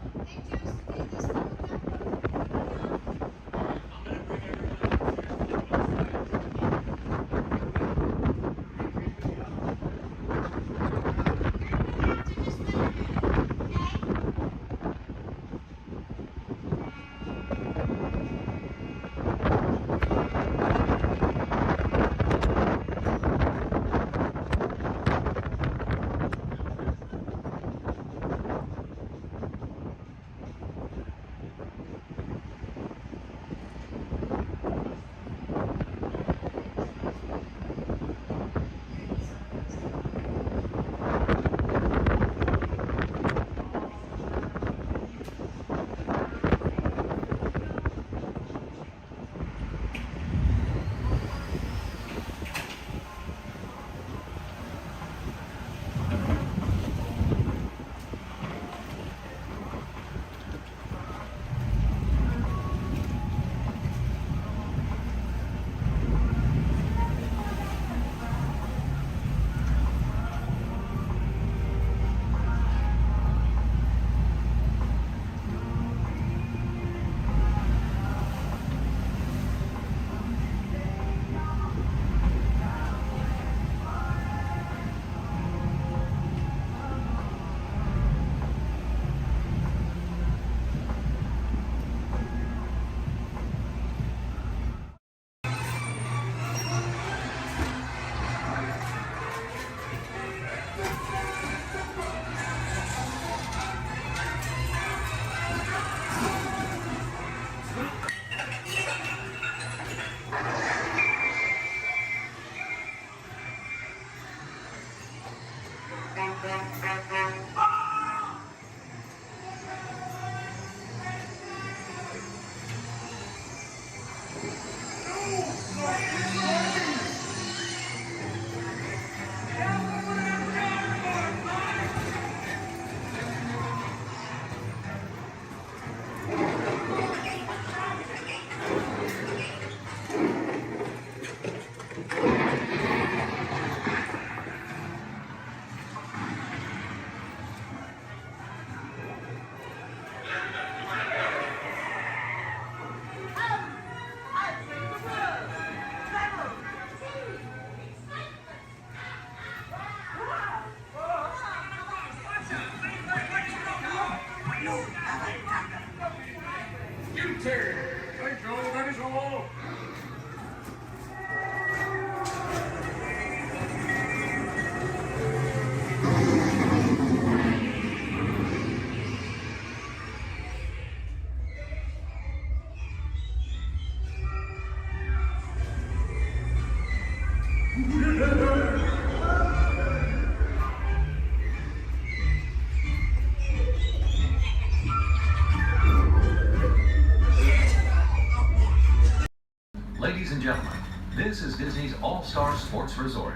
Ladies and gentlemen, this is Disney's All-Star Sports Resort.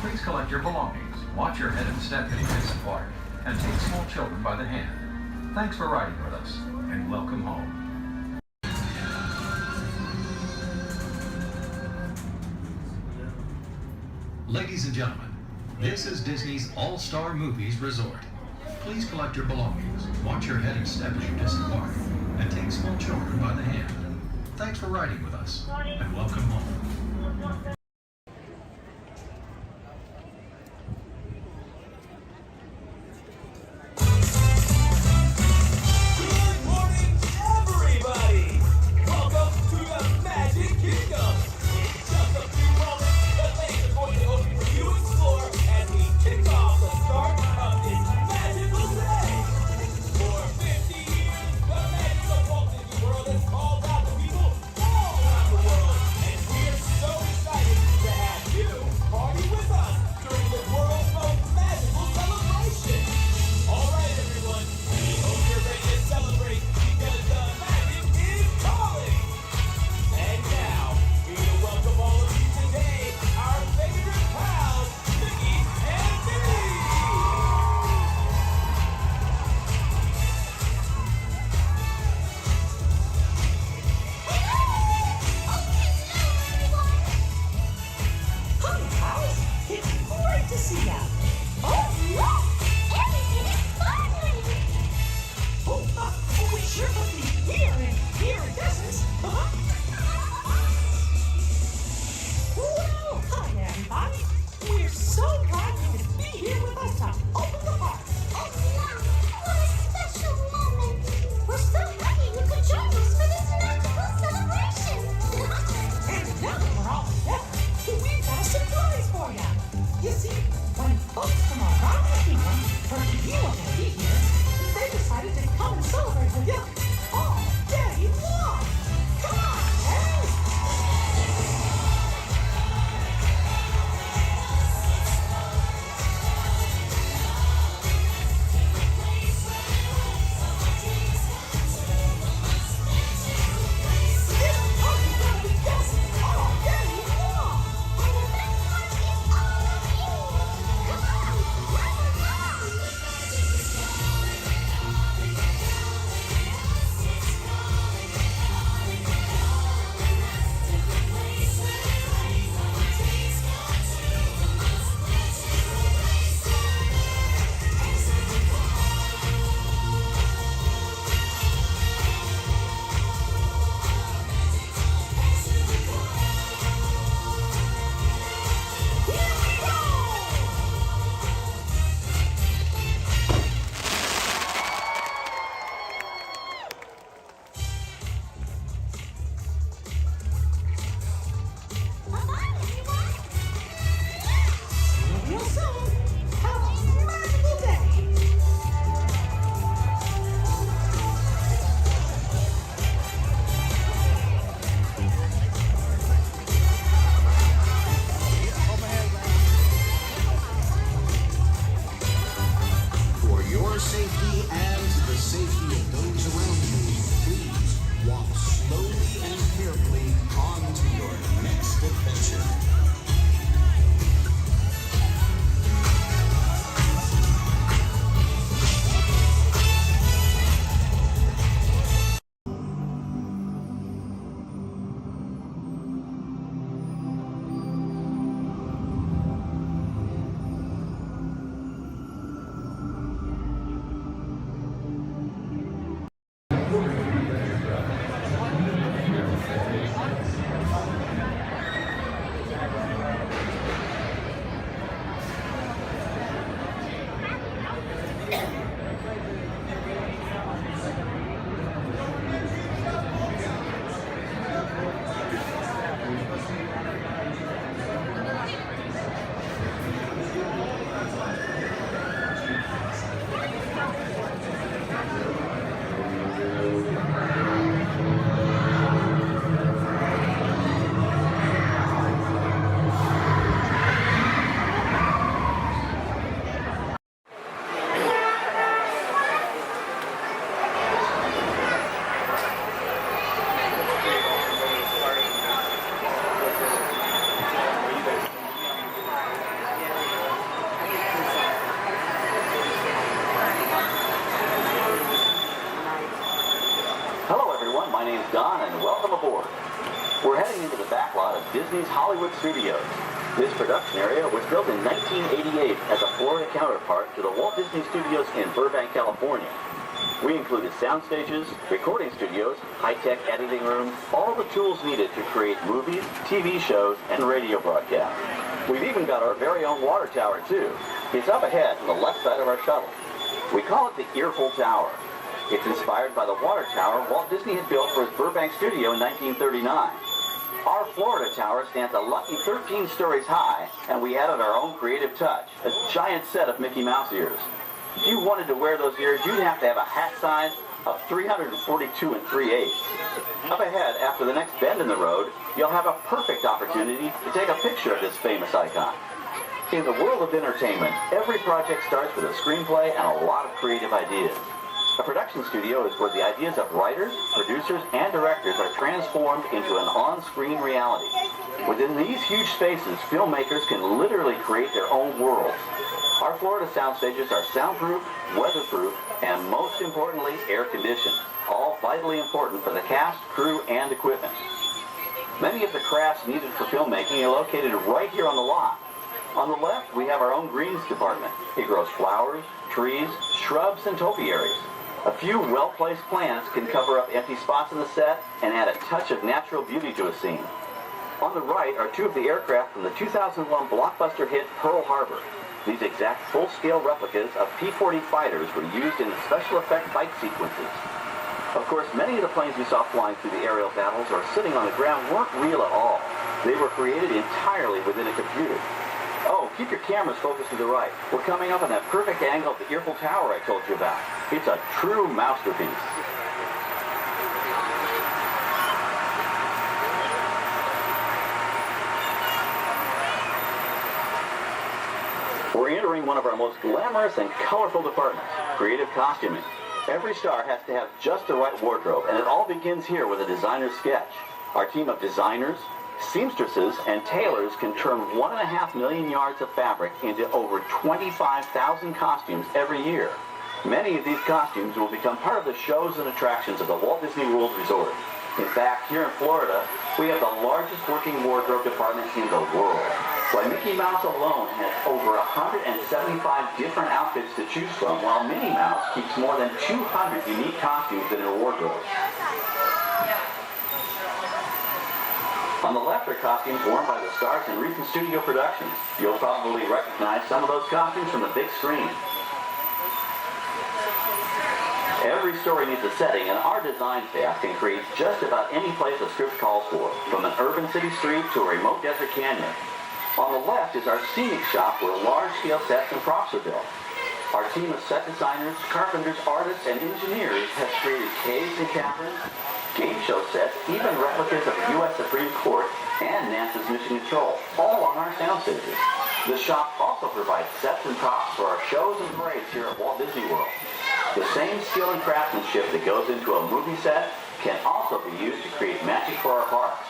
Please collect your belongings, watch your head and step in this park, and take small children by the hand. Thanks for riding with us, and welcome home. Ladies and gentlemen, this is Disney's All-Star Movies Resort. Please collect your belongings, watch your head and step as you disembark, and take small children by the hand. Thanks for riding with us, and welcome home. Good morning, everybody! Welcome to the Magic Kingdom! In just a few moments, the lanes are going to open for you to explore as we kick off the start of this magical day! For 50 years, the magic of Walt Disney World has called out the people all around the world, and pulling into the back lot of Disney's Hollywood Studios. This production area was built in 1988 as a Florida counterpart to the Walt Disney Studios in Burbank, California. We included sound stages, recording studios, high-tech editing rooms, all the tools needed to create movies, TV shows, and radio broadcasts. We've even got our very own water tower, too. It's up ahead on the left side of our shuttle. We call it the Earful Tower. It's inspired by the water tower Walt Disney had built for his Burbank studio in 1939. Our Florida tower stands a lucky 13 stories high, and we added our own creative touch, a giant set of Mickey Mouse ears. If you wanted to wear those ears, you'd have to have a hat size of 342 3/8. Up ahead, after the next bend in the road, you'll have a perfect opportunity to take a picture of this famous icon. In the world of entertainment, every project starts with a screenplay and a lot of creative ideas. A production studio is where the ideas of writers, producers, and directors are transformed into an on-screen reality. Within these huge spaces, filmmakers can literally create their own worlds. Our Florida sound stages are soundproof, weatherproof, and most importantly, air-conditioned, all vitally important for the cast, crew, and equipment. Many of the crafts needed for filmmaking are located right here on the lot. On the left, we have our own greens department. It grows flowers, trees, shrubs, and topiaries. A few well-placed plants can cover up empty spots in the set and add a touch of natural beauty to a scene. On the right are two of the aircraft from the 2001 blockbuster hit Pearl Harbor. These exact full-scale replicas of P-40 fighters were used in the special effect fight sequences. Of course, many of the planes we saw flying through the aerial battles or sitting on the ground weren't real at all. They were created entirely within a computer. Oh, keep your cameras focused to the right. We're coming up on that perfect angle of the Earful Tower I told you about. It's a true masterpiece. We're entering one of our most glamorous and colorful departments, creative costuming. Every star has to have just the right wardrobe, and it all begins here with a designer's sketch. Our team of designers, seamstresses, and tailors can turn 1.5 million yards of fabric into over 25,000 costumes every year. Many of these costumes will become part of the shows and attractions of the Walt Disney World Resort. In fact, here in Florida, we have the largest working wardrobe department in the world. Why, Mickey Mouse alone has over 175 different outfits to choose from, while Minnie Mouse keeps more than 200 unique costumes in her wardrobe. On the left are costumes worn by the stars in recent studio productions. You'll probably recognize some of those costumes from the big screen. Every story needs a setting, and our design staff can create just about any place a script calls for, from an urban city street to a remote desert canyon. On the left is our scenic shop where large-scale sets and props are built. Our team of set designers, carpenters, artists, and engineers has created caves and caverns, game show sets, even replicas of the U.S. Supreme Court and NASA's Mission Control, all on our sound stages. The shop also provides sets and props for our shows and parades here at Walt Disney World. The same skill and craftsmanship that goes into a movie set can also be used to create magic for our parks.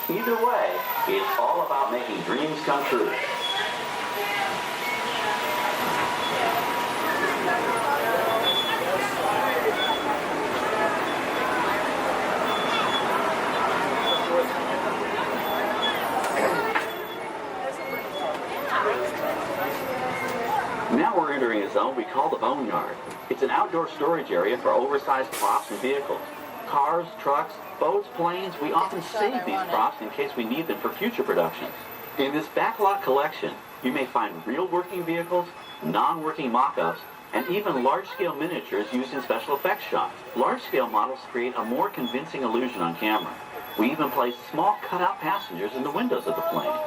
Either way, it's all about making dreams come true. Now we're entering a zone we call the Boneyard. It's an outdoor storage area for oversized props and vehicles. Cars, trucks, boats, planes, we often save these props in case we need them for future productions. In this backlot collection, you may find real working vehicles, non-working mock-ups, and even large-scale miniatures used in special effects shots. Large-scale models create a more convincing illusion on camera. We even place small cutout passengers in the windows of the plane.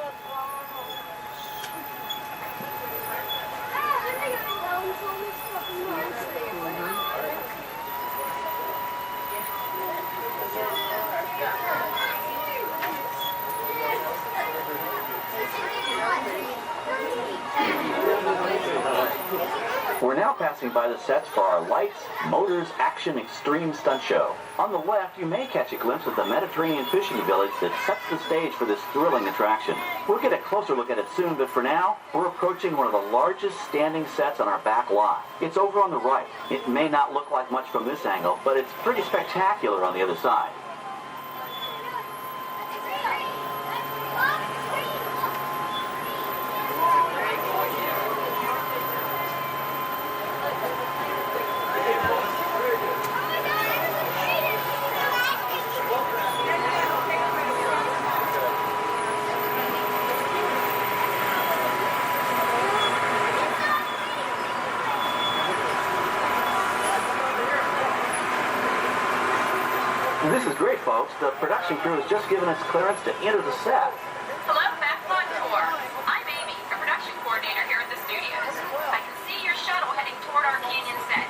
We're now passing by the sets for our Lights, Motors, Action Extreme Stunt Show. On the left, you may catch a glimpse of the Mediterranean fishing village that sets the stage for this thrilling attraction. We'll get a closer look at it soon, but for now, we're approaching one of the largest standing sets on our back lot. It's over on the right. It may not look like much from this angle, but it's pretty spectacular on the other side. is great, folks. The production crew has just given us clearance to enter the set. Hello, Backlot Tour. I'm Amy, the production coordinator here at the studios. I can see your shuttle heading toward our canyon set.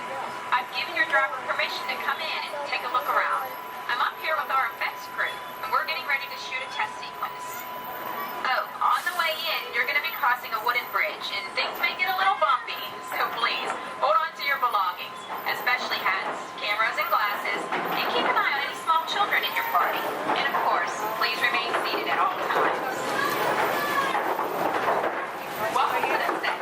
I've given your driver permission to come in and take a look around. I'm up here with our effects crew, and we're getting ready to shoot a test sequence. Oh, on the way in, you're going to be crossing a wooden bridge, and things may get a little bumpy, so please, hold on to your belongings, especially hats, cameras, and glasses, and keep an eye on any small children in your party. And of course, please remain seated at all times. Welcome to the set.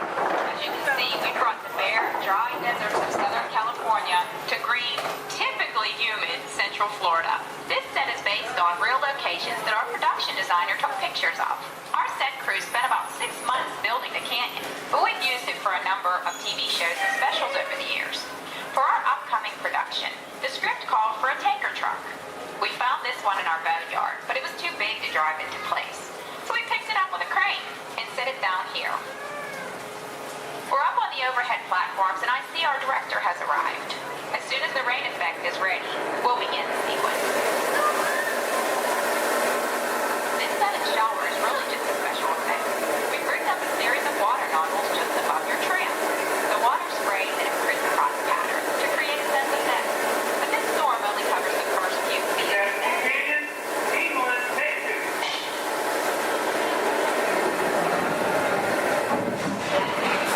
As you can see, we brought the bare, dry deserts of Southern California to green, typically humid Central Florida. This set is based on real locations that our production designer took pictures of. Our set crew spent about 6 months building the canyon, but we've used it for a number of TV shows and specials over the years. For our upcoming production, the script called for a tanker truck. We found this one in our boatyard, but it was too big to drive into place. So we picked it up with a crane and set it down here. We're up on the overhead platforms, and I see our director has arrived. As soon as the rain effect is ready, we'll begin the sequence. This set and shower is really just a special effect. We've rigged up a series of water nozzles just above your trim. The water sprays in a crisscross pattern to create a sense of depth. But this storm only covers the first few feet.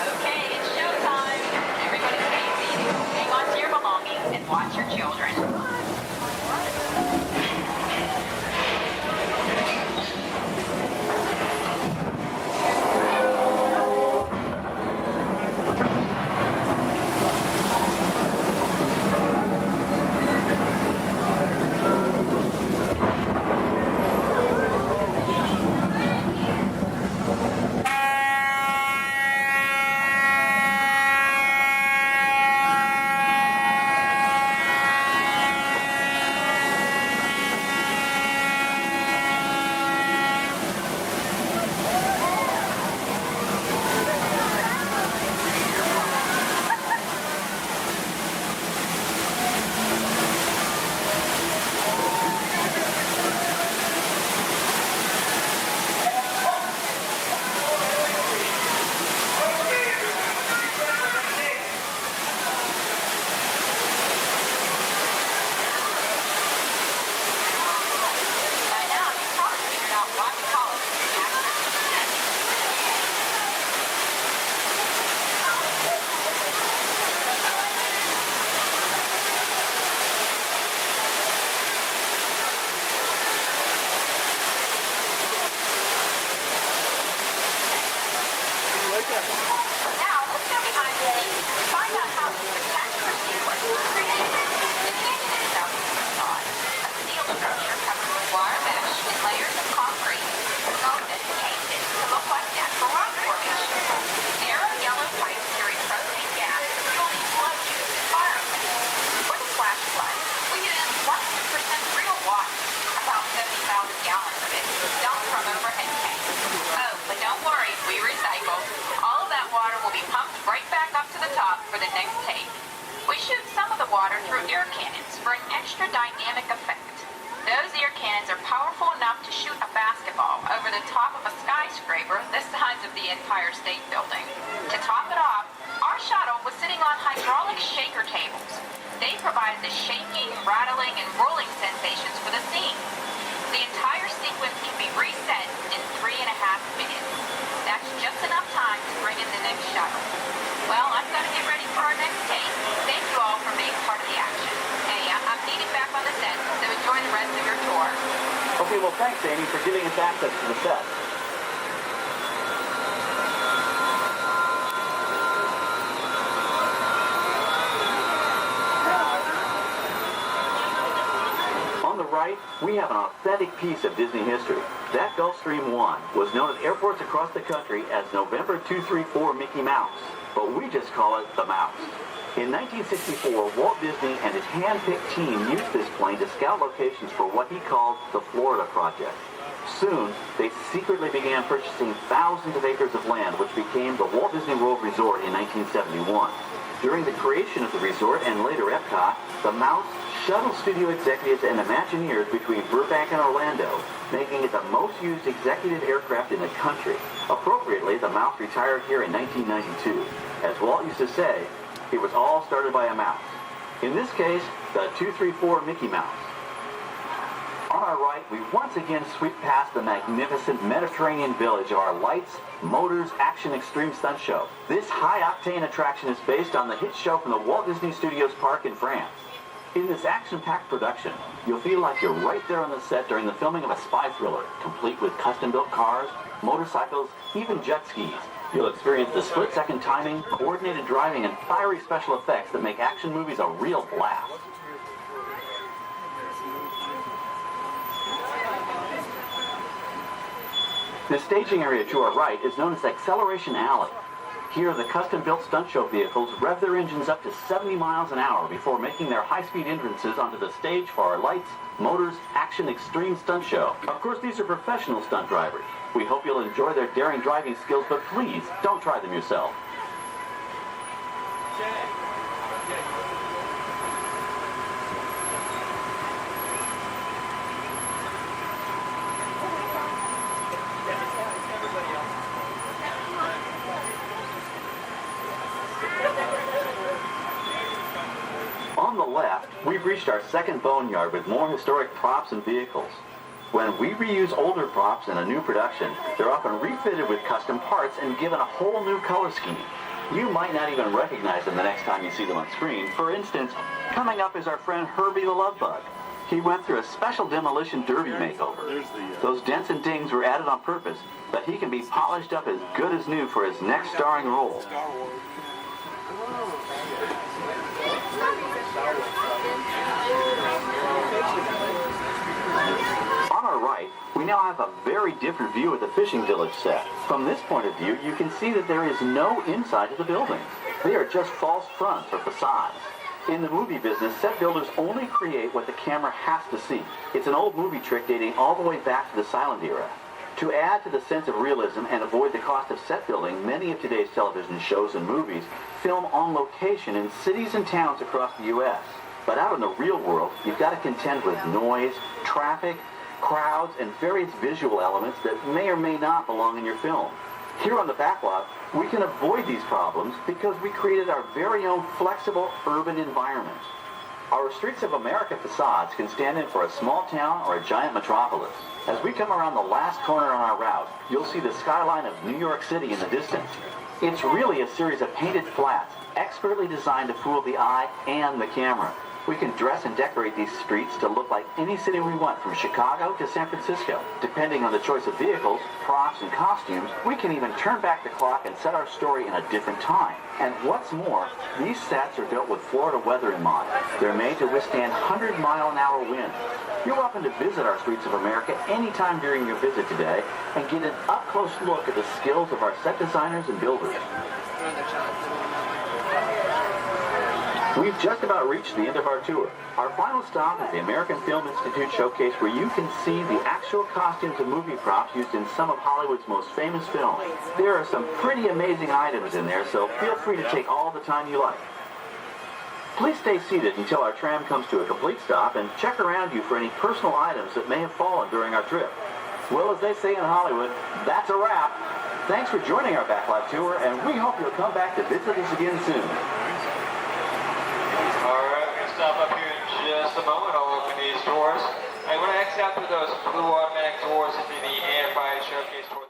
Okay, it's showtime. Everybody stay seated. Hang on to your belongings and watch your children. Now, let's go behind the scenes and find out how this spectacular sequence was created. The canyon itself is a facade, a steel structure covered with wire mesh and layers of concrete, sculpted and painted to look like natural rock formation. Narrow yellow pipes carry propane gas to fuel explosions and fire effects. For the flash flood, we used 100% real water, about 70,000 gallons of it, dumped from overhead tanks. Oh, but don't worry, we recycle. All of that water will be pumped right back up to the top for the next take. We shoot some of the water through air cannons for an extra dynamic effect. Those air cannons are powerful enough to shoot a basketball over the top of a skyscraper the size of the Empire State Building. To top it off, our shuttle was sitting on hydraulic shaker tables. They provide the shaking, rattling, and rolling sensations for the scene. The entire sequence can be reset in 3.5 minutes. That's just enough time to bring in the next shuttle. Well, I've got to get ready for our next take. Thank you all for being part of the action. Hey, I'm needed back on the set, so enjoy the rest of your tour. Okay, well, thanks, Amy, for giving us access to the set. On the right, we have an authentic piece of Disney history. That Gulfstream 1 was known at airports across the country as November 234 Mickey Mouse, but we just call it the Mouse. In 1964, Walt Disney and his hand-picked team used this plane to scout locations for what he called the Florida Project. Soon, they secretly began purchasing thousands of acres of land, which became the Walt Disney World Resort in 1971. During the creation of the resort and later Epcot, the Mouse shuttled studio executives and Imagineers between Burbank and Orlando, making it the most used executive aircraft in the country. Appropriately, the Mouse retired here in 1992. As Walt used to say, it was all started by a mouse. In this case, the 234 Mickey Mouse. On our right, we once again sweep past the magnificent Mediterranean village of our lights, motors, action extreme stunt show. This high-octane attraction is based on the hit show from the Walt Disney Studios Park in France. In this action-packed production, you'll feel like you're right there on the set during the filming of a spy thriller, complete with custom-built cars, motorcycles, even jet skis. You'll experience the split-second timing, coordinated driving, and fiery special effects that make action movies a real blast. The staging area to our right is known as Acceleration Alley. Here, the custom-built stunt show vehicles rev their engines up to 70 miles an hour before making their high-speed entrances onto the stage for our lights, motors, action extreme stunt show. Of course, these are professional stunt drivers. We hope you'll enjoy their daring driving skills, but please, don't try them yourself. On the left, we've reached our second boneyard with more historic props and vehicles. When we reuse older props in a new production, they're often refitted with custom parts and given a whole new color scheme. You might not even recognize them the next time you see them on screen. For instance, coming up is our friend Herbie the Love Bug. He went through a special demolition derby makeover. Those dents and dings were added on purpose, but he can be polished up as good as new for his next starring role. On our right, we now have a very different view of the fishing village set. From this point of view, you can see that there is no inside to the buildings. They are just false fronts or facades. In the movie business, set builders only create what the camera has to see. It's an old movie trick dating all the way back to the silent era. To add to the sense of realism and avoid the cost of set building, many of today's television shows and movies film on location in cities and towns across the U.S. But out in the real world, you've got to contend with noise, traffic, crowds, and various visual elements that may or may not belong in your film. Here on the backlot, we can avoid these problems because we created our very own flexible urban environment. Our Streets of America facades can stand in for a small town or a giant metropolis. As we come around the last corner on our route, you'll see the skyline of New York City in the distance. It's really a series of painted flats, expertly designed to fool the eye and the camera. We can dress and decorate these streets to look like any city we want, from Chicago to San Francisco. Depending on the choice of vehicles, props, and costumes, we can even turn back the clock and set our story in a different time. And what's more, these sets are built with Florida weather in mind. They're made to withstand 100-mile-an-hour winds. You're welcome to visit our Streets of America anytime during your visit today and get an up-close look at the skills of our set designers and builders. We've just about reached the end of our tour. Our final stop is the American Film Institute Showcase, where you can see the actual costumes and movie props used in some of Hollywood's most famous films. There are some pretty amazing items in there, so feel free to take all the time you like. Please stay seated until our tram comes to a complete stop and check around you for any personal items that may have fallen during our trip. Well, as they say in Hollywood, that's a wrap. Thanks for joining our backlot tour, and we hope you'll come back to visit us again soon. Alright, we're going to stop up here in just a moment. I'll open these doors. I'm going to exit out through those blue automatic doors into the AFI showcase door.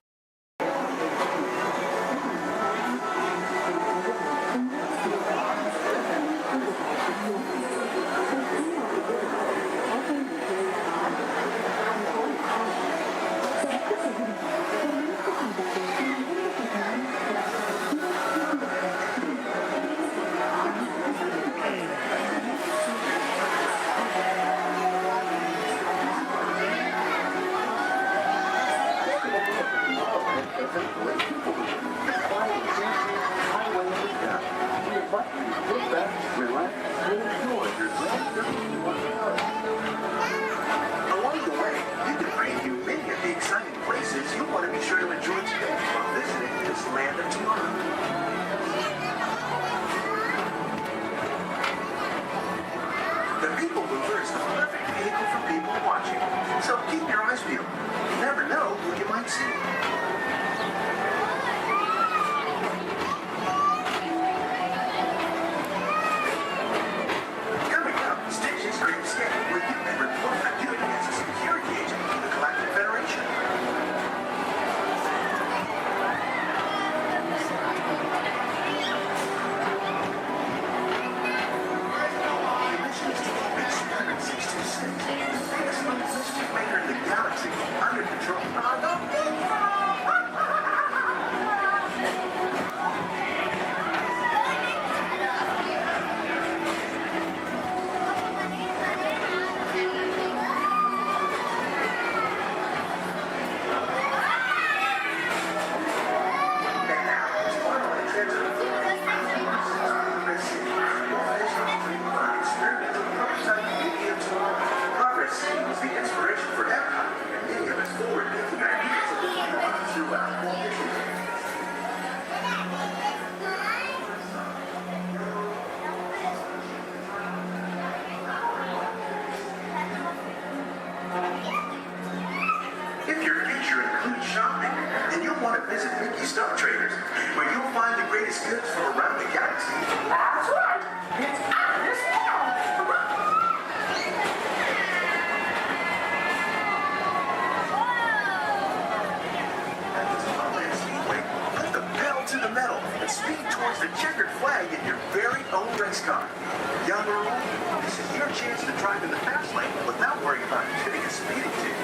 about Walt Disney. If your future includes shopping, then you'll want to visit Mickey Stuff Traders, where you'll find the greatest goods from around the galaxy. That's right. It's out of this world. At the Disneyland Speedway, put the pedal to the metal and speed towards the checkered flag in your very own race car. Young or old, this is your chance to drive in the fast lane without worrying about getting a speeding ticket.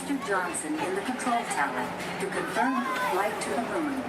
Mr. Johnson in the control tower to confirm flight to the moon.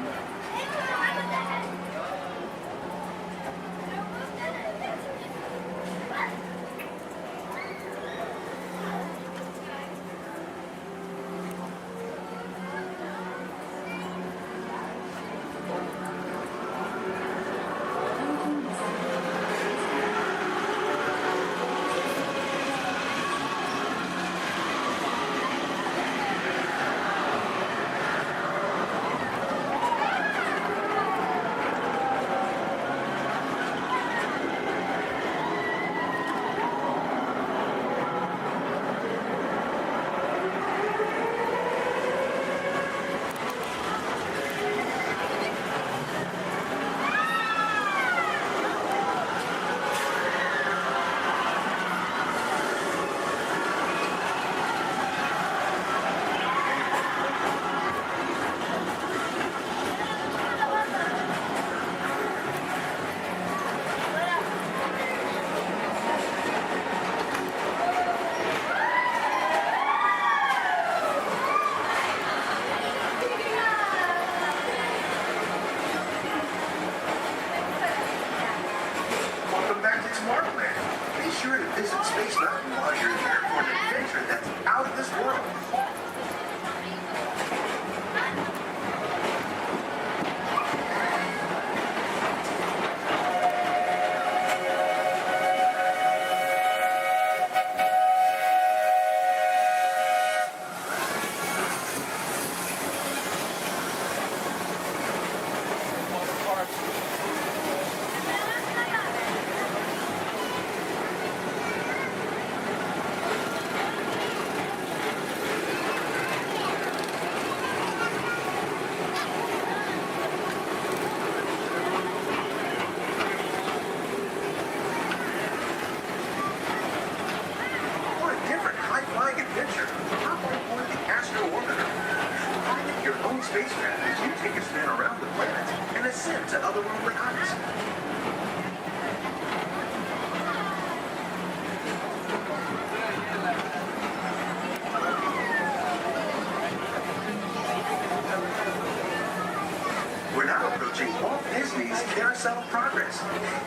Walt Disney's Carousel of Progress.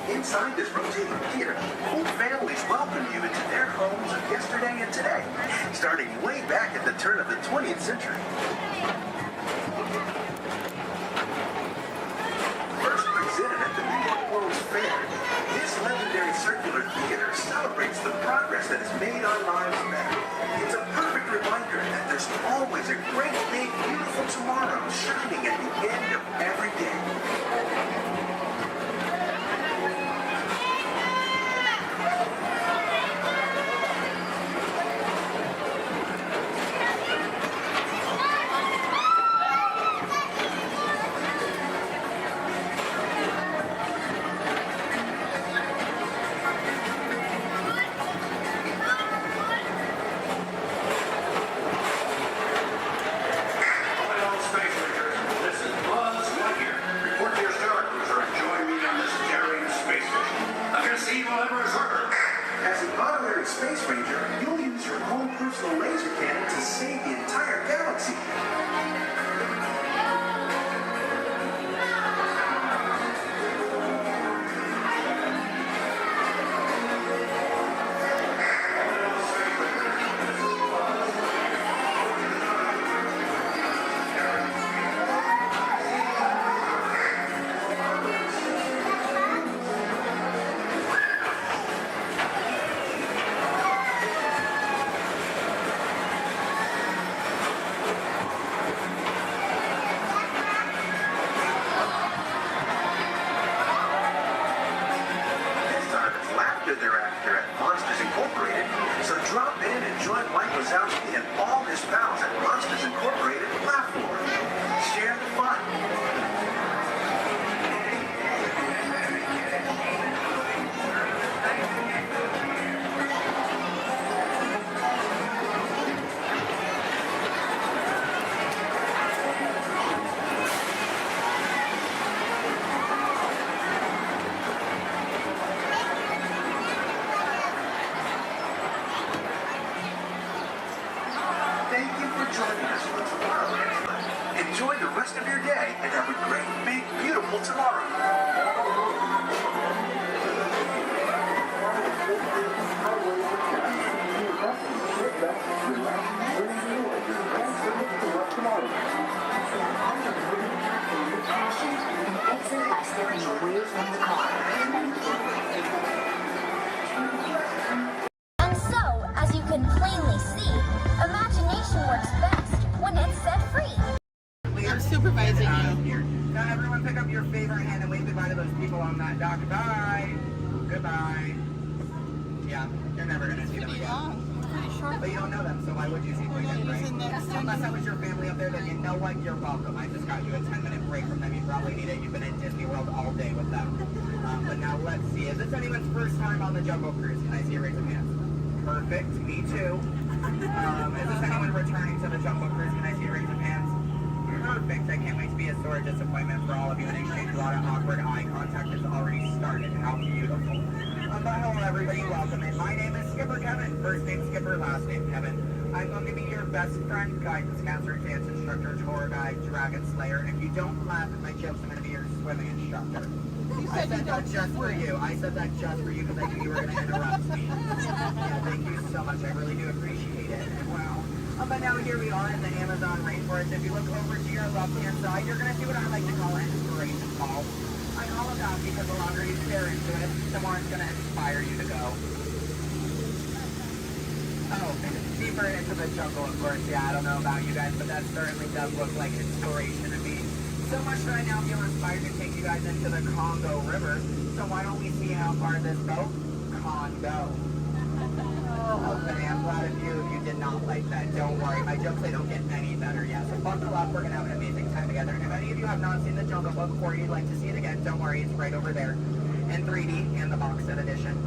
Inside this rotating theater, whole families welcome you into their homes of yesterday and today, starting way back at the turn of the 20th century. There's a great, big, beautiful tomorrow shining at the end of every day. As an honorary space ranger, you'll use your own personal laser cannon to save the entire galaxy. And all his pals at Monsters Incorporated laugh for him. Share the fun. Thank you for joining us for Tomorrowland. Enjoy the rest of your day and have a great, big, beautiful tomorrow. Exit by stepping away from the car. And so, as you can plainly see, imagination works best when it's set free. I'm supervising you. Now everyone pick up your favorite hand and wave goodbye to those people on that dock. Bye. Goodbye. Yeah, you're never going to see them again. But you don't know them, so why would you see them again, right? Unless that was your family up there, then you know what? You're welcome. I just got you a 10-minute break from them. You probably need it. You've been at Disney World all day with them. But now let's see. Is this anyone's first time on the Jungle Cruise? Can I see a raise of hands? Perfect. Me too. Is this anyone returning to the Jungle Cruise? Can I see a raise of hands? Perfect. I can't wait to be a sore disappointment for all of you and exchange a lot of awkward eye contact has already started. How beautiful. But hello everybody, welcome in. My name is Skipper Kevin. First name Skipper, last name Kevin. I'm going to be your best friend, guidance counselor, dance instructor, tour guide, dragon slayer. And if you don't laugh at my jokes, I'm going to be your swimming instructor. I said that just for you. I said that just for you because I knew you were going to interrupt me. Yeah, thank you so much. I really do appreciate it. Wow. But now here we are in the Amazon rainforest. If you look over to your left-hand side, you're going to see what I like to call an inspiration call. I call it that because the longer you stare into it, the more it's going to inspire you to go. Oh, deeper into the jungle, of course. Yeah, I don't know about you guys, but that certainly does look like inspiration to me. So much that I now feel inspired to take you guys into the Congo River. So why don't we see how far this boat can go? Okay, I'm glad of you if you did not like that. Don't worry, my jokes, they don't get any better yet. So buckle up, we're going to have an amazing time together. And if any of you have not seen the Jungle Book or you'd like to see it again, don't worry, it's right over there in 3D and the box set edition.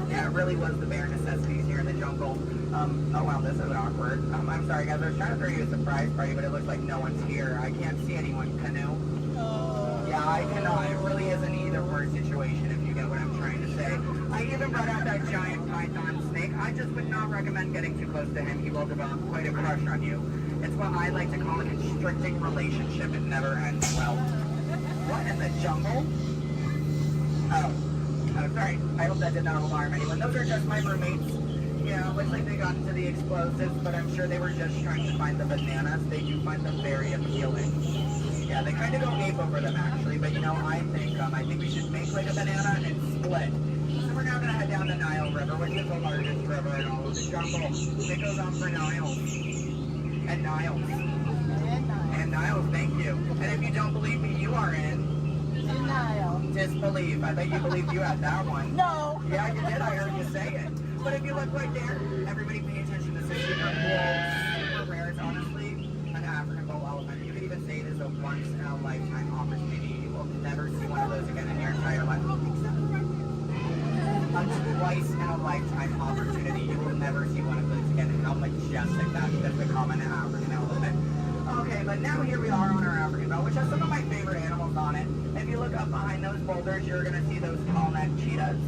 Yeah, it really was the bare necessities here in the jungle. Oh wow, this is awkward. I'm sorry guys, I was trying to throw you a surprise party, but it looks like no one's here. I can't see anyone. Canoe? Yeah, I cannot. It really is an either-or situation if you get what I'm trying to say. I even brought out that giant python snake. I just would not recommend getting too close to him. He will develop quite a crush on you. It's what I like to call a constricting relationship. It never ends well. What in the jungle? Oh, sorry. I hope that did not alarm anyone. Those are just my roommates. Yeah, looks like they got into the explosives, but I'm sure they were just trying to find the bananas. They do find them very appealing. Yeah, they kind of go ape over them actually, but you know, I think we should make like a banana and split. So we're now going to head down the Nile River, which is the largest river in all of the jungle. It goes on for Niles. And Niles. And Niles, thank you. And if you don't believe me, you are in. Denial. Disbelief. I bet you believed you had that one. No. Yeah, you did. I heard you say it. But if you look right there, everybody pay attention. This is super cool, super rare. It's honestly an African bull elephant. You could even say it is a once-in-a-lifetime opportunity. You will never see one of those again in your entire life. A twice-in-a-lifetime opportunity. You will never see one of those again. And how majestic that is, the common African elephant. Okay, but now here we are on our African belt, which has some of my favorite animals on it. If you look up behind those boulders, you're going to see those tall-necked cheetahs.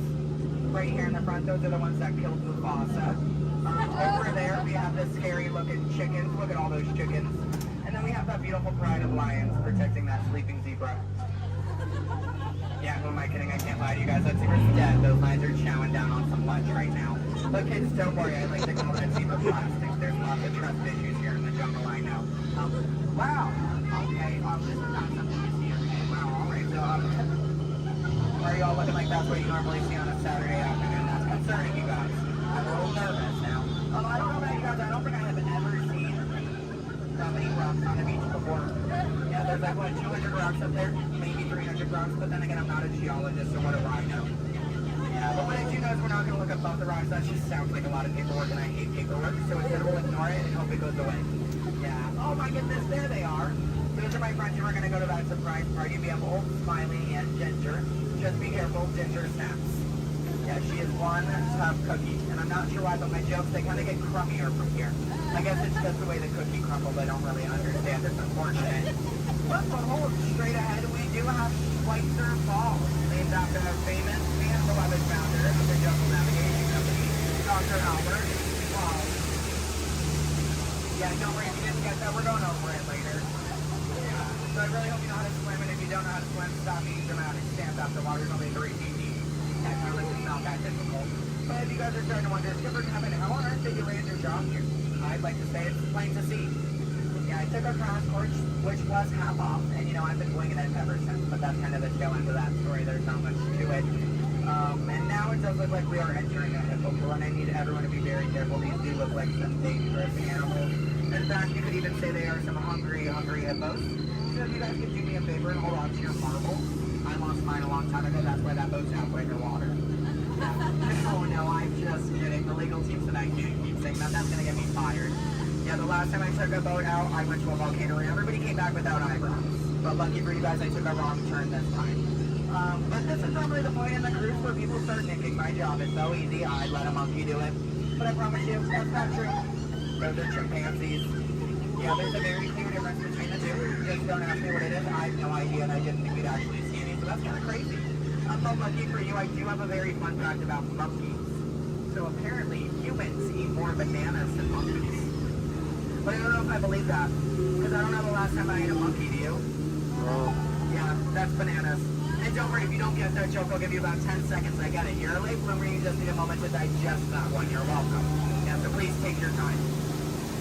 Right here in the front, those are the ones that killed Mufasa. Over there, we have the scary-looking chickens. Look at all those chickens. And then we have that beautiful pride of lions protecting that sleeping zebra. Yeah, who am I kidding? I can't lie to you guys. That zebra's dead. Those lions are chowing down on some lunch right now. But kids, don't worry. I like to call that zebra plastic. There's lots of trust issues here in the jungle, I know. Wow. Okay, this is not something you see every day. Wow, all right. So, why are you all looking like that's what you normally see on a Saturday afternoon? That's concerning, you guys. I'm a little nervous now. I don't know about you guys. I don't think I have ever seen that many rocks on the beach before. Yeah, there's like, what, 200 rocks up there? Maybe 300 rocks, but then again, I'm not a geologist, so what do I know? Yeah, but what I do know is we're not going to look above the rocks. That just sounds like a lot of paperwork, and I hate paperwork, so instead we'll ignore it and hope it goes away. Yeah. Oh my goodness, there they are. Those are my friends who are going to go to that surprise party. We have Old, Smiley, and Ginger. Just be careful, Ginger snaps. Yeah, she is one tough cookie, and I'm not sure why, but my jokes, they kind of get crummier from here. I guess it's just the way the cookie crumbles. I don't really understand. It's unfortunate. But behold, straight ahead, we do have Schweitzer Falls, named after a famous and beloved founder of the Jungle Navigation Company, Dr. Albert. Wow. Yeah, don't worry if you didn't get that. We're going over it later. Yeah. So I really hope you know how to swim, and if you don't know how to swim, stop being dramatic. Stand up. The water's only 3 feet deep. Yeah, it's not that difficult. But if you guys are starting to wonder, Skipper Kevin, how on earth did you land your job here? I'd like to say it's plain to see. Yeah, I took a crash course, which was half off, and you know, I've been winging it ever since, but that's kind of the tail end of that story. There's not much to it. And now it does look like we are entering a hippo pool, and I need everyone to be very careful. These do look like some dangerous animals. In fact, you could even say they are some hungry hippos. So if you guys could do me a favor and hold on to your marble. I lost mine a long time ago. That's why that boat's halfway underwater. Oh no, I'm just kidding. The legal team tonight can't keep saying that. That's gonna get me fired. Yeah, the last time I took a boat out, I went to a volcano and everybody came back without eyebrows. But lucky for you guys, I took a wrong turn this time. But this is normally the point in the cruise where people start thinking my job is so easy, I'd let a monkey do it. But I promise you, that's not true. Those are chimpanzees. Yeah, there's a very clear difference between the two. Just don't ask me what it is. I have no idea, and I didn't think we'd actually see any, so that's kind of crazy. But lucky for you, I do have a very fun fact about monkeys. So apparently, humans eat more bananas than monkeys. But I don't know if I believe that, because I don't know the last time I ate a monkey, do you? Yeah, that's bananas. And don't worry, if you don't get that joke, I'll give you about 10 seconds. I get it. You're a late bloomer, you just need a moment to digest that one. You're welcome. Yeah, so please take your time.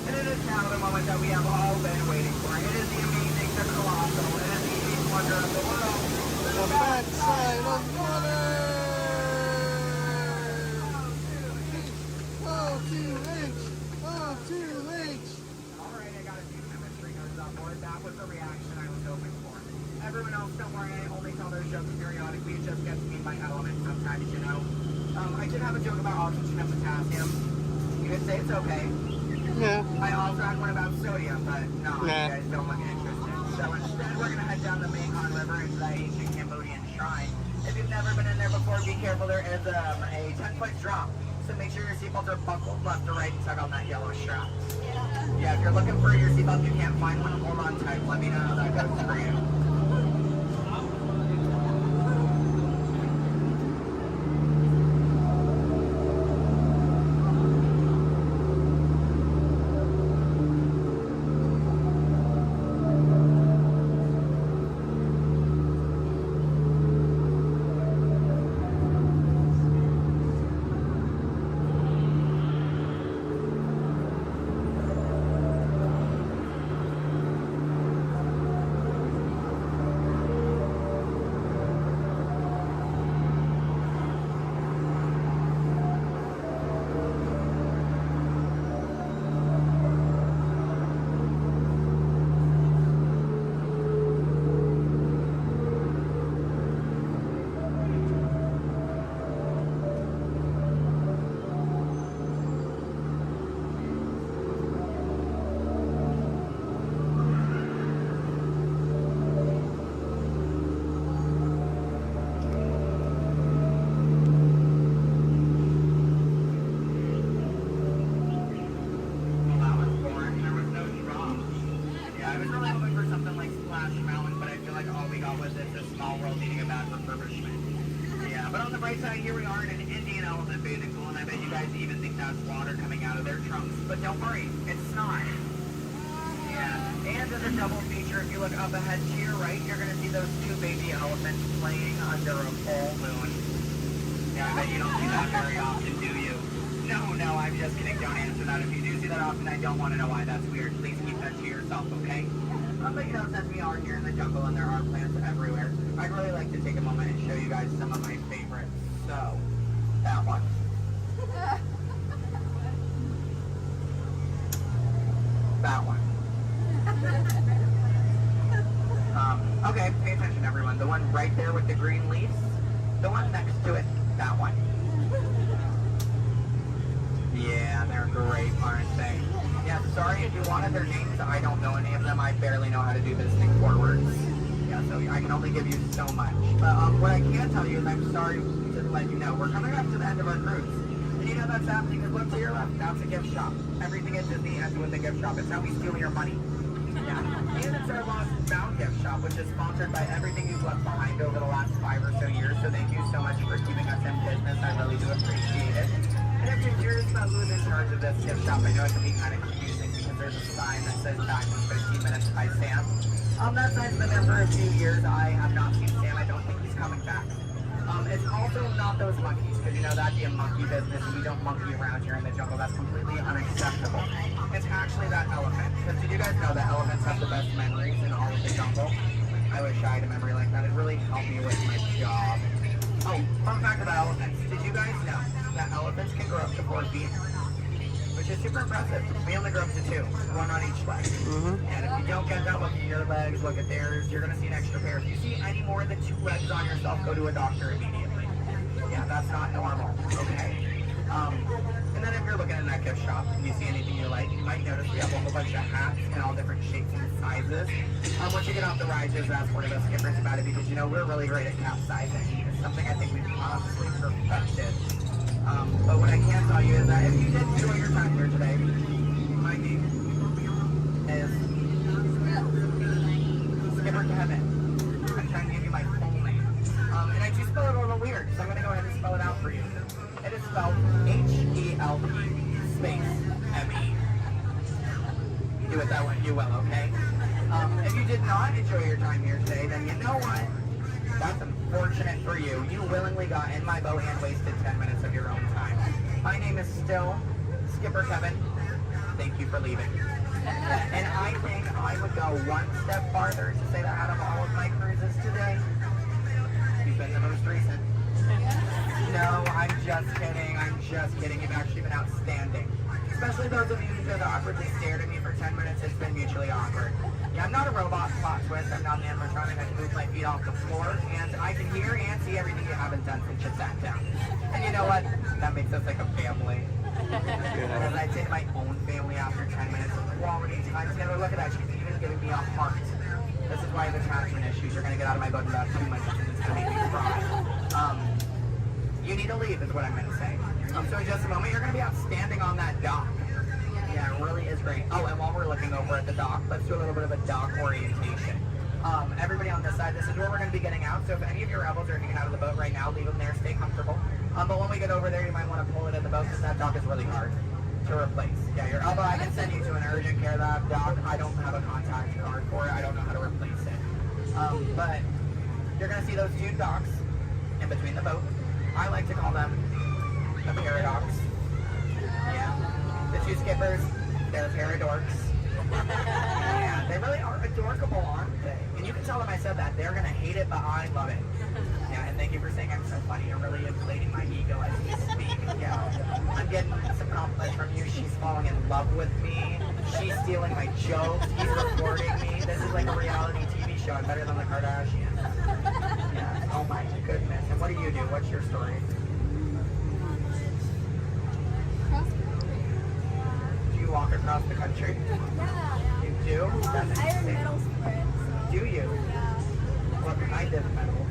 And it is now the moment that we have all been waiting for. It is the amazing, the colossal, it is the eighth wonder of the world. The backside of water! Alright, I got a few chemistry notes on board. That was the reaction I was hoping for. Everyone else, don't worry, I only tell those jokes periodically. It just gets me in my element sometimes, you know. I did have a joke about oxygen and potassium. You could say it's okay. Yeah. I also had one about sodium, but no, you guys don't look interested. So instead, we're going to head down the Mekong River into that ancient Cambodian shrine. If you've never been in there before, be careful. There is a 10-foot drop. So make sure your seatbelts are buckled left to right and tug on that yellow strap. Yeah, if you're looking for your seatbelt, you can't find one, hold on tight. Let me know how that goes for you. bad refurbishment. Yeah, but on the bright side, here we are in an Indian elephant bathing pool, and I bet you guys even think that's water coming out of their trunks. But don't worry, it's not. Yeah, and as a double feature, if you look up ahead to your right, you're going to see those two baby elephants playing under a full moon. Yeah, I bet you don't see that very often, do you? No, I'm just kidding. Don't answer that. If you do see that often, I don't want to know why that's weird. Please keep that to yourself, okay? But you know, since we are here in the jungle and there are plants everywhere, I'd really like to take a moment and show you guys some of my favorites. So, that one. That one. Okay, pay attention everyone. The one right there with the green leaves, the one next to it, that one. Yeah, they're great, aren't they? Yeah, sorry if you wanted their names. I don't know any of them. I barely know how to do this thing forwards. Yeah, so I can only give you so much. But what I can tell you is I'm sorry to let you know we're coming up to the end of our cruise. And you know that's happening because look to your left. That's a gift shop. Everything at Disney ends with a gift shop. It's how we steal your money. Yeah. And it's our Lost Bound gift shop, which is sponsored by everything you've left behind over the last 5 or so years. So thank you so much for keeping us in business. I really do appreciate it. And if you're curious about who's in charge of this gift shop, I know it can be kind of confusing because there's a sign that says back in 15 minutes by Sam. That sign's been there for a few years. I have not seen Sam. I don't think he's coming back. It's also not those monkeys, because you know that'd be a monkey business, and we don't monkey around here in the jungle. That's completely unacceptable. It's actually that elephant, because did you guys know that elephants have the best memories in all of the jungle? I wish I had a memory like that. It really helped me with my job. Oh, fun fact about elephants. Did you guys know that elephants can grow up to 4 feet? Which is super impressive. We only grow up to 2, one on each leg. And if you don't get that, look at your legs, look at theirs, you're going to see an extra pair. If you see any more than 2 legs on yourself, go to a doctor immediately. Yeah, that's not normal, okay? And then if you're looking in that gift shop and you see anything you like, you might notice we have a whole bunch of hats in all different shapes and sizes. Once you get off the ride, just ask one of us skippers about it because, you know, we're really great at capsizing. It's something I think we've honestly perfected. But what I can tell you is that if you did enjoy your time here today, my name is Skipper Kevin. I'm trying to give you my full name. And I do spell it a little weird, so I'm going to go ahead and spell it out for you. It is spelled H-E-L-P space M-E. Do it that way, you will, okay? If you did not enjoy your time here today, then you know what? That's unfortunate for you. You willingly got in my boat and wasted 10 minutes of your own time. My name is still Skipper Kevin. Thank you for leaving. And I think I would go one step farther to say that out of all of my cruises today, you've been the most recent. No, I'm just kidding. I'm just kidding. You've actually been outstanding. Especially those of you who have awkwardly stared at me for 10 minutes. It's been mutually awkward. Yeah, I'm not a robot plot twist. I'm not an animatronic. I can move my feet off the floor, and I can hear and see everything you haven't done since you sat down. And you know what? That makes us like a family. As I say to my own family after 10 minutes of quality time together, look at that. She's even giving me a heart. This is why the attachment issues. You're going to get out of my boat in about 2 minutes, and it's going to make me cry. You need to leave is what I'm going to say. So in just a moment, you're going to be outstanding on that dock. Yeah, it really is great. Oh, and while we're looking over at the dock, let's do a little bit of a dock orientation. Everybody on this side, this is where we're going to be getting out. So if any of your rebels are hanging out of the boat right now, leave them there, stay comfortable. But when we get over there, you might want to pull it in the boat because that dock is really hard to replace. Yeah, your elbow, I can send you to an urgent care lab dock. I don't have a contact card for it. I don't know how to replace it. But you're going to see those 2 docks in between the boat. I like to call them a paradox. Yeah. The 2 skippers, they're paradorks. Yeah, they really are adorable, aren't they? And you can tell them I said that. They're going to hate it, but I love it. Yeah, and thank you for saying I'm so funny. You're really inflating my ego as we speak. Yeah. I'm getting some compliments from you. She's falling in love with me. She's stealing my jokes. He's recording me. This is like a reality TV show. I'm better than the Kardashians. Yeah. Oh my goodness. And what do you do? What's your story? Do you walk across the country? Yeah. You do? That's I have metal spreads. Do you? Yeah. What kind of metal?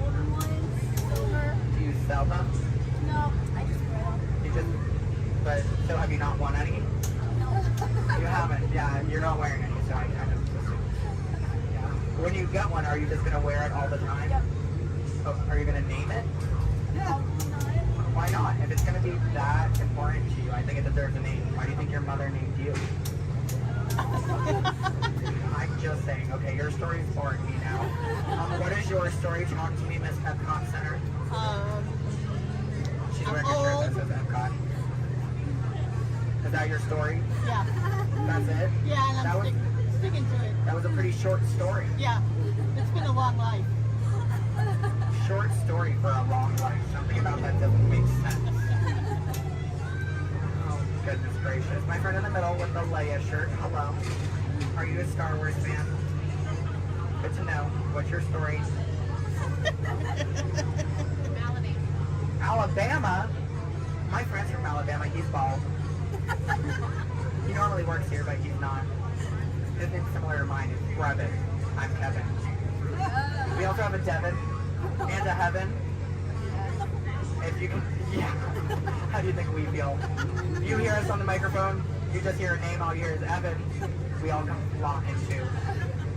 Golden ones, silver. Do you sell them? No, I just wear them. You just, but, so have you not won any? No. You haven't, yeah, you're not wearing any, so I kind of assume. Yeah. When you get one, are you just going to wear it all the time? Yep. Oh, are you gonna name it? Yeah. Why not? If it's gonna be that important to you, I think it deserves a name. Why do you think your mother named you? I'm just saying. Okay, your story's boring me now. What is your story? Talk to me, Miss Epcot Center. She's wearing a shirt that says Epcot. Is that your story? Yeah. That's it? Yeah, and I'm sticking to it. That was a pretty short story. Yeah. It's been a long life. Short story for a long life. Something about that doesn't make sense. Oh, goodness gracious. My friend in the middle with the Leia shirt. Hello. Are you a Star Wars fan? Good to know. What's your story? Alabama? My friend's from Alabama. He's bald. He normally works here, but he's not. His name's similar to mine. It's Brevin. I'm Kevin. We also have a Devin and a Heaven. If you can, yeah. How do you think we feel? You hear us on the microphone, you just hear a name, all you hear is Evan. We all come flocking too.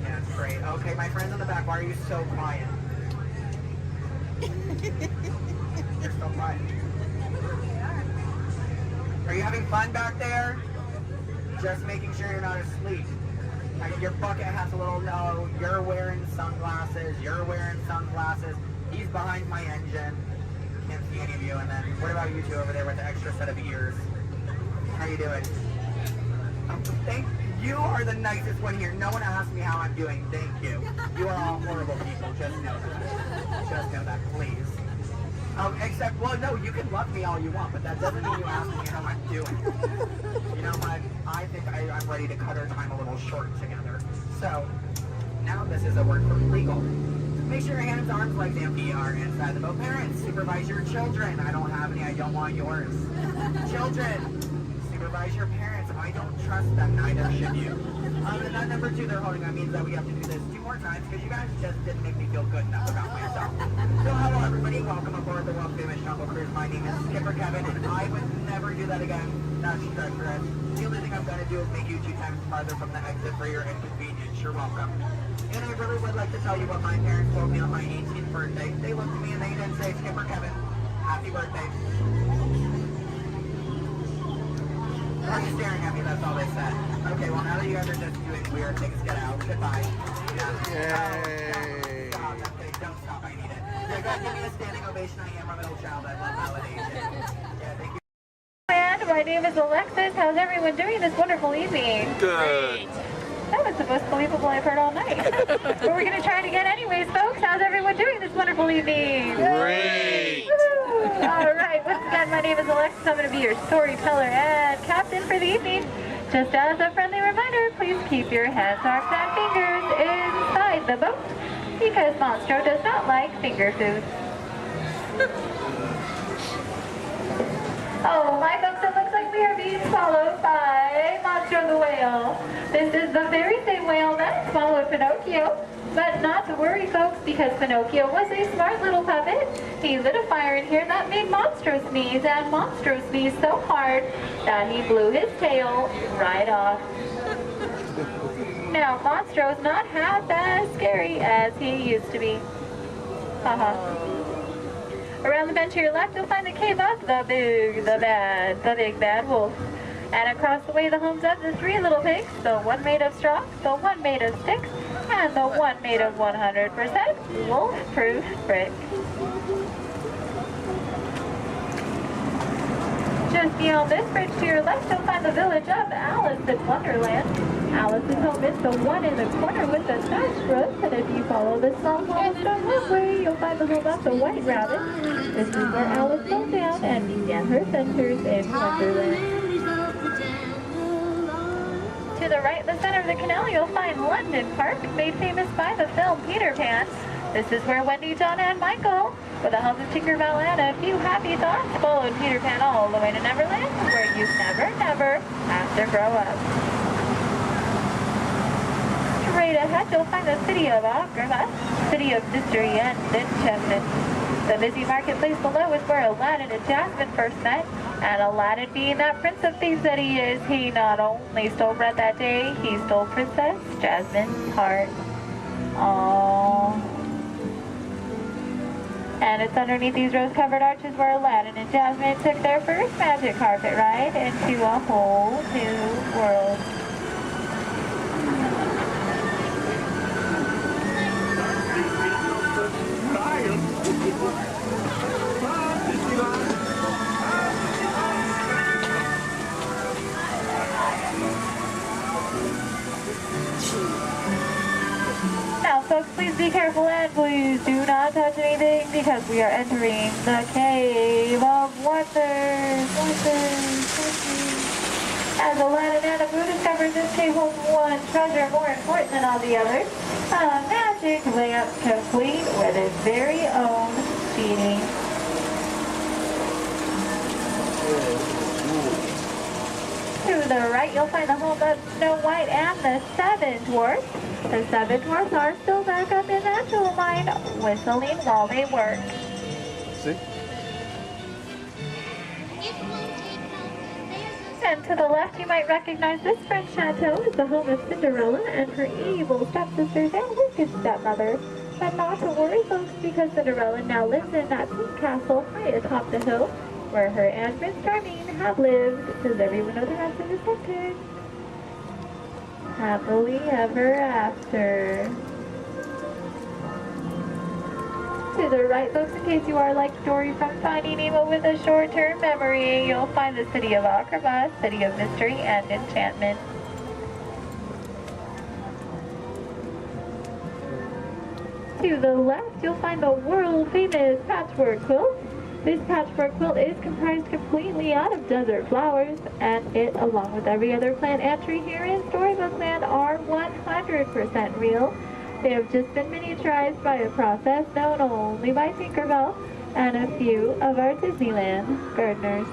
Yeah, it's great. Okay, my friends in the back, why are you so quiet? You're so quiet. Are you having fun back there? Just making sure you're not asleep. I mean, your bucket has a little no. You're wearing sunglasses. You're wearing sunglasses. He's behind my engine. Can't see any of you. And then, what about you two over there with the extra set of ears? How you doing? You are the nicest one here. No one asked me how I'm doing. Thank you. You are all horrible people. Just know that. Just know that, please. Except, well, no, you can love me all you want, but that doesn't mean you ask me how I'm doing. You know what? I think I'm ready to cut our time a little short together. So, now this is a word for legal. Make sure your hands, arms, legs, and feet are inside the boat. Parents, supervise your children. I don't have any. I don't want yours. Children, supervise your parents. I don't trust them. Neither should you. And that number 2 they're holding on means that we have to do this 2 more times because you guys just didn't make me feel good enough about myself. So hello everybody, welcome aboard the world famous Jungle Cruise. My name is Skipper Kevin and I would never do that again. That's treacherous. The only thing I'm going to do is make you 2 times farther from the exit for your inconvenience. You're welcome. And I really would like to tell you what my parents told me on my 18th birthday. They looked at me and they didn't say, Skipper Kevin, happy birthday. Why are you staring at me? That's all they said. Okay, well now that you guys are just doing weird things, get out. Goodbye. Yeah. Yay. Stop. Okay, don't stop. I need it. Yeah, go ahead, give me a standing ovation. I am a middle child. I love validation. Yeah, thank you. And my name is Alexis. How's everyone doing this wonderful evening? Good. That was the most believable I've heard all night. But we're going to try it again anyways, folks. How's everyone doing this wonderful evening? Great. All right, once again, my name is Alexis. I'm going to be your storyteller and captain for the evening. Just as a friendly reminder, please keep your hands, arms, and fingers inside the boat because Monstro does not like finger food. Oh, my folks, it looks like we are being swallowed by Monstro the whale. This is the very same whale that swallowed Pinocchio. But not to worry, folks, because Pinocchio was a smart little puppet. He lit a fire in here that made Monstro sneeze, and Monstro sneezed so hard that he blew his tail right off. Now, Monstro's not half as scary as he used to be. Haha. Around the bend to your left, you'll find the cave of the big bad wolf. And across the way, the homes of the 3 little pigs, the one made of straw, the one made of sticks, and the one made of 100% wolf-proof brick. Just beyond this bridge to your left, you'll find the village of Alice in Wonderland. Alice's home is the one in the corner with the nice roof, and if you follow this long cobblestone walkway, you'll find the home of the White Rabbit. This is where Alice fell down and began her adventures in Wonderland. To the right in the center of the canal, you'll find London Park, made famous by the film Peter Pan. This is where Wendy, Donna, and Michael, with the help of Tinkerbell and a few happy thoughts, followed Peter Pan all the way to Neverland, where you never have to grow up. Straight ahead, you'll find the city of Agrabah, city of mystery and enchantment. The busy marketplace below is where Aladdin and Jasmine first met, and Aladdin, being that prince of thieves that he is, he not only stole bread that day, he stole Princess Jasmine's heart. Aww. And it's underneath these rose-covered arches where Aladdin and Jasmine took their first magic carpet ride into a whole new world. Now, folks, please be careful and please do not touch anything because we are entering the Cave of Wonders. As Aladdin and Abu discovered, this cave holds one treasure more important than all the others. A magic lamp complete with its very own genie. To the right, you'll find the home of Snow White and the Seven Dwarfs. The Seven Dwarfs are still back up in that jewel mine, whistling while they work. See? And to the left, you might recognize this French chateau as the home of Cinderella and her evil stepsisters and wicked stepmother. But not to worry, folks, because Cinderella now lives in that pink castle high atop the hill, where her and Prince Charming have lived. Does everyone know the rest of the sentence? Happily ever after. To the right, folks, in case you are like Dory from Finding Nemo with a short-term memory, you'll find the city of Agrabah, city of mystery and enchantment. To the left, you'll find the world-famous patchwork quilt. This patchwork quilt is comprised completely out of desert flowers, and it, along with every other plant and tree here in Storybook Land, are 100% real. They have just been miniaturized by a process known only by Tinkerbell and a few of our Disneyland gardeners.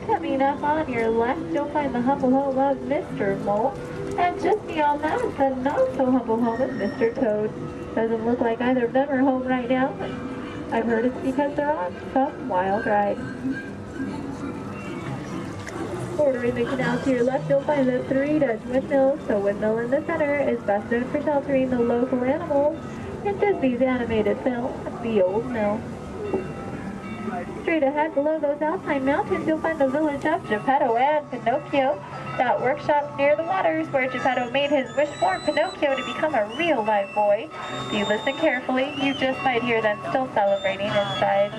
Coming up on your left, you'll find the humble home of Mr. Mole. And just beyond that is the not-so-humble home of Mr. Toad. Doesn't look like either of them are home right now. I've heard it's because they're on some wild ride. Bordering the canal to your left, you'll find the 3 Dutch windmills. The windmill in the center is best known for sheltering the local animals in Disney's animated film, The Old Mill. Straight ahead, below those Alpine mountains, you'll find the village of Geppetto and Pinocchio. That workshop near the waters where Geppetto made his wish for Pinocchio to become a real live boy. If you listen carefully, you just might hear them still celebrating inside.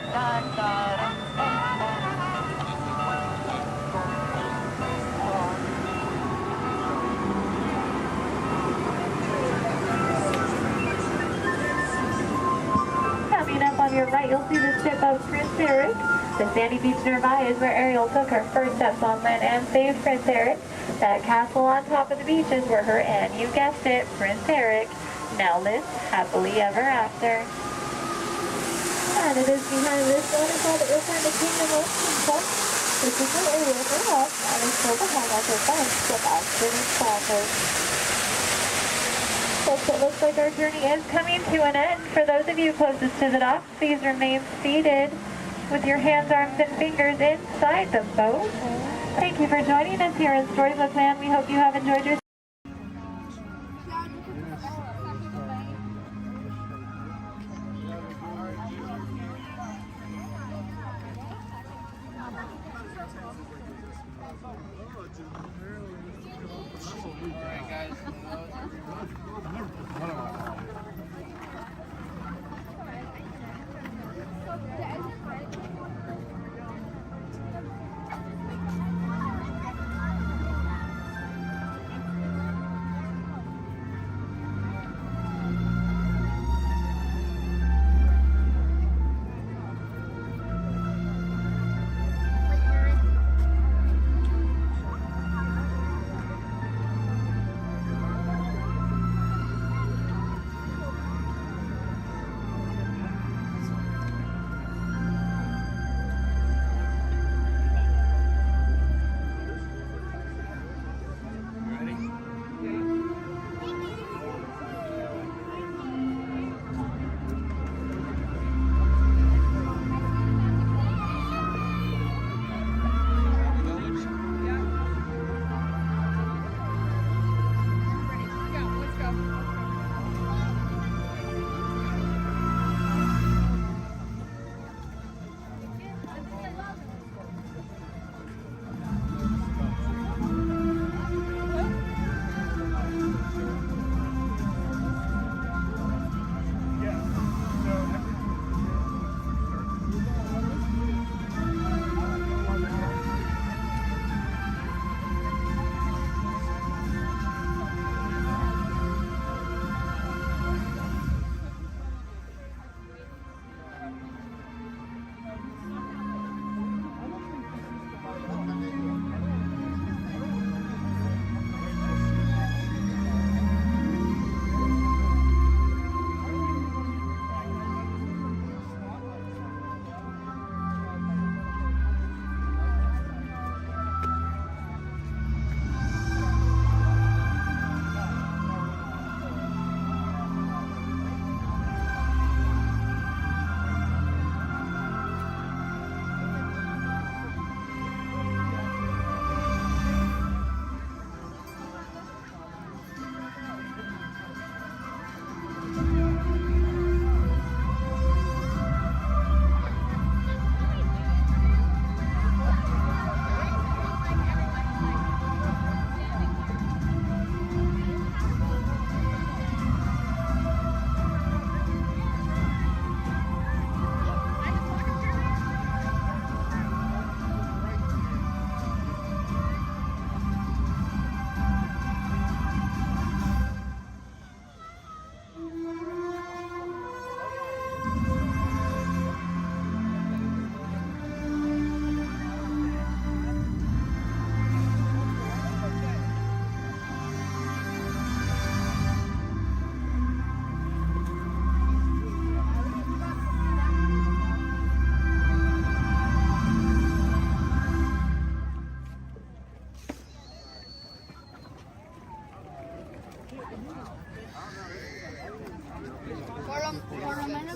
Coming up on your right, you'll see the ship of Prince Eric. The sandy beach nearby is where Ariel took her first steps on land and saved Prince Eric. That castle on top of the beach is where her and, you guessed it, Prince Eric, now lives happily ever after. And it is behind this waterfall that you'll find the Kingdom of Princess. This is where Ariel grew up and is still the home of her friends, the Ashton and Saunders. Folks, it looks like our journey is coming to an end. For those of you closest to the dock, please remain seated with your hands, arms, and fingers inside the boat. Thank you for joining us here in Storybook Land. We hope you have enjoyed your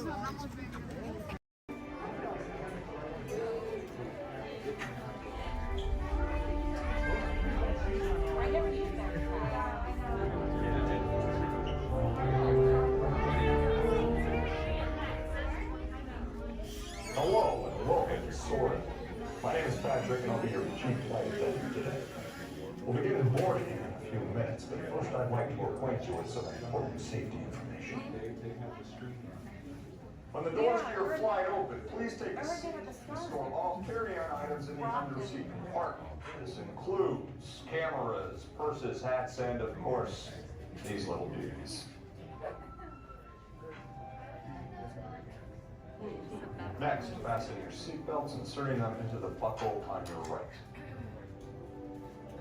Hello and welcome to Soarin'. My name is Patrick and I'll be your chief flight attendant today. We'll begin boarding in a few minutes, but first I'd like to acquaint you with some important safety information. When the doors to your flight open, please take a seat and store all carry-on items in the under-seat compartment. This includes cameras, purses, hats, and of course, these little beauties. Next, fasten your seatbelts, inserting them into the buckle on your right.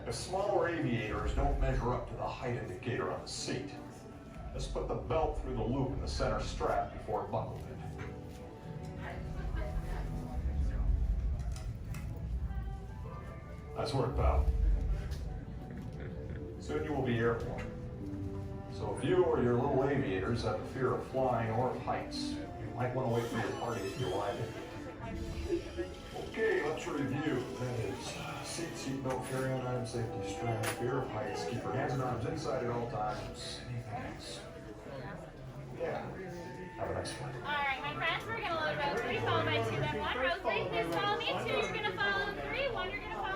If smaller aviators don't measure up to the height indicator on the seat, just put the belt through the loop in the center strap before buckling it. Nice work, pal. Soon you will be airborne. So if you or your little aviators have a fear of flying or of heights, you might want to wait for your party to be arriving. Okay, let's review. That is seatbelt, carry-on item, safety strap, fear of heights, keep your hands and arms inside at all times. Anything else? Yeah. Have a nice flight. Alright, my friends, we're gonna load row 3, followed by 2, then 1. Row 3, please follow me. 2, you're gonna follow 3. 1, you're gonna follow 2.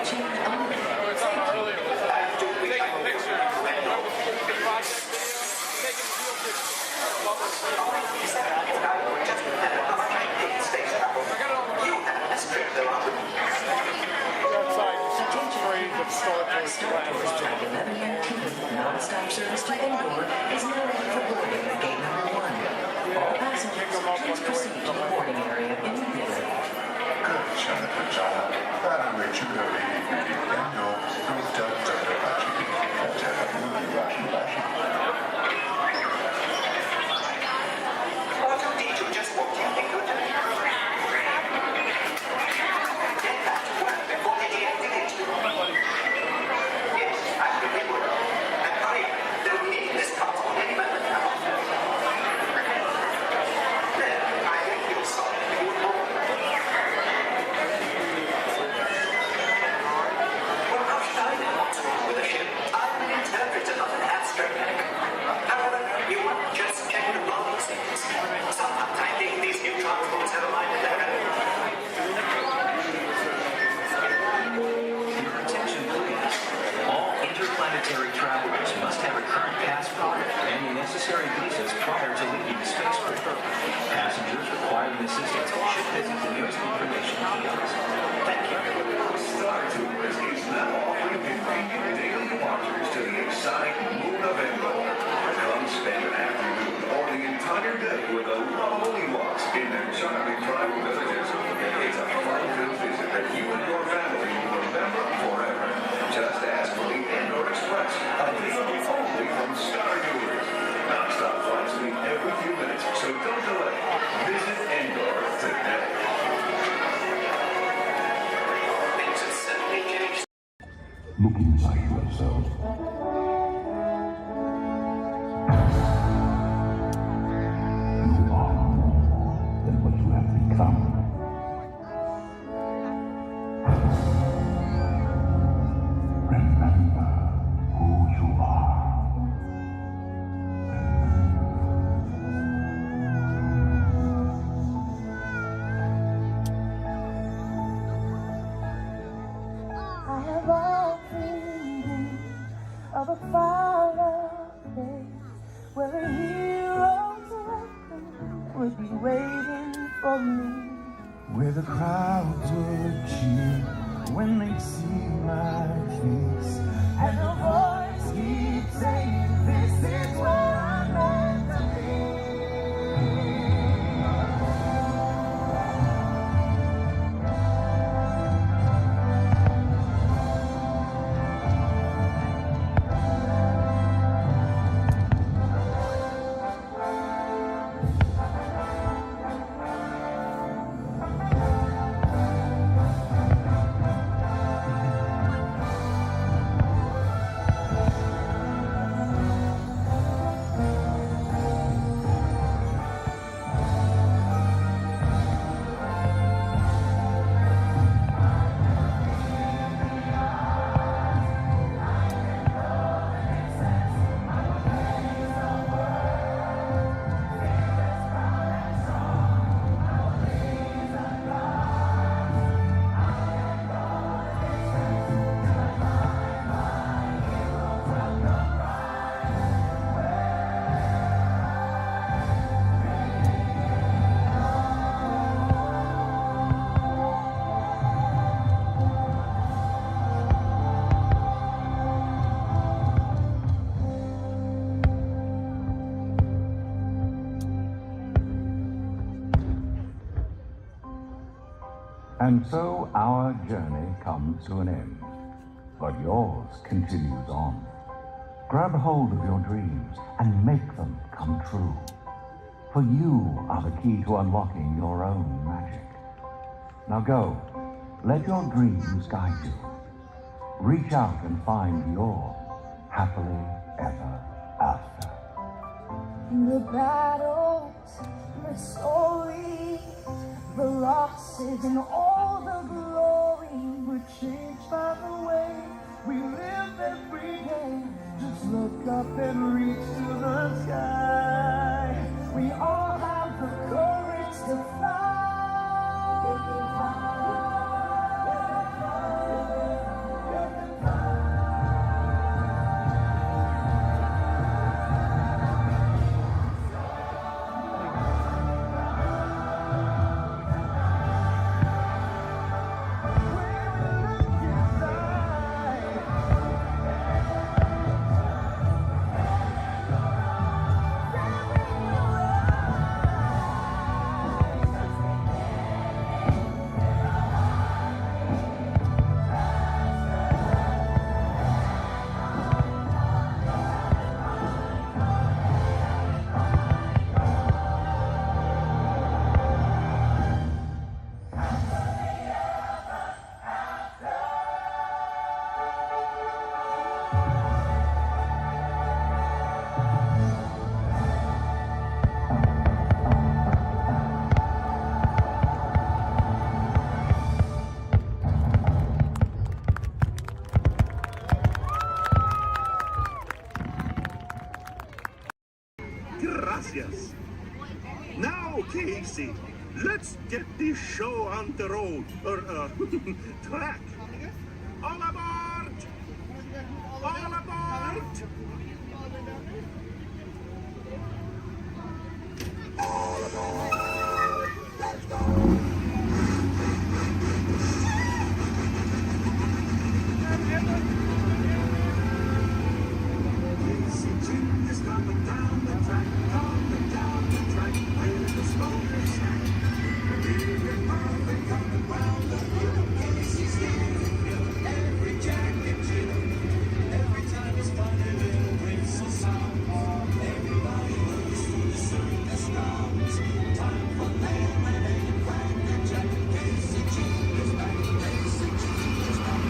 change only. Track 1119, non-stop service to Endor is now ready for boarding at gate number 1. All passengers, please proceed to the boarding area immediately. Travelers must have a current passport and the necessary visas prior to leaving the spaceport. Passengers requiring assistance should visit the nearest information kiosk. Thank you. Star Tours is now offering convenient daily departures to the exotic moon of Endor. Come spend an afternoon or the entire day with the lovely Walts in their charming tribal villages. It's a fun-filled visit that you and your family will remember forever. Just ask for the Endor Express, available only from Star Tours. Non-stop flights leave every few minutes, so don't delay. Visit Endor today. Look inside yourself. You are more than what you have become. Remember who you are. I have often dreamed of a fireplace where a hero's weapon would be waiting for me. Where the crowds would cheer when they see my face, And the voice keeps saying, this is where I'm meant to be. And so our journey comes to an end, but yours continues on. Grab hold of your dreams and make them come true. For you are the key to unlocking your own magic. Now go, let your dreams guide you. Reach out and find your happily ever after. The battles, the stories, the losses, and all the glory were changed by the way we live every day. Just look up and reach to the sky. We all have the courage to fly. fantasy. Let's get this show on the road, or track. All aboard! All aboard! All aboard! Let's go! Coming down the track, where the smoke is stacked. We're perfect, coming round the hill. Casey's here, every jack and Jill. Every time it's fun, a little whistle sound. Everybody moves through the circus grounds. Time for lemonade and Cracker Jack. Casey G is back, Casey G is back.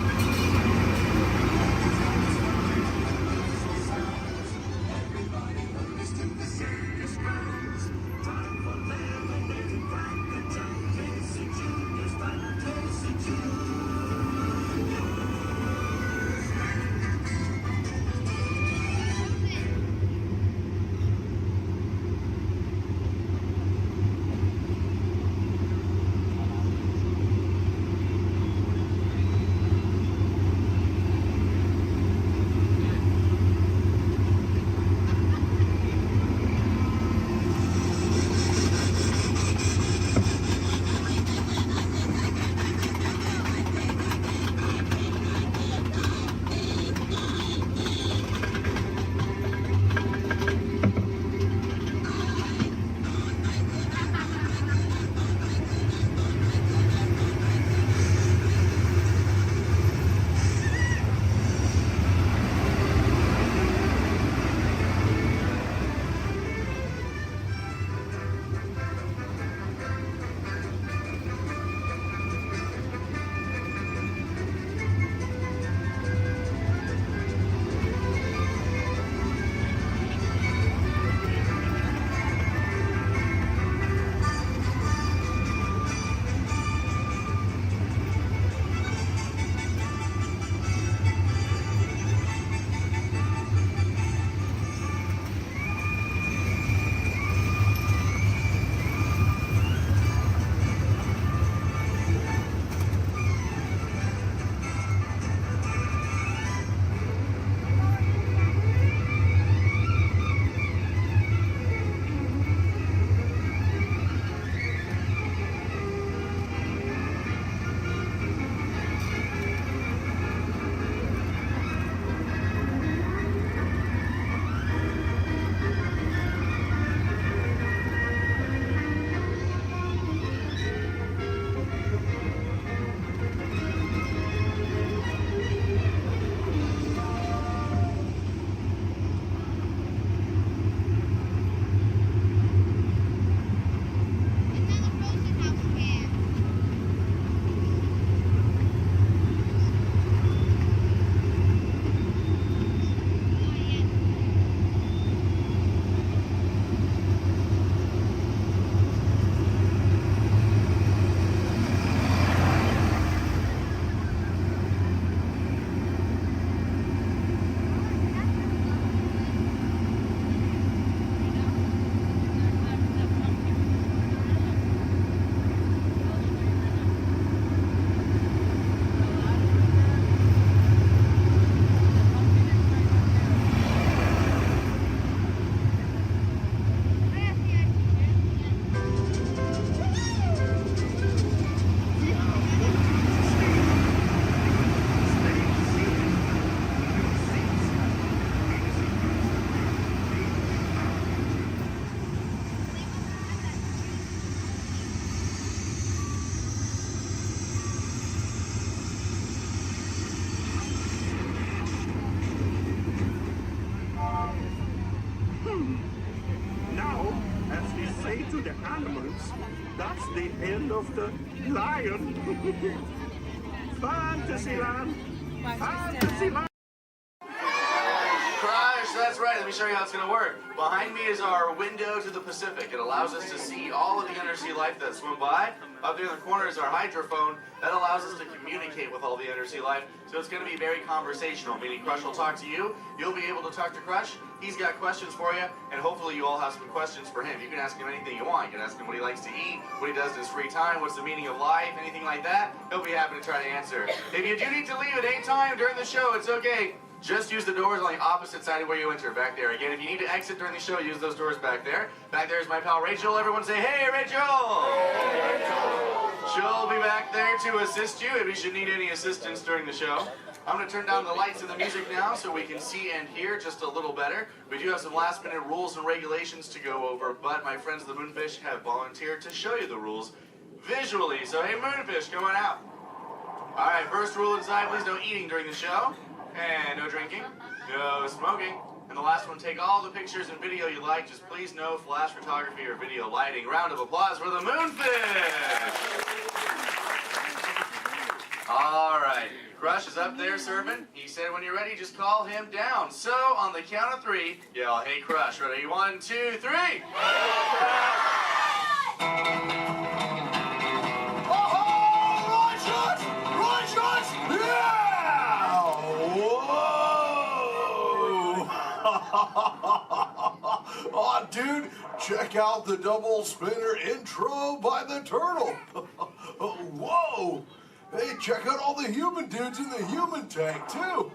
To the animals, that's the end of the lion. Fantasyland! Fantasyland! Christ, that's right. Let me show you how it's going to work. Behind me is our window to the Pacific. It allows us to see all of the undersea life that swim by. Up there in the corner is our hydrophone. That allows us to communicate with all the undersea life. So it's going to be very conversational, meaning Crush will talk to you. You'll be able to talk to Crush. He's got questions for you, and hopefully you all have some questions for him. You can ask him anything you want. You can ask him what he likes to eat, what he does in his free time, what's the meaning of life, anything like that. He'll be happy to try to answer. If you do need to leave at any time during the show, it's okay. Just use the doors on the opposite side of where you enter, back there. Again, if you need to exit during the show, use those doors back there. Back there is my pal Rachel. Everyone say, hey, Rachel! Hey, Rachel! She'll be back there to assist you if you should need any assistance during the show. I'm going to turn down the lights and the music now so we can see and hear just a little better. We do have some last-minute rules and regulations to go over, but my friends the Moonfish have volunteered to show you the rules visually. So, hey, Moonfish, come on out. All right, first rule inside, please no eating during the show. And no drinking, no smoking. And the last one, take all the pictures and video you like, just please no flash photography or video lighting. Round of applause for the Moonfish! All right, Crush is up there serving. He said when you're ready, just call him down. So on the count of 3, yell, hey Crush, ready? 1, 2, 3! Oh, dude, check out the double spinner intro by the turtle. Whoa! Hey, check out all the human dudes in the human tank, too.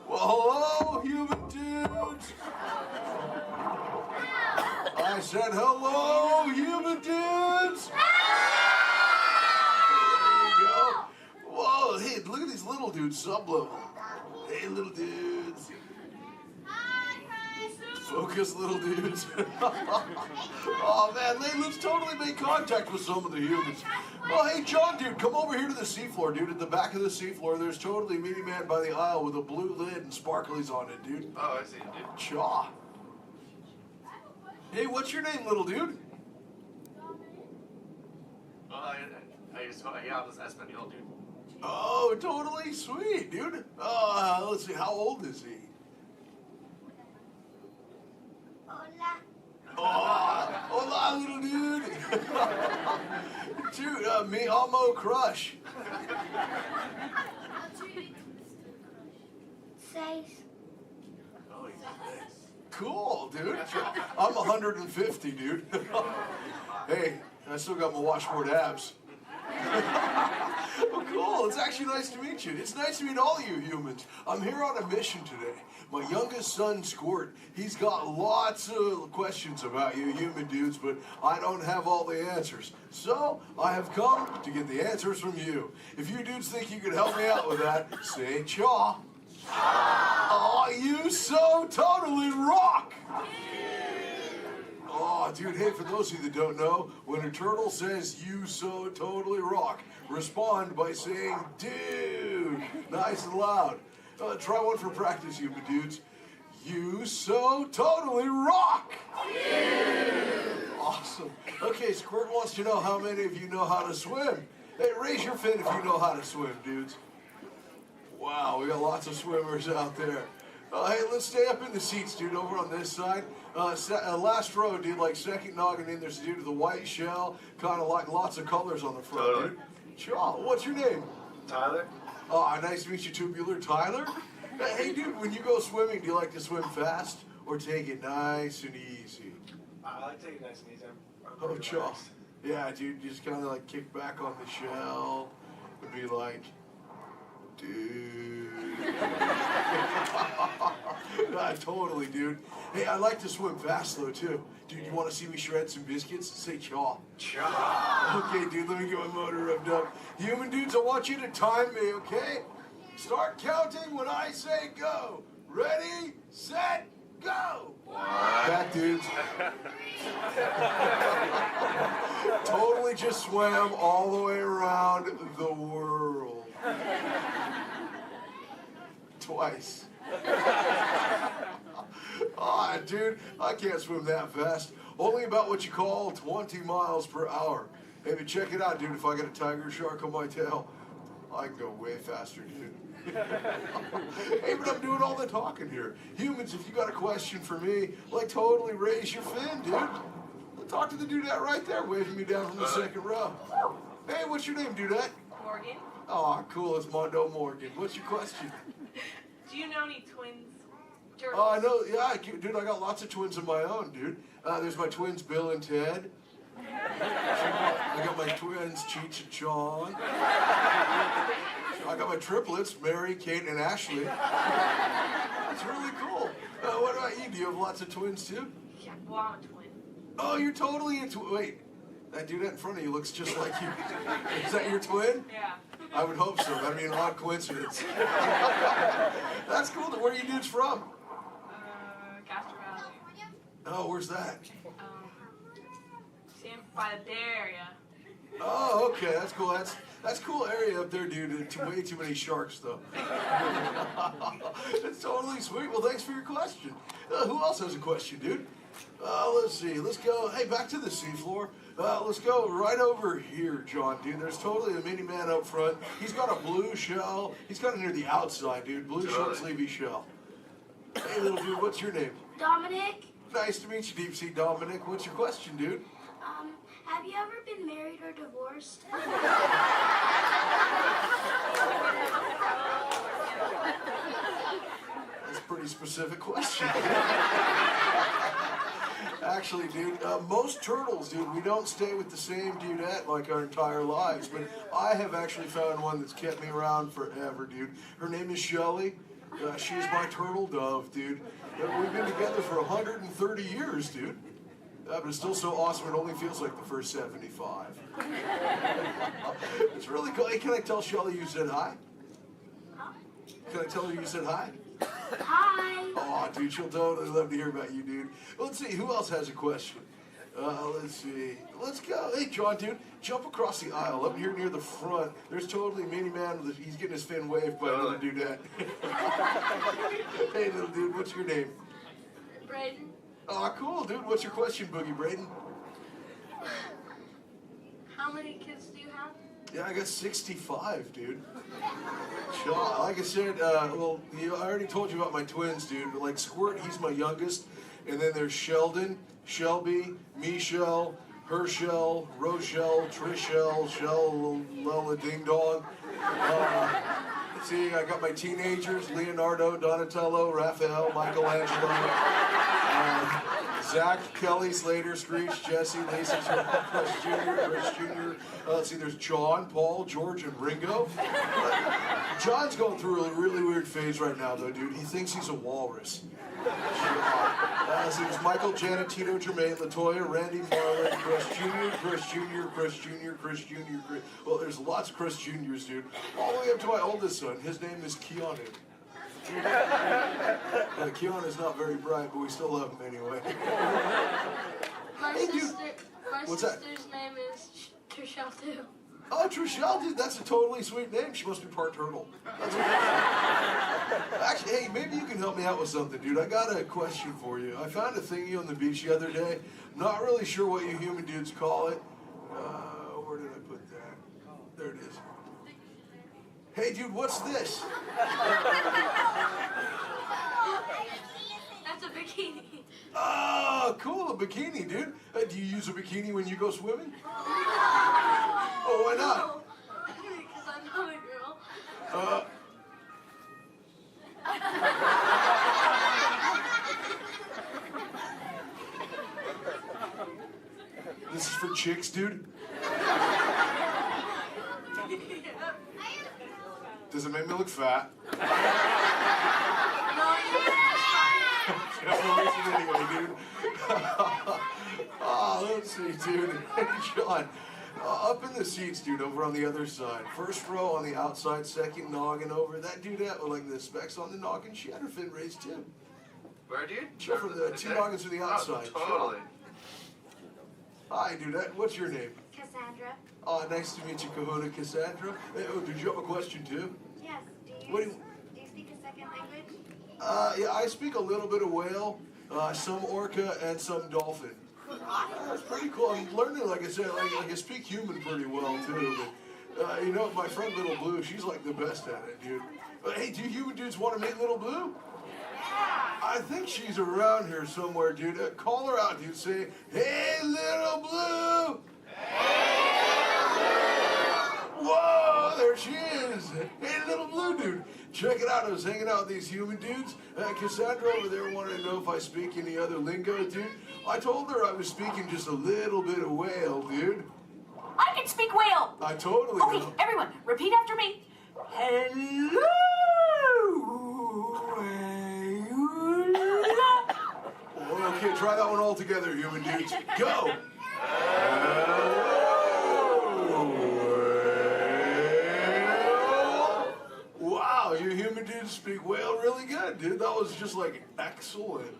Well, hello, human dudes. I said hello, human dudes. There you go. Whoa, hey, look at these little dudes, sub-level. Hey, little dudes. Focus, little dudes. Oh, man, let's totally make contact with some of the humans. Oh, hey, John, dude, come over here to the seafloor, dude. At the back of the seafloor, there's totally Meaty Man by the aisle with a blue lid and sparklies on it, dude. Oh, I see, dude. Chaw. Hey, what's your name, little dude? I'll just ask the old dude. Oh, totally sweet, dude. Let's see, how old is he? Hola, little dude. Dude, me amo Crush. 6. Cool, dude. I'm 150, dude. Hey, I still got my washboard abs. Oh, cool. It's actually nice to meet you. It's nice to meet all you humans. I'm here on a mission today. My youngest son, Squirt, he's got lots of questions about you human dudes, but I don't have all the answers. So, I have come to get the answers from you. If you dudes think you can help me out with that, say chaw. Oh, you so totally rock! Oh, dude, hey, for those of you that don't know, when a turtle says, you so totally rock, respond by saying, dude, nice and loud. Try one for practice, human dudes. You so totally rock! Awesome. Okay, Squirt wants to know how many of you know how to swim. Hey, raise your fin if you know how to swim, dudes. Wow, we got lots of swimmers out there. Hey, let's stay up in the seats, dude, over on this side. Last row, dude, like second noggin in. There's a dude with a white shell, kind of like lots of colors on the front, dude. Chaw, what's your name? Tyler. Oh, nice to meet you, Tubular Tyler. Hey, dude, when you go swimming, do you like to swim fast or take it nice and easy? I like to take it nice and easy. Oh, chaw. Yeah, dude, you just kind of like kick back on the shell and be like, dude. Totally, dude. Hey, I like to swim fast, though, too. Dude, you want to see me shred some biscuits? Say chaw. Chaw. Okay, dude, let me get my motor revved up. Human dudes, I want you to time me, okay? Start counting when I say go. Ready, set, go. Back, dudes. Totally just swam all the way around the world. Twice. Ah, dude, I can't swim that fast. Only about what you call 20 miles per hour. Hey, but check it out, dude, if I got a tiger shark on my tail. I can go way faster, dude. Hey, but I'm doing all the talking here. Humans, if you got a question for me, like totally raise your fin, dude. Talk to the dudette right there, waving me down from the second row. Hey, what's your name, dudette? Morgan, Oh, cool, it's Mondo Morgan. What's your question? do you know any twins? Turtles? Oh, I know, yeah, dude, I got lots of twins of my own, dude. There's my twins, Bill and Ted. I got my twins, Cheech and Chong. I got my triplets, Mary, Kate, and Ashley. That's really cool. What about you? Do you have lots of twins, too? Yeah, well, I'm a twin. Oh, you're totally into. Wait, that dude in front of you looks just like you. Is that your twin? Yeah. I would hope so. That'd be an odd coincidence. That's cool. Where are you dudes from? Castro Valley. Oh, where's that? Same by the Bay Area. Oh, okay. That's cool. That's cool area up there, dude. Way too many sharks, though. That's totally sweet. Well, thanks for your question. Who else has a question, dude? Let's see. Let's go. Hey, back to the seafloor. Let's go right over here, John, dude. There's totally a mini man up front. He's got a blue shell. He's kind of near the outside, dude. Blue short sleevey shell. Hey, little dude, what's your name? Dominic, Nice to meet you, Deep Sea Dominic. What's your question, dude? have you ever been married or divorced? That's a pretty specific question. Actually, dude, most turtles, dude, we don't stay with the same dudette like our entire lives, but I have actually found one that's kept me around forever, dude. Her name is Shelly. She's my turtle dove, dude. We've been together for 130 years, dude. But it's still so awesome, it only feels like the first 75. It's really cool. Hey, can I tell Shelly you said hi? Can I tell her you said hi? Hi. Oh, dude, she'll totally love to hear about you, dude. Let's see, who else has a question? Let's see. Let's go. Hey, John, dude, jump across the aisle up here near the front. There's totally a mini man. He's getting his fin waved by another dudette. Hey, little dude, what's your name? Braden. Oh, cool, dude. What's your question, Boogie Braden? How many kids do you have? Yeah, I got 65, dude. Sure. Like I said, I already told you about my twins, dude. But like Squirt, he's my youngest. And then there's Sheldon, Shelby, Michelle, Herschel, Rochelle, Trishelle, Shell, Lella Ding Dong. See, I got my teenagers, Leonardo, Donatello, Raphael, Michelangelo, Zach, Kelly, Slater, Screech, Jesse, Lacey, Chris Jr. Let's see, there's John, Paul, George, and Ringo. John's going through a really weird phase right now, though, dude. He thinks he's a walrus. So there's Michael, Janet, Tito, Jermaine, LaToya, Randy, Marlon, Chris Jr., Chris Jr., Chris Jr., Chris Jr., Chris... Well, there's lots of Chris Jr.'s, dude. All the way up to my oldest son. His name is Keanu. Keanu's not very bright, but we still love him anyway. My What's that? sister's name is Trishelle too. Oh, Trishelle, dude, that's a totally sweet name. She must be part turtle. That's Actually, hey, maybe you can help me out with something, dude. I got a question for you. I found a thingy on the beach the other day. Not really sure what you human dudes call it. Where did I put that? There it is. Hey, dude, what's this? That's a bikini. Oh, cool, a bikini, dude. Do you use a bikini when you go swimming? Oh, why not? Because I'm not a girl. This is for chicks, dude? Does it make me look fat? Anyway, dude. Oh, let's see, dude. Hey, John. Up in the seats, dude, over on the other side. First row on the outside, second noggin over. That dude with like the specs on the noggin, she had her fin raised too. Where, dude? Sure, from the two noggins to the outside. Oh, totally. Hi, dude. What's your name? Cassandra. Oh, nice to meet you, Kahuna Cassandra. Hey, oh, did you have a question too? Yes. Do you speak a second language? Yeah, I speak a little bit of whale, some orca, and some dolphin. That's pretty cool. I'm learning, like I said, like I speak human pretty well too. You know, my friend Little Blue, she's like the best at it, dude. Hey, do you human dudes want to meet Little Blue? I think she's around here somewhere, dude. Call her out, dude. Say, hey, Little Blue! Whoa, there she is. Hey, Little Blue, dude. Check it out. I was hanging out with these human dudes. Cassandra over there wanted to know if I speak any other lingo, dude. I told her I was speaking just a little bit of whale, dude. I can speak whale. I totally Okay, know. everyone, repeat after me. Hello. Okay, try that one all together, human dudes. Go. Wow, you human dudes speak whale really good, dude. That was just like excellent.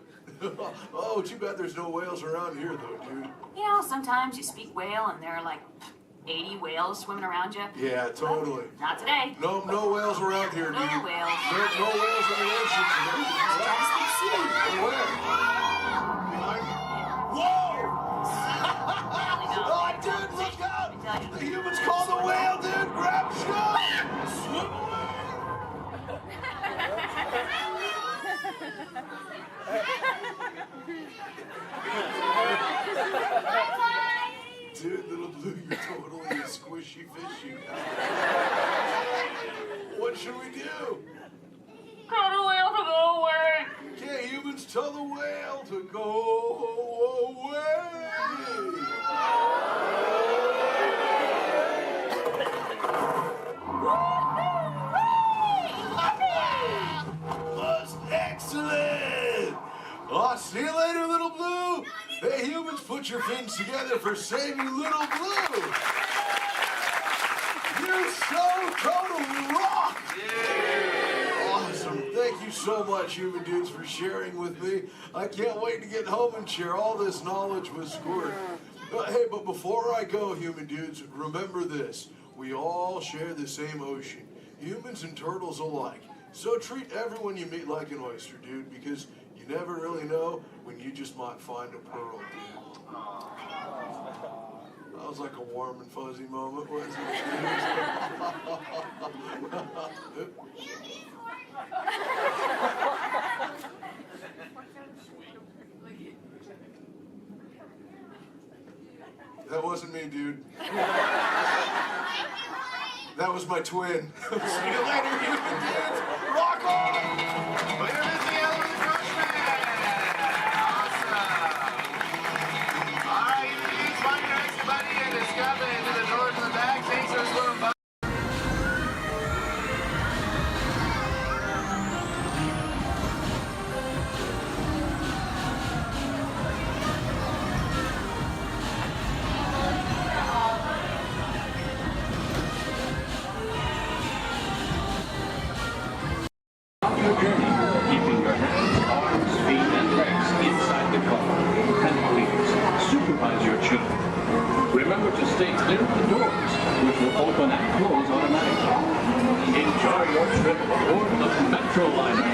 Oh, too bad there's no whales around here, though, dude. You know, sometimes you speak whale and there are like 80 whales swimming around you. Yeah, totally. Not today. No whales around here, dude. No whales. No whales in the ocean today. Try to speak sea. Where? Whoa! Oh, dude, look out! The humans call the whale, dude! Grab shot! Swim away! Dude, Little Blue, you're totally a squishy fishy. What should we do? Tell the whale to go away. Okay, humans, tell the whale to go away. Most excellent. Oh, see you later, Little Blue. Hey, humans, put your fins together for saving Little Blue. You so totally rock. Awesome. Thank you so much, human dudes, for sharing with me. I can't wait to get home and share all this knowledge with Squirt. Hey, but before I go, human dudes, remember this. We all share the same ocean, humans and turtles alike. So treat everyone you meet like an oyster, dude, because you never really know when you just might find a pearl, dude. That was like a warm and fuzzy moment, wasn't it? That wasn't me, dude. That was my twin. See you later, human dudes. Rock on! Later, Disney Element Crunchman! Awesome! Alright, you dudes, find your next buddy and discover it into the doors in the back. Thanks for swimming by. Your journey, keeping your hands, arms, feet, and legs inside the car. And please, supervise your children. Remember to stay clear of the doors, which will open and close automatically. Enjoy your trip aboard the Metroliner.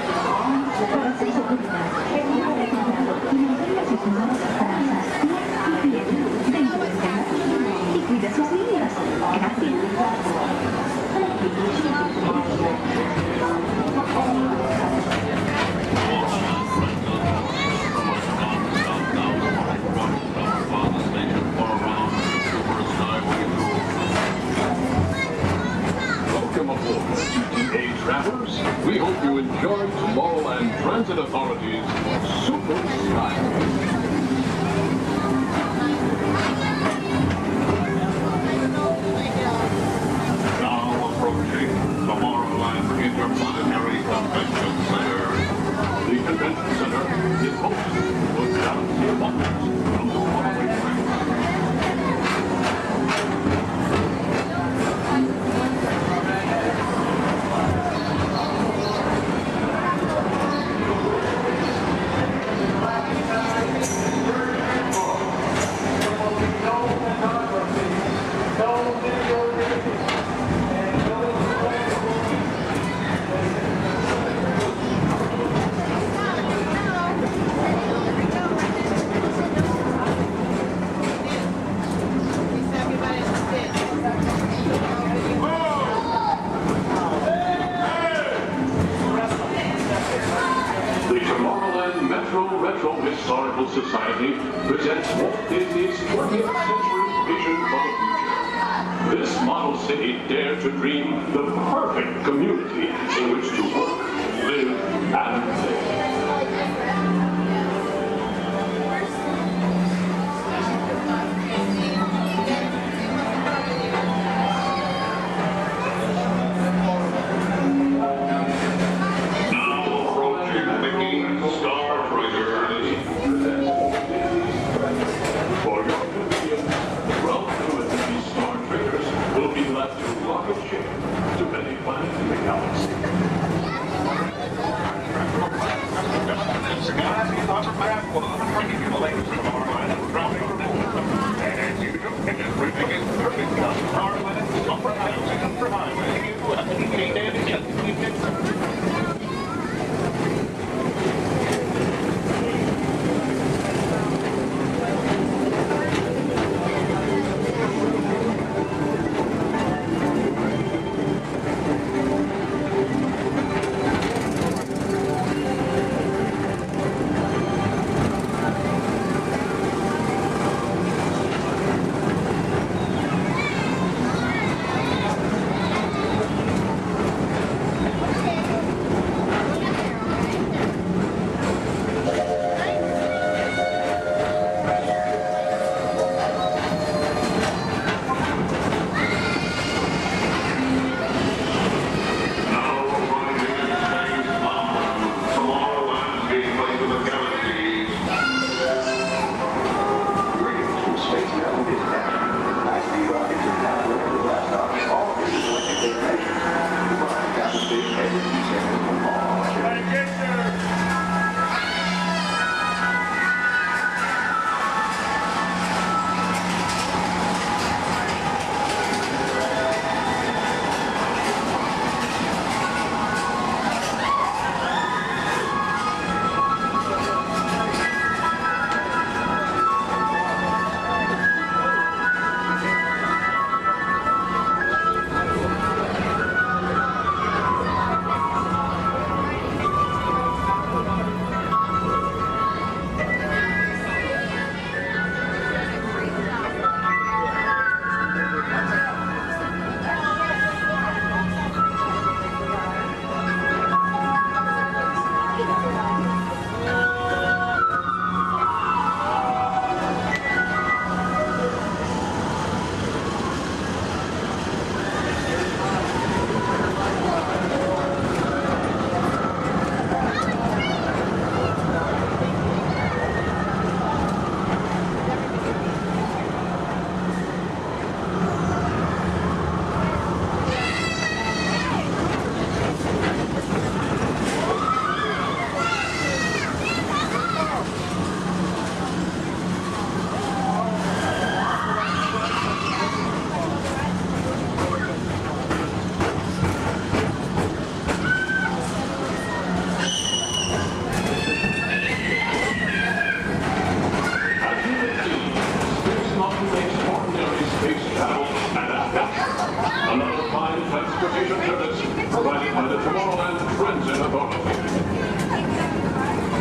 Welcome aboard, GTA travelers. We hope you enjoy Tomorrowland Transit Authority's Super Skyway. Now approaching Tomorrowland Interplanetary Convention Center. The convention center is home to galaxy wonders from the following tracks. Metro Historical Society presents Walt Disney's 20th century vision for the future. This model city dared to dream the perfect community in which to work, live, and play.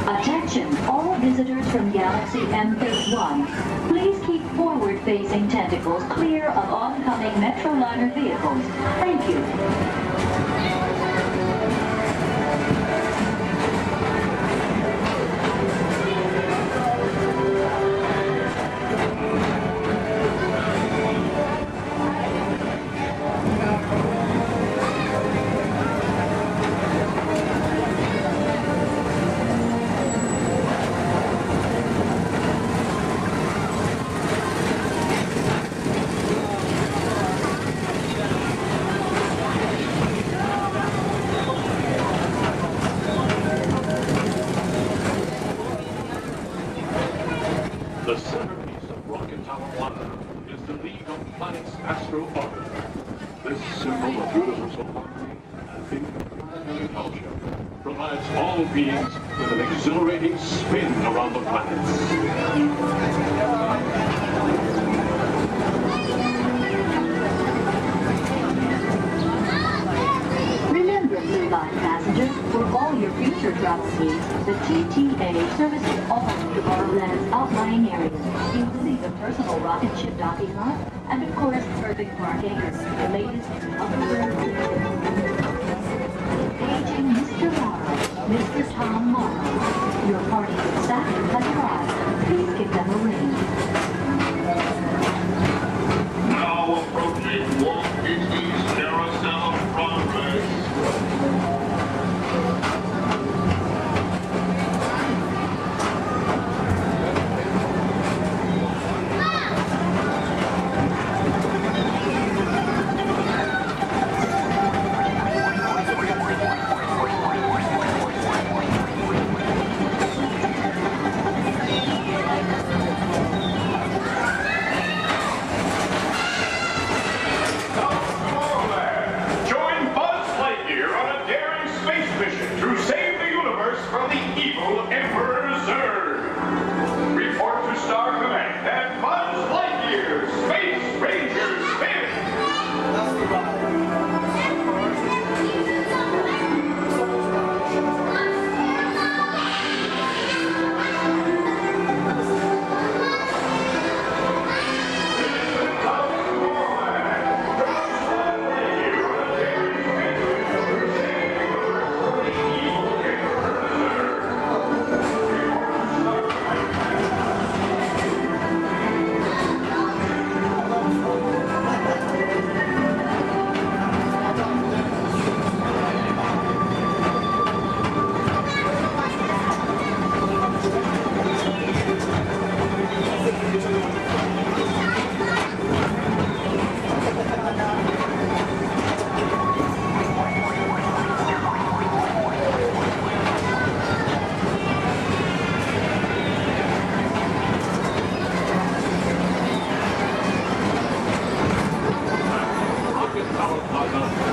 Attention, all visitors from Galaxy M-1. Please keep forward-facing tentacles clear of oncoming Metroliner vehicles. Thank you. The centerpiece of Rocket Tower 1 is the League of Planets Astro Orbiter. This symbol of universal harmony and interplanetary culture provides all beings with an exhilarating spin around the planets. Remember, Blue Line passengers, for all your future your travel needs, the TTA services all of Tomorrowland's outlying areas, including the personal rocket ship docking lot, and of course, perfect parking, the latest upgrade. Paging Mr. Morrow, Mr. Tom Morrow. Your party staff has arrived. Please give them a ring. Now approaching Walt Disney's Carousel of Progress.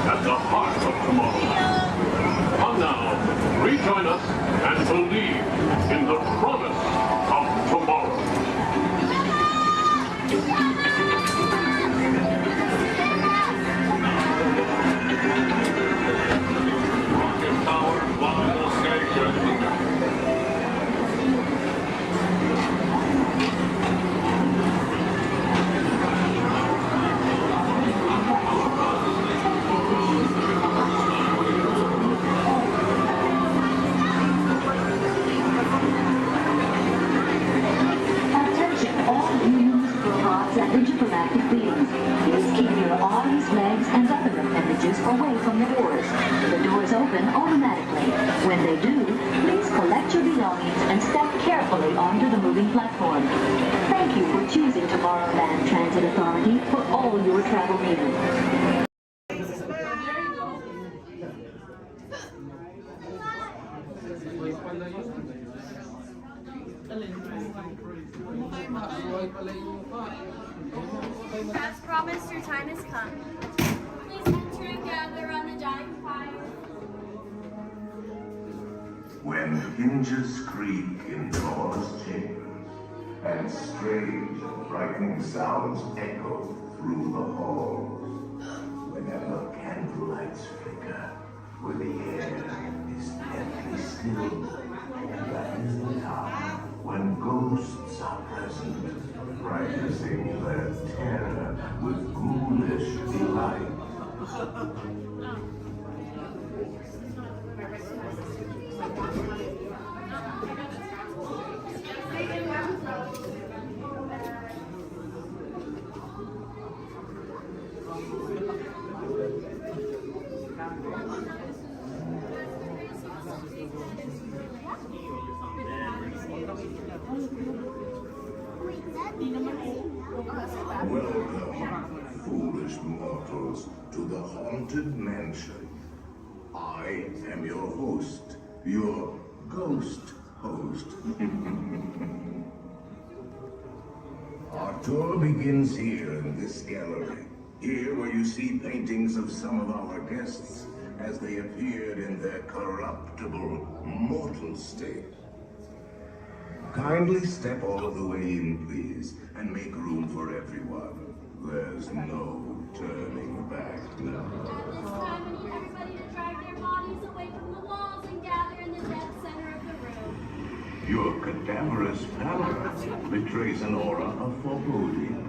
At the heart of tomorrow. Come now, rejoin us and believe in the promise of tomorrow. Rocket Tower final station. Intergalactic beings. Please keep your arms, legs, and other appendages away from the doors. The doors open automatically. When they do, please collect your belongings and step carefully onto the moving platform. Thank you for choosing Tomorrowland Transit Authority for all your travel needs. As promised, your time has come. Please enter and gather on the giant fire. When hinges creak in doors chambers, and strange and frightening sounds echo through the halls, whenever candlelights flicker, where the air is deadly still, that is the time when ghosts are present, practicing their terror with ghoulish delight. Welcome, foolish mortals, to the haunted mansion. I am your host, your ghost host. Our tour begins here in this gallery. Here where you see paintings of some of our guests as they appeared in their corruptible, mortal state. Kindly step all the way in, please, and make room for everyone. There's no turning back now. At this time, I need everybody to drag their bodies away from the walls and gather in the depths Your cadaverous pallor betrays an aura of foreboding,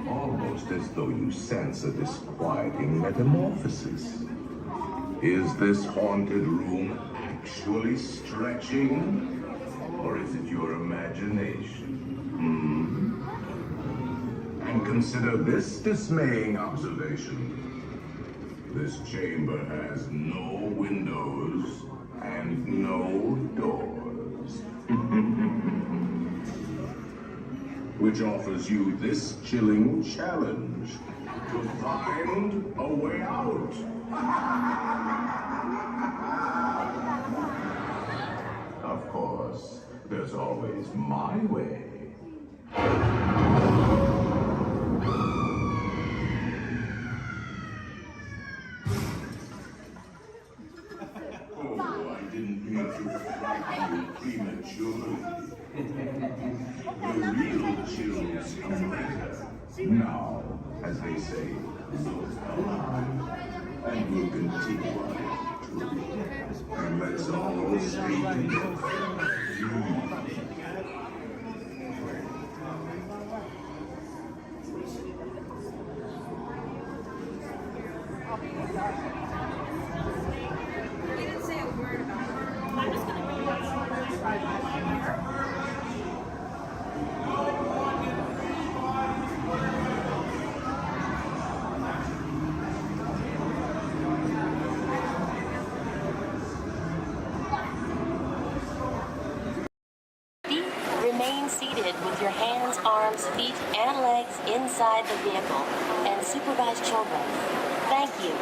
almost as though you sense a disquieting metamorphosis. Is this haunted room actually stretching, or is it your imagination? And consider this dismaying observation. This chamber has no windows and no doors. Which offers you this chilling challenge to find a way out. Of course, there's always my way. Oh, I didn't mean to frighten you prematurely. The real chills come later. Now, as they say, look alive, and we'll continue on too. And let's all stay together. You didn't say a word about it. I'm just gonna be Remain seated with your hands, arms, feet, and legs inside the vehicle and supervise children. Thank you.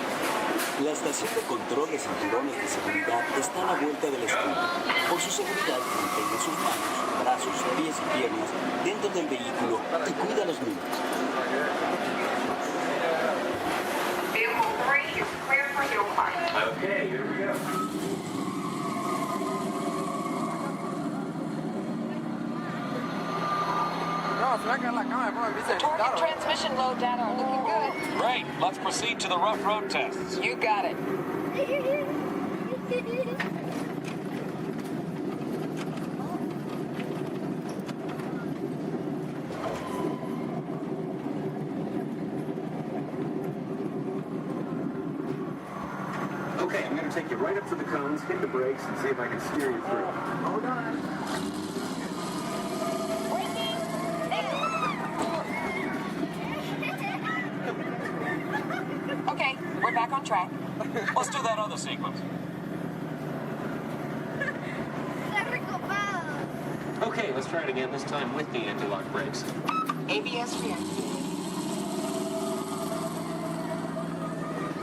La estación de control de cinturones de seguridad está a la vuelta de la esquina. Por su seguridad, mantenga sus manos, brazos, pies y piernas dentro del vehículo y cuida a los niños. Vehicle 3 is clear for hill climb. Okay, here we go. Target transmission load data are looking good. Great. Let's proceed to the rough road tests. You got it. Okay, I'm going to take you right up to the cones, hit the brakes, and see if I can steer you through. Hold on. Okay, we're back on track. Let's do that other sequence. Okay, let's try it again, this time with the anti-lock brakes. ABS reactivated.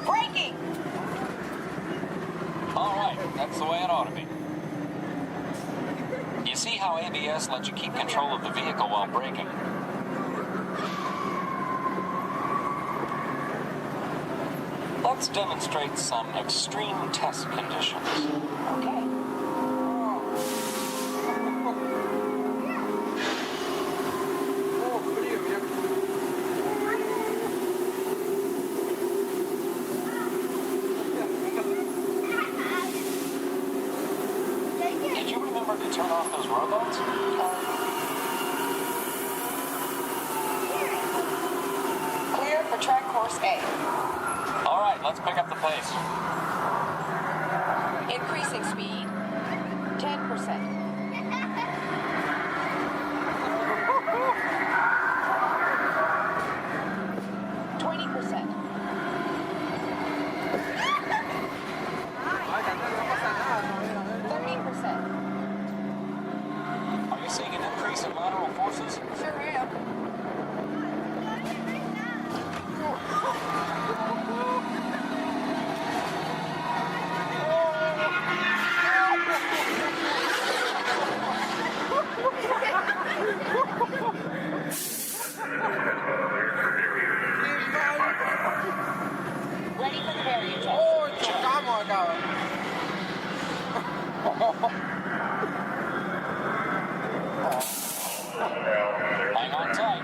Braking! All right, that's the way it ought to be. You see how ABS lets you keep control of the vehicle while braking? Let's demonstrate some extreme test conditions. Okay. Did you remember to turn off those robots? Clear for track course A. All right, let's pick up the pace. Increasing speed. 10%. Are you seeing an increase in lateral forces? Sure am. Ready for the variant test. Oh, chocamos acá. Hang on tight.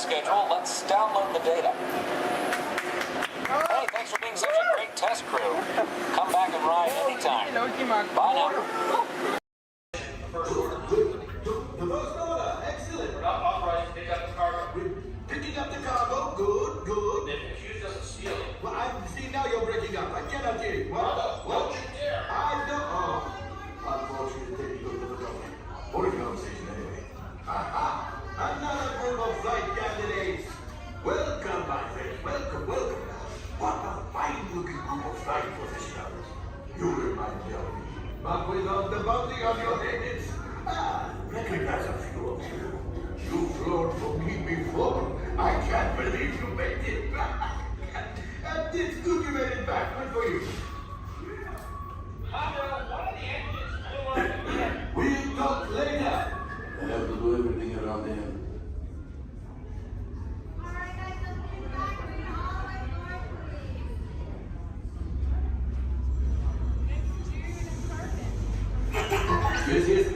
schedule, let's download the data. Hey, thanks for being such a great test crew. Come back and ride anytime. Bye now. The first order, excellent. We're not authorized to pick up the cargo. We're picking up the cargo, good, good. They've accused us of stealing. Well, see, now you're breaking up. I cannot hear you. What? Don't you dare. I don't. Oh, unfortunate day to go to the government. What a conversation anyway. Aha! Another group of flight candidates. Welcome, my friends. Welcome, welcome. What a fine-looking group of flight professionals. You remind me of me. But without the bounty on your heads. Recognize a few of you. You've flown for me before. I can't believe you made it back. And it's good you made it back. Good for you. We'll talk later. I have to do everything around him. Yes.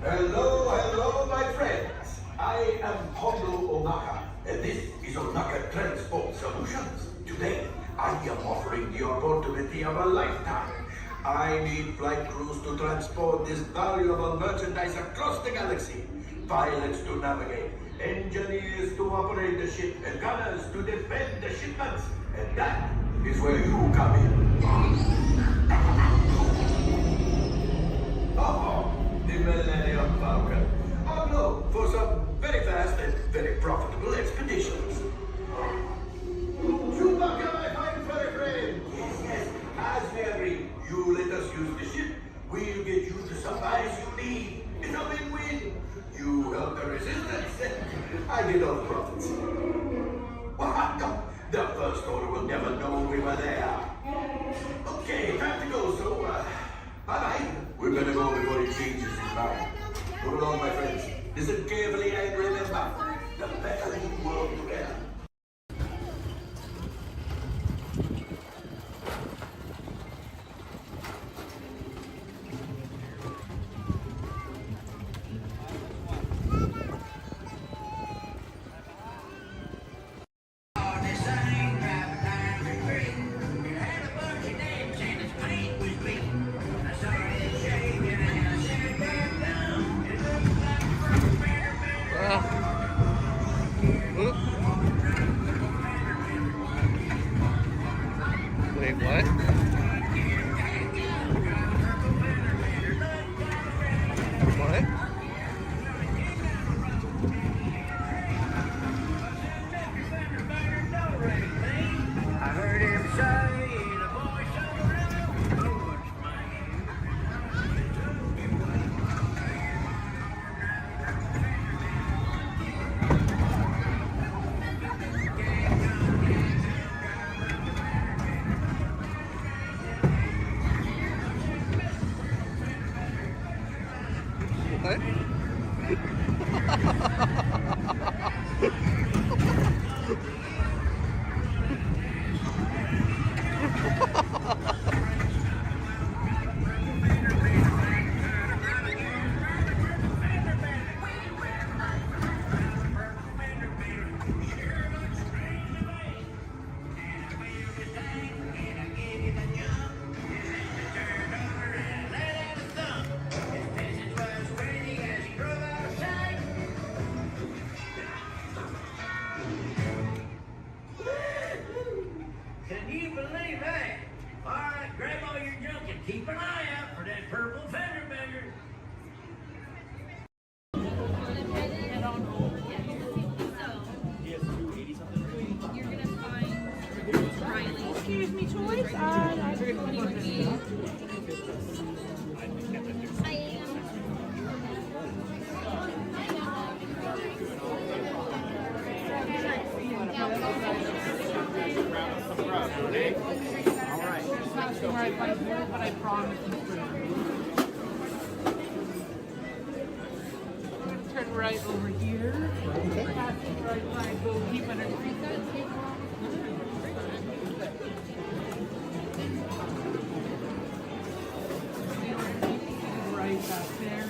Hello, my friends. I am Hondo Onaka, and this is Onaka Transport Solutions. Today, I am offering the opportunity of a lifetime. I need flight crews to transport this valuable merchandise across the galaxy. Pilots to navigate, engineers to operate the ship, and gunners to defend the shipments. And that is where you come in. Oh, the Millennium Falcon. Oh no, for some very fast and very profitable expeditions. Chewbacca, my fine furry friend. Yes. As we agreed, you let us use the ship. We'll get you the supplies you need. It's a win-win. You help the resistance. I get all the profits. What? No, the First Order will never know we were there. Okay, time to go, so, bye-bye. We better go before he changes his mind. Hold on, my friends. Listen carefully and remember, the better we work together. Wait, what? What? I heard him say, the boy Can you believe that? All right, grab all your junk and keep an eye out for that purple fender bender. Excuse me, choice. But I promise you. Turn right over here. Pass the right side, go keep under the reset. Right back there.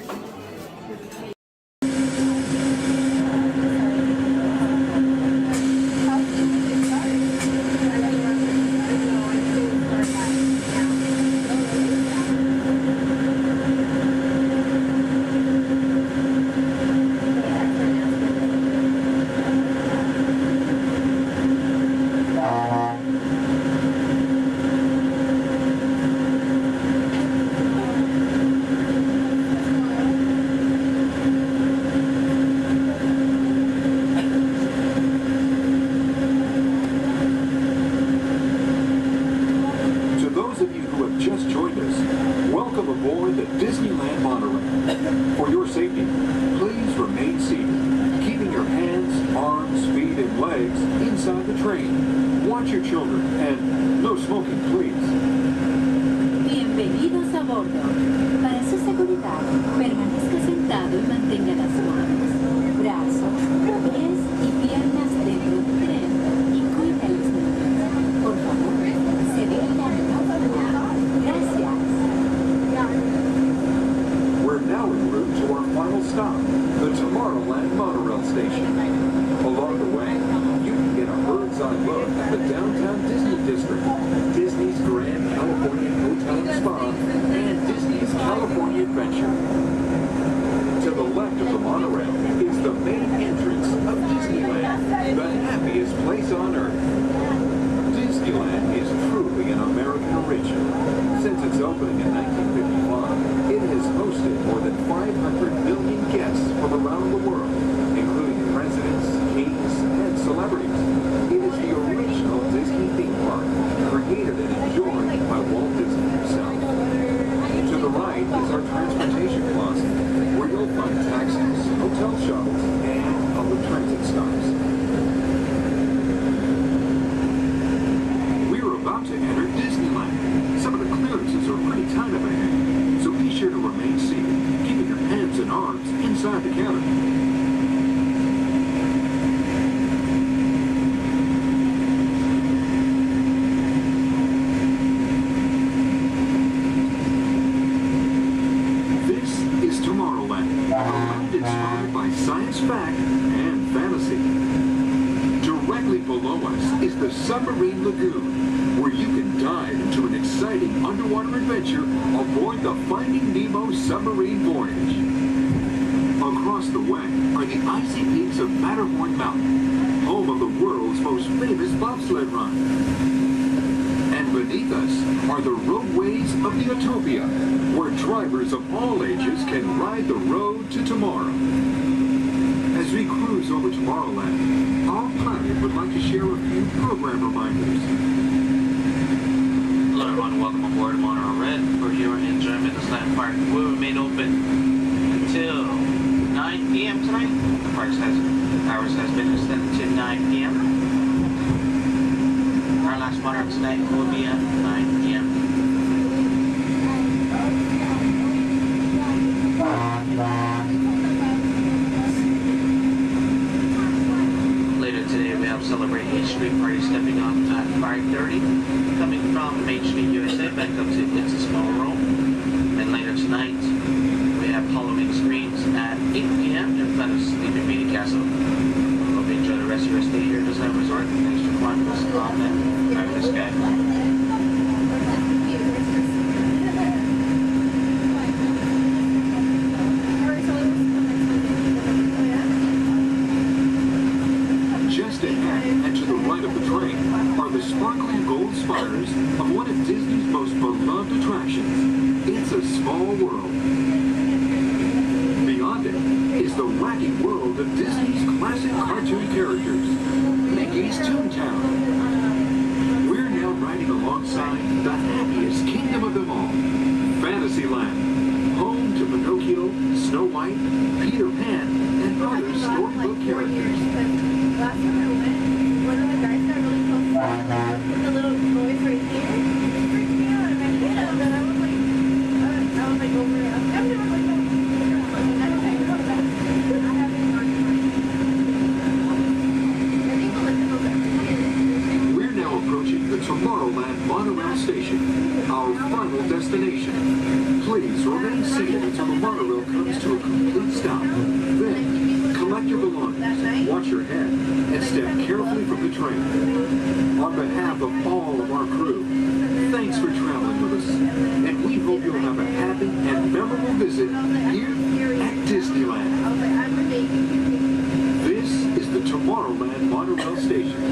Welcome aboard the Disneyland monorail. For your safety, please remain seated, keeping your hands, arms, feet, and legs inside the train. Watch your children, and no smoking, please. Bienvenidos a bordo. Para su seguridad, permanezca sentado y mantenga las manos, brazos, pies y piernas dentro del tren y cuide a los niños. Por favor, se detenga no. Gracias. We're now en route to our final stop, the Tomorrowland monorail station. Along the way, you can get a bird's eye look at the downtown Disney district, Disney's Grand California Hotel and Spa, and Disney's California Adventure. To the left of the monorail is the main entrance of Disneyland, the happiest place on earth. Disneyland is truly an American original. Since its opening in 1955, it has hosted more than 500 million guests from around the world, including presidents, kings, and celebrities. It is the original Disney theme park, created and enjoyed by Walt Disney himself. To the right is our transportation closet, where you'll find taxis, hotel shuttles, and public transit stops. We're about to enter Disneyland. Some of the clearances are pretty tight up ahead, so be sure to remain seated, keeping your hands and arms inside the cabin. Inspired by science fact and fantasy. Directly below us is the Submarine Lagoon, where you can dive into an exciting underwater adventure aboard the Finding Nemo submarine voyage. Across the way are the icy peaks of Matterhorn Mountain, home of the world's most famous bobsled run. And beneath us are the roadways of the Utopia, where drivers of all ages can ride the road to tomorrow. As we cruise over Tomorrowland, our pilot would like to share a few program reminders. Hello everyone, welcome aboard Monorail Red for your enjoyment. This land park will remain open until 9 p.m. tonight. The park's hours has been extended to 9 p.m. Our last monorail tonight will be at 9 p.m. Later today we have Celebrate H Street Party stepping off at 5:30, coming from Main Street, USA, back up to It's a Small World. And later tonight we have Halloween screens at 8 p.m. in front of Sleeping Beauty Castle. Hope you enjoy the rest of your stay here at Disneyland Resort. Thanks for flying with us on that fabulous guy. Sparkling gold spires of one of Disney's most beloved attractions, It's a Small World. Beyond it is the wacky world of Disney's classic cartoon characters, Mickey's Toontown. We're now riding alongside the happiest kingdom of them all, Fantasyland, home to Pinocchio, Snow White, Peter Pan, and other storybook characters. Last time I went, one of the guys got really close with the little boys right here. It freaked me out, and I hit him, and I was like over it. I'm never like, no. I haven't gone to We're now approaching the Tomorrowland monorail station, our final destination. Please remain seated until the monorail comes to a complete stop. Then, collect your belongings, watch your head, and step carefully from the train. On behalf of all of our crew, thanks for traveling with us, and we hope you'll have a happy and memorable visit here at Disneyland. This is the Tomorrowland monorail station.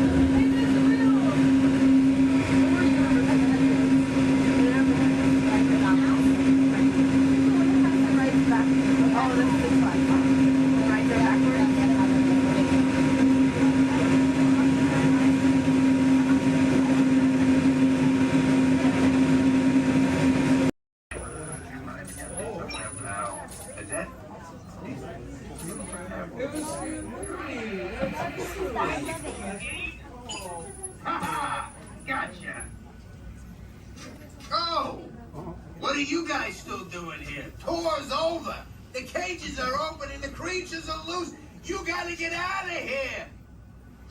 What are you guys still doing here? Tour's over. The cages are open and the creatures are loose. You gotta get out of here.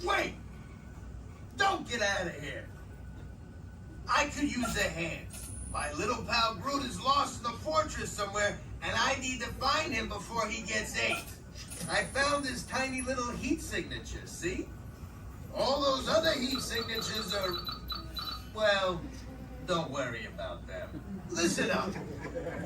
Wait. Don't get out of here. I could use a hand. My little pal Groot is lost in the fortress somewhere, and I need to find him before he gets ate. I found his tiny little heat signatures, see? All those other heat signatures are, well, don't worry about them. Listen up.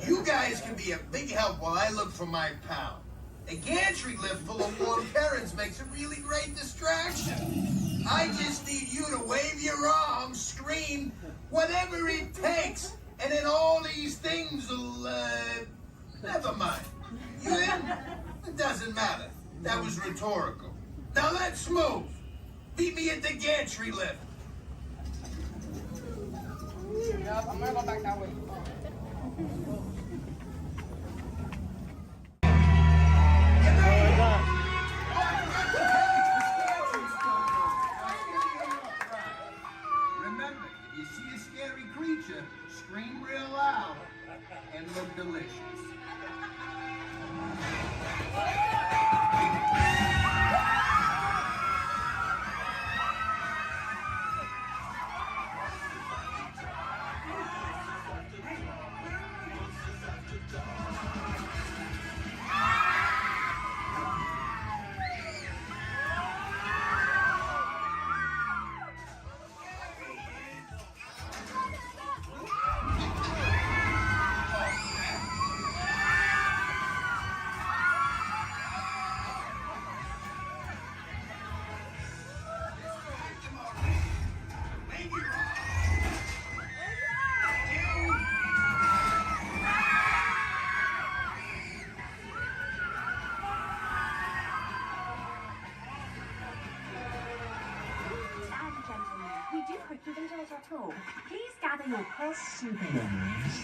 You guys can be a big help while I look for my pal. A gantry lift full of warm parents makes a really great distraction. I just need you to wave your arms, scream, whatever it takes, and then all these things will, never mind. You in? It doesn't matter. That was rhetorical. Now let's move. Meet me at the gantry lift. Yep, I'm gonna go back that way. Remember, if you see a scary creature, scream real loud and look delicious. We do hope you've enjoyed your tour. Please gather your purse souvenirs.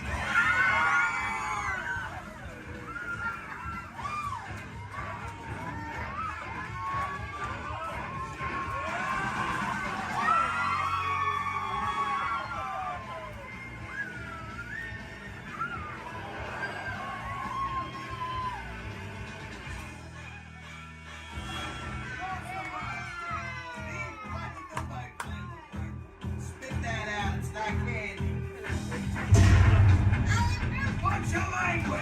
Spit that out, it's not candy. What's your language?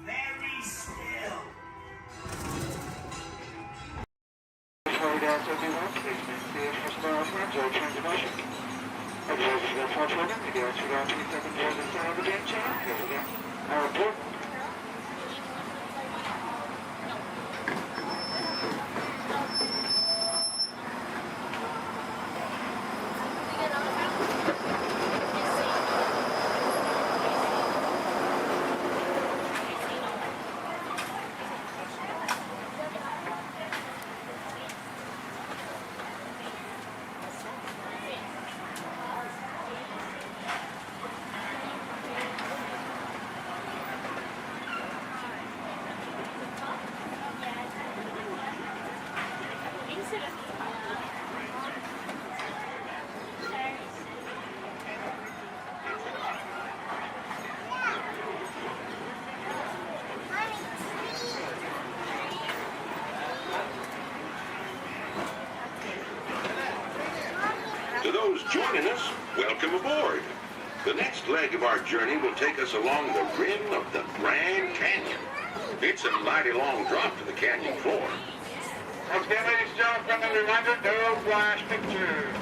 Very still. To those joining us, welcome aboard. The next leg of our journey will take us along the rim of the Grand Canyon. It's a mighty long drop to the canyon floor. Okay, ladies and gentlemen, friendly reminder, no flash pictures.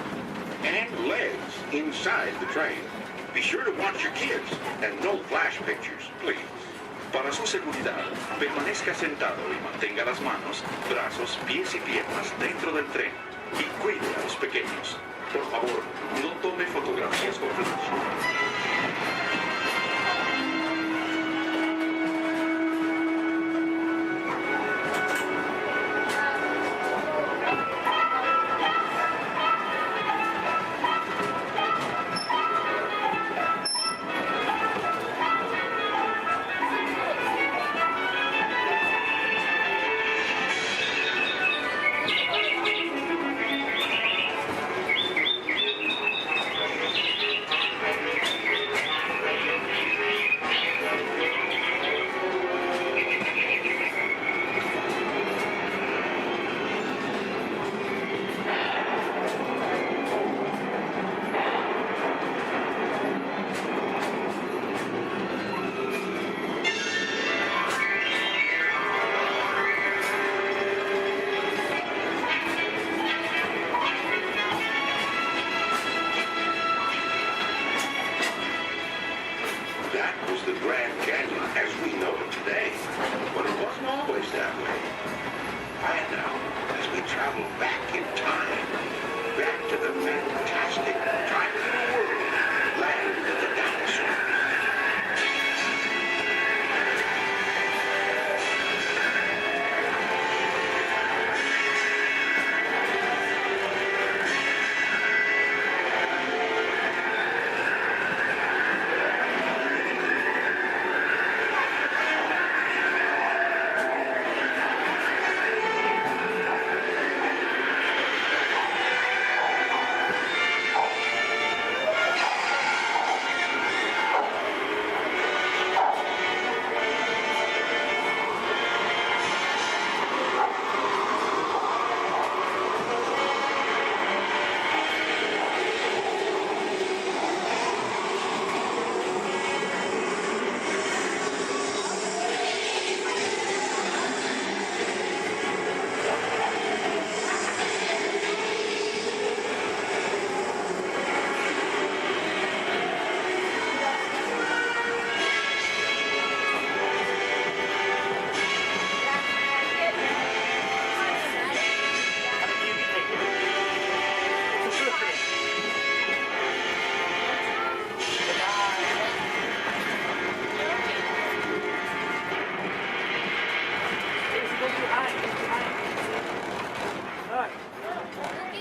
And legs inside the train. Be sure to watch your kids and no flash pictures, please. Para su seguridad, permanezca sentado y mantenga las manos, brazos, pies y piernas dentro del tren. Y cuide a los pequeños. Por favor, no tome fotografías con flash. Grand Canyon as we know it today. But it wasn't always that way. And now, as we travel back in time, back to the fantastic private world, land of the dinosaurs.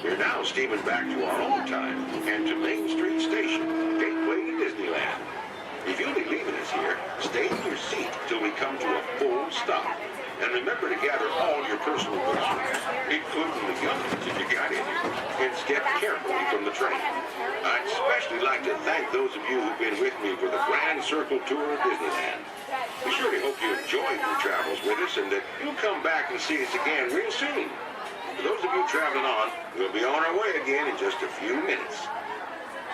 We're now steaming back to our own time and to Main Street Station, gateway to Disneyland. If you'll be leaving us here, stay in your seat till we come to a full stop. And remember to gather all your personal groceries, including the guns if you got any, and step carefully from the train. I'd especially like to thank those of you who've been with me for the Grand Circle Tour of Disneyland. We surely hope you enjoyed your travels with us and that you'll come back and see us again real soon. For those of you traveling on, we'll be on our way again in just a few minutes.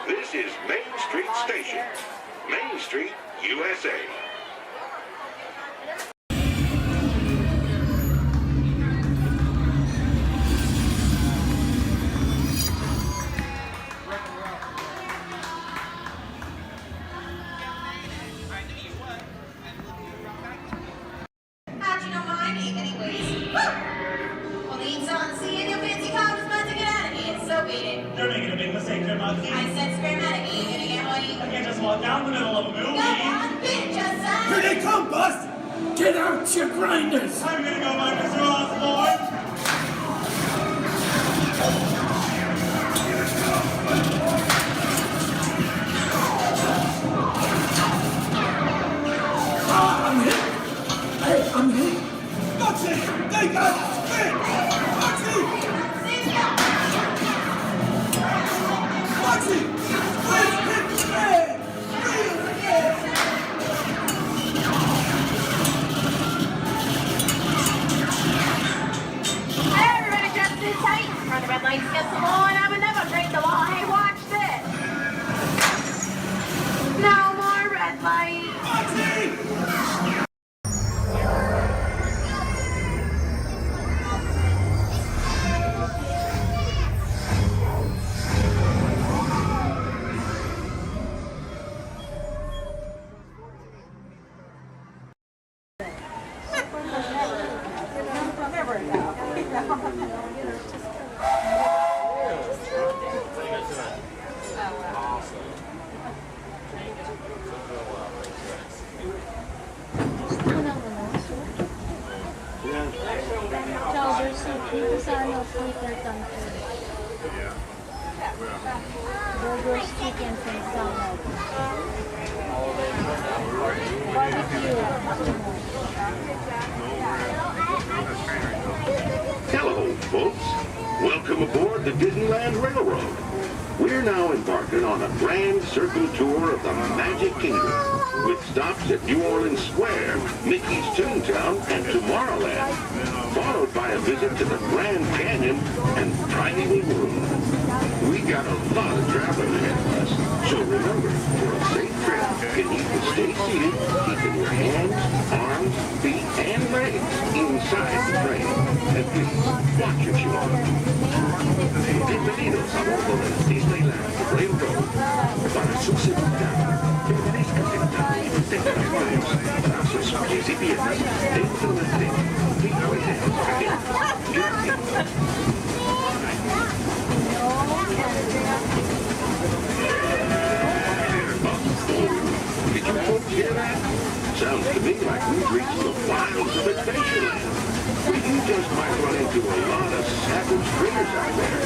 This is Main Street Station, Main Street, USA. How'd you know my name anyways? Well, the eats on seeing your fancy car was about to get out of here, so beat it. You're making a big mistake, Grandma. I said scrammatic, you gonna get what you... I can't just walk down the middle of a movie. Go on, bitch, just Here they come, Bust! Get out your grinders! I'm gonna go by Mr. Osborne. I'm hit! Hey, I'm hit! Foxy! They got spit! Foxy! Foxy! Please hit the bed! Real bed! Hey, everybody, grab this tight. Run the red lights against the law, and I would never break the law. Hey, watch this. No more red light. Burgers, chicken, and salad. Barbecue. Hello, folks. Welcome aboard the Disneyland Railroad. We're now embarking on a grand circle tour of the Magic Kingdom, with stops at New Orleans Square, Mickey's Toontown, and Tomorrowland, followed by a visit to the Grand Canyon and Primeval Room. We got a lot of traveling ahead of us, so remember, for a safe trip, you need to stay seated, keeping your hands, arms, feet, and legs inside the train. And please, watch your children. Bienvenidos a bordo del Disneyland Railroad. Para su seguridad, permanezca sentado y mantenga to me like we've reached the wilds of Adventureland. You just might run into a lot of savage critters out there,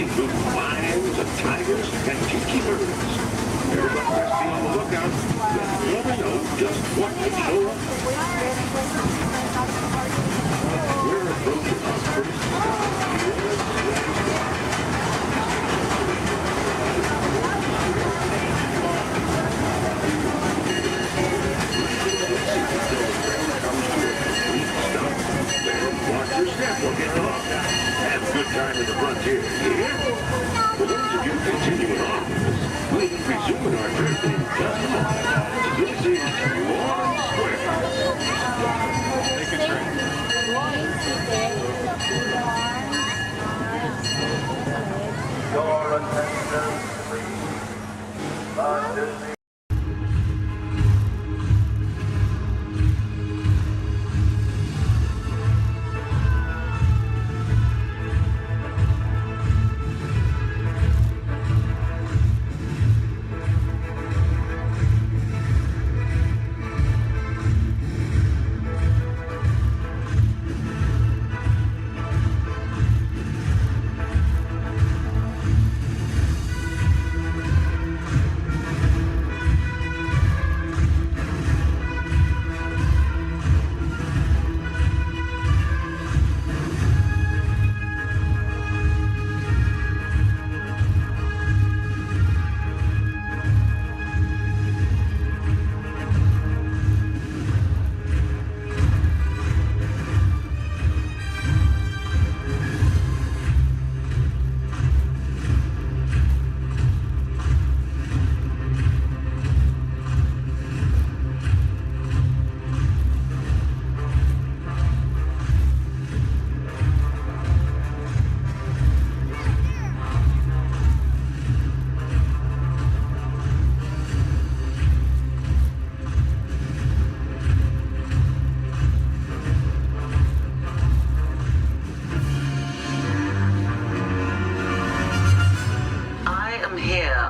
including lions and tigers and tiki birds. Everybody best be on the lookout. You never know just what could show up. We're approaching our first watch your step, we'll get off. Have a good time at the frontier, yeah? For those of you continuing on, we'll be resuming our trip in just a moment. This is Warren Square. Take a drink. Your attention, please. Disney.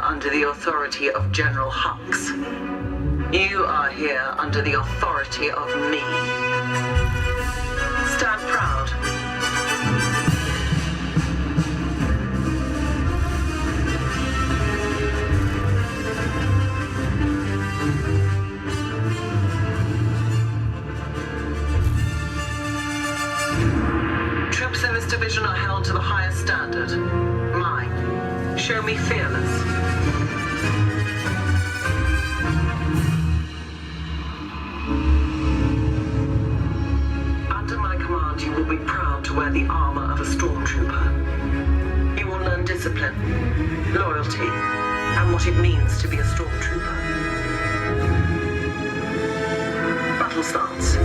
Under the authority of General Hux. You are here under the authority of me. Stand proud. Troops in this division are held to the highest standard. Mine. Show me fearless. Under my command, you will be proud to wear the armor of a stormtrooper. You will learn discipline, loyalty, and what it means to be a stormtrooper. Battle starts.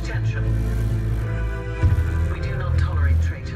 Attention. We do not tolerate traitors.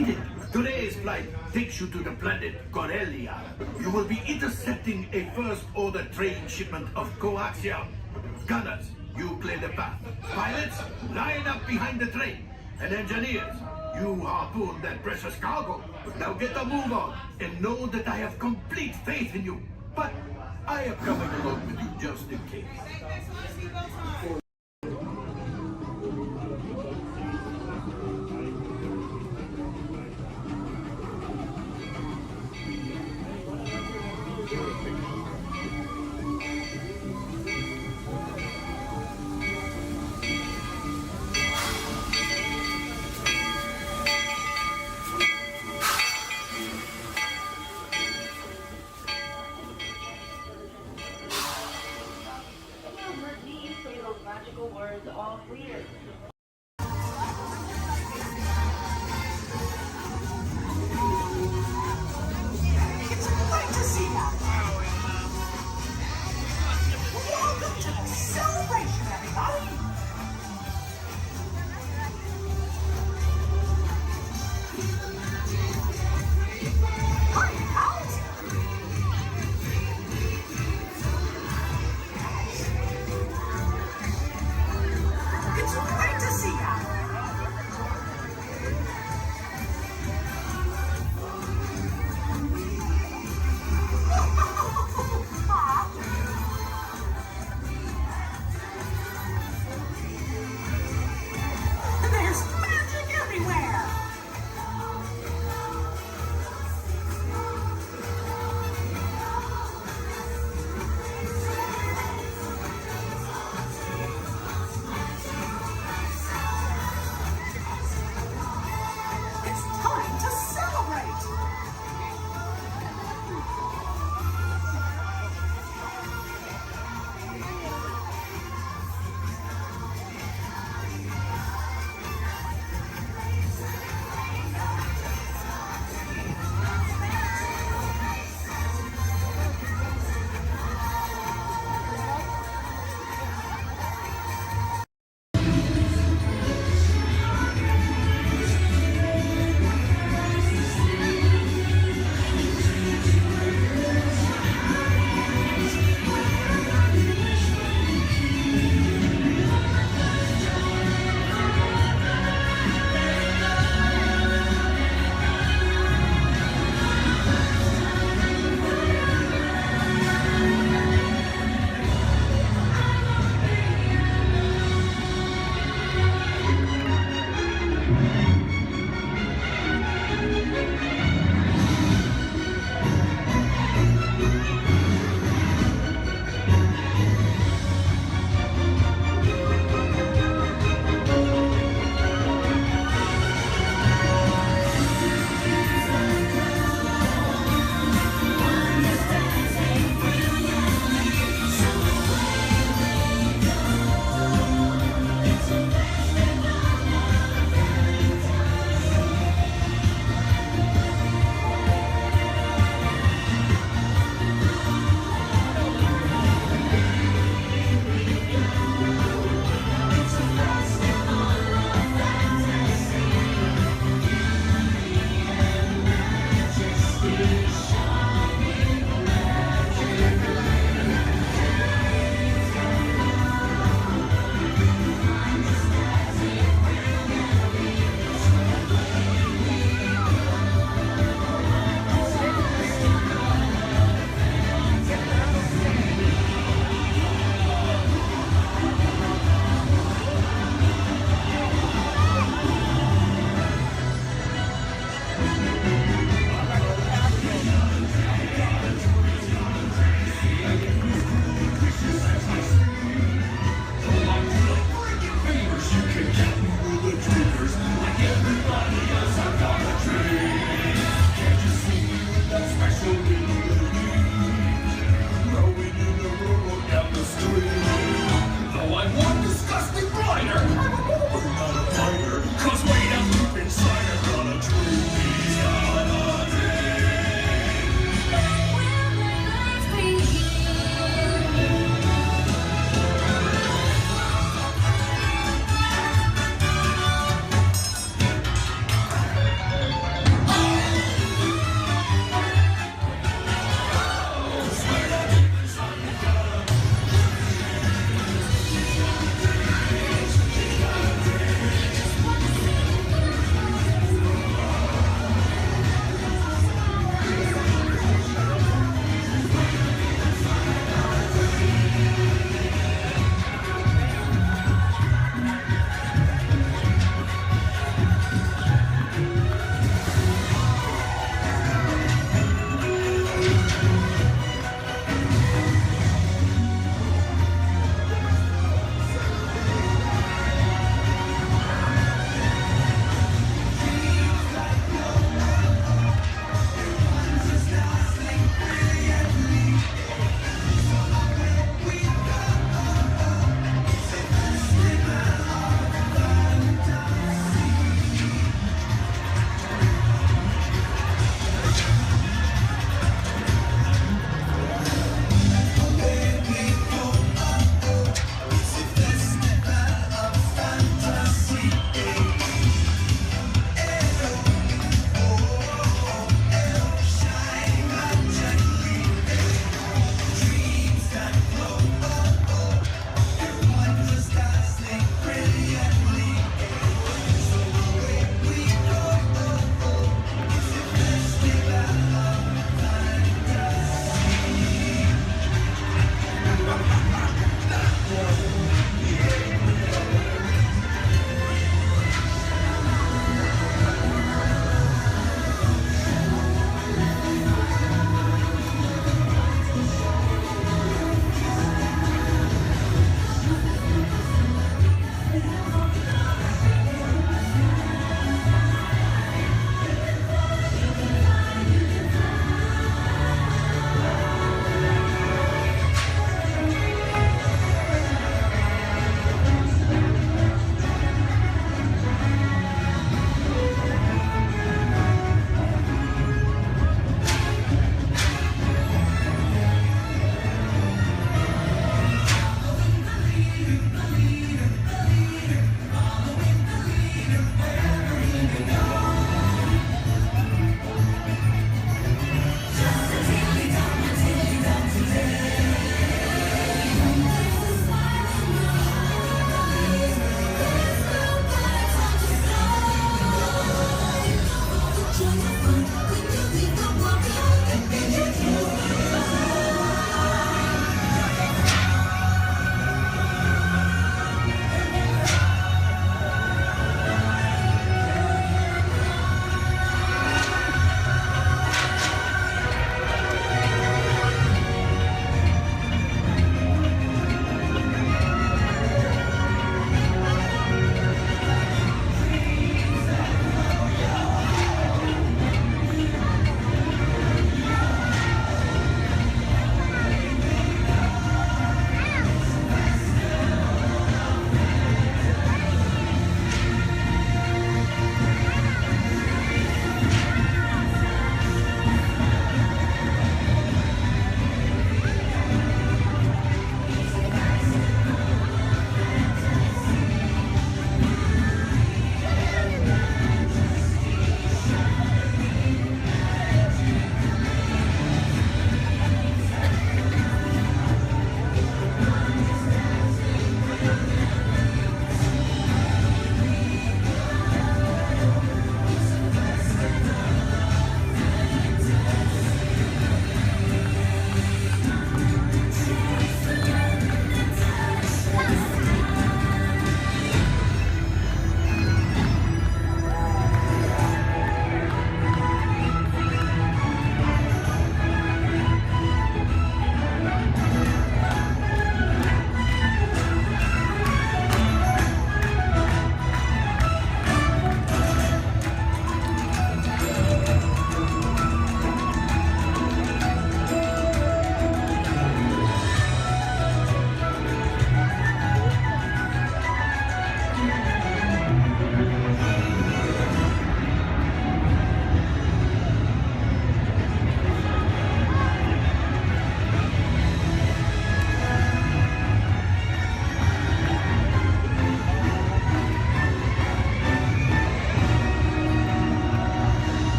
made it. Today's flight takes you to the planet Corellia. You will be intercepting a first-order train shipment of coaxium. Gunners, you clear the path. Pilots, line up behind the train. And engineers, you harpoon that precious cargo. Now get a move on and know that I have complete faith in you. But I am coming along with you just in case. Magical words all weird. It's great to see you. Welcome to the celebration, everybody. Hi, pals. It's great to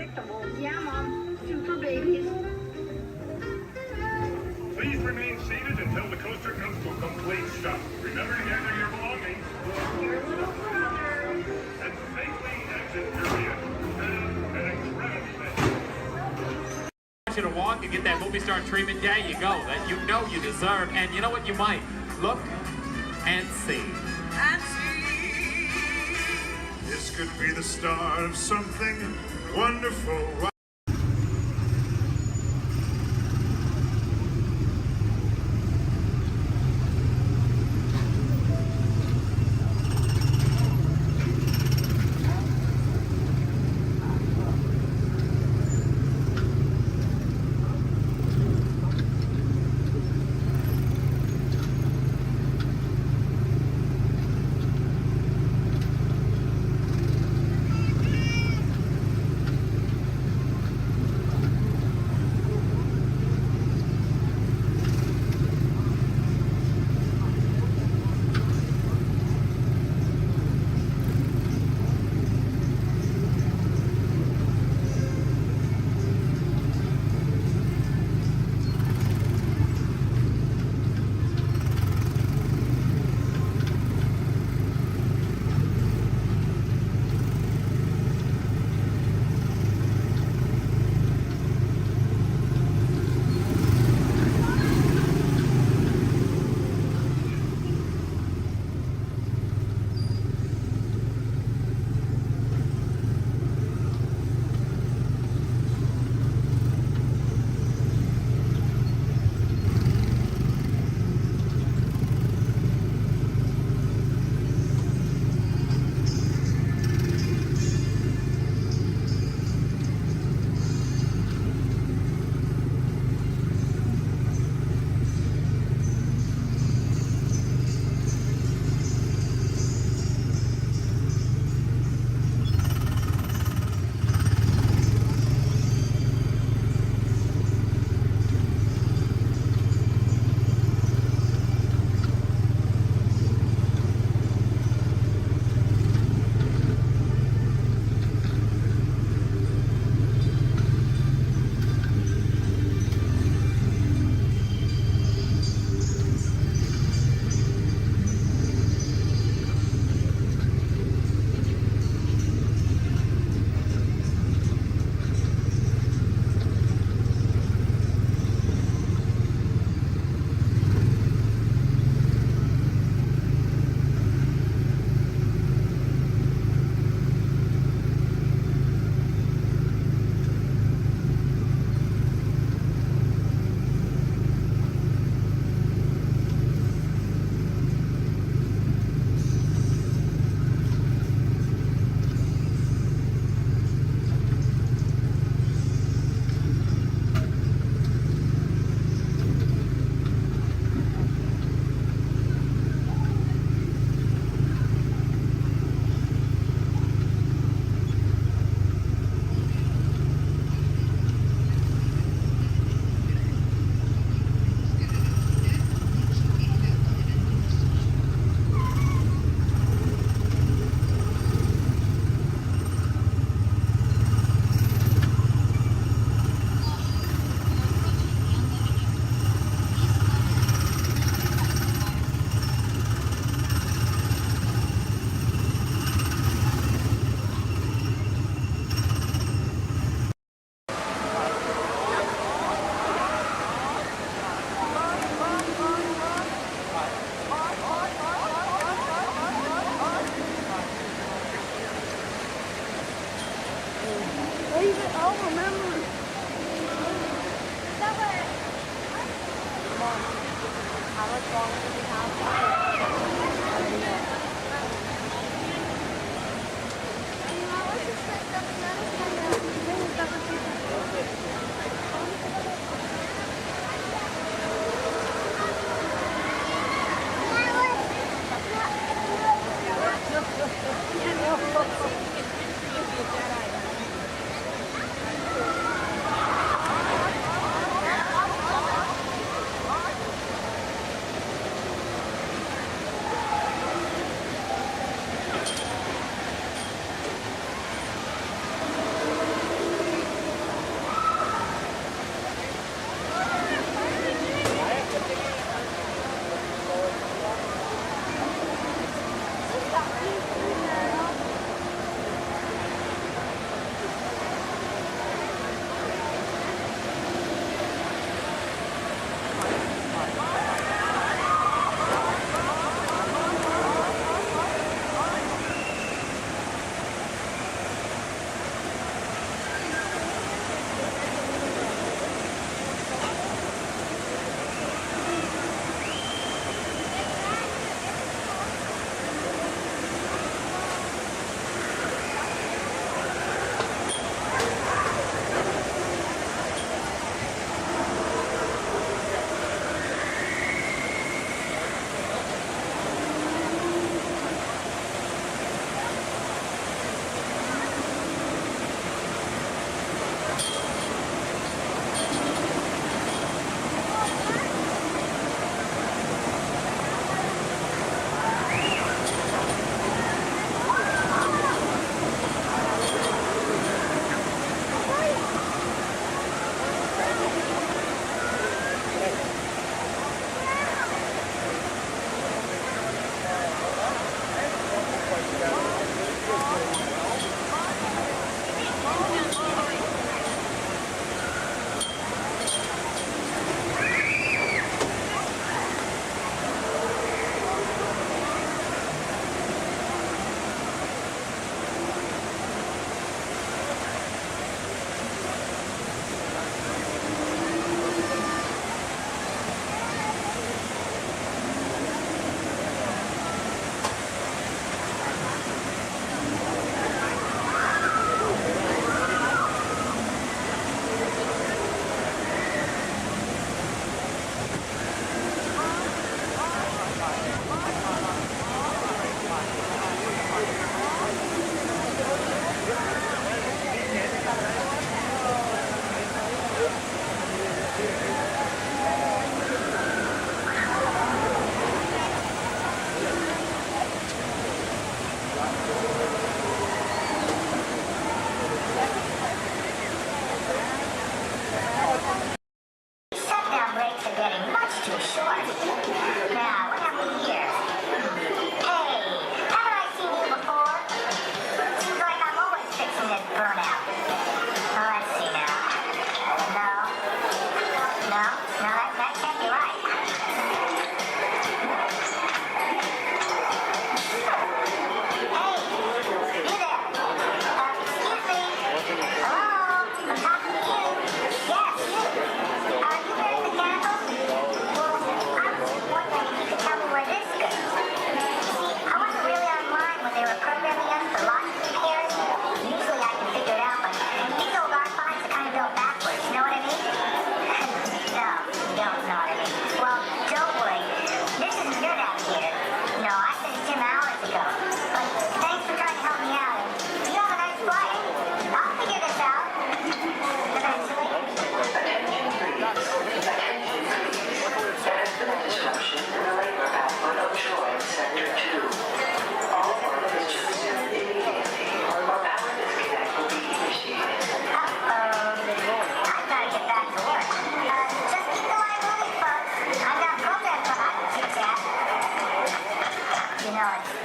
predictable. Yeah, Mom. Super babies. Please remain seated until the coaster comes to a complete stop. Remember to gather your belongings. Your little brother. And safely exit your vehicle. Have an incredible day. I want you to walk and get that movie star treatment. There you go. That you know you deserve. And you know what? You might look and see. And see. This could be the start of something wonderful.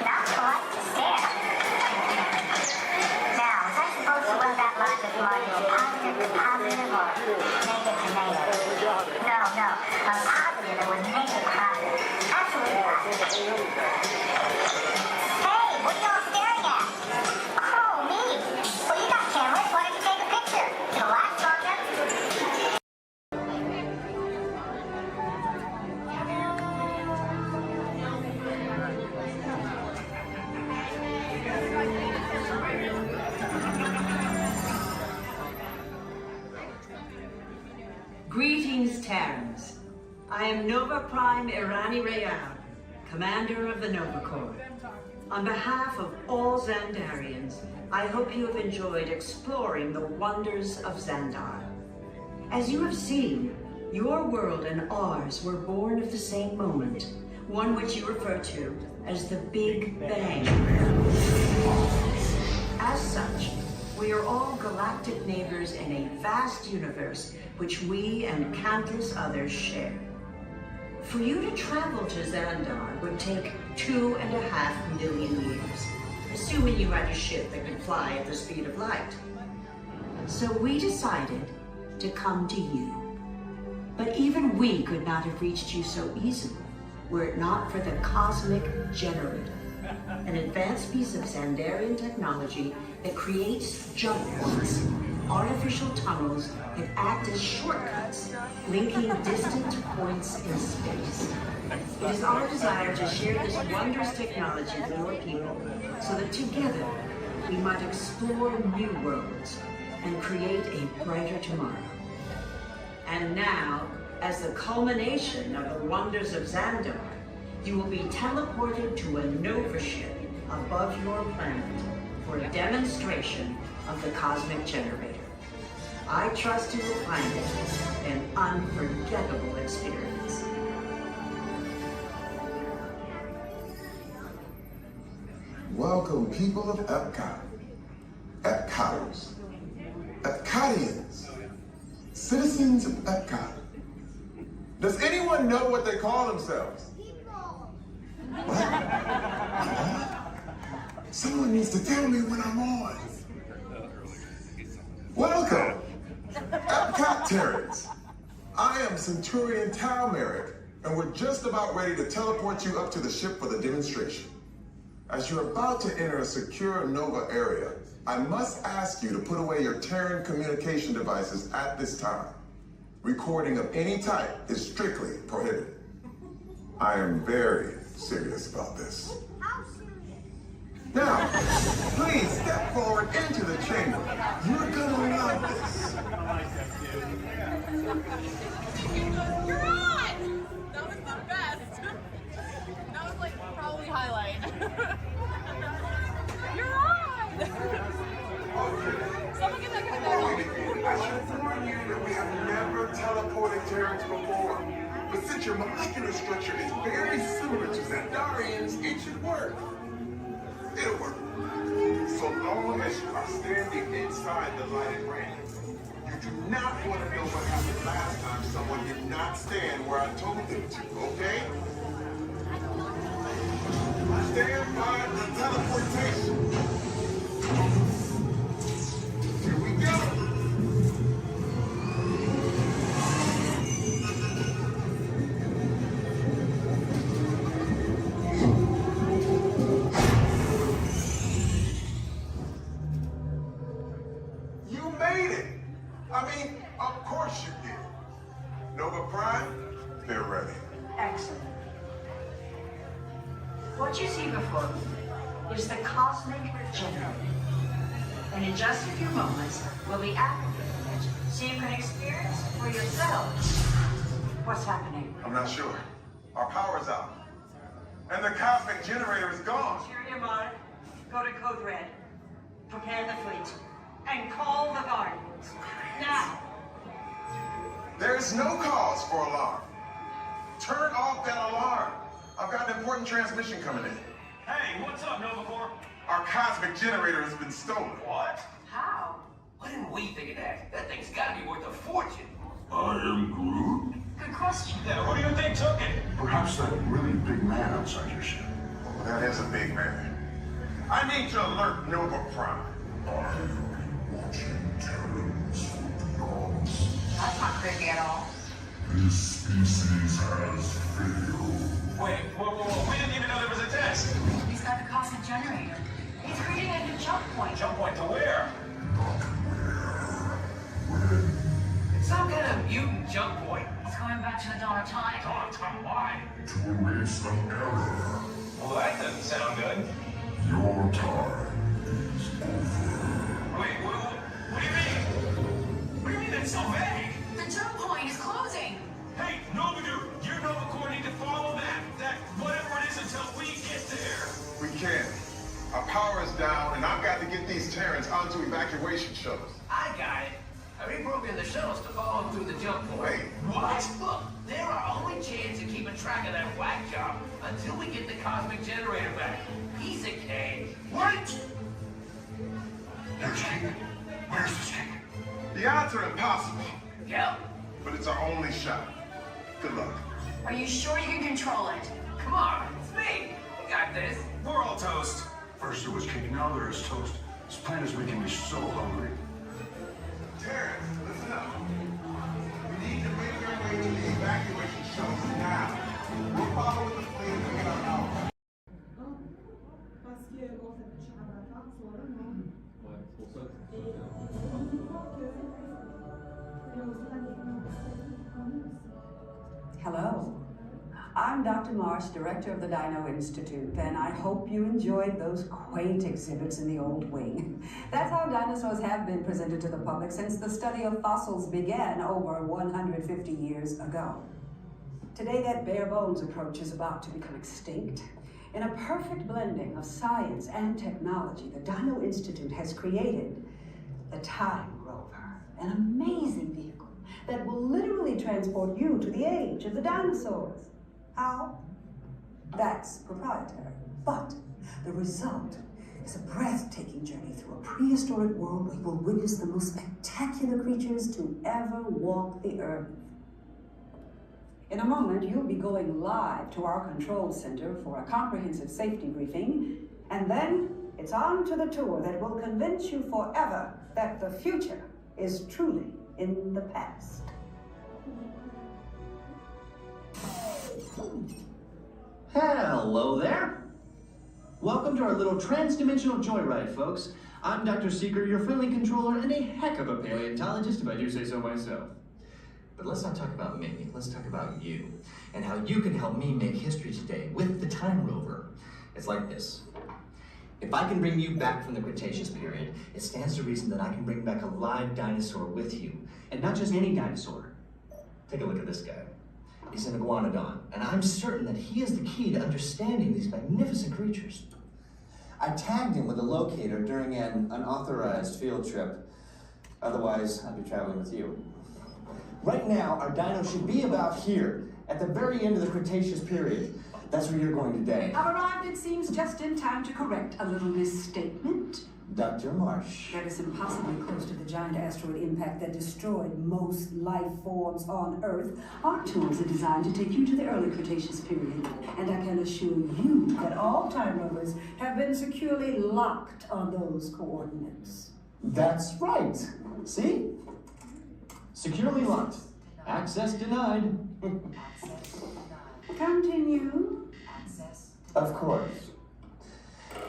not polite to stare. Now, was I supposed to word that line with money positive to positive or negative to negative? No. A positive that was negative positive. Absolutely positive. Hey, what are y'all staring at? Oh, me. Well, you got cameras. Why don't you take a picture? It'll last longer. Greetings, Terrans. I am Nova Prime Irani Rayal, Commander of the Nova Corps. On behalf of all Xandarians, I hope you have enjoyed exploring the wonders of Xandar. As you have seen, your world and ours were born of the same moment, one which you refer to as the Big Bang. As such, we are all galactic neighbors in a vast universe which we and countless others share. For you to travel to Xandar would take 2.5 million years, assuming you had a ship that could fly at the speed of light. So we decided to come to you. But even we could not have reached you so easily were it not for the Cosmic Generator, an advanced piece of Xandarian technology that creates jump points, artificial tunnels that act as shortcuts, linking distant points in space. It is our desire to share this wondrous technology with your people so that together we might explore new worlds and create a brighter tomorrow. And now, as the culmination of the wonders of Xandar, you will be teleported to a Nova ship above your planet for a demonstration of the Cosmic Generator. I trust you will find it an unforgettable experience. Welcome, people of Epcot, Epcoters, Epcotians, citizens of Epcot. Does anyone know what they call themselves? What? Someone needs to tell me when I'm on. Welcome, Epcot Terrans. I am Centurion Tal Merrick, and we're just about ready to teleport you up to the ship for the demonstration. As you're about to enter a secure Nova area, I must ask you to put away your Terran communication devices at this time. Recording of any type is strictly prohibited. I am very serious about this. Now, please step forward into the chamber. You're gonna love this. You're on! That was the best. That was like probably highlight. You're on! Someone get that guy back. I should warn you that we have never teleported Terrans before. But since your molecular structure is very similar to Xandarians, it should work. It'll work. So long as you are standing inside the lighted ring. You do not want to know what happened last time someone did not stand where I told them to, okay? Stand by the teleportation. Here we go. Of course you did. Nova Prime, they're ready. Excellent. What you see before you is the Cosmic Generator. And in just a few moments, we'll be activating it so you can experience for yourselves what's happening. I'm not sure. Our power's out. And the Cosmic Generator is gone. Interior Mark, go to Code Red. Prepare the fleet. And call the Guardians. Now. There is no cause for alarm. Turn off that alarm. I've got an important transmission coming in. Hey, what's up, Nova Corps? Our Cosmic Generator has been stolen. What? How? Why didn't we think of that? That thing's gotta be worth a fortune. I am Groot? Good question. Yeah, who do you think took it? Perhaps that really big man outside your ship. That is a big man. I need to alert Nova Prime. That's not creepy at all. This species has failed. Wait, whoa. We didn't even know there was a test. He's got the cosmic generator. He's creating a new jump point. Jump point to where? When? It's some kind of mutant jump point. He's going back to the dawn of time. Dawn of time, why? To erase an error. Well, that doesn't sound good. Your time is over. Wait, what do you mean? What do you mean that's so vague? The jump point is closing. Hey, Nobudu, your Nova Corps need to follow that whatever it is until we get there. We can't. Our power is down, and I've got to get these Terrans onto evacuation shuttles. I got it. I reprogrammed the shuttles to follow them through the jump point. Wait, what? Look, they're our only chance of keeping track of that whack job until we get the cosmic generator back. Piece of cake. Wait! There's King. Where's this King? The odds are impossible, Yep. but it's our only shot. Good luck. Are you sure you can control it? Come on, it's me. We got this. We're all toast. First there was King, now there is toast. This planet is making me so hungry. Terrans, listen up. We need to make our way to the evacuation shuttles now. We're following the plane to get our power. Hello. I'm Dr. Marsh, director of the Dino Institute, and I hope you enjoyed those quaint exhibits in the old wing. That's how dinosaurs have been presented to the public since the study of fossils began over 150 years ago. Today, that bare bones approach is about to become extinct. In a perfect blending of science and technology, the Dino Institute has created the Time Rover, an amazing vehicle that will literally transport you to the age of the dinosaurs. How? That's proprietary. But the result is a breathtaking journey through a prehistoric world where you will witness the most spectacular creatures to ever walk the earth. In a moment, you'll be going live to our control center for a comprehensive safety briefing, and then it's on to the tour that will convince you forever that the future is truly in the past. Hello there. Welcome to our little trans-dimensional joyride, folks. I'm Dr. Seeker, your friendly controller, and a heck of a paleontologist, if I do say so myself. But let's not talk about me, let's talk about you, and how you can help me make history today with the Time Rover. It's like this. If I can bring you back from the Cretaceous period, it stands to reason that I can bring back a live dinosaur with you. And not just any dinosaur. Take a look at this guy. He's an iguanodon, and I'm certain that he is the key to understanding these magnificent creatures. I tagged him with a locator during an unauthorized field trip. Otherwise, I'd be traveling with you. Right now, our dino should be about here, at the very end of the Cretaceous period. That's where you're going today. I've arrived, it seems, just in time to correct a little misstatement. Dr. Marsh. That is impossibly close to the giant asteroid impact that destroyed most life forms on Earth. Our tours are designed to take you to the early Cretaceous period, and I can assure you that all time rovers have been securely locked on those coordinates. That's right. See? Securely locked. Access denied. Continue. Of course.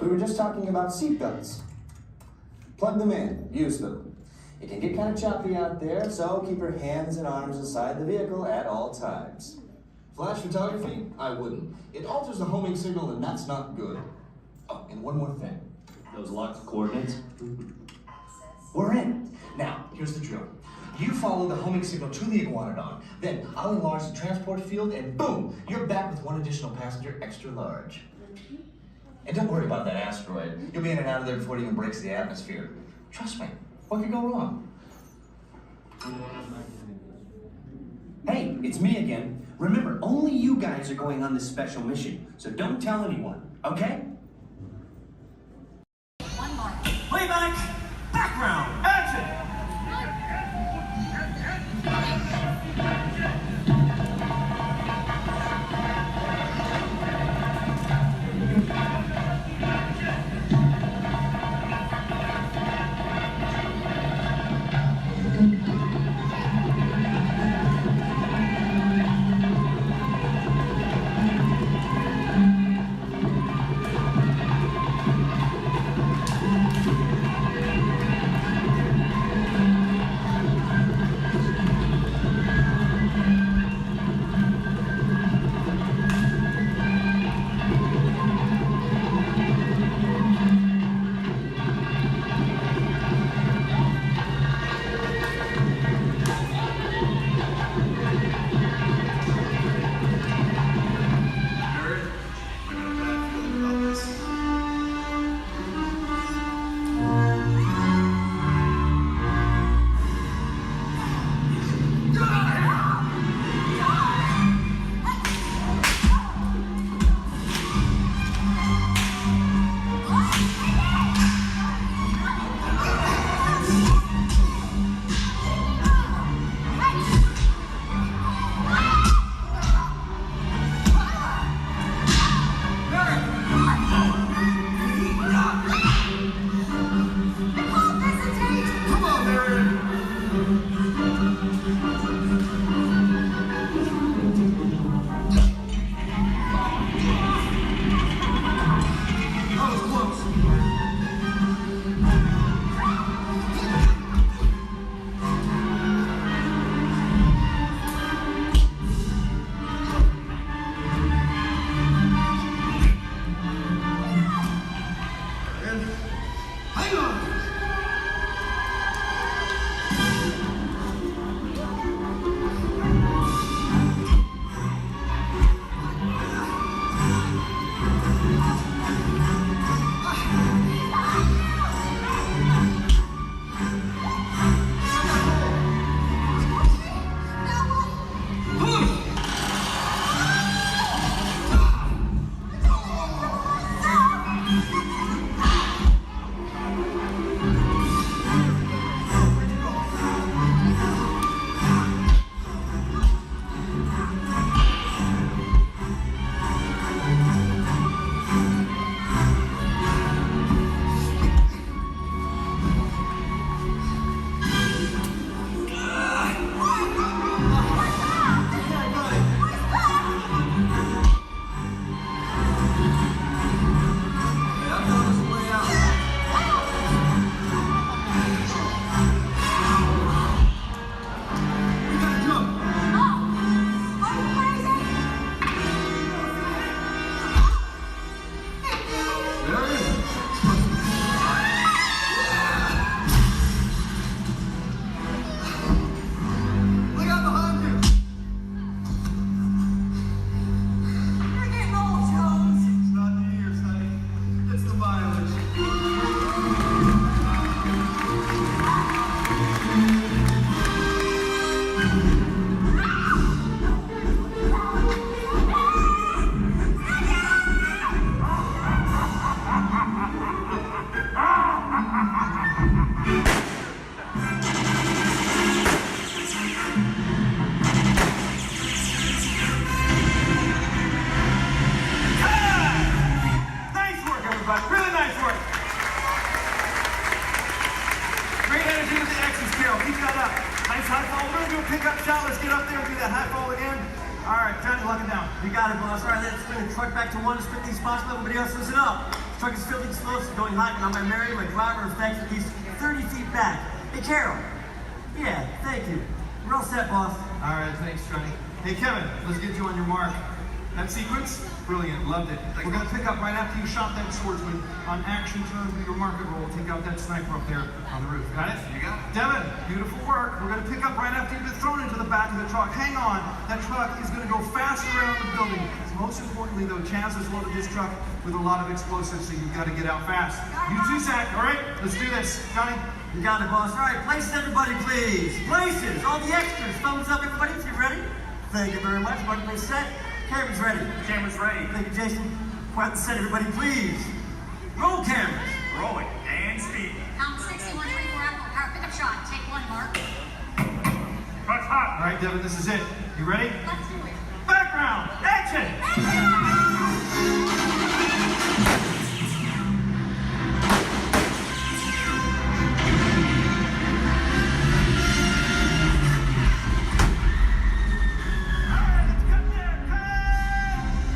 We were just talking about seatbelts. Plug them in, use them. It can get kind of choppy out there, so keep your hands and arms inside the vehicle at all times. Flash photography? I wouldn't. It alters the homing signal, and that's not good. Oh, and one more thing. Those locked coordinates? We're in. Now, here's the drill. You follow the homing signal to the iguanodon, then I'll enlarge the transport field, and boom, you're back with one additional passenger extra large. And don't worry about that asteroid. You'll be in and out of there before it even breaks the atmosphere. Trust me, what could go wrong? Hey, it's me again. Remember, only you guys are going on this special mission, so don't tell anyone, okay? Playback, background, action! Nice high fall. We're gonna do a pickup shot. Let's get up there and do that high fall again. All right, Johnny, lock it down. You got it, boss. All right, let's bring the truck back to one strictly responsible. Everybody else, listen up. This truck is still being slow, so going hot, and I'm gonna marry my driver effects at least 30 feet back. Hey, Carol. Yeah, thank you. We're all set, boss. All right, thanks, Johnny. Hey, Kevin, let's get you on your mark. That sequence, brilliant, loved it. We're gonna pick up right after you shot that swordsman on action turn with your market roll. Take out that sniper up there on the roof. Got it? You got it. Devin, beautiful work. We're gonna pick up right after you've been thrown into the back of the truck. Hang on, that truck is gonna go fast around the building. Most importantly though, Chance has loaded this truck with a lot of explosives, so you've gotta get out fast. You too, Zach, all right? Let's do this. Johnny? You got it, boss. All right, places everybody, please. Places, all the extras. Thumbs up, everybody, if you're ready. Thank you very much. Everybody set. Camera's ready. Camera's ready. Thank you, Jason. Quiet the set, everybody, please. Roll cameras. Rolling. And speed. Count 6124 Apple Power pickup shot. Take one, Mark. Truck's hot. All right, Devin, this is it. You ready? Let's do it. Background. Action.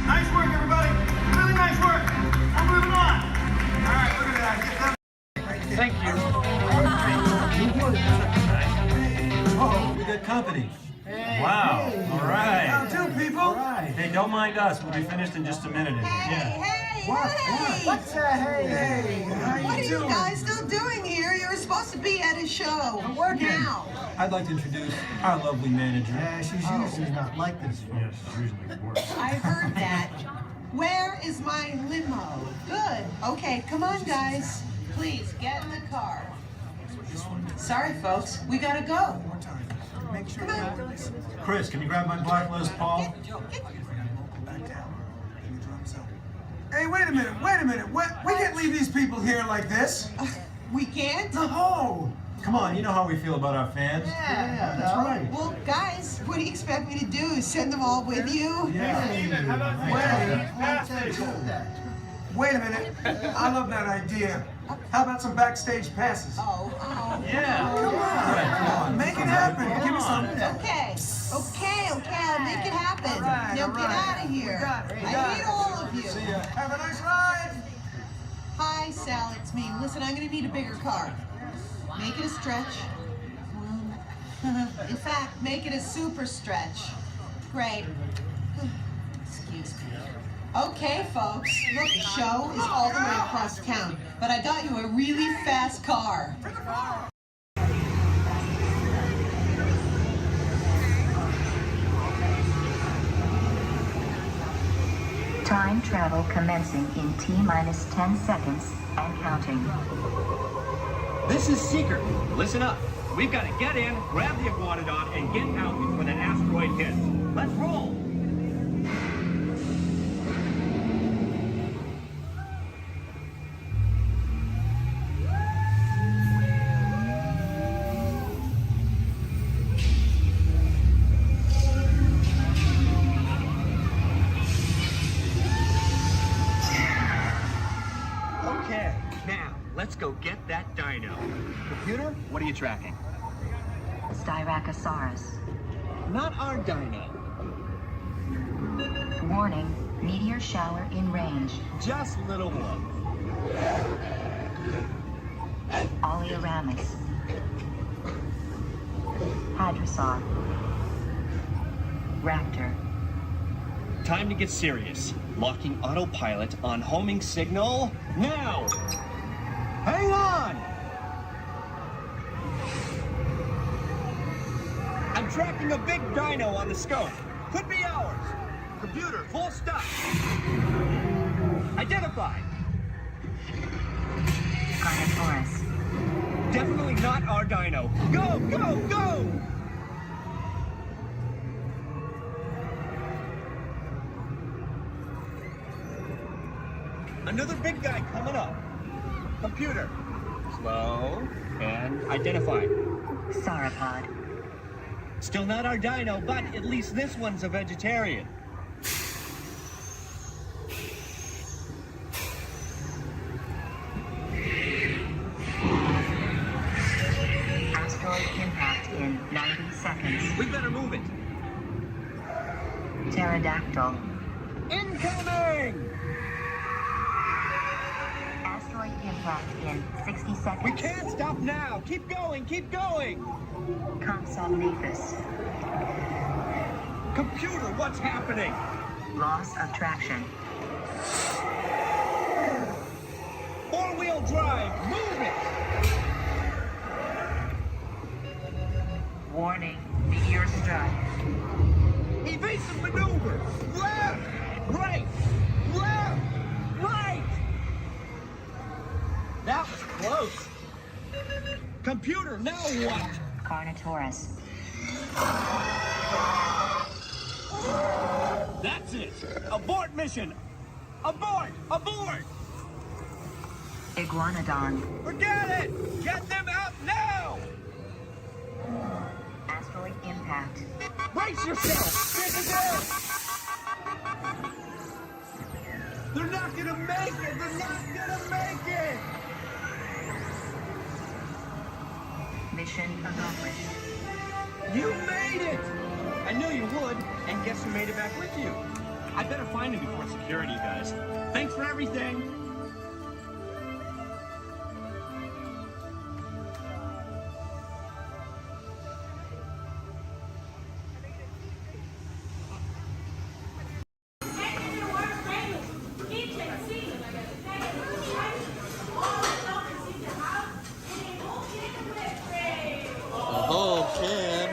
Nice work, everybody. Really nice work. We're moving on. All right, look at that. Get them. Thank you. Oh, we got company. Wow. All right. How do, people? Hey, don't mind us. We'll be finished in just a minute. What's hey? How What are you you doing? guys still doing here? You're supposed to be at a show. I'm working. Now. I'd like to introduce our lovely manager. Yeah, she's usually not like this. Yes, usually worse. I heard that. Where is my limo? Good. Okay, come on, guys. Please, get in the car. Sorry, folks. We gotta go. Make sure Come on. Chris, can you grab my black list, Paul? Hey, wait a minute. We can't leave these people here like this. We can't? No. Come on, you know how we feel about our fans. Yeah, that's right. Well, guys, what do you expect me to do? Send them all with you? Wait a minute. I love that idea. How about some backstage passes? Yeah. Come on. Make it happen. Give me some. Okay, I'll make it happen. Now get out of here. I hate all of you. See ya. Have a nice ride. Hi, Sal, it's me. Listen, I'm gonna need a bigger car. Make it a stretch. In fact, make it a super stretch. Great. Excuse me. Okay, folks. Look, the show is all the way across town, but I got you a really fast car. Time travel commencing in T-minus 10 seconds and counting. This is Seeker. Listen up. We've got to get in, grab the iguanodon, and get out before that asteroid hits. Let's roll! Okay, now, let's go get that dino. Computer, what are you tracking? Styracosaurus. Not our dino. Warning, meteor shower in range. Just little one. Oleoramus. Hadrosaur. Raptor. Time to get serious. Locking autopilot on homing signal now! Hang on! I'm tracking a big dino on the scope. Could be ours. Computer, full stop. Identified. Carnotaurus. Definitely not our dino. Go, go, go! Another big guy coming up. Computer. Slow and identify. Sauropod. Still not our dino, but at least this one's a vegetarian. Asteroid impact in 90 We better move it. Pterodactyl. Incoming! Asteroid impact in 60 seconds. We can't stop now. Keep going, keep going. Compsognathus. Computer, what's happening? Loss of traction. Four-wheel drive, move it! Warning, meteor strike. Evasive maneuver! Left! Right! Left! Right! That was close. Computer, now what? Carnotaurus. That's it! Abort mission! Abort! Abort! Iguanodon. Forget it! Get them out now! Asteroid impact. Brace yourself! This is it! They're not gonna make it! They're not gonna make it! Mission accomplished. You made it! I knew you would, and guess who made it back with you? I better find him before security does. Thanks for everything! Oh, Ken.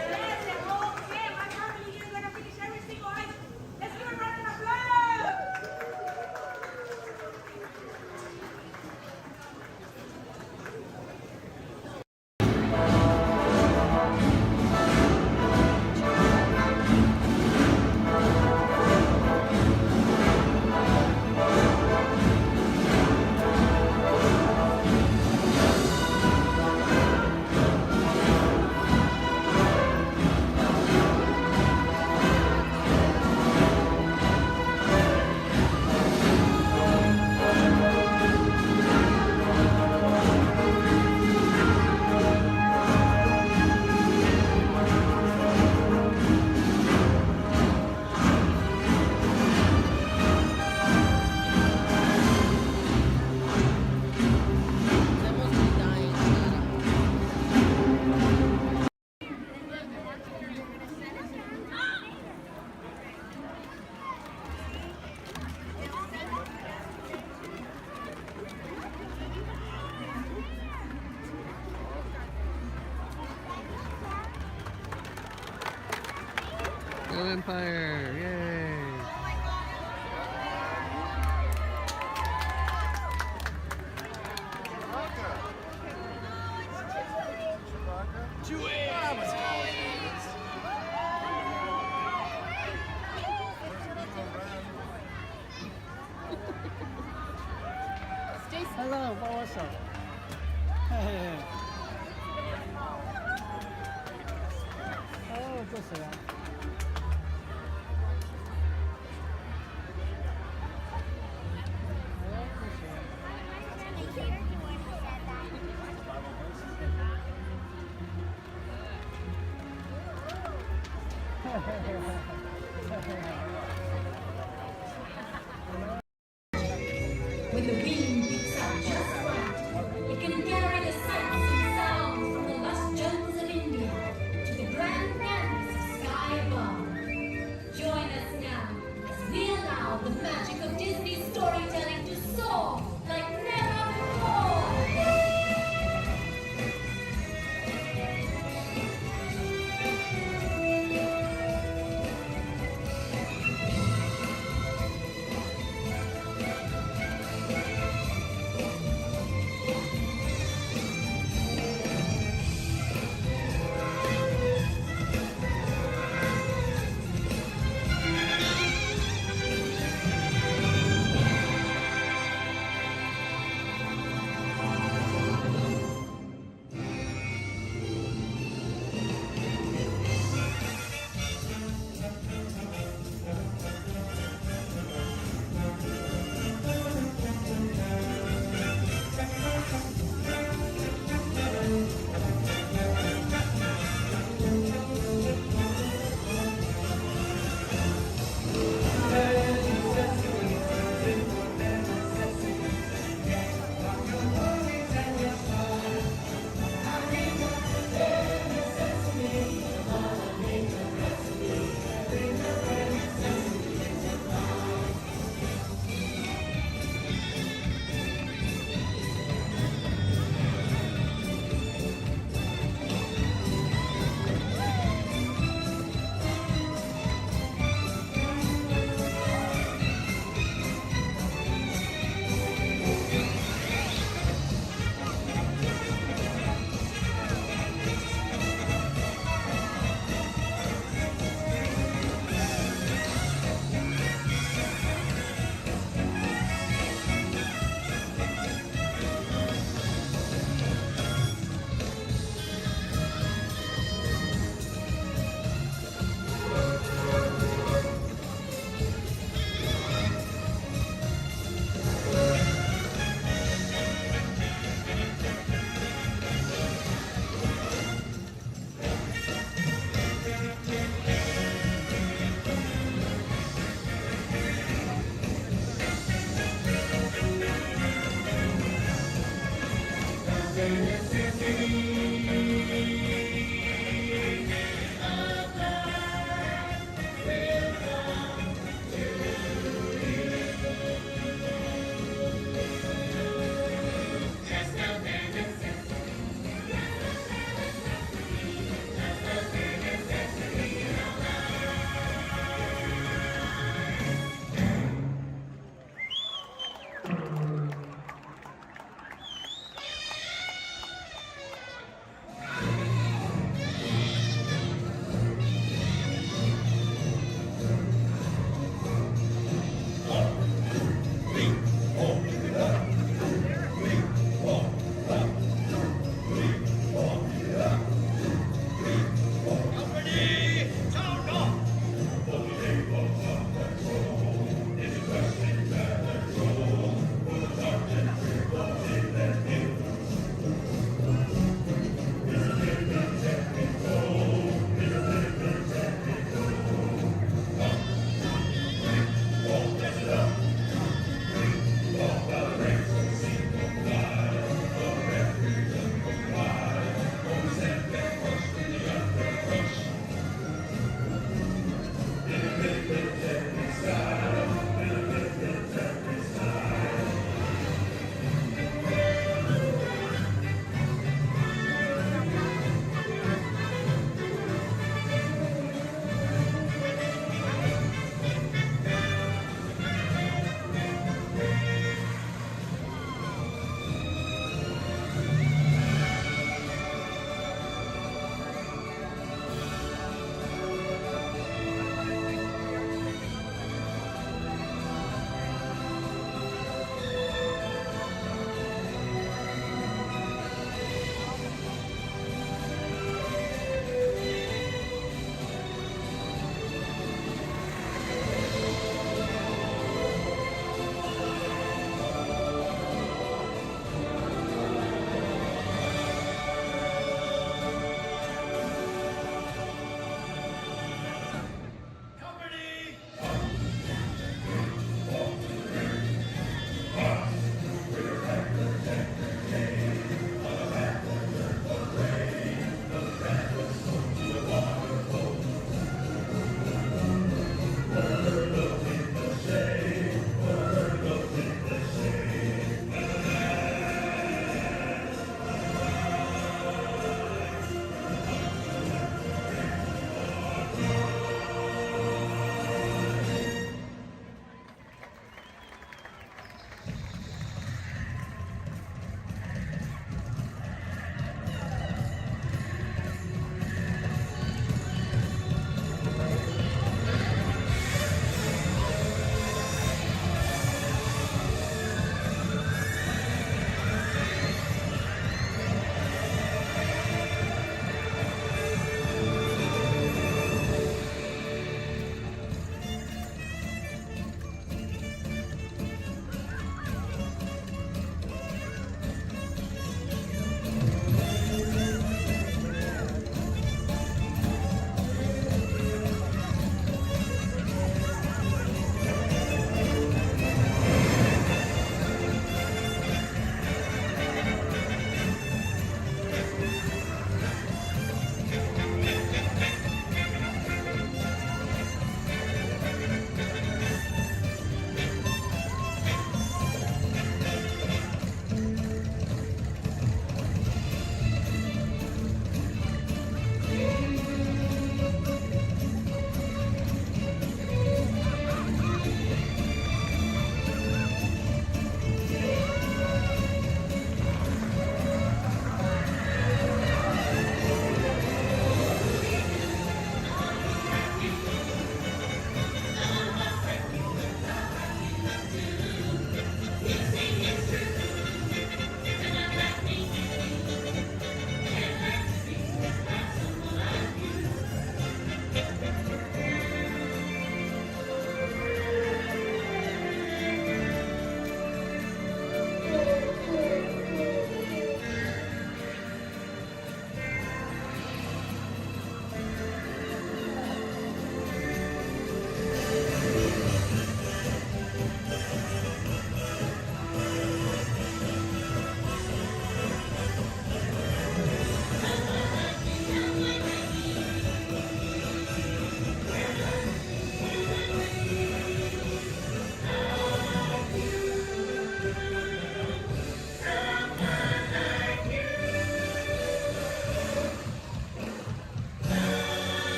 Go Empire! Yay! Hello, what's up? Hey. Oh, 这谁啊？ When the wind picks up just right, it can carry the sights and sounds from the lush jungles of India to the grand canvas of sky above. Join us now as we allow the magic of Disney storytelling to soar like never before.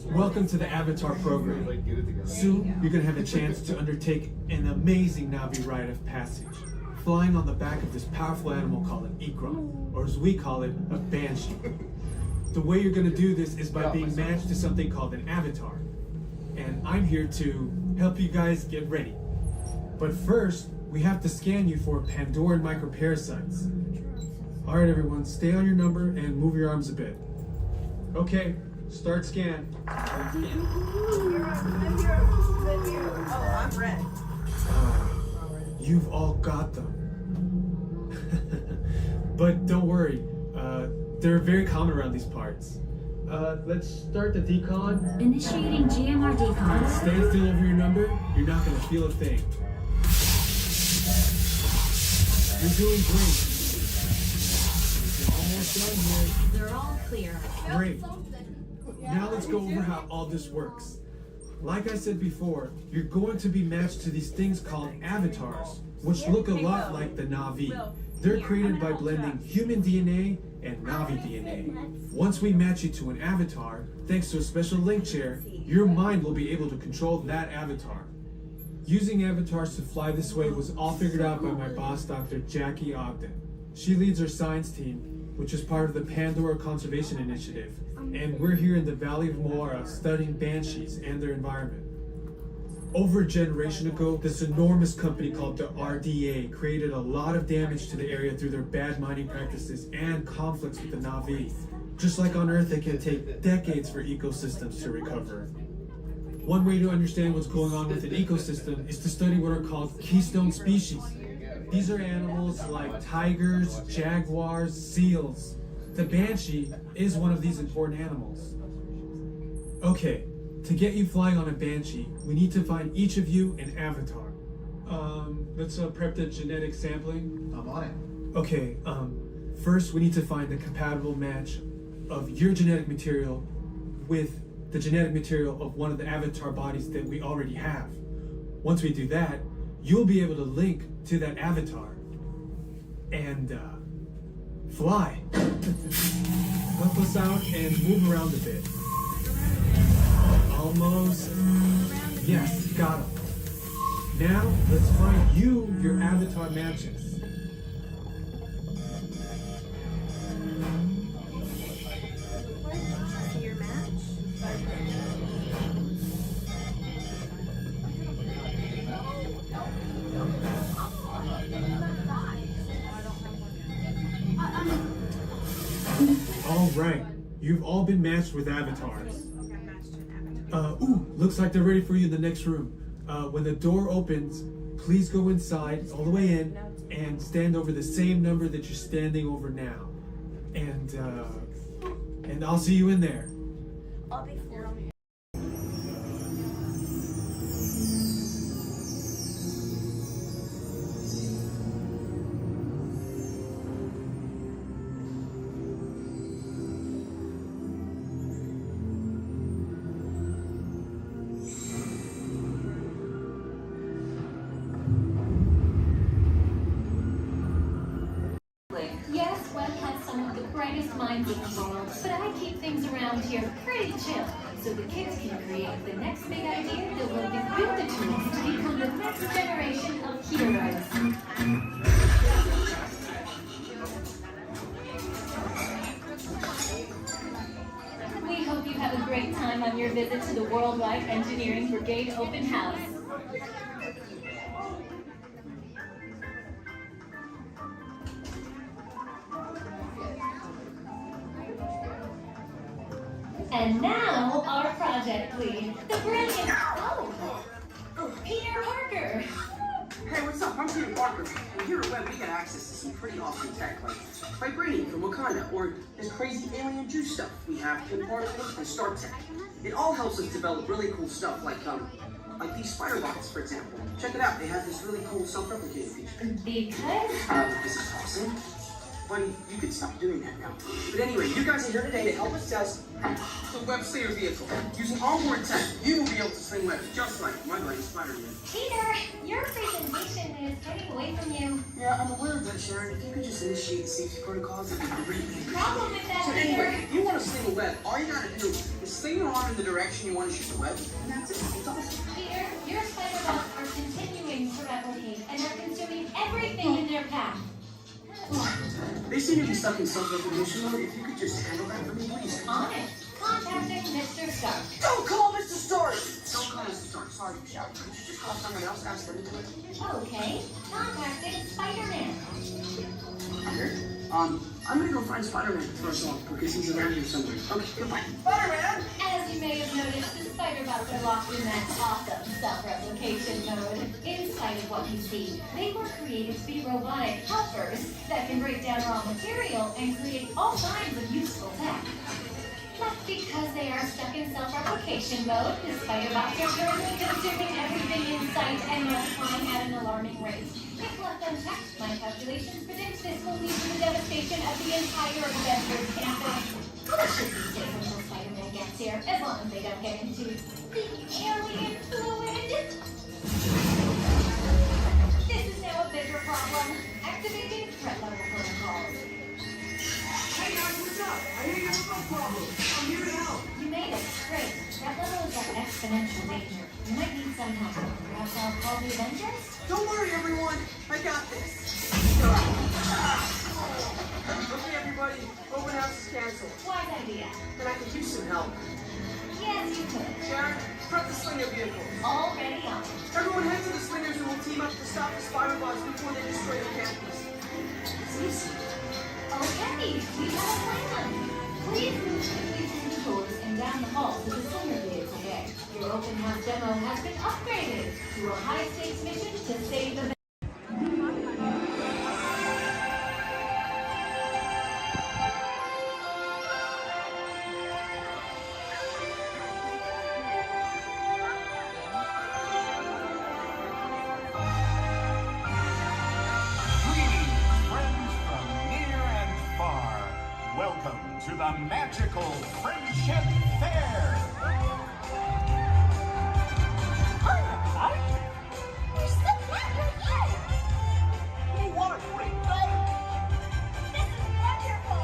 Welcome to the Avatar program. Soon, you're going to have a chance to undertake an amazing Navi rite of passage, flying on the back of this powerful animal called an Ikron, or as we call it, a Banshee. The way you're going to do this is by being matched to something called an avatar. And I'm here to help you guys get ready. But first, we have to scan you for Pandoran microparasites. Alright everyone, stay on your number and move your arms a bit. Okay, start scan. I'm red. You've all got them. But don't worry, they're very common around these parts. Let's start the decon. Initiating GMR decon. Stay still over your number, you're not gonna feel a thing. You're doing great. You're almost done here. They're all clear. Great. Now let's go over how all this works. Like I said before, you're going to be matched to these things called avatars, which look a lot like the Navi. They're created by blending human DNA and Navi DNA. Once we match you to an avatar, thanks to a special link chair, your mind will be able to control that avatar. Using avatars to fly this way was all figured out by my boss, Dr. Jackie Ogden. She leads our science team, which is part of the Pandora Conservation Initiative, and we're here in the Valley of Moara studying banshees and their environment. Over a generation ago, this enormous company called the RDA created a lot of damage to the area through their bad mining practices and conflicts with the Navi. Just like on Earth, it can take decades for ecosystems to recover. One way to understand what's going on with an ecosystem is to study what are called keystone species. These are animals like tigers, jaguars, seals. The banshee is one of these important animals. Okay, to get you flying on a banshee, we need to find each of you an avatar. Let's prep the genetic sampling. I'm on it. Okay, first we need to find the compatible match of your genetic material with the genetic material of one of the avatar bodies that we already have. Once we do that, you'll be able to link to that avatar and fly. Help us out and move around a bit. Almost. Yes, got him. Now, let's find you your avatar matches. Your match? All right, you've all been matched with avatars. Looks like they're ready for you in the next room. When the door opens, please go inside, all the way in, and stand over the same number that you're standing over now. And I'll see you in there. I'll be for Yes, Walt has some of the brightest minds in the world, but I keep things around here pretty chill, so the kids can create the next big idea that will give you the tools to become the next generation of heroes. We hope you have a great time on your visit to the Worldwide Engineering Brigade Open House. And now, our project lead, the brilliant... Peter Parker! Hey, what's up? I'm Peter Parker. And here at Web, we get access to some pretty awesome tech, like vibranium from Wakanda, or this crazy alien juice stuff we have in Particles and Star Tech. It all helps us develop really cool stuff, like these spider rockets, for example. Check it out. They have this really cool self-replicating feature. Because? This is awesome. Buddy, you could stop doing that now. But anyway, you guys are here today to help us test the Web Slayer vehicle. Using onboard tech, you will be able to sling webs just like my buddy Spider-Man. Peter, your presentation is getting away from you. Yeah, I'm aware of that, Sharon. If you could just initiate the safety protocols, it'd be great. Problem with that, So Peter. anyway, if you want to sling a web, all you gotta do is sling your arm in the direction you want to shoot the web, and that's it. It's awesome. Peter, your spider bots are continuing to replicate and are consuming everything in their path. They seem to be stuck in self-recognition mode. If you could just handle that for me, please. On it. Contacting Mr. Stark. Don't call Mr. Stark! Don't call Mr. Stark. Sorry, Sharon. Could you just call someone else? Ask them to do it. Okay. Contacting Spider-Man. Okay. I'm gonna go find Spider-Man for us all because he's around here somewhere. Okay, goodbye. Spider-Man! As you may have noticed, the spider bots are locked in that awesome self-replication mode. In spite of what you see, they were created to be robotic helpers that can break down raw material and create all kinds of useful tech. But because they are stuck in self-replication mode, the spider bots are currently consuming everything in sight and multiplying at an alarming rate. If left unchecked, my calculations predict this will lead to the devastation of the entire Avengers campus. It should be safe until Spider-Man gets here, as long as they don't get into the alien fluid. This is now a bigger problem. Activating threat level protocols. Hey guys, what's up? I hear you have a problem. I'm here to help. You made it. Great. Threat level is at exponential danger. You might need some help. Perhaps I'll call the Avengers? Don't worry, everyone. I got this. Okay, everybody. Open house is canceled. Wise idea. And I could use some help. Yes, you could. Sharon, prep the slinger vehicle. Already on. Everyone head to the slingers and we'll team up to stop the spider bots before they destroy the campus. It's easy. Okay, we have a plan. Please move quickly through the doors and down the hall to the slinger vehicle bay. Your open house demo has been upgraded to a high-stakes mission to save the Welcome to the magical Friendship Fair! You're so bad, Oh, what a great day! This is wonderful!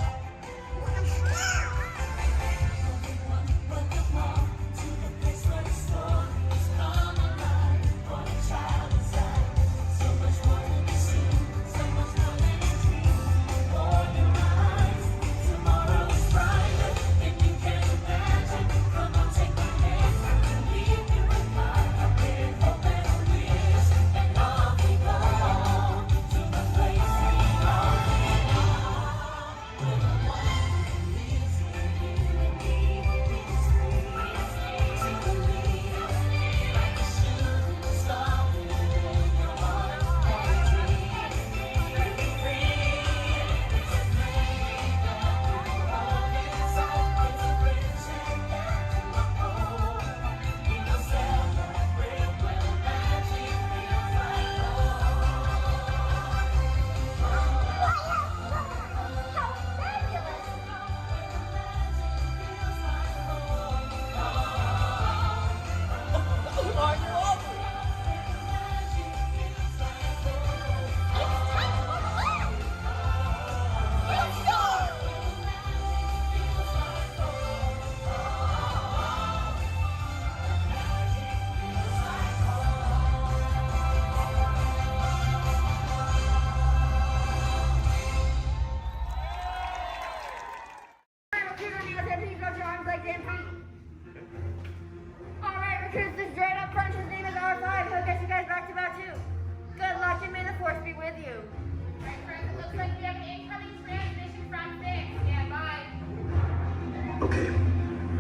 Okay,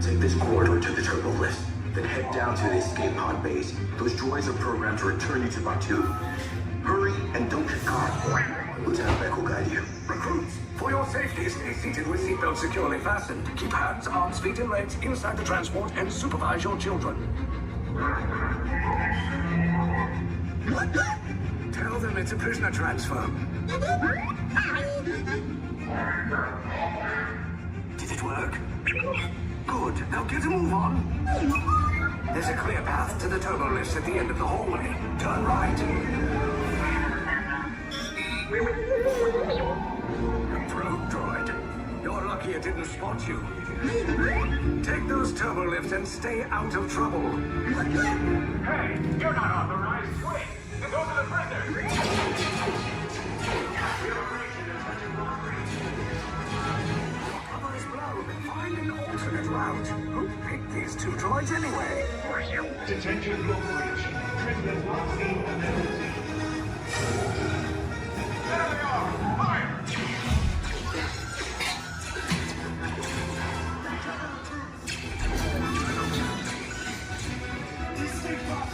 take this corridor to the turbo lift, then head down to the escape pod base. Those droids are programmed to return you to Batu. Hurry and don't get caught. Lieutenant Beck will guide you. Recruits, for your safety, stay seated with seatbelts securely fastened. Keep hands, arms, feet, and legs inside the transport and supervise your children. Tell them it's a prisoner transfer. Did it work? Good. Now get a move on. There's a clear path to the turbo lifts at the end of the hallway. Turn right. A probe droid. You're lucky it didn't spot you. Take those turbo lifts and stay out of trouble. Hey, you're not authorized. Wait, those are the prisoners. Cover is blown. Find an alternate route. Who picked these two droids anyway? Detention breach. Prisoners not seen and never seen. There they are. Fire!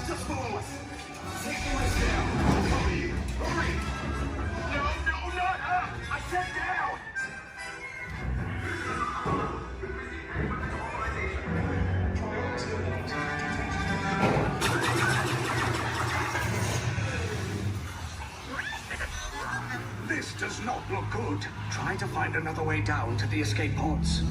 Just follow us. Take the list down. I'll cover you. Hurry! No, not up! I said down! This does not look good. Try to find another way down to the escape pods.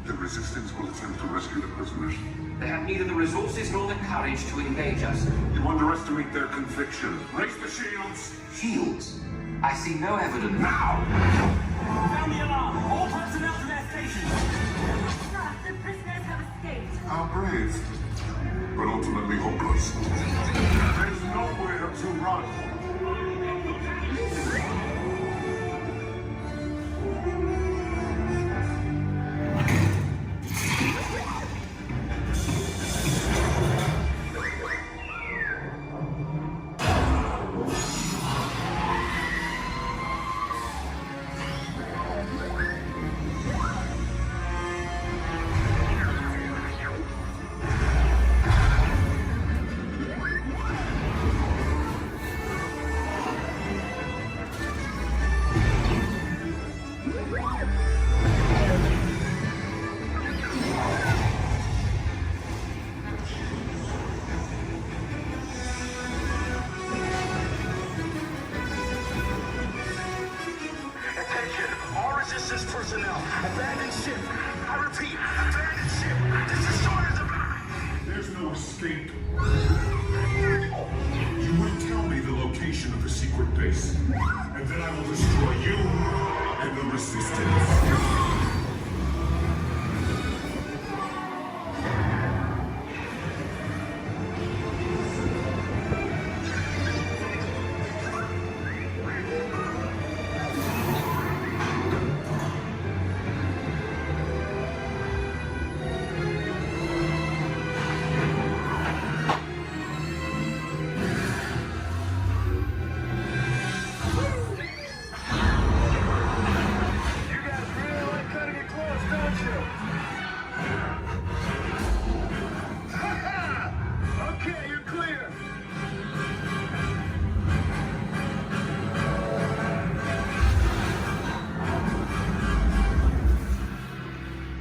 The Resistance will attempt to rescue the prisoners. They have neither the resources nor the courage to engage us. You underestimate their conviction. Raise the shields! Shields? I see no evidence. Now! Sound the alarm! All personnel to their stations! Sir, the prisoners have escaped. How brave, but ultimately hopeless. There's nowhere to run. Personnel, abandoned ship. I repeat, abandoned ship. This destroyer's about. There's no escape. You will tell me the location of the secret base, and then I will destroy you and the Resistance.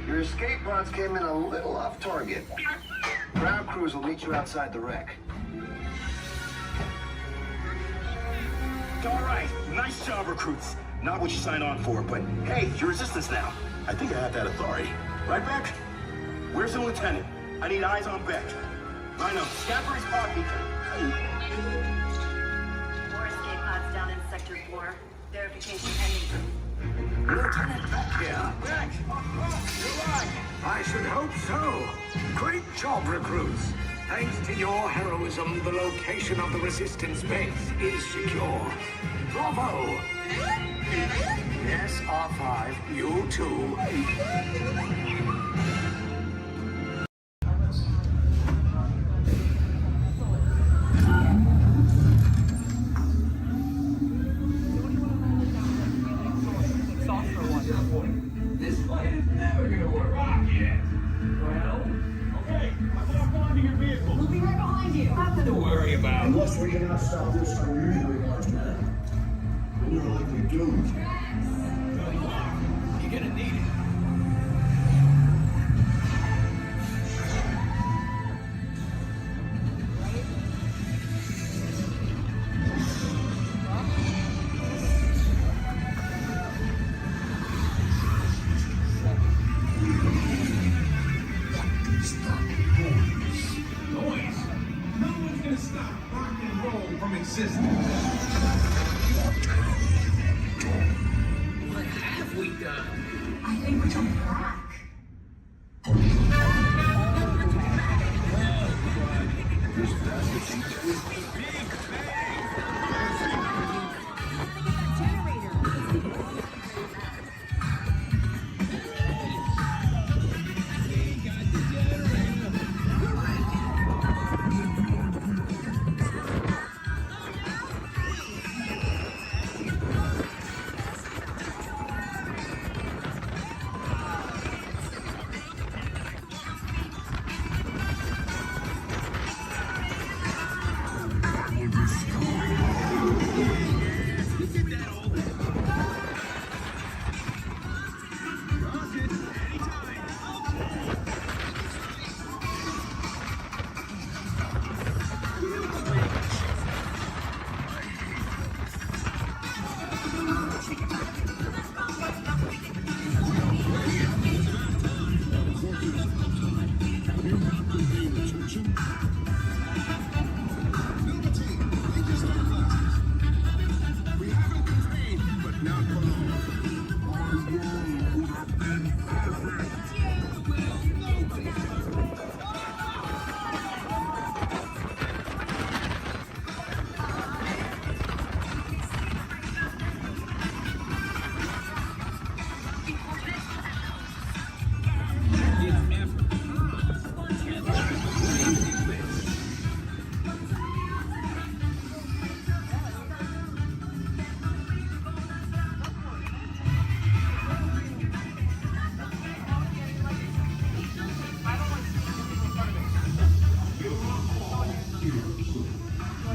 Your escape pods came in a little off target. Ground crews will meet you outside the wreck. All right, nice job, recruits. Not what you signed on for, but hey, you're Resistance now. I think I have that authority. Right, Beck? Where's the lieutenant? I need eyes on Beck. Rhino, scan for his pod beacon. 4 escape pods down in Sector 4. Verification pending. Lieutenant Beck here. Beck! You're right. I should hope so. Great job, recruits. Thanks to your heroism, the location of the Resistance base is secure. Bravo! Yes, R5, you too. This fight is never gonna work out yet. Well, okay, I'm not finding your vehicle. We'll be right behind you. Nothing to worry about. Unless we cannot stop this from usually man. We're likely doomed. You're gonna need it. Stop. from existence. What have we done? I think we're going back. This bastard thinks it was the Big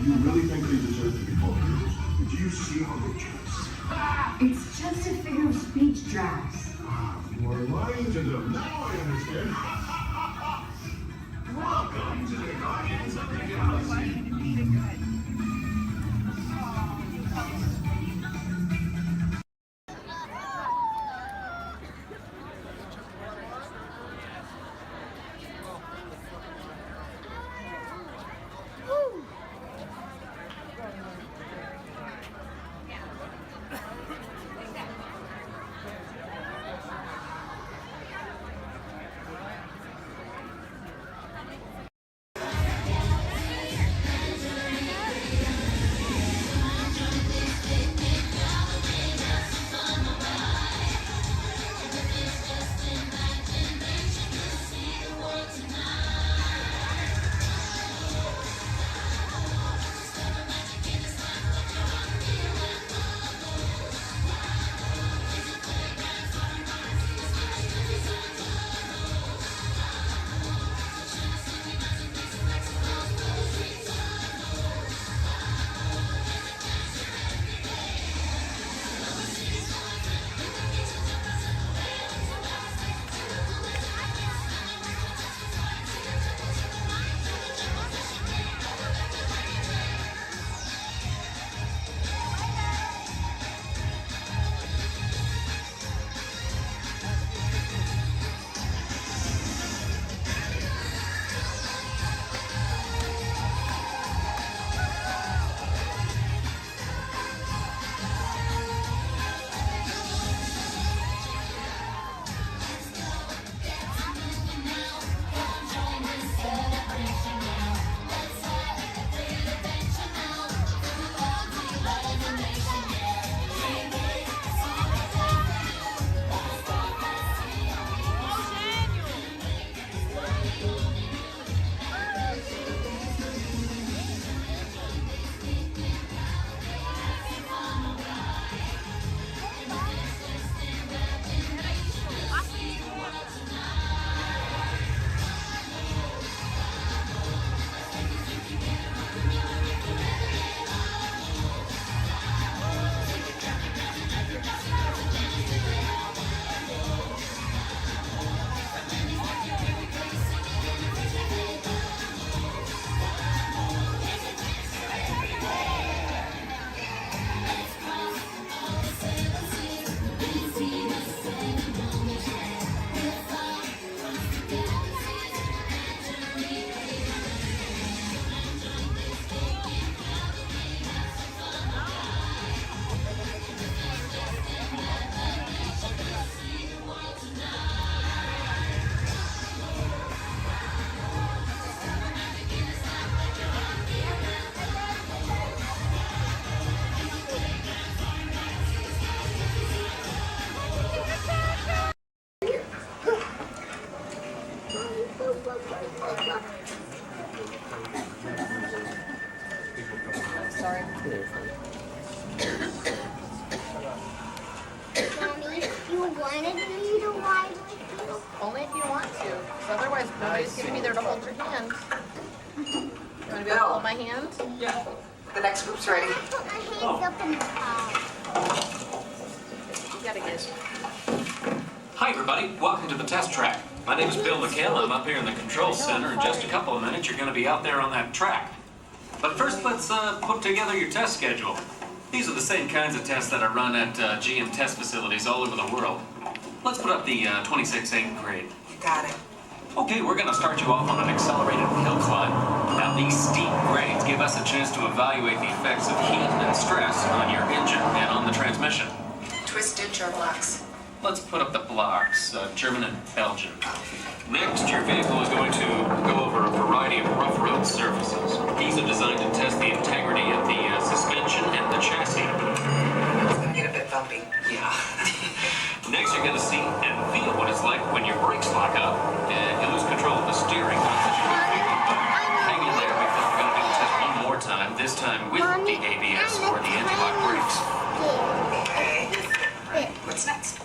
You really think they deserve to be called heroes? Did you see how they dress? It's just a figure of speech, Drax. You are lying to them. Now I understand. Welcome to the Guardians of the Galaxy. Sorry. Mommy, you wanted me to ride with you? Only if you want to. 'Cause otherwise, nobody's going to be there to hold your hand. You want to be able to hold my hand? Yeah. The next group's ready. Put my hands up in the car. You got to get Hi, everybody. Welcome to the test track. My name is Bill McHale. I'm up here in the control center. In just a couple of minutes, you're going to be out there on that track. But first, let's put together your test schedule. These are the same kinds of tests that are run at GM test facilities all over the world. Let's put up the 26 8th grade. You got it. Okay, we're going to start you off on an accelerated hill climb. Now, these steep grades give us a chance to evaluate the effects of heat and stress on your engine and on the transmission. Twisted jar blocks. Let's put up the blocks, German and Belgian. Next, your vehicle is going to go over a variety of rough road surfaces. These are designed to test the integrity of the suspension and the chassis. It's going to get a bit bumpy. Yeah. Next, you're going to see and feel what it's like when your brakes lock up and you lose control of the steering. Hang in there because we're going to do the test one more time, this time with the ABS or the anti-lock brakes. Okay. What's next?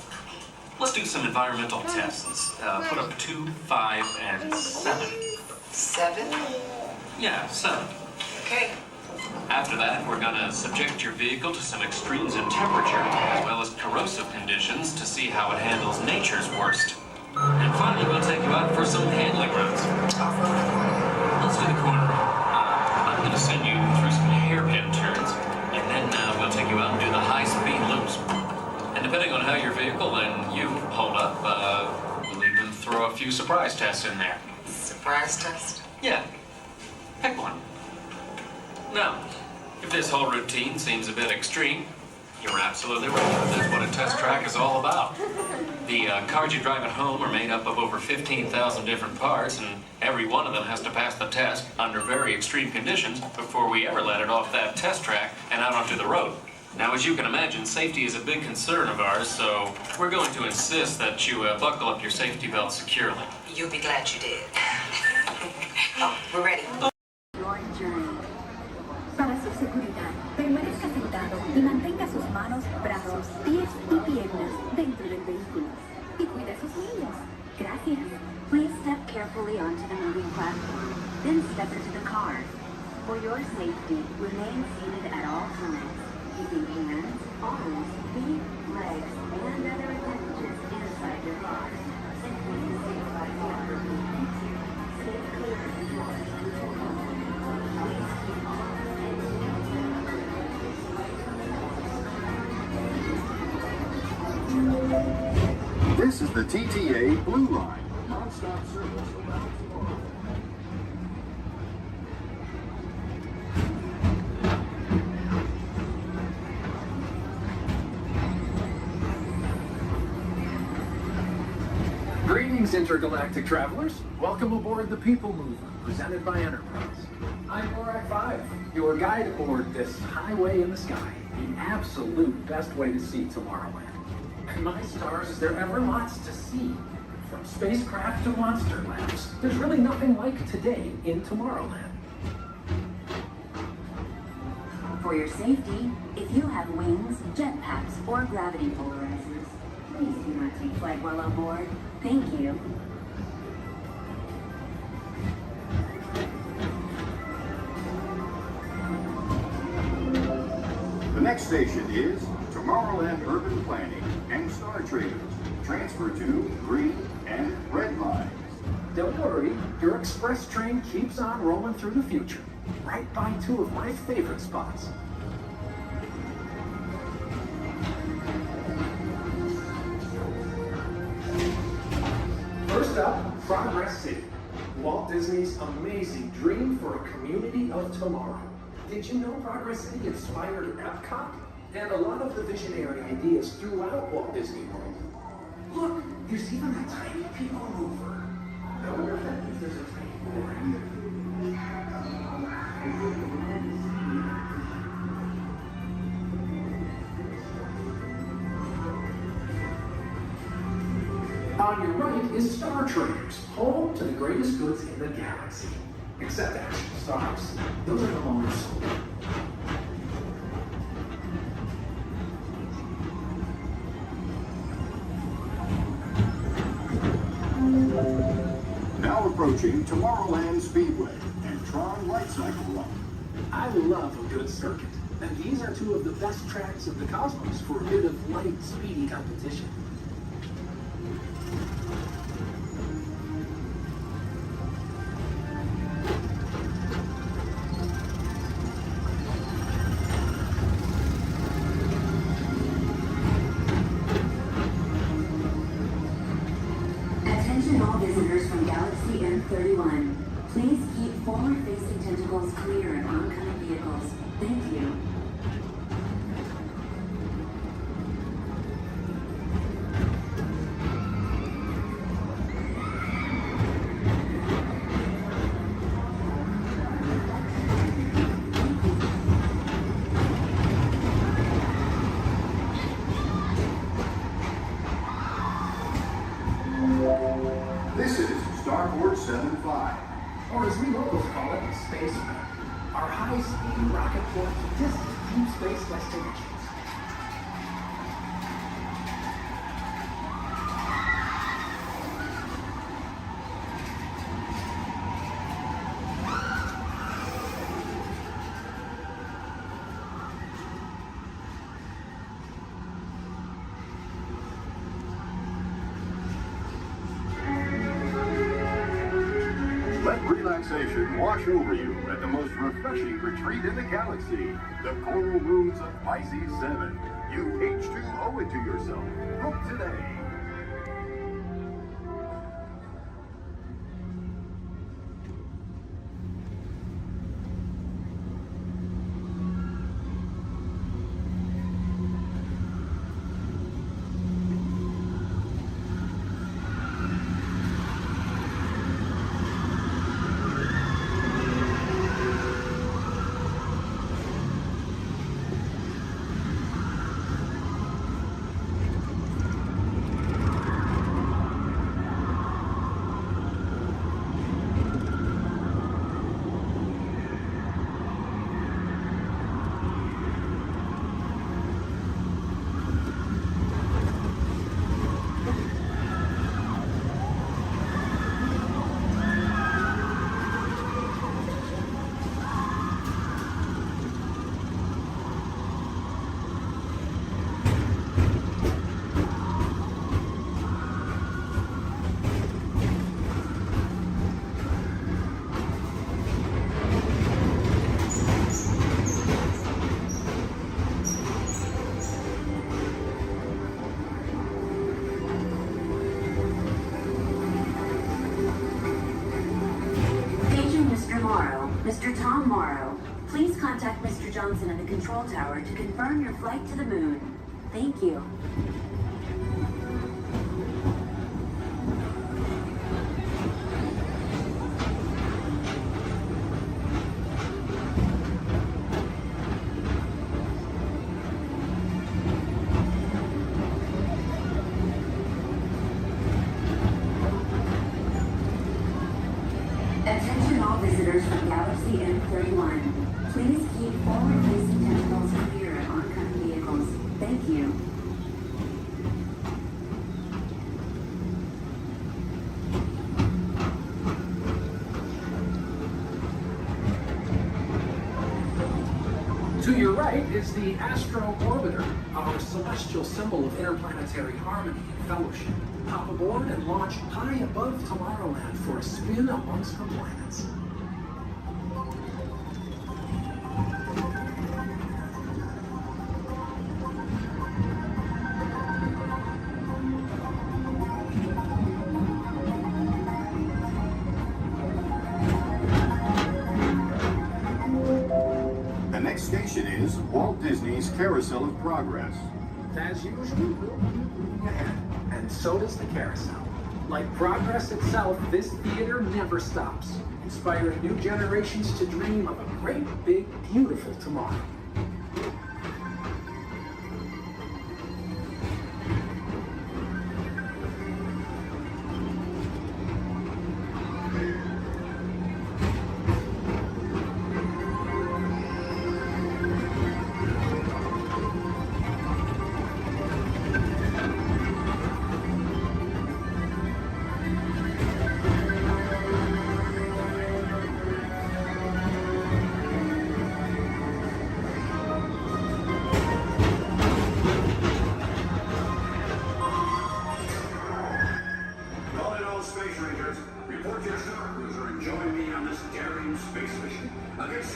Let's do some environmental tests. Put up 2, 5, and 7. 7? Yeah, 7. Okay. After that, we're gonna subject your vehicle to some extremes in temperature, as well as corrosive conditions to see how it handles nature's worst. And finally, we'll take you out for some handling runs. Let's do the corner road. I'm gonna send you through some hairpin turns, and then we'll take you out and do the high-speed loops. And depending on how your vehicle and you hold up, we'll even throw a few surprise tests in there. Surprise test? Yeah. Pick one. Now, if this whole routine seems a bit extreme, you're absolutely right. That's what a test track is all about. The cars you drive at home are made up of over 15,000 different parts, and every one of them has to pass the test under very extreme conditions before we ever let it off that test track and out onto the road. Now, as you can imagine, safety is a big concern of ours, so we're going to insist that you buckle up your safety belt securely. You'll be glad you did. Oh, we're ready. Your journey. Para su seguridad, permanezca sentado y mantenga sus manos, brazos, pies y piernas dentro del vehículo. Y cuide a sus niños. Gracias. Please step carefully onto the moving platform. Then step into the car. For your safety, remain seated at all times, keeping hands, arms, feet, legs, and other appendages inside your car. And please stay by the upper beam. Stay clear of the doors. Please keep all This is the TTA Blue Line. Non-stop service around tomorrow. Greetings, intergalactic travelers. Welcome aboard the People Mover, presented by Enterprise. I'm Borak 5, your guide aboard this highway in the sky, the absolute best way to see Tomorrowland. And my stars, is there ever lots to see? From spacecraft to monster labs, there's really nothing like today in Tomorrowland. For your safety, if you have wings, jetpacks, or gravity polarizers, please do not take flight while on board. Thank you. The next station is Tomorrowland Urban Planning and Star Traders. Transfer to green and red lines. Don't worry, your express train keeps on rolling through the future, right by two of my favorite spots. First up, Progress City, Walt Disney's amazing dream for a community of tomorrow. Did you know Progress City inspired Epcot? And a lot of the visionary ideas throughout Walt Disney World. Look, there's even a tiny people mover. I wonder if there's a tiny mover in there. On your right is Star Traders, home to the greatest goods in the galaxy. Except action stars. Those are the moments. approaching Tomorrowland Speedway and Tron Light Cycle Run. I love a good circuit, and these are two of the best tracks of the cosmos for a bit of light, speedy competition. Attention all visitors from Galaxy M31. Please keep forward-facing tentacles clear of oncoming vehicles. Thank you. This is Starport 75. Or as we locals call it, Space One. Our high-speed rocket port to distant deep space destinations. Let relaxation wash over you at the most refreshing retreat in the galaxy, the coral moons of Pisces 7. You H2O it to yourself. Book today. Mr. Tom Morrow, please contact Mr. Johnson at the control tower to confirm your flight to the moon. Thank you. Attention all visitors from Galaxy M31. Please keep forward-facing tentacles clear of oncoming vehicles. Thank you. To your right is the Astro Orbiter, our celestial symbol of interplanetary harmony and fellowship. Hop aboard and launch high above Tomorrowland for a spin amongst the planets. The next station is Walt Disney's Carousel of Progress. As usual, we'll keep moving ahead, and so does the carousel. Like progress itself, this theater never stops, inspiring new generations to dream of a great, big, beautiful tomorrow.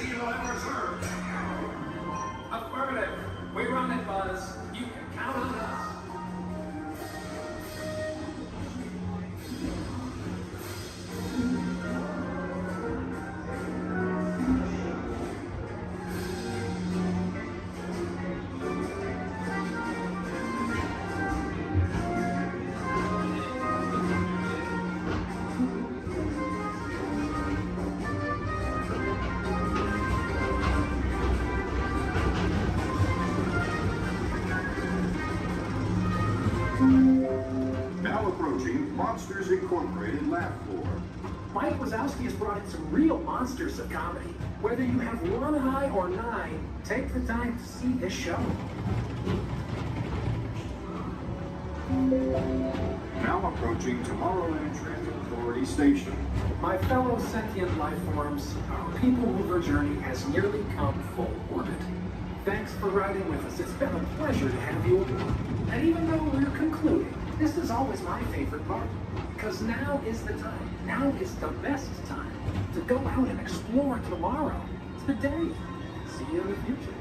casino ever served. Affirmative. We run it, Buzz. You can count on us. Now approaching Monsters Incorporated lab floor. Mike Wazowski has brought in some real monsters of comedy. Whether you have one eye or 9, take the time to see this show. Now approaching Tomorrowland Transit Authority Station. My fellow sentient life forms, our people mover journey has nearly come full orbit. Thanks for riding with us. It's been a pleasure to have you aboard. And even though we're concluding, this is always my favorite part. Because now is the time. Now is the best time to go out and explore tomorrow. Today. See you in the future.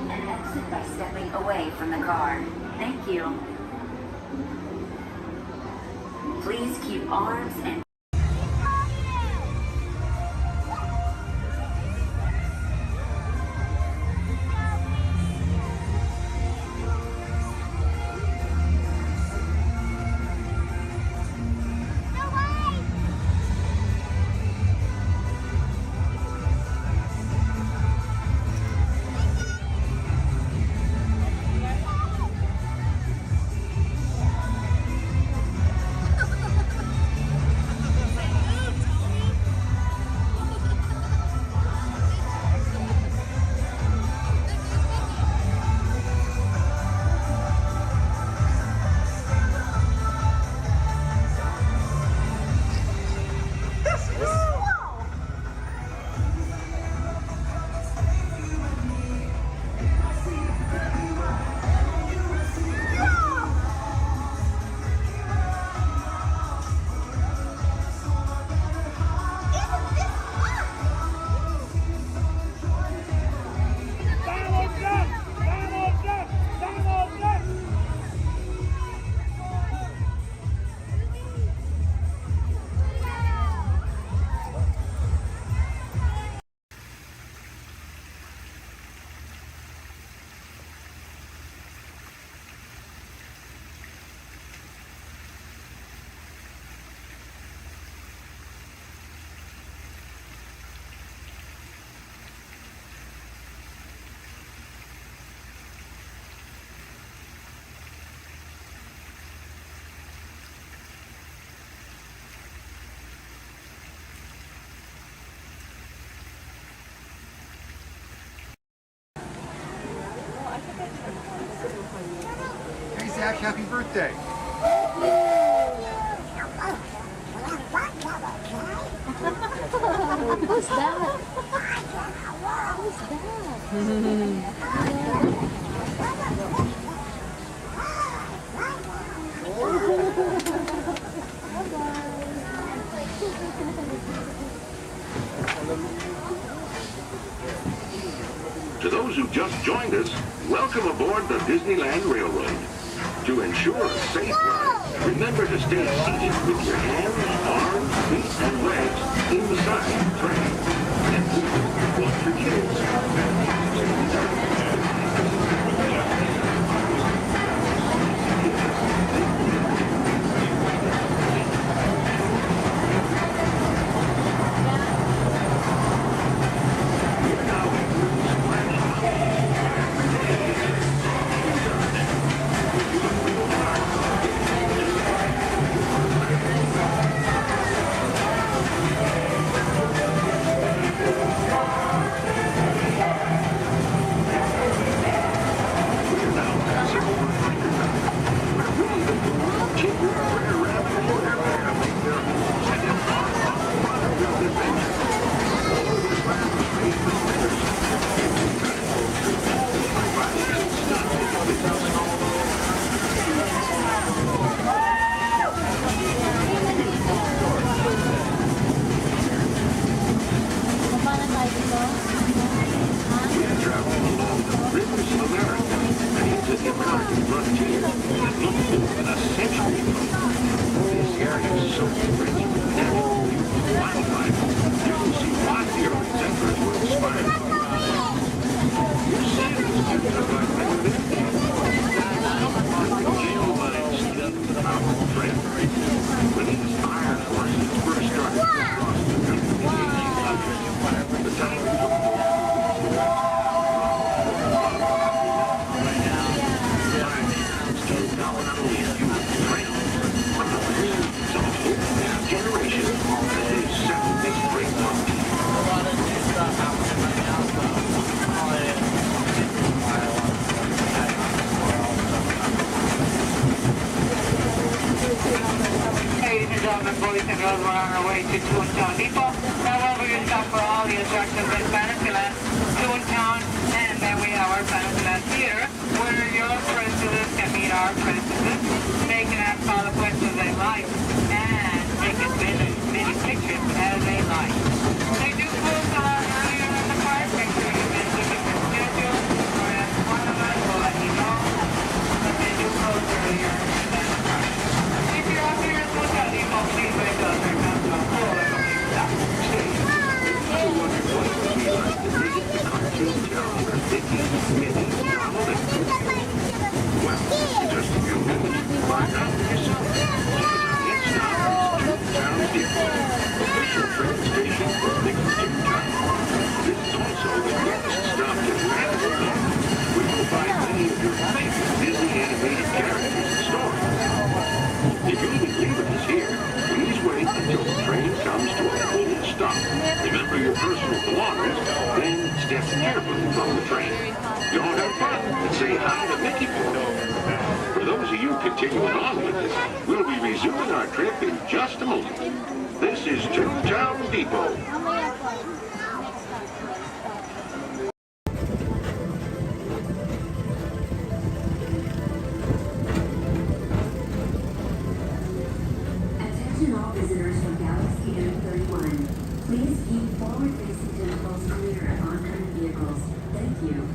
And exit by stepping away from the car. Thank you. Please keep arms and Hey Zach, happy birthday. Who's that? To those who just joined us, welcome aboard the Disneyland Railroad. To ensure a safe ride, remember to stay seated with your hands, arms, feet, and legs inside the train. And please, watch your kids. boys and girls, we're on our way to Toontown Depot. However, you stop for all the attractions in Fantasyland, Toontown, and then we have our Fantasyland Theater, where your princesses can meet our princesses. They can ask all the questions they like, and they can send as many pictures as they like. They do close a lot earlier in the park. Make sure you visit the schedule, or ask one of us will let you know. But they do close earlier than the park. If you're up here in Toontown Depot, please wait till there comes a full complete stop. Well, just a few minutes to find out for yourself. Because our next stop is Toontown Depot, official train station for Big Toontown. This is also the next stop to Fantasyland, where you'll find many of your favorite Disney animated characters and stories. If you'll be leaving us here, please wait until the train comes to a full stop. Remember your personal belongings, then step carefully from the train. Y'all have fun and say hi to Mickey for me. For those of you continuing on with us, we'll be resuming our trip in just a moment. This is Toontown Depot. Attention all visitors from Galaxy M31. Please keep forward-facing tentacles clear of oncoming vehicles. Thank you.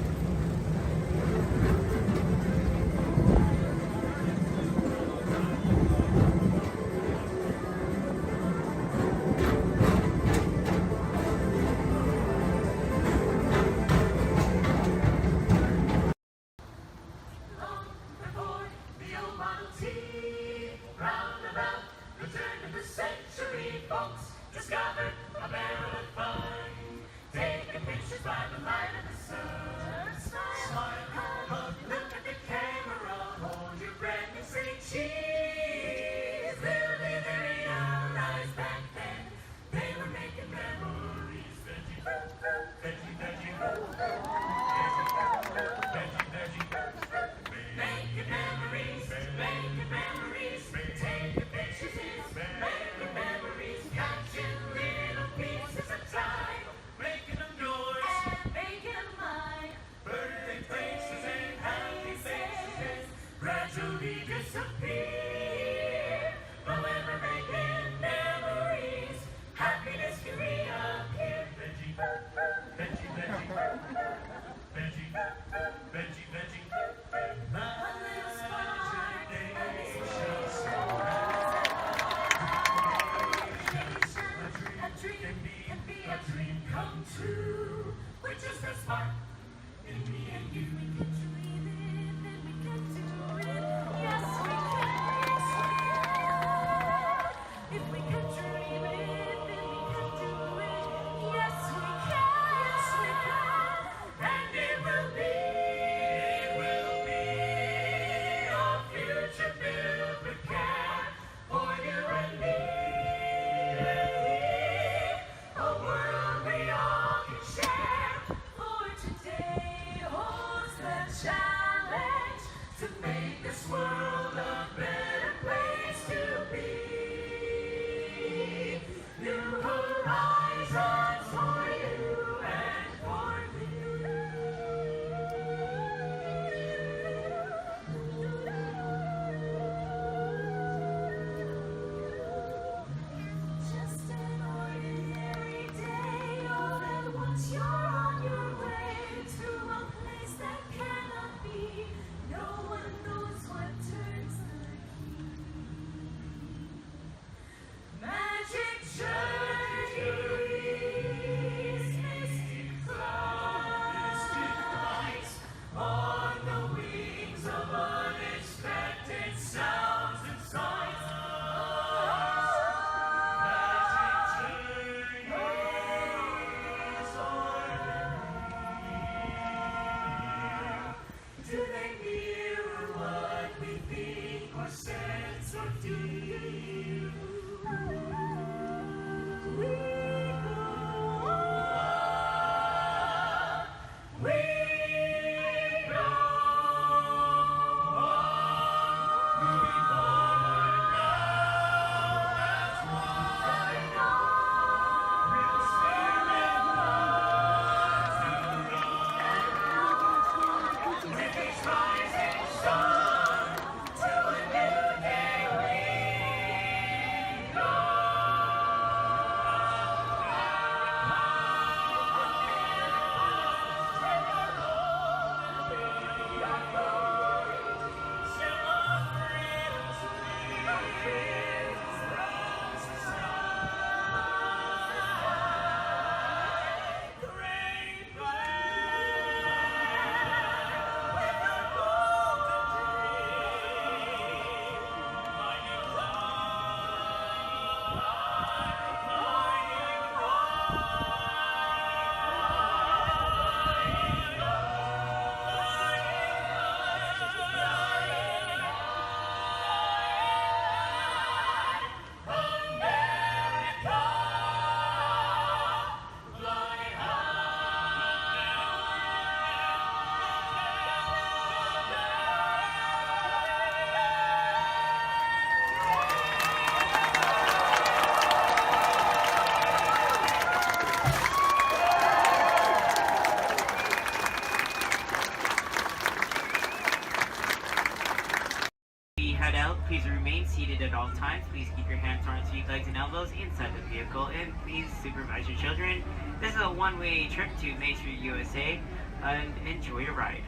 Please remain seated at all times. Please keep your hands, arms, feet, legs, and elbows inside the vehicle. And please supervise your children. This is a one-way trip to Main Street, USA. And enjoy your ride.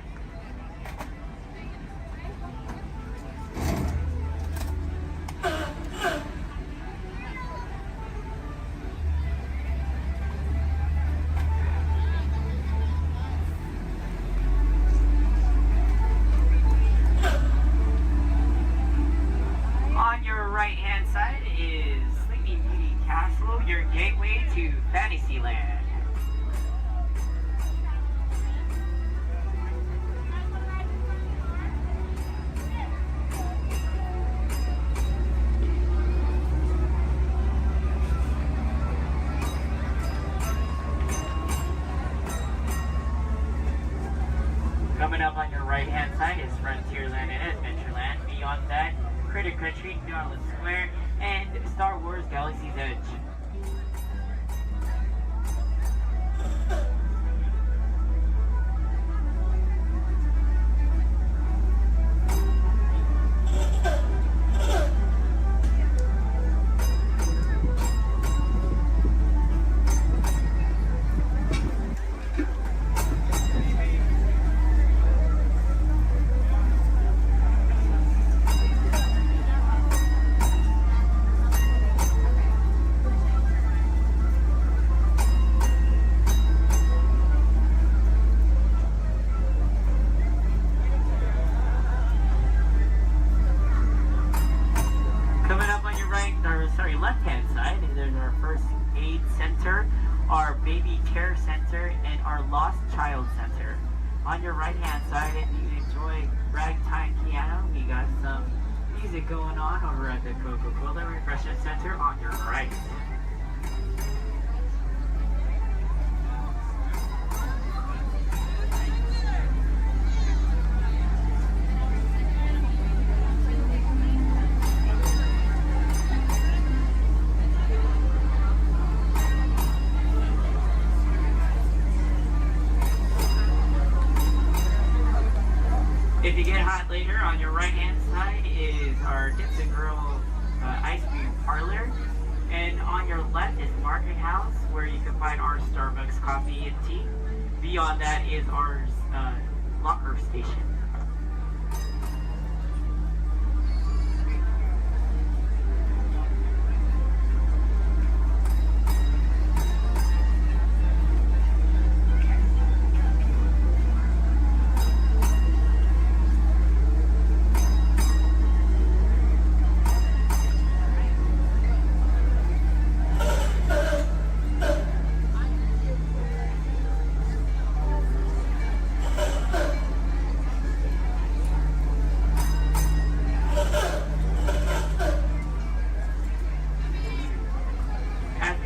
On your right-hand side is Sleeping Beauty Castle, your gateway to Fantasyland. Coming up on your right-hand side is Frontierland and Adventureland. Beyond that, Critter Country, Garland Square, and Star Wars Galaxy's Edge. Left-hand side, there's our first aid center, our baby care center, and our lost child center. On your right-hand side, if you enjoy ragtime piano, we got some music going on over at the Coca-Cola Refreshment Center on your right. If you get hot later, on your right-hand side is our Dips and Grill ice cream parlor. And on your left is Market House, where you can find our Starbucks coffee and tea. Beyond that is our locker station.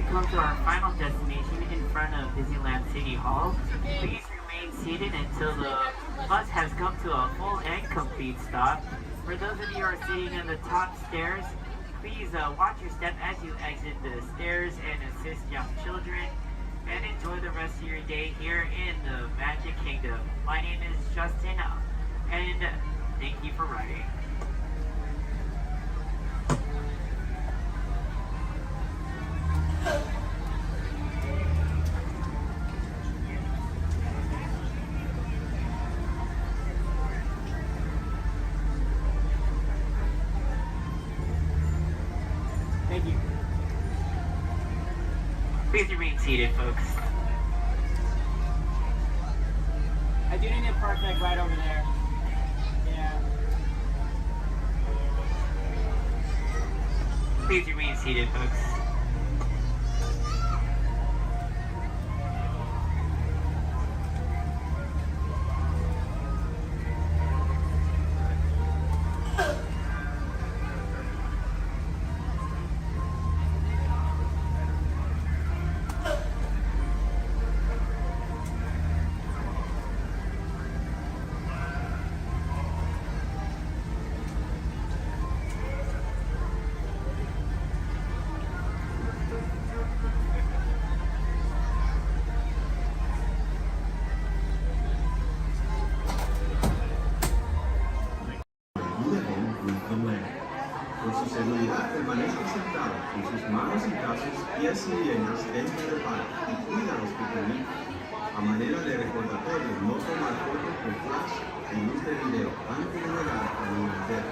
Come to our final destination in front of Disneyland City Hall. Please remain seated until the bus has come to a full and complete stop. For those of you who are sitting in the top stairs, please watch your step as you exit the stairs and assist young children. And enjoy the rest of your day here in the Magic Kingdom. My name is Justin, and thank you for riding. Thank you. Please remain seated, folks. I do need a park like right over there. Yeah. Please remain seated, folks. Living with the land. Por su seguridad, permanezca sentado con sus manos y brazos, pies y piernas dentro del barco y cuida a los pequeños. A manera de recordatorio, no tomar fotos con flash y luz de video antes de llegar a la universidad.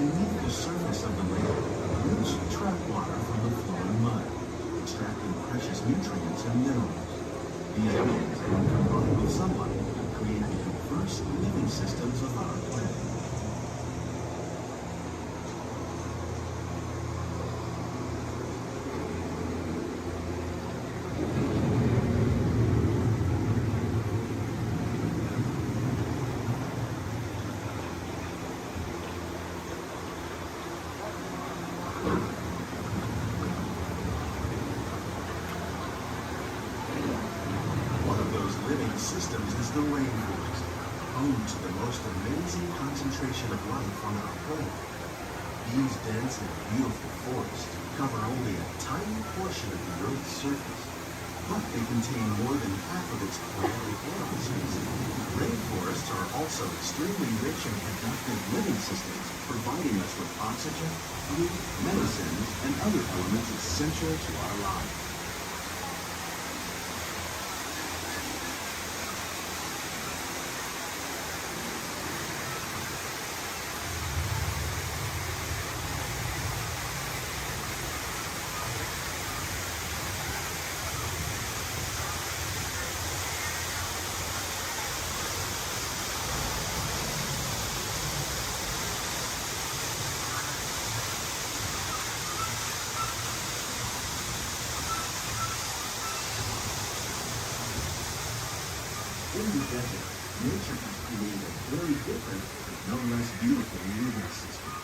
Beneath the surface of the lake, roots trap water from the flowing mud, extracting precious nutrients and minerals. These elements then combine with sunlight, creating the diverse living systems of our planet. Systems is the rainforest, home to the most amazing concentration of life on our planet. These dense and beautiful forests cover only a tiny portion of the Earth's surface, but they contain more than half of its plant and animal species. Rainforests are also extremely rich in productive living systems, providing us with oxygen, food, medicines, and other elements essential to our lives. In the desert, nature has created a very different, but no less beautiful living system.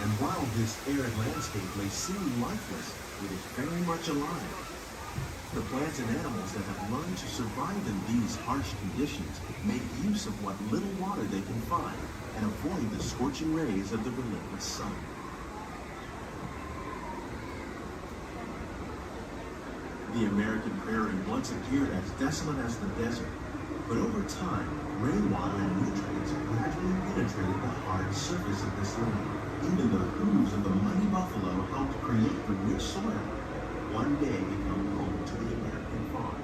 And while this arid landscape may seem lifeless, it is very much alive. The plants and animals that have learned to survive in these harsh conditions make use of what little water they can find and avoid the scorching rays of the relentless sun. The American prairie once appeared as desolate as the desert. But over time, rainwater and nutrients gradually penetrated the hard surface of this land. Even the hooves of the mighty buffalo helped create the rich soil, one day become home to the American farm.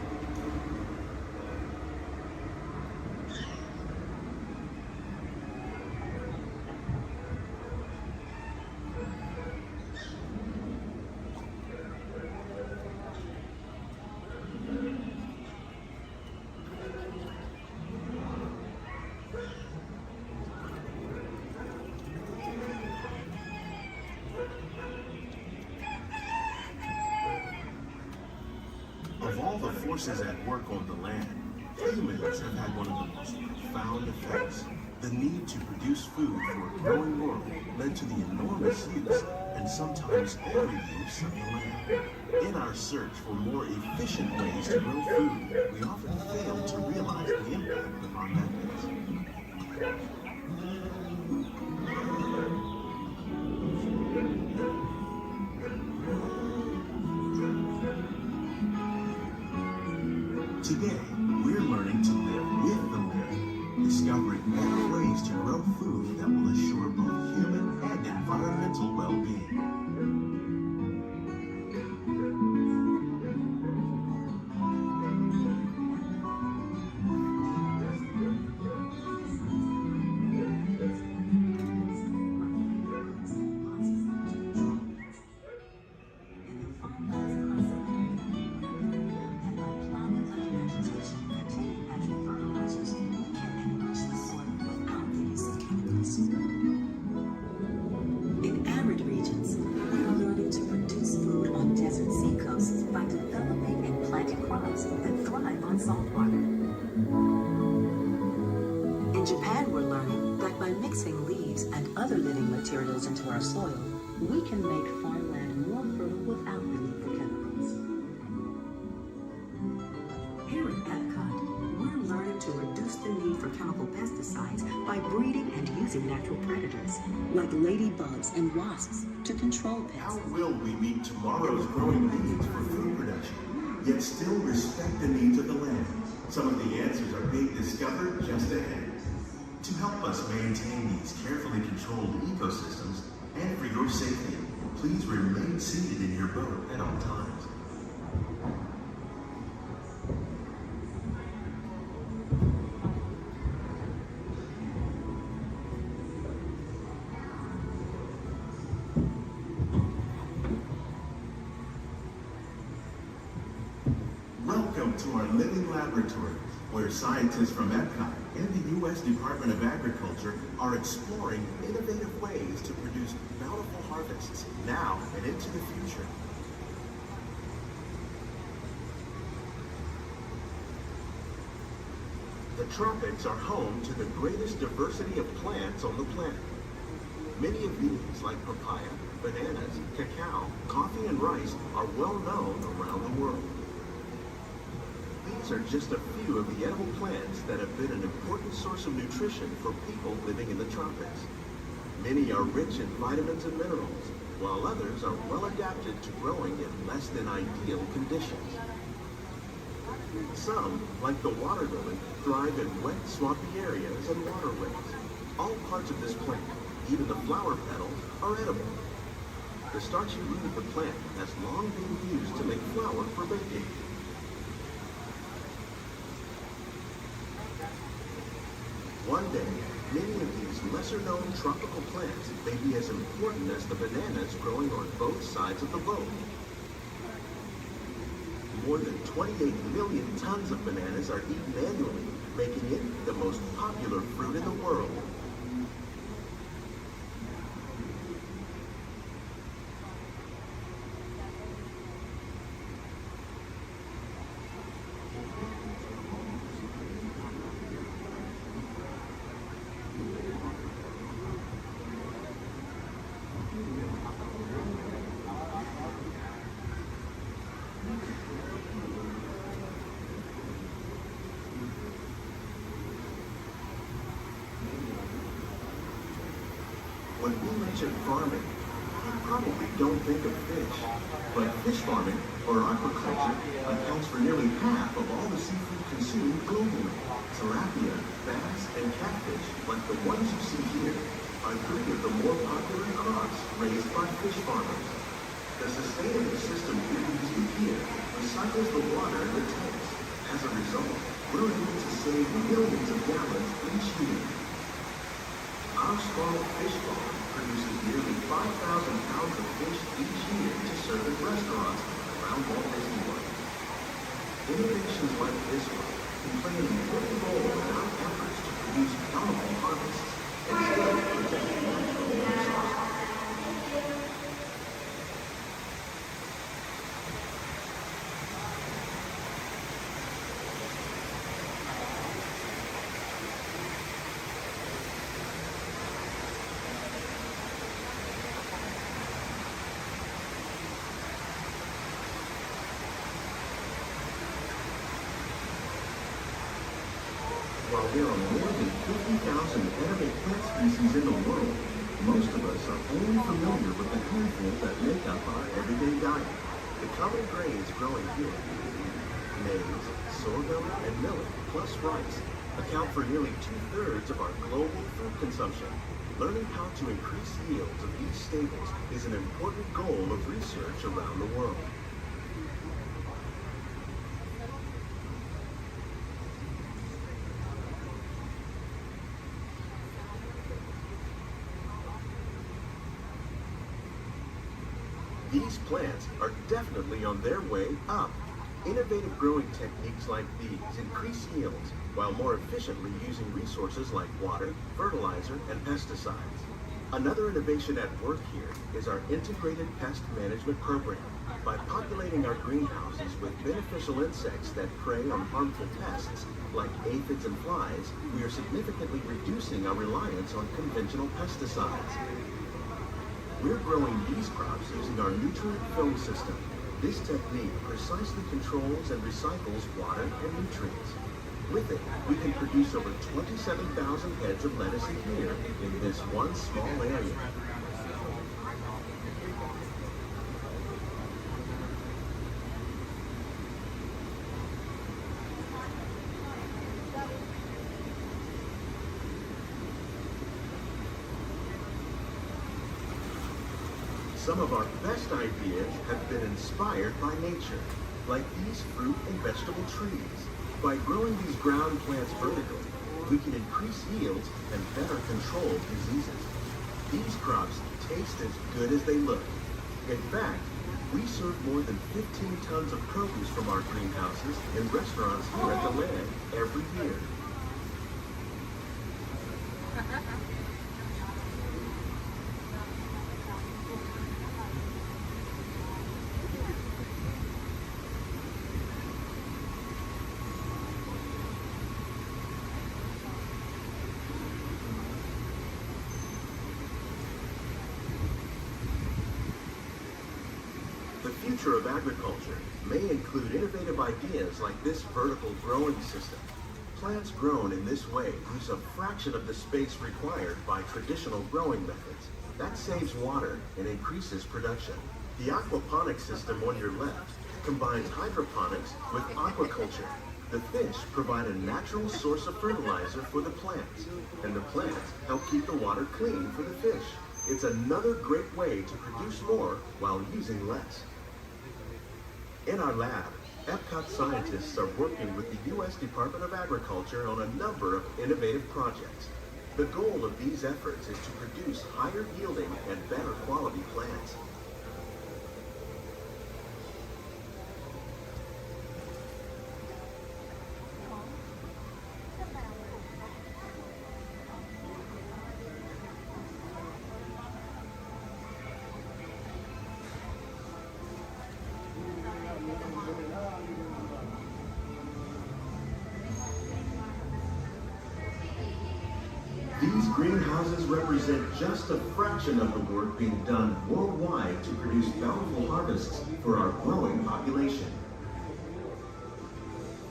Of all the forces at work on the land, humans have had one of the most profound effects. The need to produce food for a growing world led to the enormous use and sometimes overuse of the land. In our search for more efficient ways to grow food, we often fail to realize the impact of our methods. Today, we're learning to live with the living, discovering better ways to grow food that will assure both human and environmental well-being. In arid regions, we're learning to produce food on desert seacoasts by developing and planting crops that thrive on salt water. In Japan, we're learning that by mixing leaves and other living materials into our soil, we can make farmland more fertile without the need for chemicals. Here at Epcot, we're learning to reduce the need for chemical pesticides by breeding and using natural predators, like ladybugs and wasps, to control pests. How will we meet tomorrow's growing needs for food production, yet still respect the needs of the land? Some of the answers are being discovered just ahead. To help us maintain these carefully controlled ecosystems, and for your safety, please remain seated in your boat at all times. Welcome to our living laboratory, where scientists from Epcot and the U.S. Department of Agriculture are exploring innovative ways to produce bountiful harvests now and into the future. The tropics are home to the greatest diversity of plants on the planet. Many of these, like papaya, bananas, cacao, coffee, and rice, are well known around the world. These are just a few of the edible plants that have been an important source of nutrition for people living in the tropics. Many are rich in vitamins and minerals, while others are well adapted to growing in less than ideal conditions. Some, like the water lily, thrive in wet, swampy areas and waterways. All parts of this plant, even the flower petals, are edible. The starchy root of the plant has long been used to make flour for baking. One day, many of these lesser-known tropical plants may be as important as the bananas growing on both sides of the boat. More than 28 million tons of bananas are eaten annually, making it the most popular fruit in the world. When we mention farming, you probably don't think of fish. But fish farming, or aquaculture, accounts for nearly half of all the seafood consumed globally. Tilapia, bass, and catfish, like the ones you see here, are three of the more popular crops raised by fish farmers. The sustainable system we're using here recycles the water in the tanks. As a result, we're able to save millions of gallons each year. Our small fish farm produces nearly 5,000 pounds of fish each year to serve in restaurants around Walt Disney World. Innovations like this one can play an important role in our efforts to produce bountiful harvests and still protect the natural resources. While there are more than 50,000 edible plant species in the world, most of us are only familiar with the handful that make up our everyday diet. The common grains growing here: maize, sorghum and millet, plus rice, account for nearly 2/3 of our global food consumption. Learning how to increase yields of these staples is an important goal of research around the world. These plants are definitely on their way up. Innovative growing techniques like these increase yields while more efficiently using resources like water, fertilizer, and pesticides. Another innovation at work here is our integrated pest management program. By populating our greenhouses with beneficial insects that prey on harmful pests like aphids and flies, we are significantly reducing our reliance on conventional pesticides. We're growing these crops using our nutrient film system. This technique precisely controls and recycles water and nutrients. With it, we can produce over 27,000 heads of lettuce a year in this one small area. Some of our best ideas have been inspired by nature, like these fruit and vegetable trees. By growing these ground plants vertically, we can increase yields and better control diseases. These crops taste as good as they look. In fact, we serve more than 15 tons of produce from our greenhouses in restaurants here at the Land every year. The future of agriculture may include innovative ideas like this vertical growing system. Plants grown in this way use a fraction of the space required by traditional growing methods. That saves water and increases production. The aquaponics system on your left combines hydroponics with aquaculture. The fish provide a natural source of fertilizer for the plants, and the plants help keep the water clean for the fish. It's another great way to produce more while using less. In our lab, Epcot scientists are working with the U.S. Department of Agriculture on a number of innovative projects. The goal of these efforts is to produce higher yielding and better quality plants. These greenhouses represent just a fraction of the work being done worldwide to produce bountiful harvests for our growing population.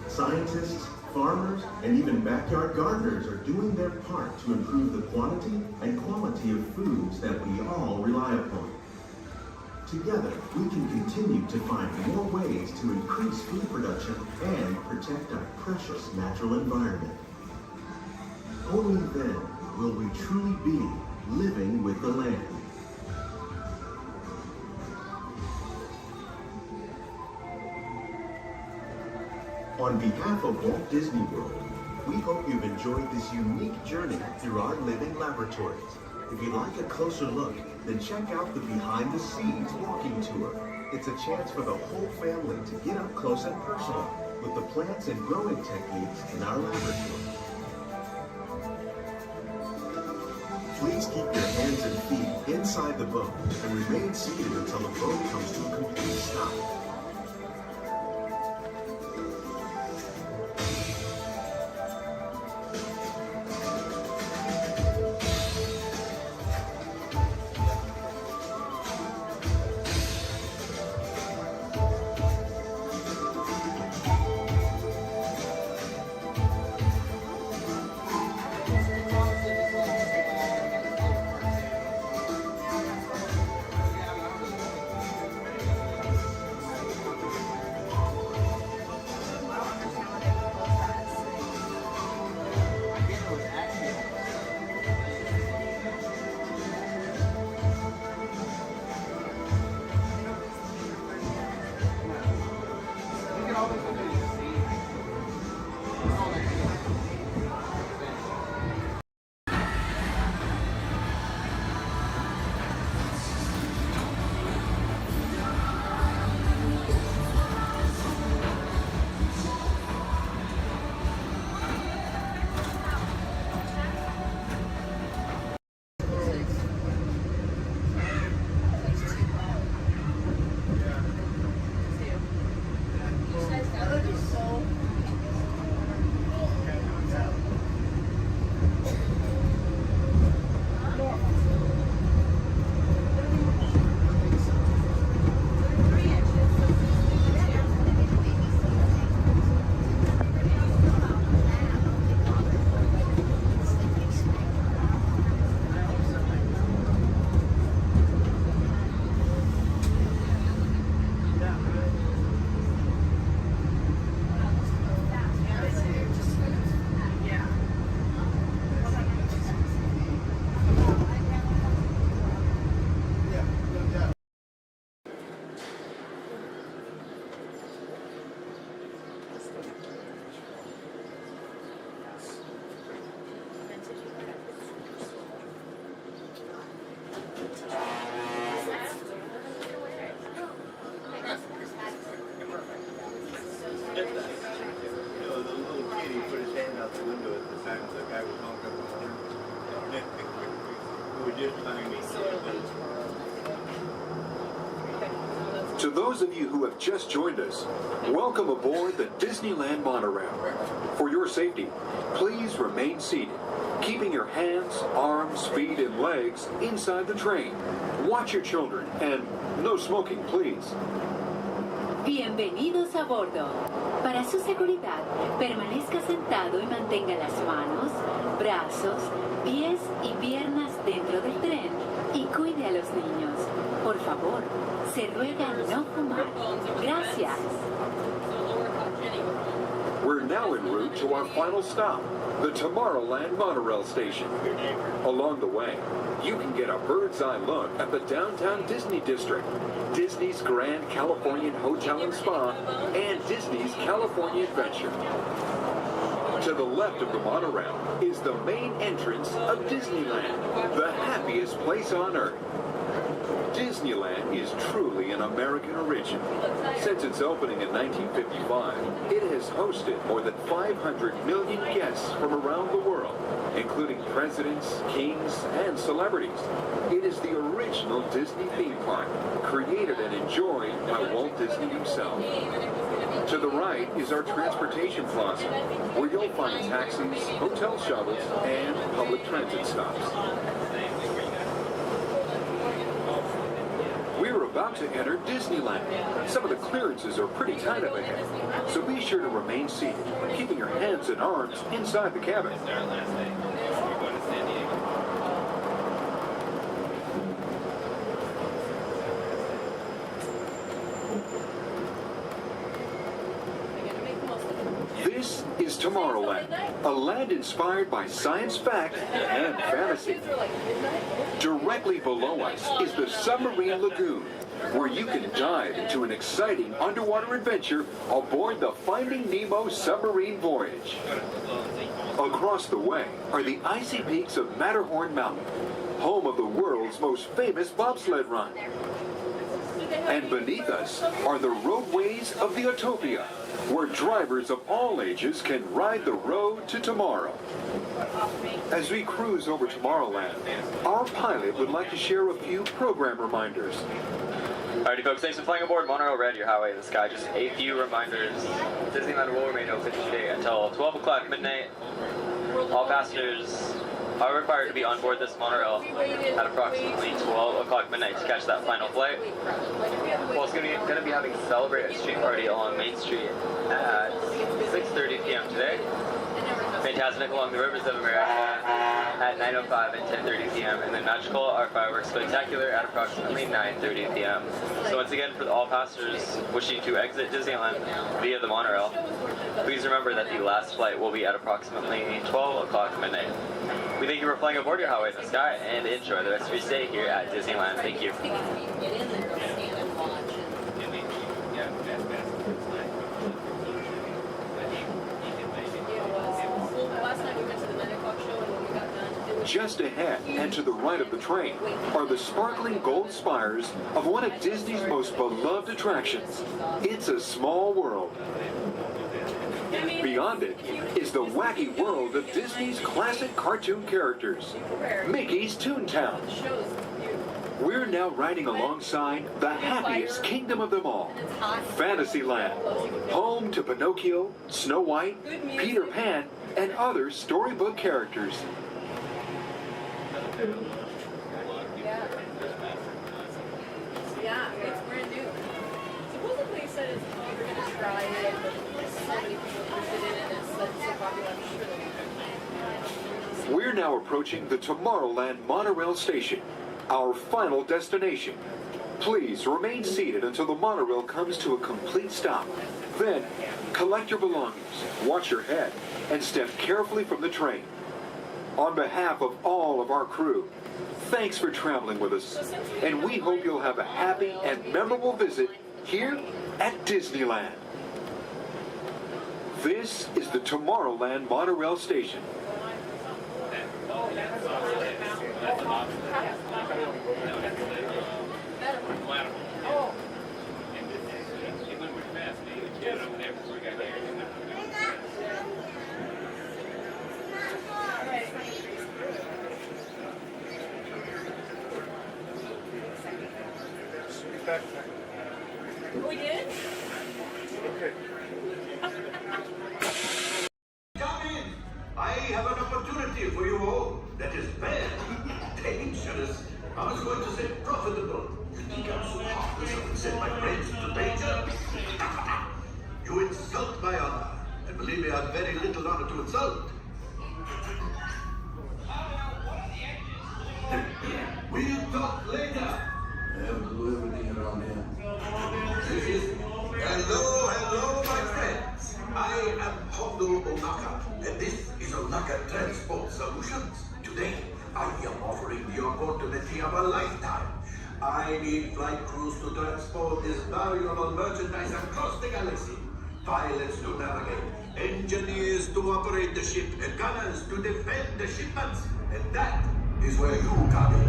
Scientists, farmers, and even backyard gardeners are doing their part to improve the quantity and quality of foods that we all rely upon. Together, we can continue to find more ways to increase food production and protect our precious natural environment. Only then will we truly be living with the land. On behalf of Walt Disney World, we hope you've enjoyed this unique journey through our living laboratories. If you'd like a closer look, then check out the Behind the Scenes walking tour. It's a chance for the whole family to get up close and personal with the plants and growing techniques in our laboratory. Please keep your hands and feet inside the boat and remain seated until the boat comes to a complete stop. To those of you who have just joined us, welcome aboard the Disneyland monorail. For your safety, please remain seated, keeping your hands, arms, feet, and legs inside the train. Watch your children, and no smoking, please. Bienvenidos a bordo. Para su seguridad, permanezca sentado y mantenga las manos, brazos, pies y piernas dentro del tren y cuide a los niños. Por favor, se ruega no fumar. Gracias. We're now en route to our final stop, the Tomorrowland monorail station. Along the way, you can get a bird's eye look at the downtown Disney district, Disney's Grand Californian Hotel and Spa, and Disney's California Adventure. To the left of the monorail is the main entrance of Disneyland, the happiest place on earth. Disneyland is truly an American origin. Since its opening in 1955, it has hosted more than 500 million guests from around the world, including presidents, kings, and celebrities. It is the original Disney theme park, created and enjoyed by Walt Disney himself. To the right is our transportation plaza, where you'll find taxis, hotel shuttles, and public transit stops. We're about to enter Disneyland. Some of the clearances are pretty tight up ahead, so be sure to remain seated, keeping your hands and arms inside the cabin. This is Tomorrowland, a land inspired by science fact and fantasy. Directly below us is the Submarine Lagoon, where you can dive into an exciting underwater adventure aboard the Finding Nemo submarine voyage. Across the way are the icy peaks of Matterhorn Mountain, home of the world's most famous bobsled run. And beneath us are the roadways of the Utopia, where drivers of all ages can ride the road to tomorrow. As we cruise over Tomorrowland, our pilot would like to share a few program reminders. Alrighty folks, thanks for flying aboard Monorail Red, your highway in the sky. Just a few reminders. Disneyland will remain open today until 12 o'clock midnight. All passengers are required to be on board this monorail at approximately 12 o'clock midnight to catch that final flight. Walt's going to be having Celebrate a Street Party along Main Street at 6:30 p.m. today. Fantastic along the Rivers of America at 9:05 and 10:30 p.m. and then Magical Our Fireworks Spectacular at approximately 9:30 p.m. So once again, for all passengers wishing to exit Disneyland via the monorail, please remember that the last flight will be at approximately 12 o'clock midnight. We thank you for flying aboard your highway in the sky and enjoy the rest of your stay here at Disneyland. Thank you. Just ahead and to the right of the train are the sparkling gold spires of one of Disney's most beloved attractions. It's a Small World. Beyond it is the wacky world of Disney's classic cartoon characters, Mickey's Toontown. We're now riding alongside the happiest kingdom of them all, Fantasyland, home to Pinocchio, Snow White, Peter Pan, and other storybook characters. Yeah, it's brand new. Supposedly it said it's you're gonna try it, but so many people interested in it, and it's so popular. I'm sure. We're now approaching the Tomorrowland monorail station, our final destination. Please remain seated until the monorail comes to a complete stop. Then, collect your belongings, watch your head, and step carefully from the train. On behalf of all of our crew, thanks for traveling with us, and we hope you'll have a happy and memorable visit here at Disneyland. This is the Tomorrowland monorail station. backpack. We did? Okay. Come in. I have an opportunity for you all that is very dangerous. I was going to say profitable. You think I'm so heartless I would send my friends into danger? You insult my honor. And believe me, I have very little honor to insult. We'll talk later. I have to do everything around here. Hello, my friends. I am Hondo Onaka, and this is Onaka Transport Solutions. Today, I am offering the opportunity of a lifetime. I need flight crews to transport this valuable merchandise across the galaxy. Pilots to navigate, engineers to operate the ship, and gunners to defend the shipments. And that is where you come in.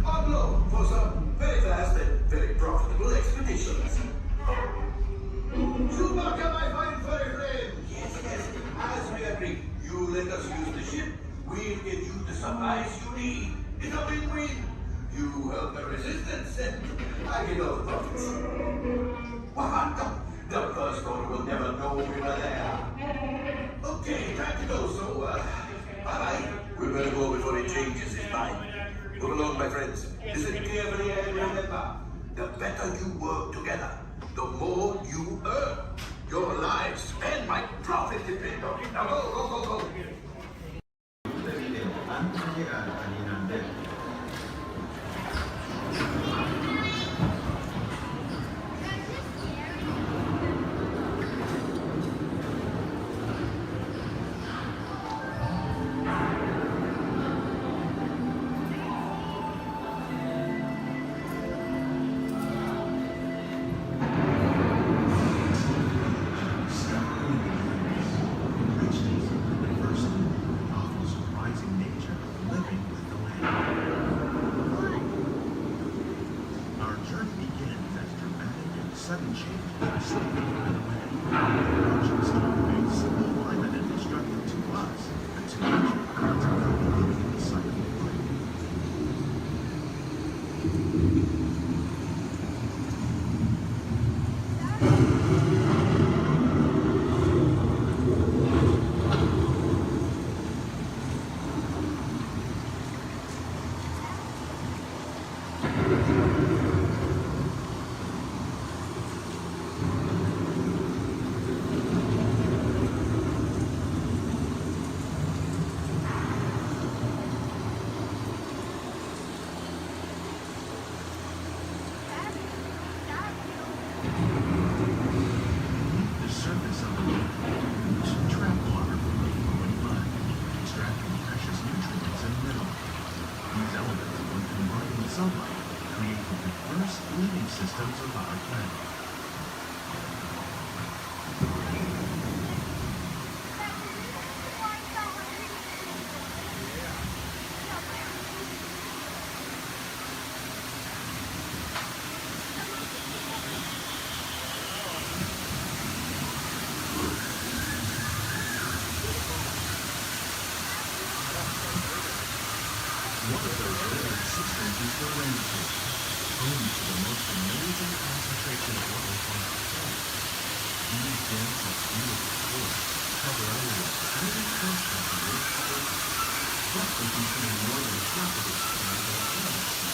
On loan for some very fast and very profitable expeditions. Chewbacca, my fine furry friend! Yes, as we agreed, you let us use the ship, we'll give you the supplies you need. It's a win-win. You help the resistance, and I get all the profits. The first order will never know we were there. Okay, time to go, so, bye-bye. We better go before he changes his mind. Move along, my friends. Listen carefully and remember, the better you work together, the more you earn. Your lives and my profit depend on it. Now go. Sudden change in slipping by the wind. Ocean storm may seem violent and destructive to us, but to nature, it's a complicated cycle of life. Sunlight create the diverse living systems of our planet. One of those living systems is the rainforest, home to the most amazing concentration of life on our planet. These dense and beautiful forests cover only a tiny portion of the Earth's surface, but they contain more than half of its planetary energy.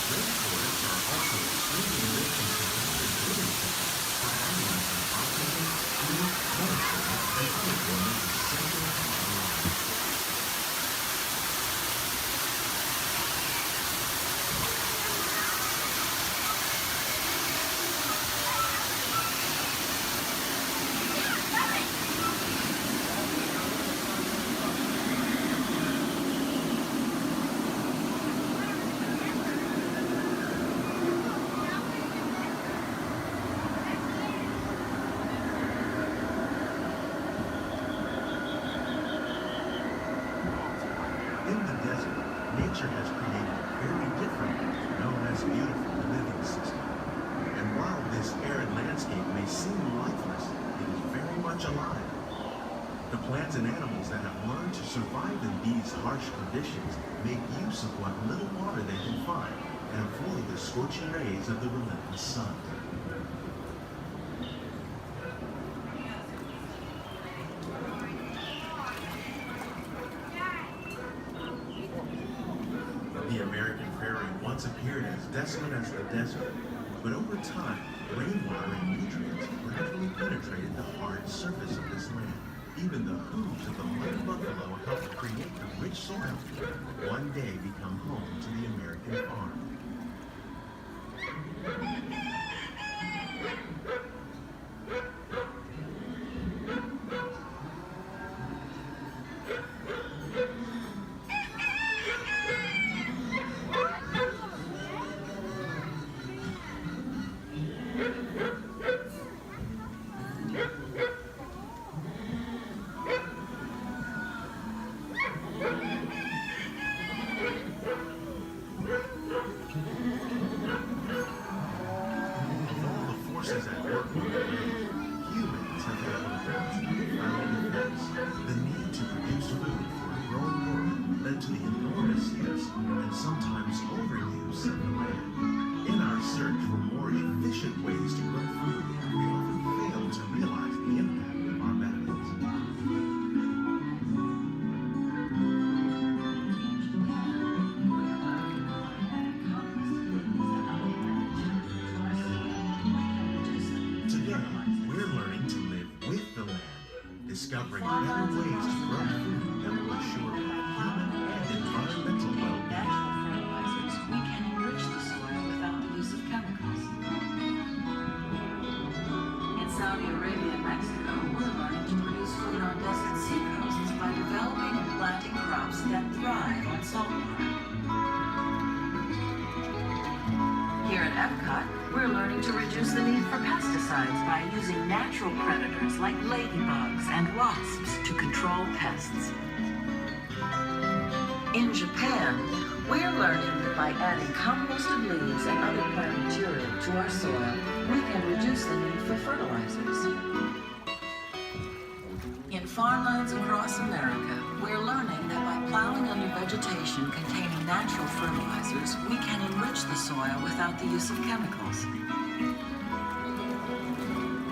Rainforests are also extremely rich in synthetic living systems, providing us with oxygen, food, medicine, and other forms essential to our lives. Nature has created a very different, known as beautiful living system. And while this arid landscape may seem lifeless, it is very much alive. The plants and animals that have learned to survive in these harsh conditions make use of what little water they can find and avoid the scorching rays of the relentless sun. The American prairie once appeared as desolate as the desert, but over time, rainwater and nutrients gradually penetrated the hard surface of this land. Even the hooves of the muddy buffalo helped create the rich soil that one day become home to the American farm. Discovering better ways to grow food that will assure both human and environmental well-being. Fertilizers, we can enrich the soil without the use of chemicals. In Saudi Arabia and Mexico, we're learning to produce food on desert seacoasts by developing and planting crops that thrive on salt water. Here at Epcot, we're learning to reduce the need for pesticides by using natural predators like ladybugs and wasps to control pests. In Japan, we're learning that by adding composted leaves and other plant material to our soil, we can reduce the need for fertilizers. In farmlands across America, we're learning that by plowing under vegetation containing natural fertilizers, we can enrich the soil without the use of chemicals.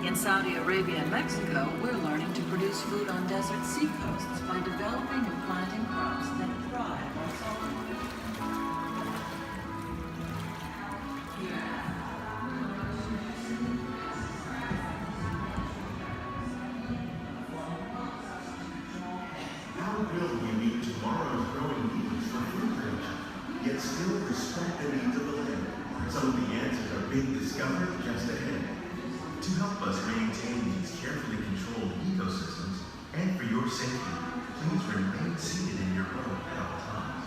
In Saudi Arabia and Mexico, we're learning to produce food on desert seacoasts by developing and planting crops that thrive on salt water. How will we meet tomorrow's growing needs for food production, yet still respect the needs of the land? Some of the answers are being discovered just ahead. To help us maintain these carefully controlled ecosystems, and for your safety, please remain seated in your boat at all times.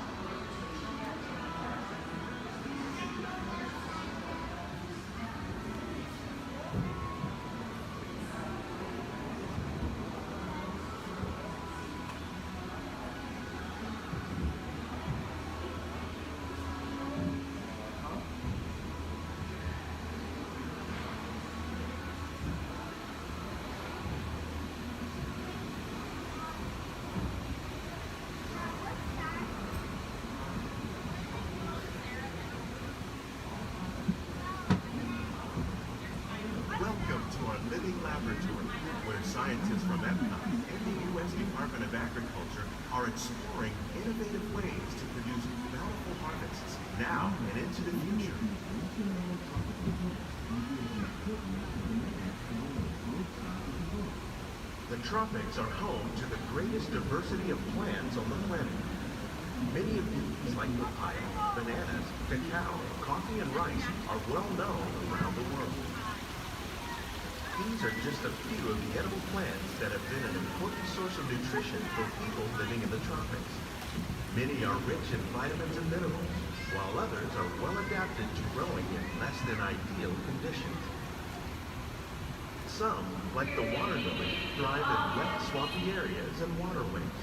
Laboratory, where scientists from Epcot and the U.S. Department of Agriculture are exploring innovative ways to produce bountiful harvests now and into the future. The tropics are home to the greatest diversity of plants on the planet. Many of these, like papaya, bananas, cacao, coffee, and rice, are well known around the world. These are just a few of the edible plants that have been an important source of nutrition for people living in the tropics. Many are rich in vitamins and minerals, while others are well adapted to growing in less than ideal conditions. Some, like the water lily, thrive in wet, swampy areas and waterways.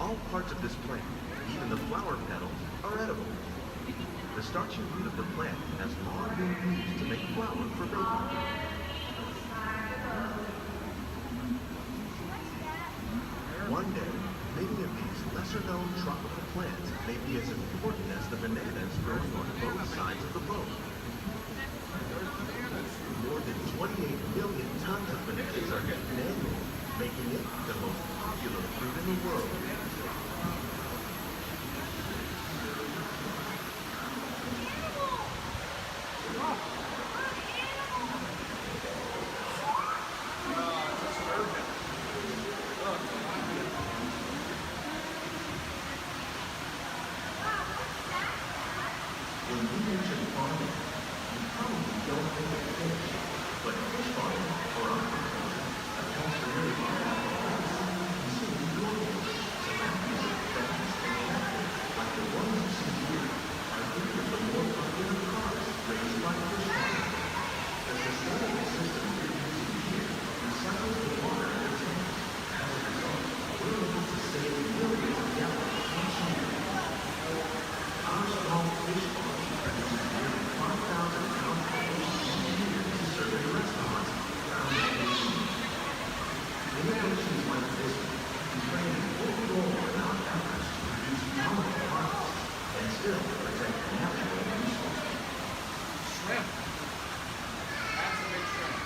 All parts of this plant, even the flower petals, are edible. The starchy root of the plant has long been used to make flour for baking. tons of bananas are eaten annually, making it the most popular fruit in the world. When we mention farming, you probably don't think of fish, but fish farming or aquaculture accounts for nearly half of the plants consumed globally. These effects and methods, like the ones you see here, are due to the more popular crops raised by fish farming. The sustainable system we're using here recycles the water in the tanks. As a result, we're able to save millions of gallons each year. Our small fish farm produces nearly 5,000 pounds of fish each year to serve in restaurants around the nation. Innovations like this can play an important role in our efforts to produce economical products and still protect natural resources. Shrimp. That's a big shrimp.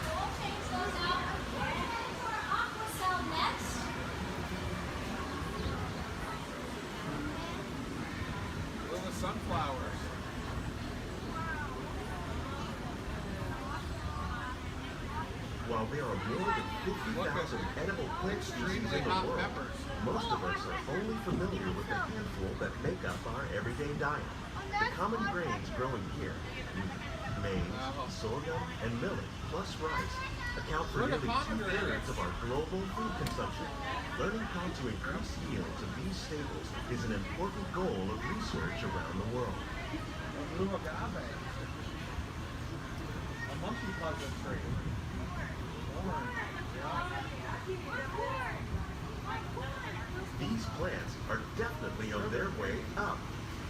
We'll change those out for aqua cell next. Little sunflowers. While there are more than 50,000 edible plant species in the world, most of us are only familiar with the handful that make up our everyday diet. The common grains growing here, maize, sorghum, and millet, plus rice, account for nearly 2/3 of our global food consumption. Learning how to increase yields of these staples is an important goal of research around the world. Blue agave. A monkey pleasant tree. These plants are definitely on their way up.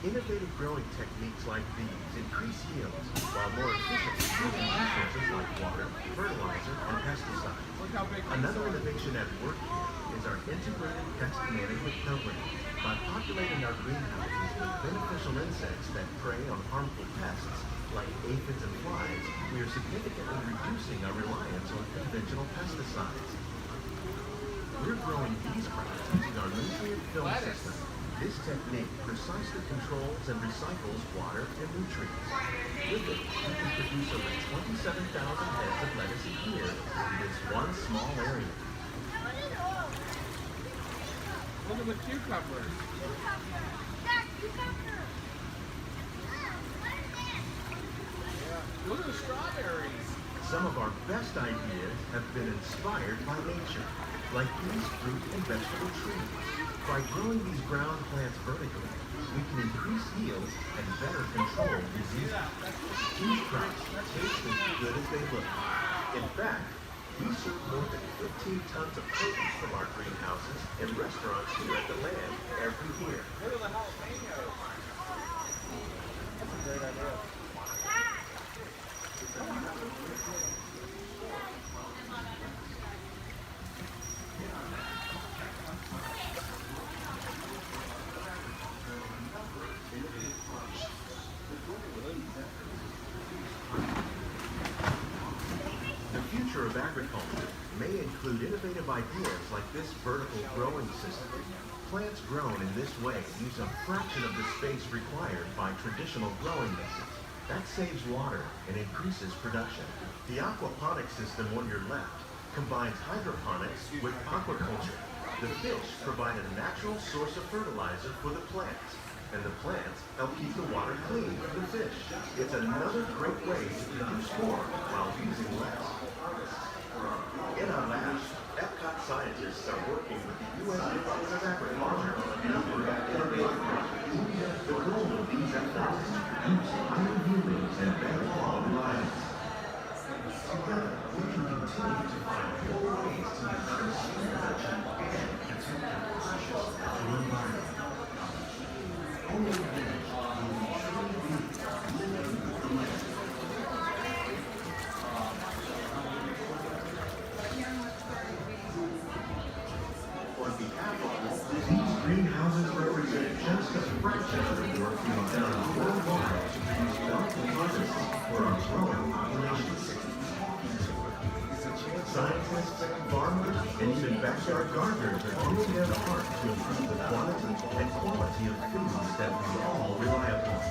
Innovative growing techniques like these increase yields while more efficiently using resources like water, fertilizer, and pesticides. Another innovation at work here is our integrated pest management program. By populating our greenhouses with beneficial insects that prey on harmful pests like aphids and flies, we are significantly reducing our reliance on conventional pesticides. We're growing these crops using our nutrient film system. This technique precisely controls and recycles water and nutrients. With it, we can produce over 27,000 heads of lettuce a year in this one small area. Look at the cucumbers. Look at the strawberries. Some of our best ideas have been inspired by nature, like these fruit and vegetable trees. By growing these ground plants vertically, we can increase yields and better control diseases. These crops taste as good as they look. In fact, we serve more than 15 tons of produce from our greenhouses in restaurants here at the land every year. Look at the jalapenos. That's a great idea. The future of agriculture may include innovative ideas like this vertical growing system. Plants grown in this way use a fraction of the space required by traditional growing methods. That saves water and increases production. The aquaponics system on your left combines hydroponics with aquaculture. The fish provide a natural source of fertilizer for the plants, and the plants help keep the water clean for the fish. It's another great way to produce more while using less. In our lab, Epcot scientists are working with the U.S. Department of Agriculture on a number of innovative projects. The goal of these efforts is to produce higher yielding and better quality lives. Together, we can continue to find more ways to increase food production and protect our precious natural environment. Only then will we truly be living the land. On behalf of Walt Disney's century working down worldwide use development artists for our growing population. Scientists, farmers, and even backyard gardeners are doing their part to improve the quantity and quality of foods that we all rely upon.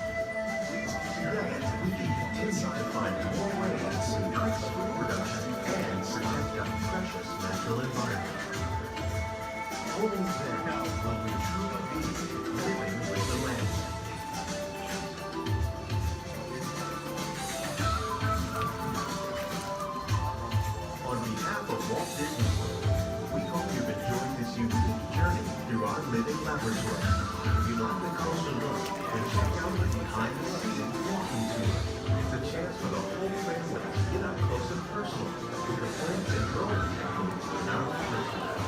Together, we can continue to find more ways to increase food production and protect our precious natural environment. Only then will we truly be living with the land. On behalf of Walt Disney World, we hope you've enjoyed this unique journey through our living laboratory. If you'd like a closer look, then check out the behind-the-scenes walking tour. It's a chance for the whole family to get up close and personal with the plants and growing techniques in our laboratory.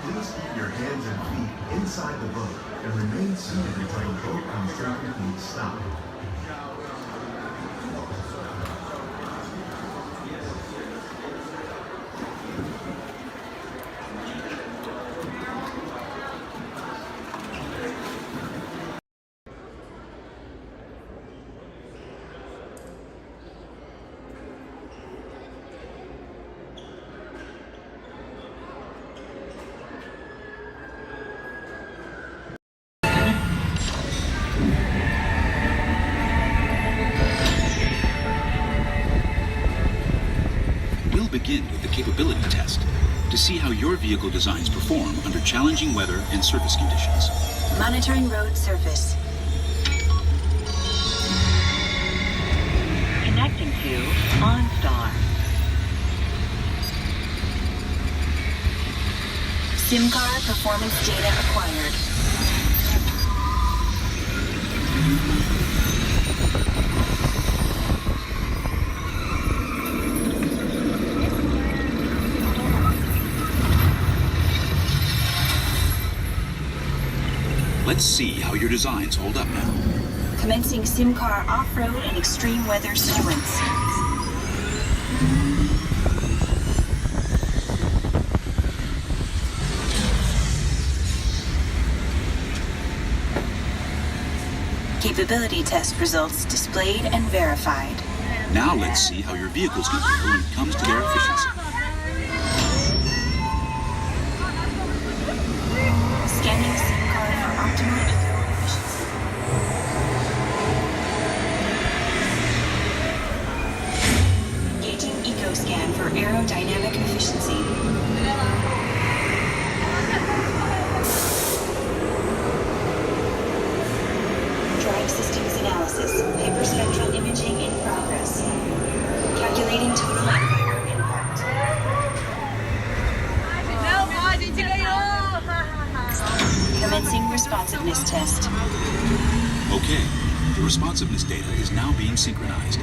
Please keep your hands and feet inside the boat and remain seated until the boat comes to a complete stop. Begin with the capability test to see how your vehicle designs perform under challenging weather and surface conditions. Monitoring road surface. Connecting to OnStar. SIM-car performance data acquired. Let's see how your designs hold up now. Commencing SIM-car off-road and extreme weather sequence. Capability test results displayed and verified. Now let's see how your vehicles compare when it comes to their efficiency. Scanning SIM-car for optimal fuel efficiency. Engaging EcoScan for aerodynamic efficiency. Drive systems analysis. Hyperspectral imaging in progress. Calculating total environment impact. Commencing responsiveness test. Okay, the responsiveness data is now being synchronized.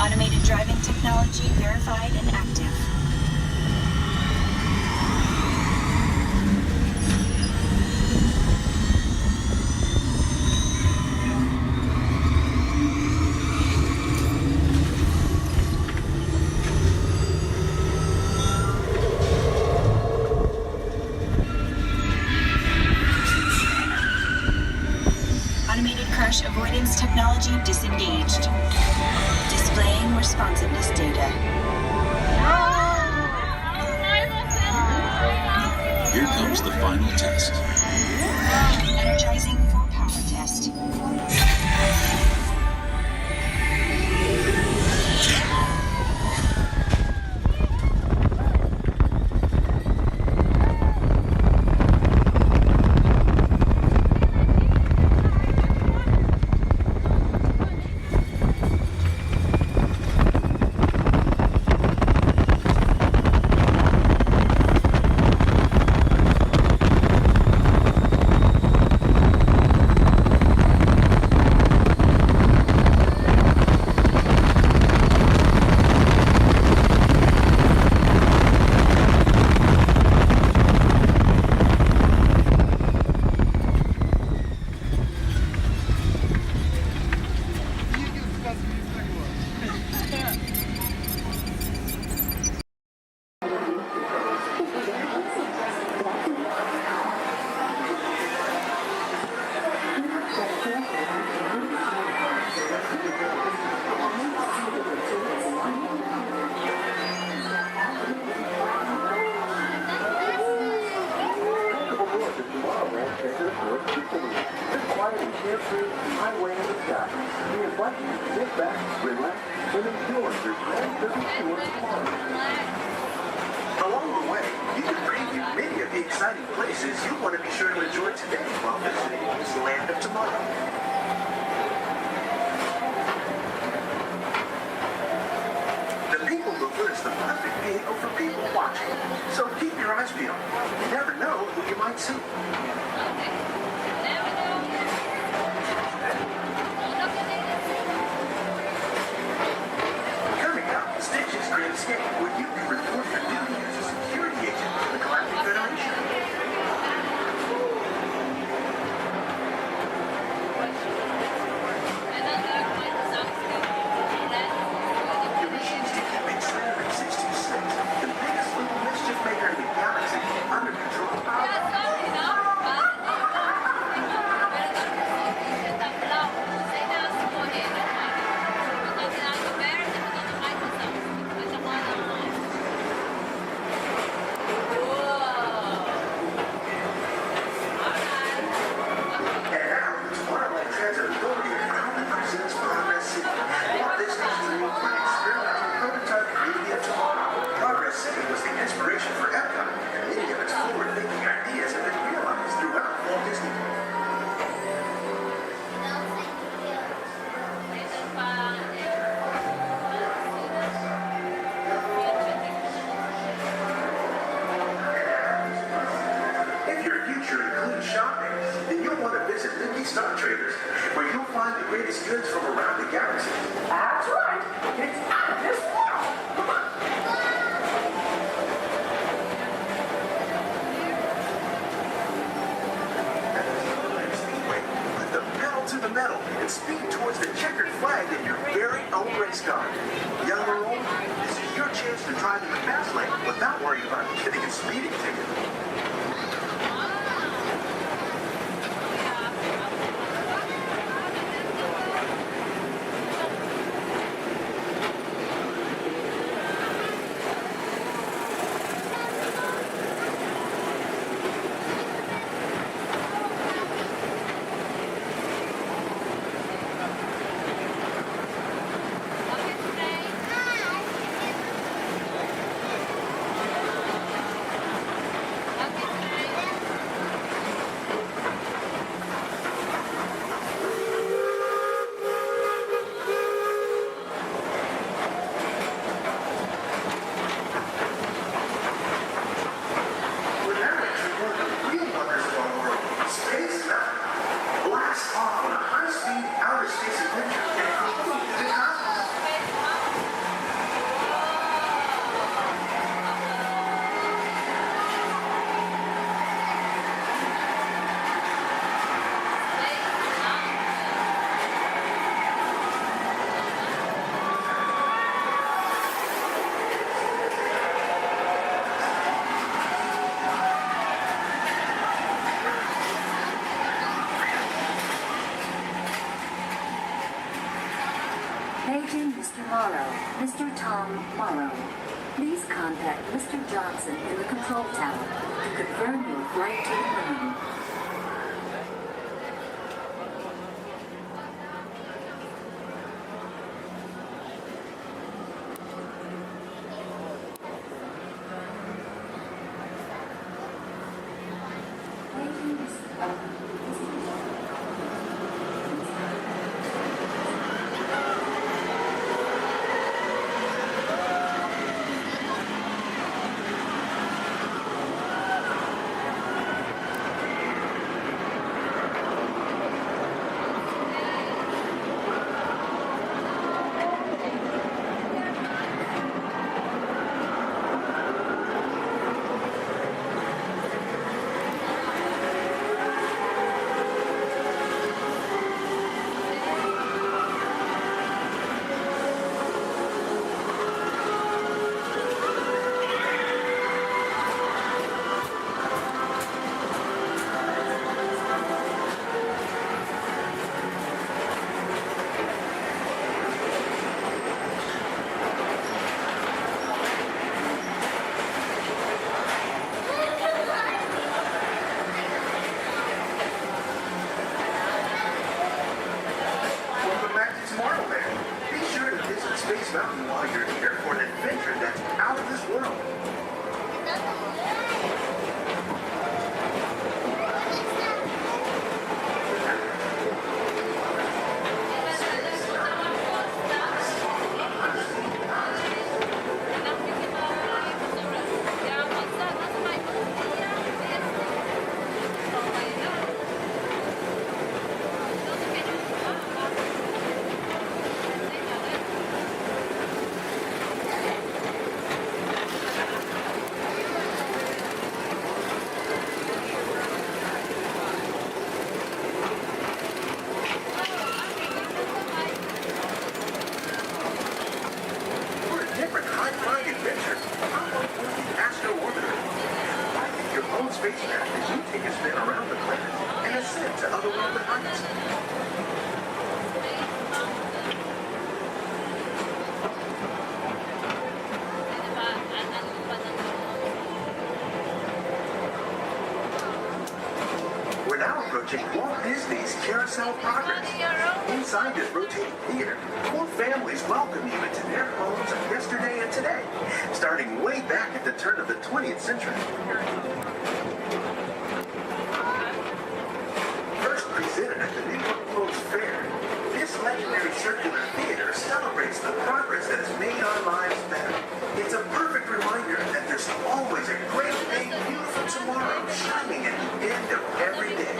Automated driving technology verified and active. Avoidance technology disengaged. Displaying responsiveness data. Here comes the final test. Energizing for power test. Into the fourth people move. This quiet and carefree highway in the sky. We invite you to sit back, relax, and enjoy your grand service tour tomorrow. Along the way, you can preview many of the exciting places you want to be sure to enjoy today while visiting this land of tomorrow. The People Mover is the perfect vehicle for people watching, so keep your eyes peeled. You never know who you might see. Coming up, Stitch's Great Escape, where you can report your duty as a security agent for the Galactic Federation. Your missions to keep Experiment 626, the biggest little mischief maker in the galaxy, under control. And now, Tomorrowland Transit Authority proudly presents Progress City, Walt Disney's dream for an experimental prototype community of tomorrow. Progress City was the inspiration for Epcot, and many of its forward-thinking ideas have been realized throughout Walt Disney World. If your future includes shopping, then you'll want to visit Mickey Star Traders, where you'll find the greatest goods from around the galaxy. That's right. It's out of this world. Come on. Speedway, put the pedal to the metal and speed towards the checkered flag in your very own race car. Young or old, this is your chance to drive in the fast lane without worrying about getting a speeding ticket. We're now entering one of the real wonders of our world, Space Mountain. Blast off on a high-speed outer space adventure and complete the cosmos. Paging Mr. Morrow, Mr. Tom Morrow. Please contact Mr. Johnson in the control tower to confirm your flight to the moon. Paging Mr. spacecraft as you take a spin around the planet and ascend to otherworldly heights. We're now approaching Walt Disney's Carousel Progress. Inside this rotating theater, 4 families welcome you into their homes of yesterday and today, starting way back at the turn of the 20th century. First presented at the Newport World's Fair, this legendary circular theater celebrates the progress that has made our lives better. It's a perfect reminder that there's always a great, big, beautiful tomorrow shining at the end of every day.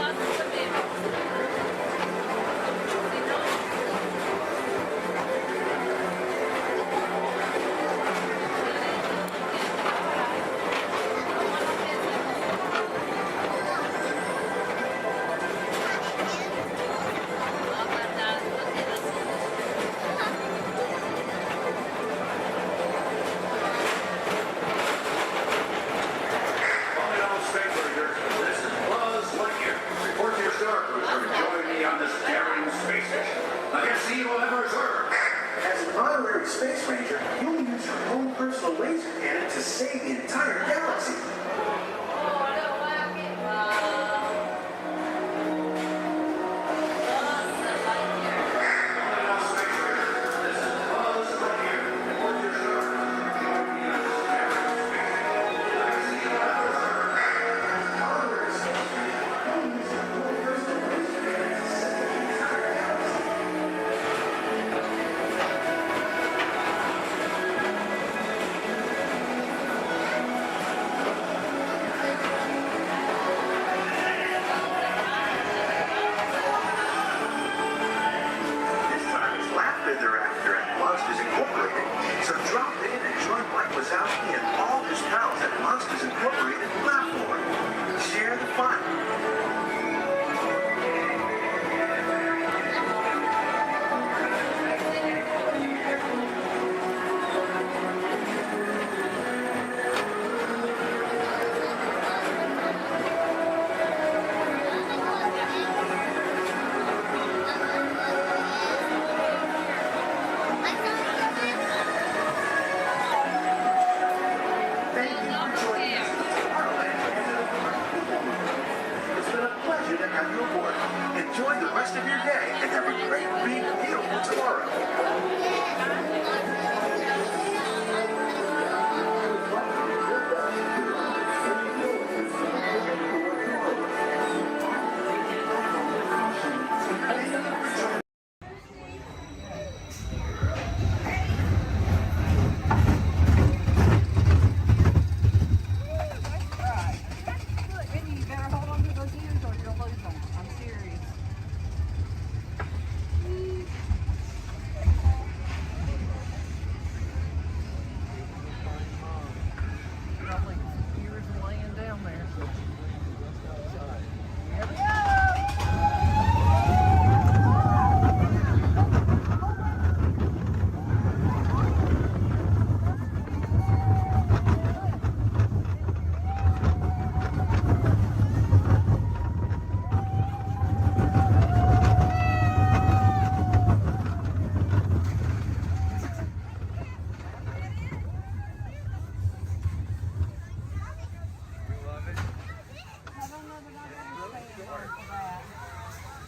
As an honorary space ranger, you'll use your own personal laser cannon to save the entire galaxy. Enjoy the rest of your day and have a great, big, beautiful tomorrow.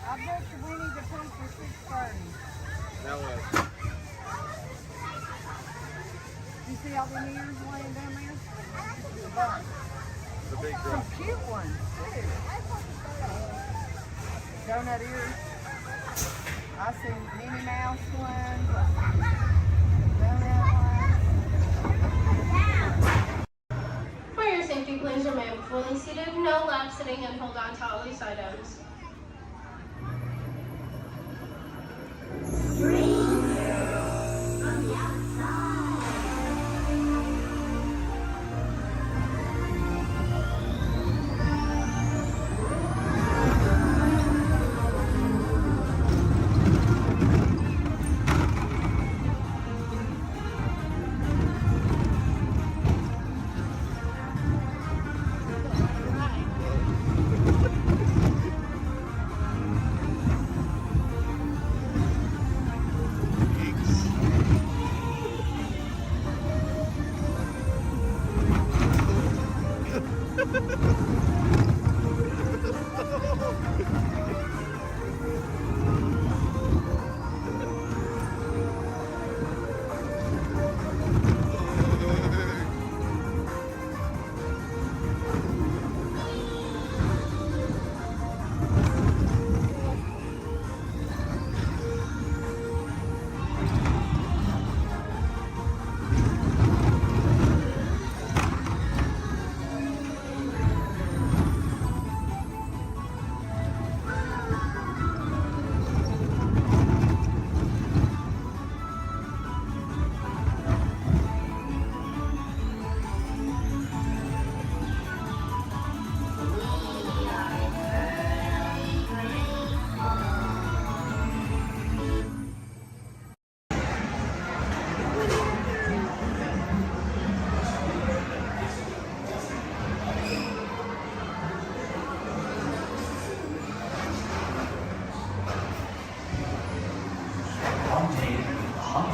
I bet you we need to come for 6:30. That way. You see all the ears laying down there? The big Some drum. cute ones, too. Donut ears. I see Minnie Mouse ones. For your safety, please remain fully seated. No lap sitting and hold on to all these items.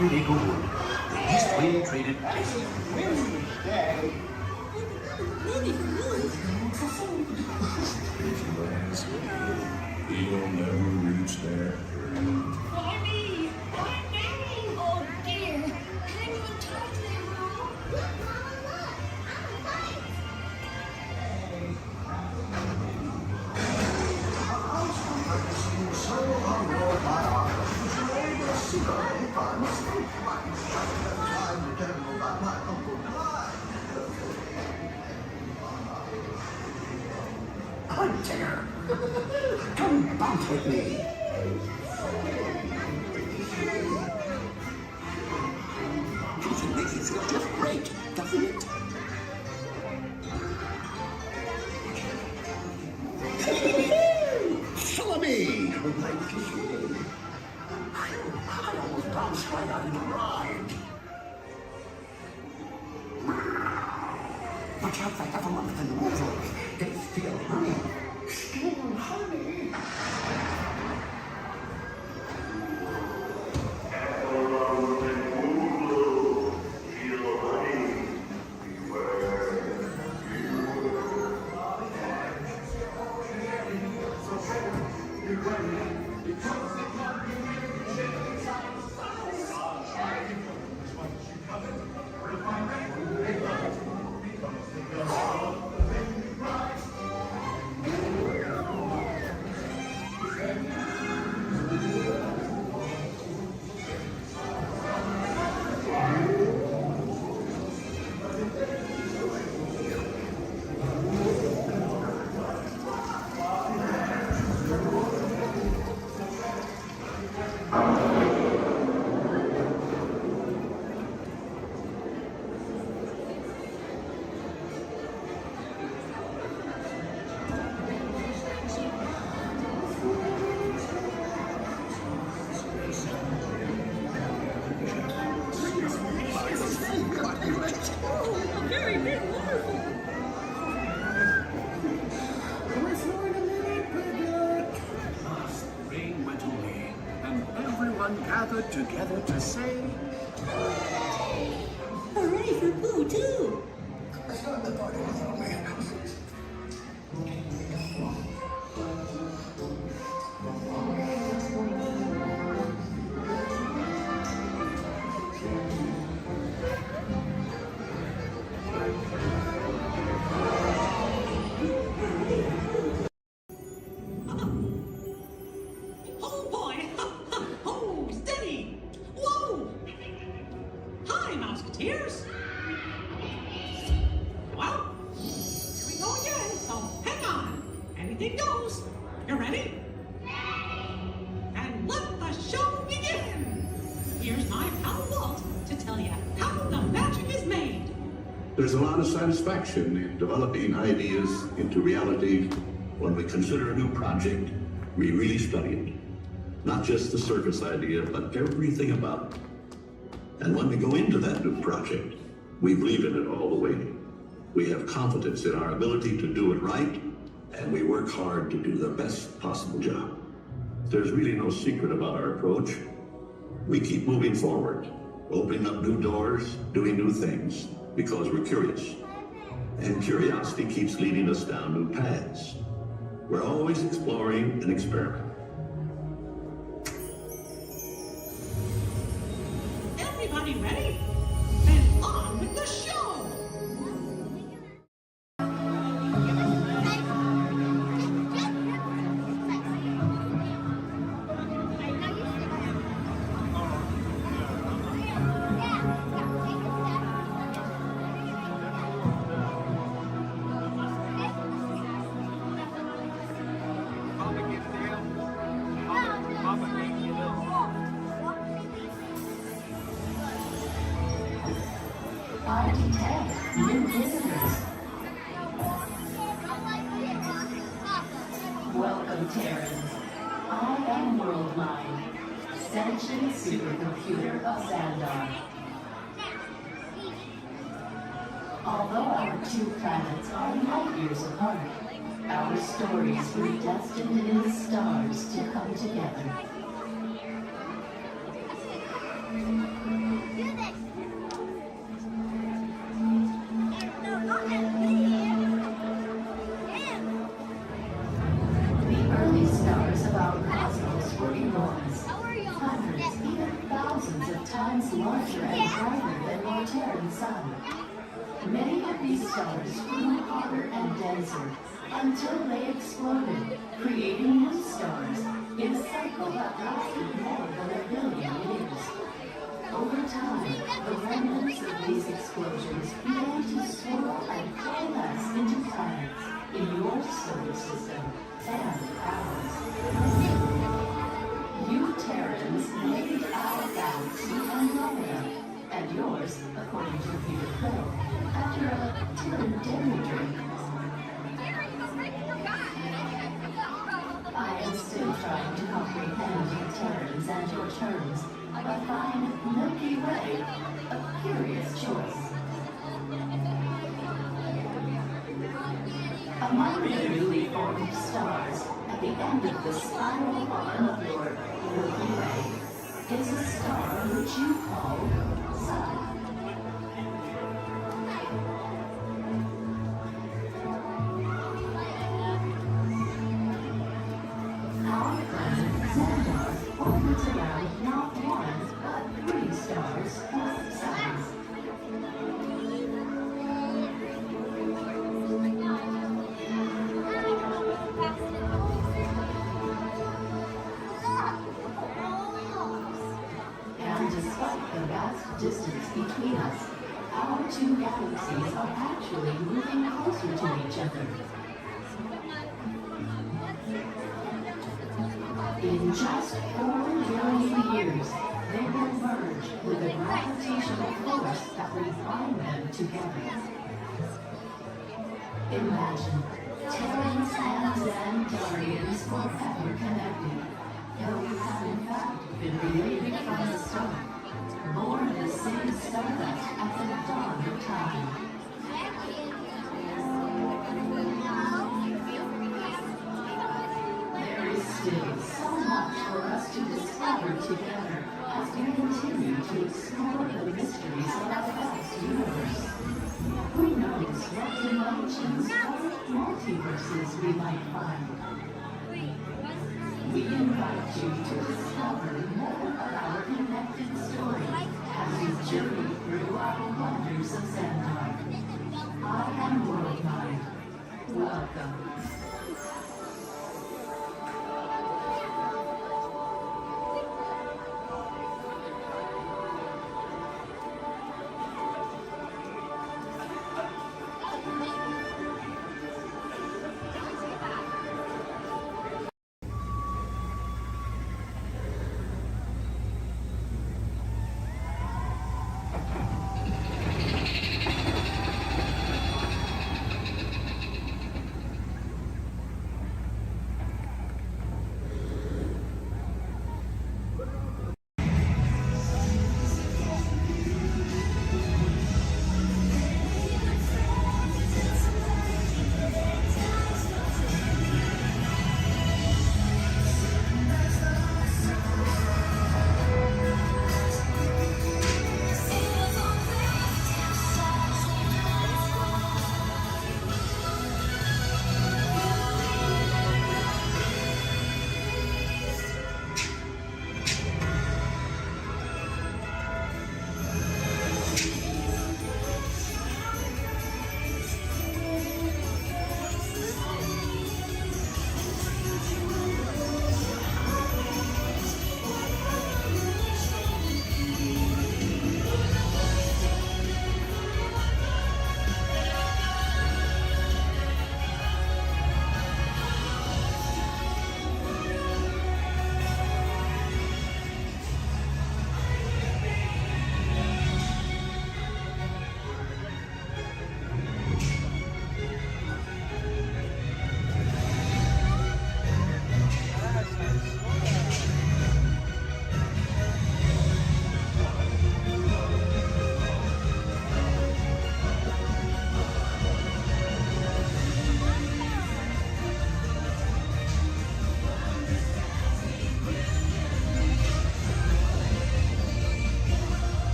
100 acre wood. The East Wind traded places. He'll never reach there. Why me? Why me? Oh dear. Can't even talk to them, Hunter, come bounce with me. It makes it feel just great, doesn't it? Follow me! I almost bounced right out of the ride. Watch out for Evermonth and Wolf. They steal honey. Steal honey? Gathered together to say, hooray for Boo, too! That's not the part of the little man. Oh boy! Oh, steady! Whoa! Hi, Mouseketeers! Well, here we go again, so hang on. Anything goes. You ready? And let the show begin! Here's my pal Walt to tell you how the magic is made. There's a lot of satisfaction in developing ideas into reality. When we consider a new project, we really study it. Not just the surface idea, but everything about it. And when we go into that new project, we believe in it all the way. We have confidence in our ability to do it right, and we work hard to do the best possible job. There's really no secret about our approach. We keep moving forward, opening up new doors, doing new things, because we're curious. And curiosity keeps leading us down new paths. We're always exploring and experimenting. Everybody ready? Then on with the show! I detect new visitors. Welcome, Terrans. I am Worldmind, sentient supercomputer of Xandar. Although our two planets are light years apart, our stories were destined in the stars to come together. The early stars of our cosmos were enormous, hundreds, even thousands of times larger and brighter than our Terran sun. Many of these stars grew hotter and denser until they exploded, creating new stars in a cycle that lasted more than 1 billion years. Over time, the remnants of these explosions began to swirl and coalesce into planets in your solar system and ours. You Terrans named our galaxy Andromeda, and yours, according to Peter Quill, after a Terran dairy drink. I am still trying to comprehend you Terrans and your terms, but find Milky Way a curious choice. Among the newly formed stars, at the end of the spiral arm of your Milky Way, is a star which you call Sun. Our planet Xandar orbits around not one, but 3 stars plus suns. And despite the vast distance between us, our 2 galaxies are actually moving closer to each other. In just 4 billion years, they will merge with a gravitational force that will bind them together. Imagine Terrans and Xandarians forever connected, though we have in fact been related from the start, born the same stardust at the dawn of time. There is still so much for us to discover together as we continue to explore the mysteries of our vast universe. Who knows what dimensions or multiverses we might find? We invite you to discover more of our connected story as we journey through our wonders of Xandar. I am Worldmind. Welcome.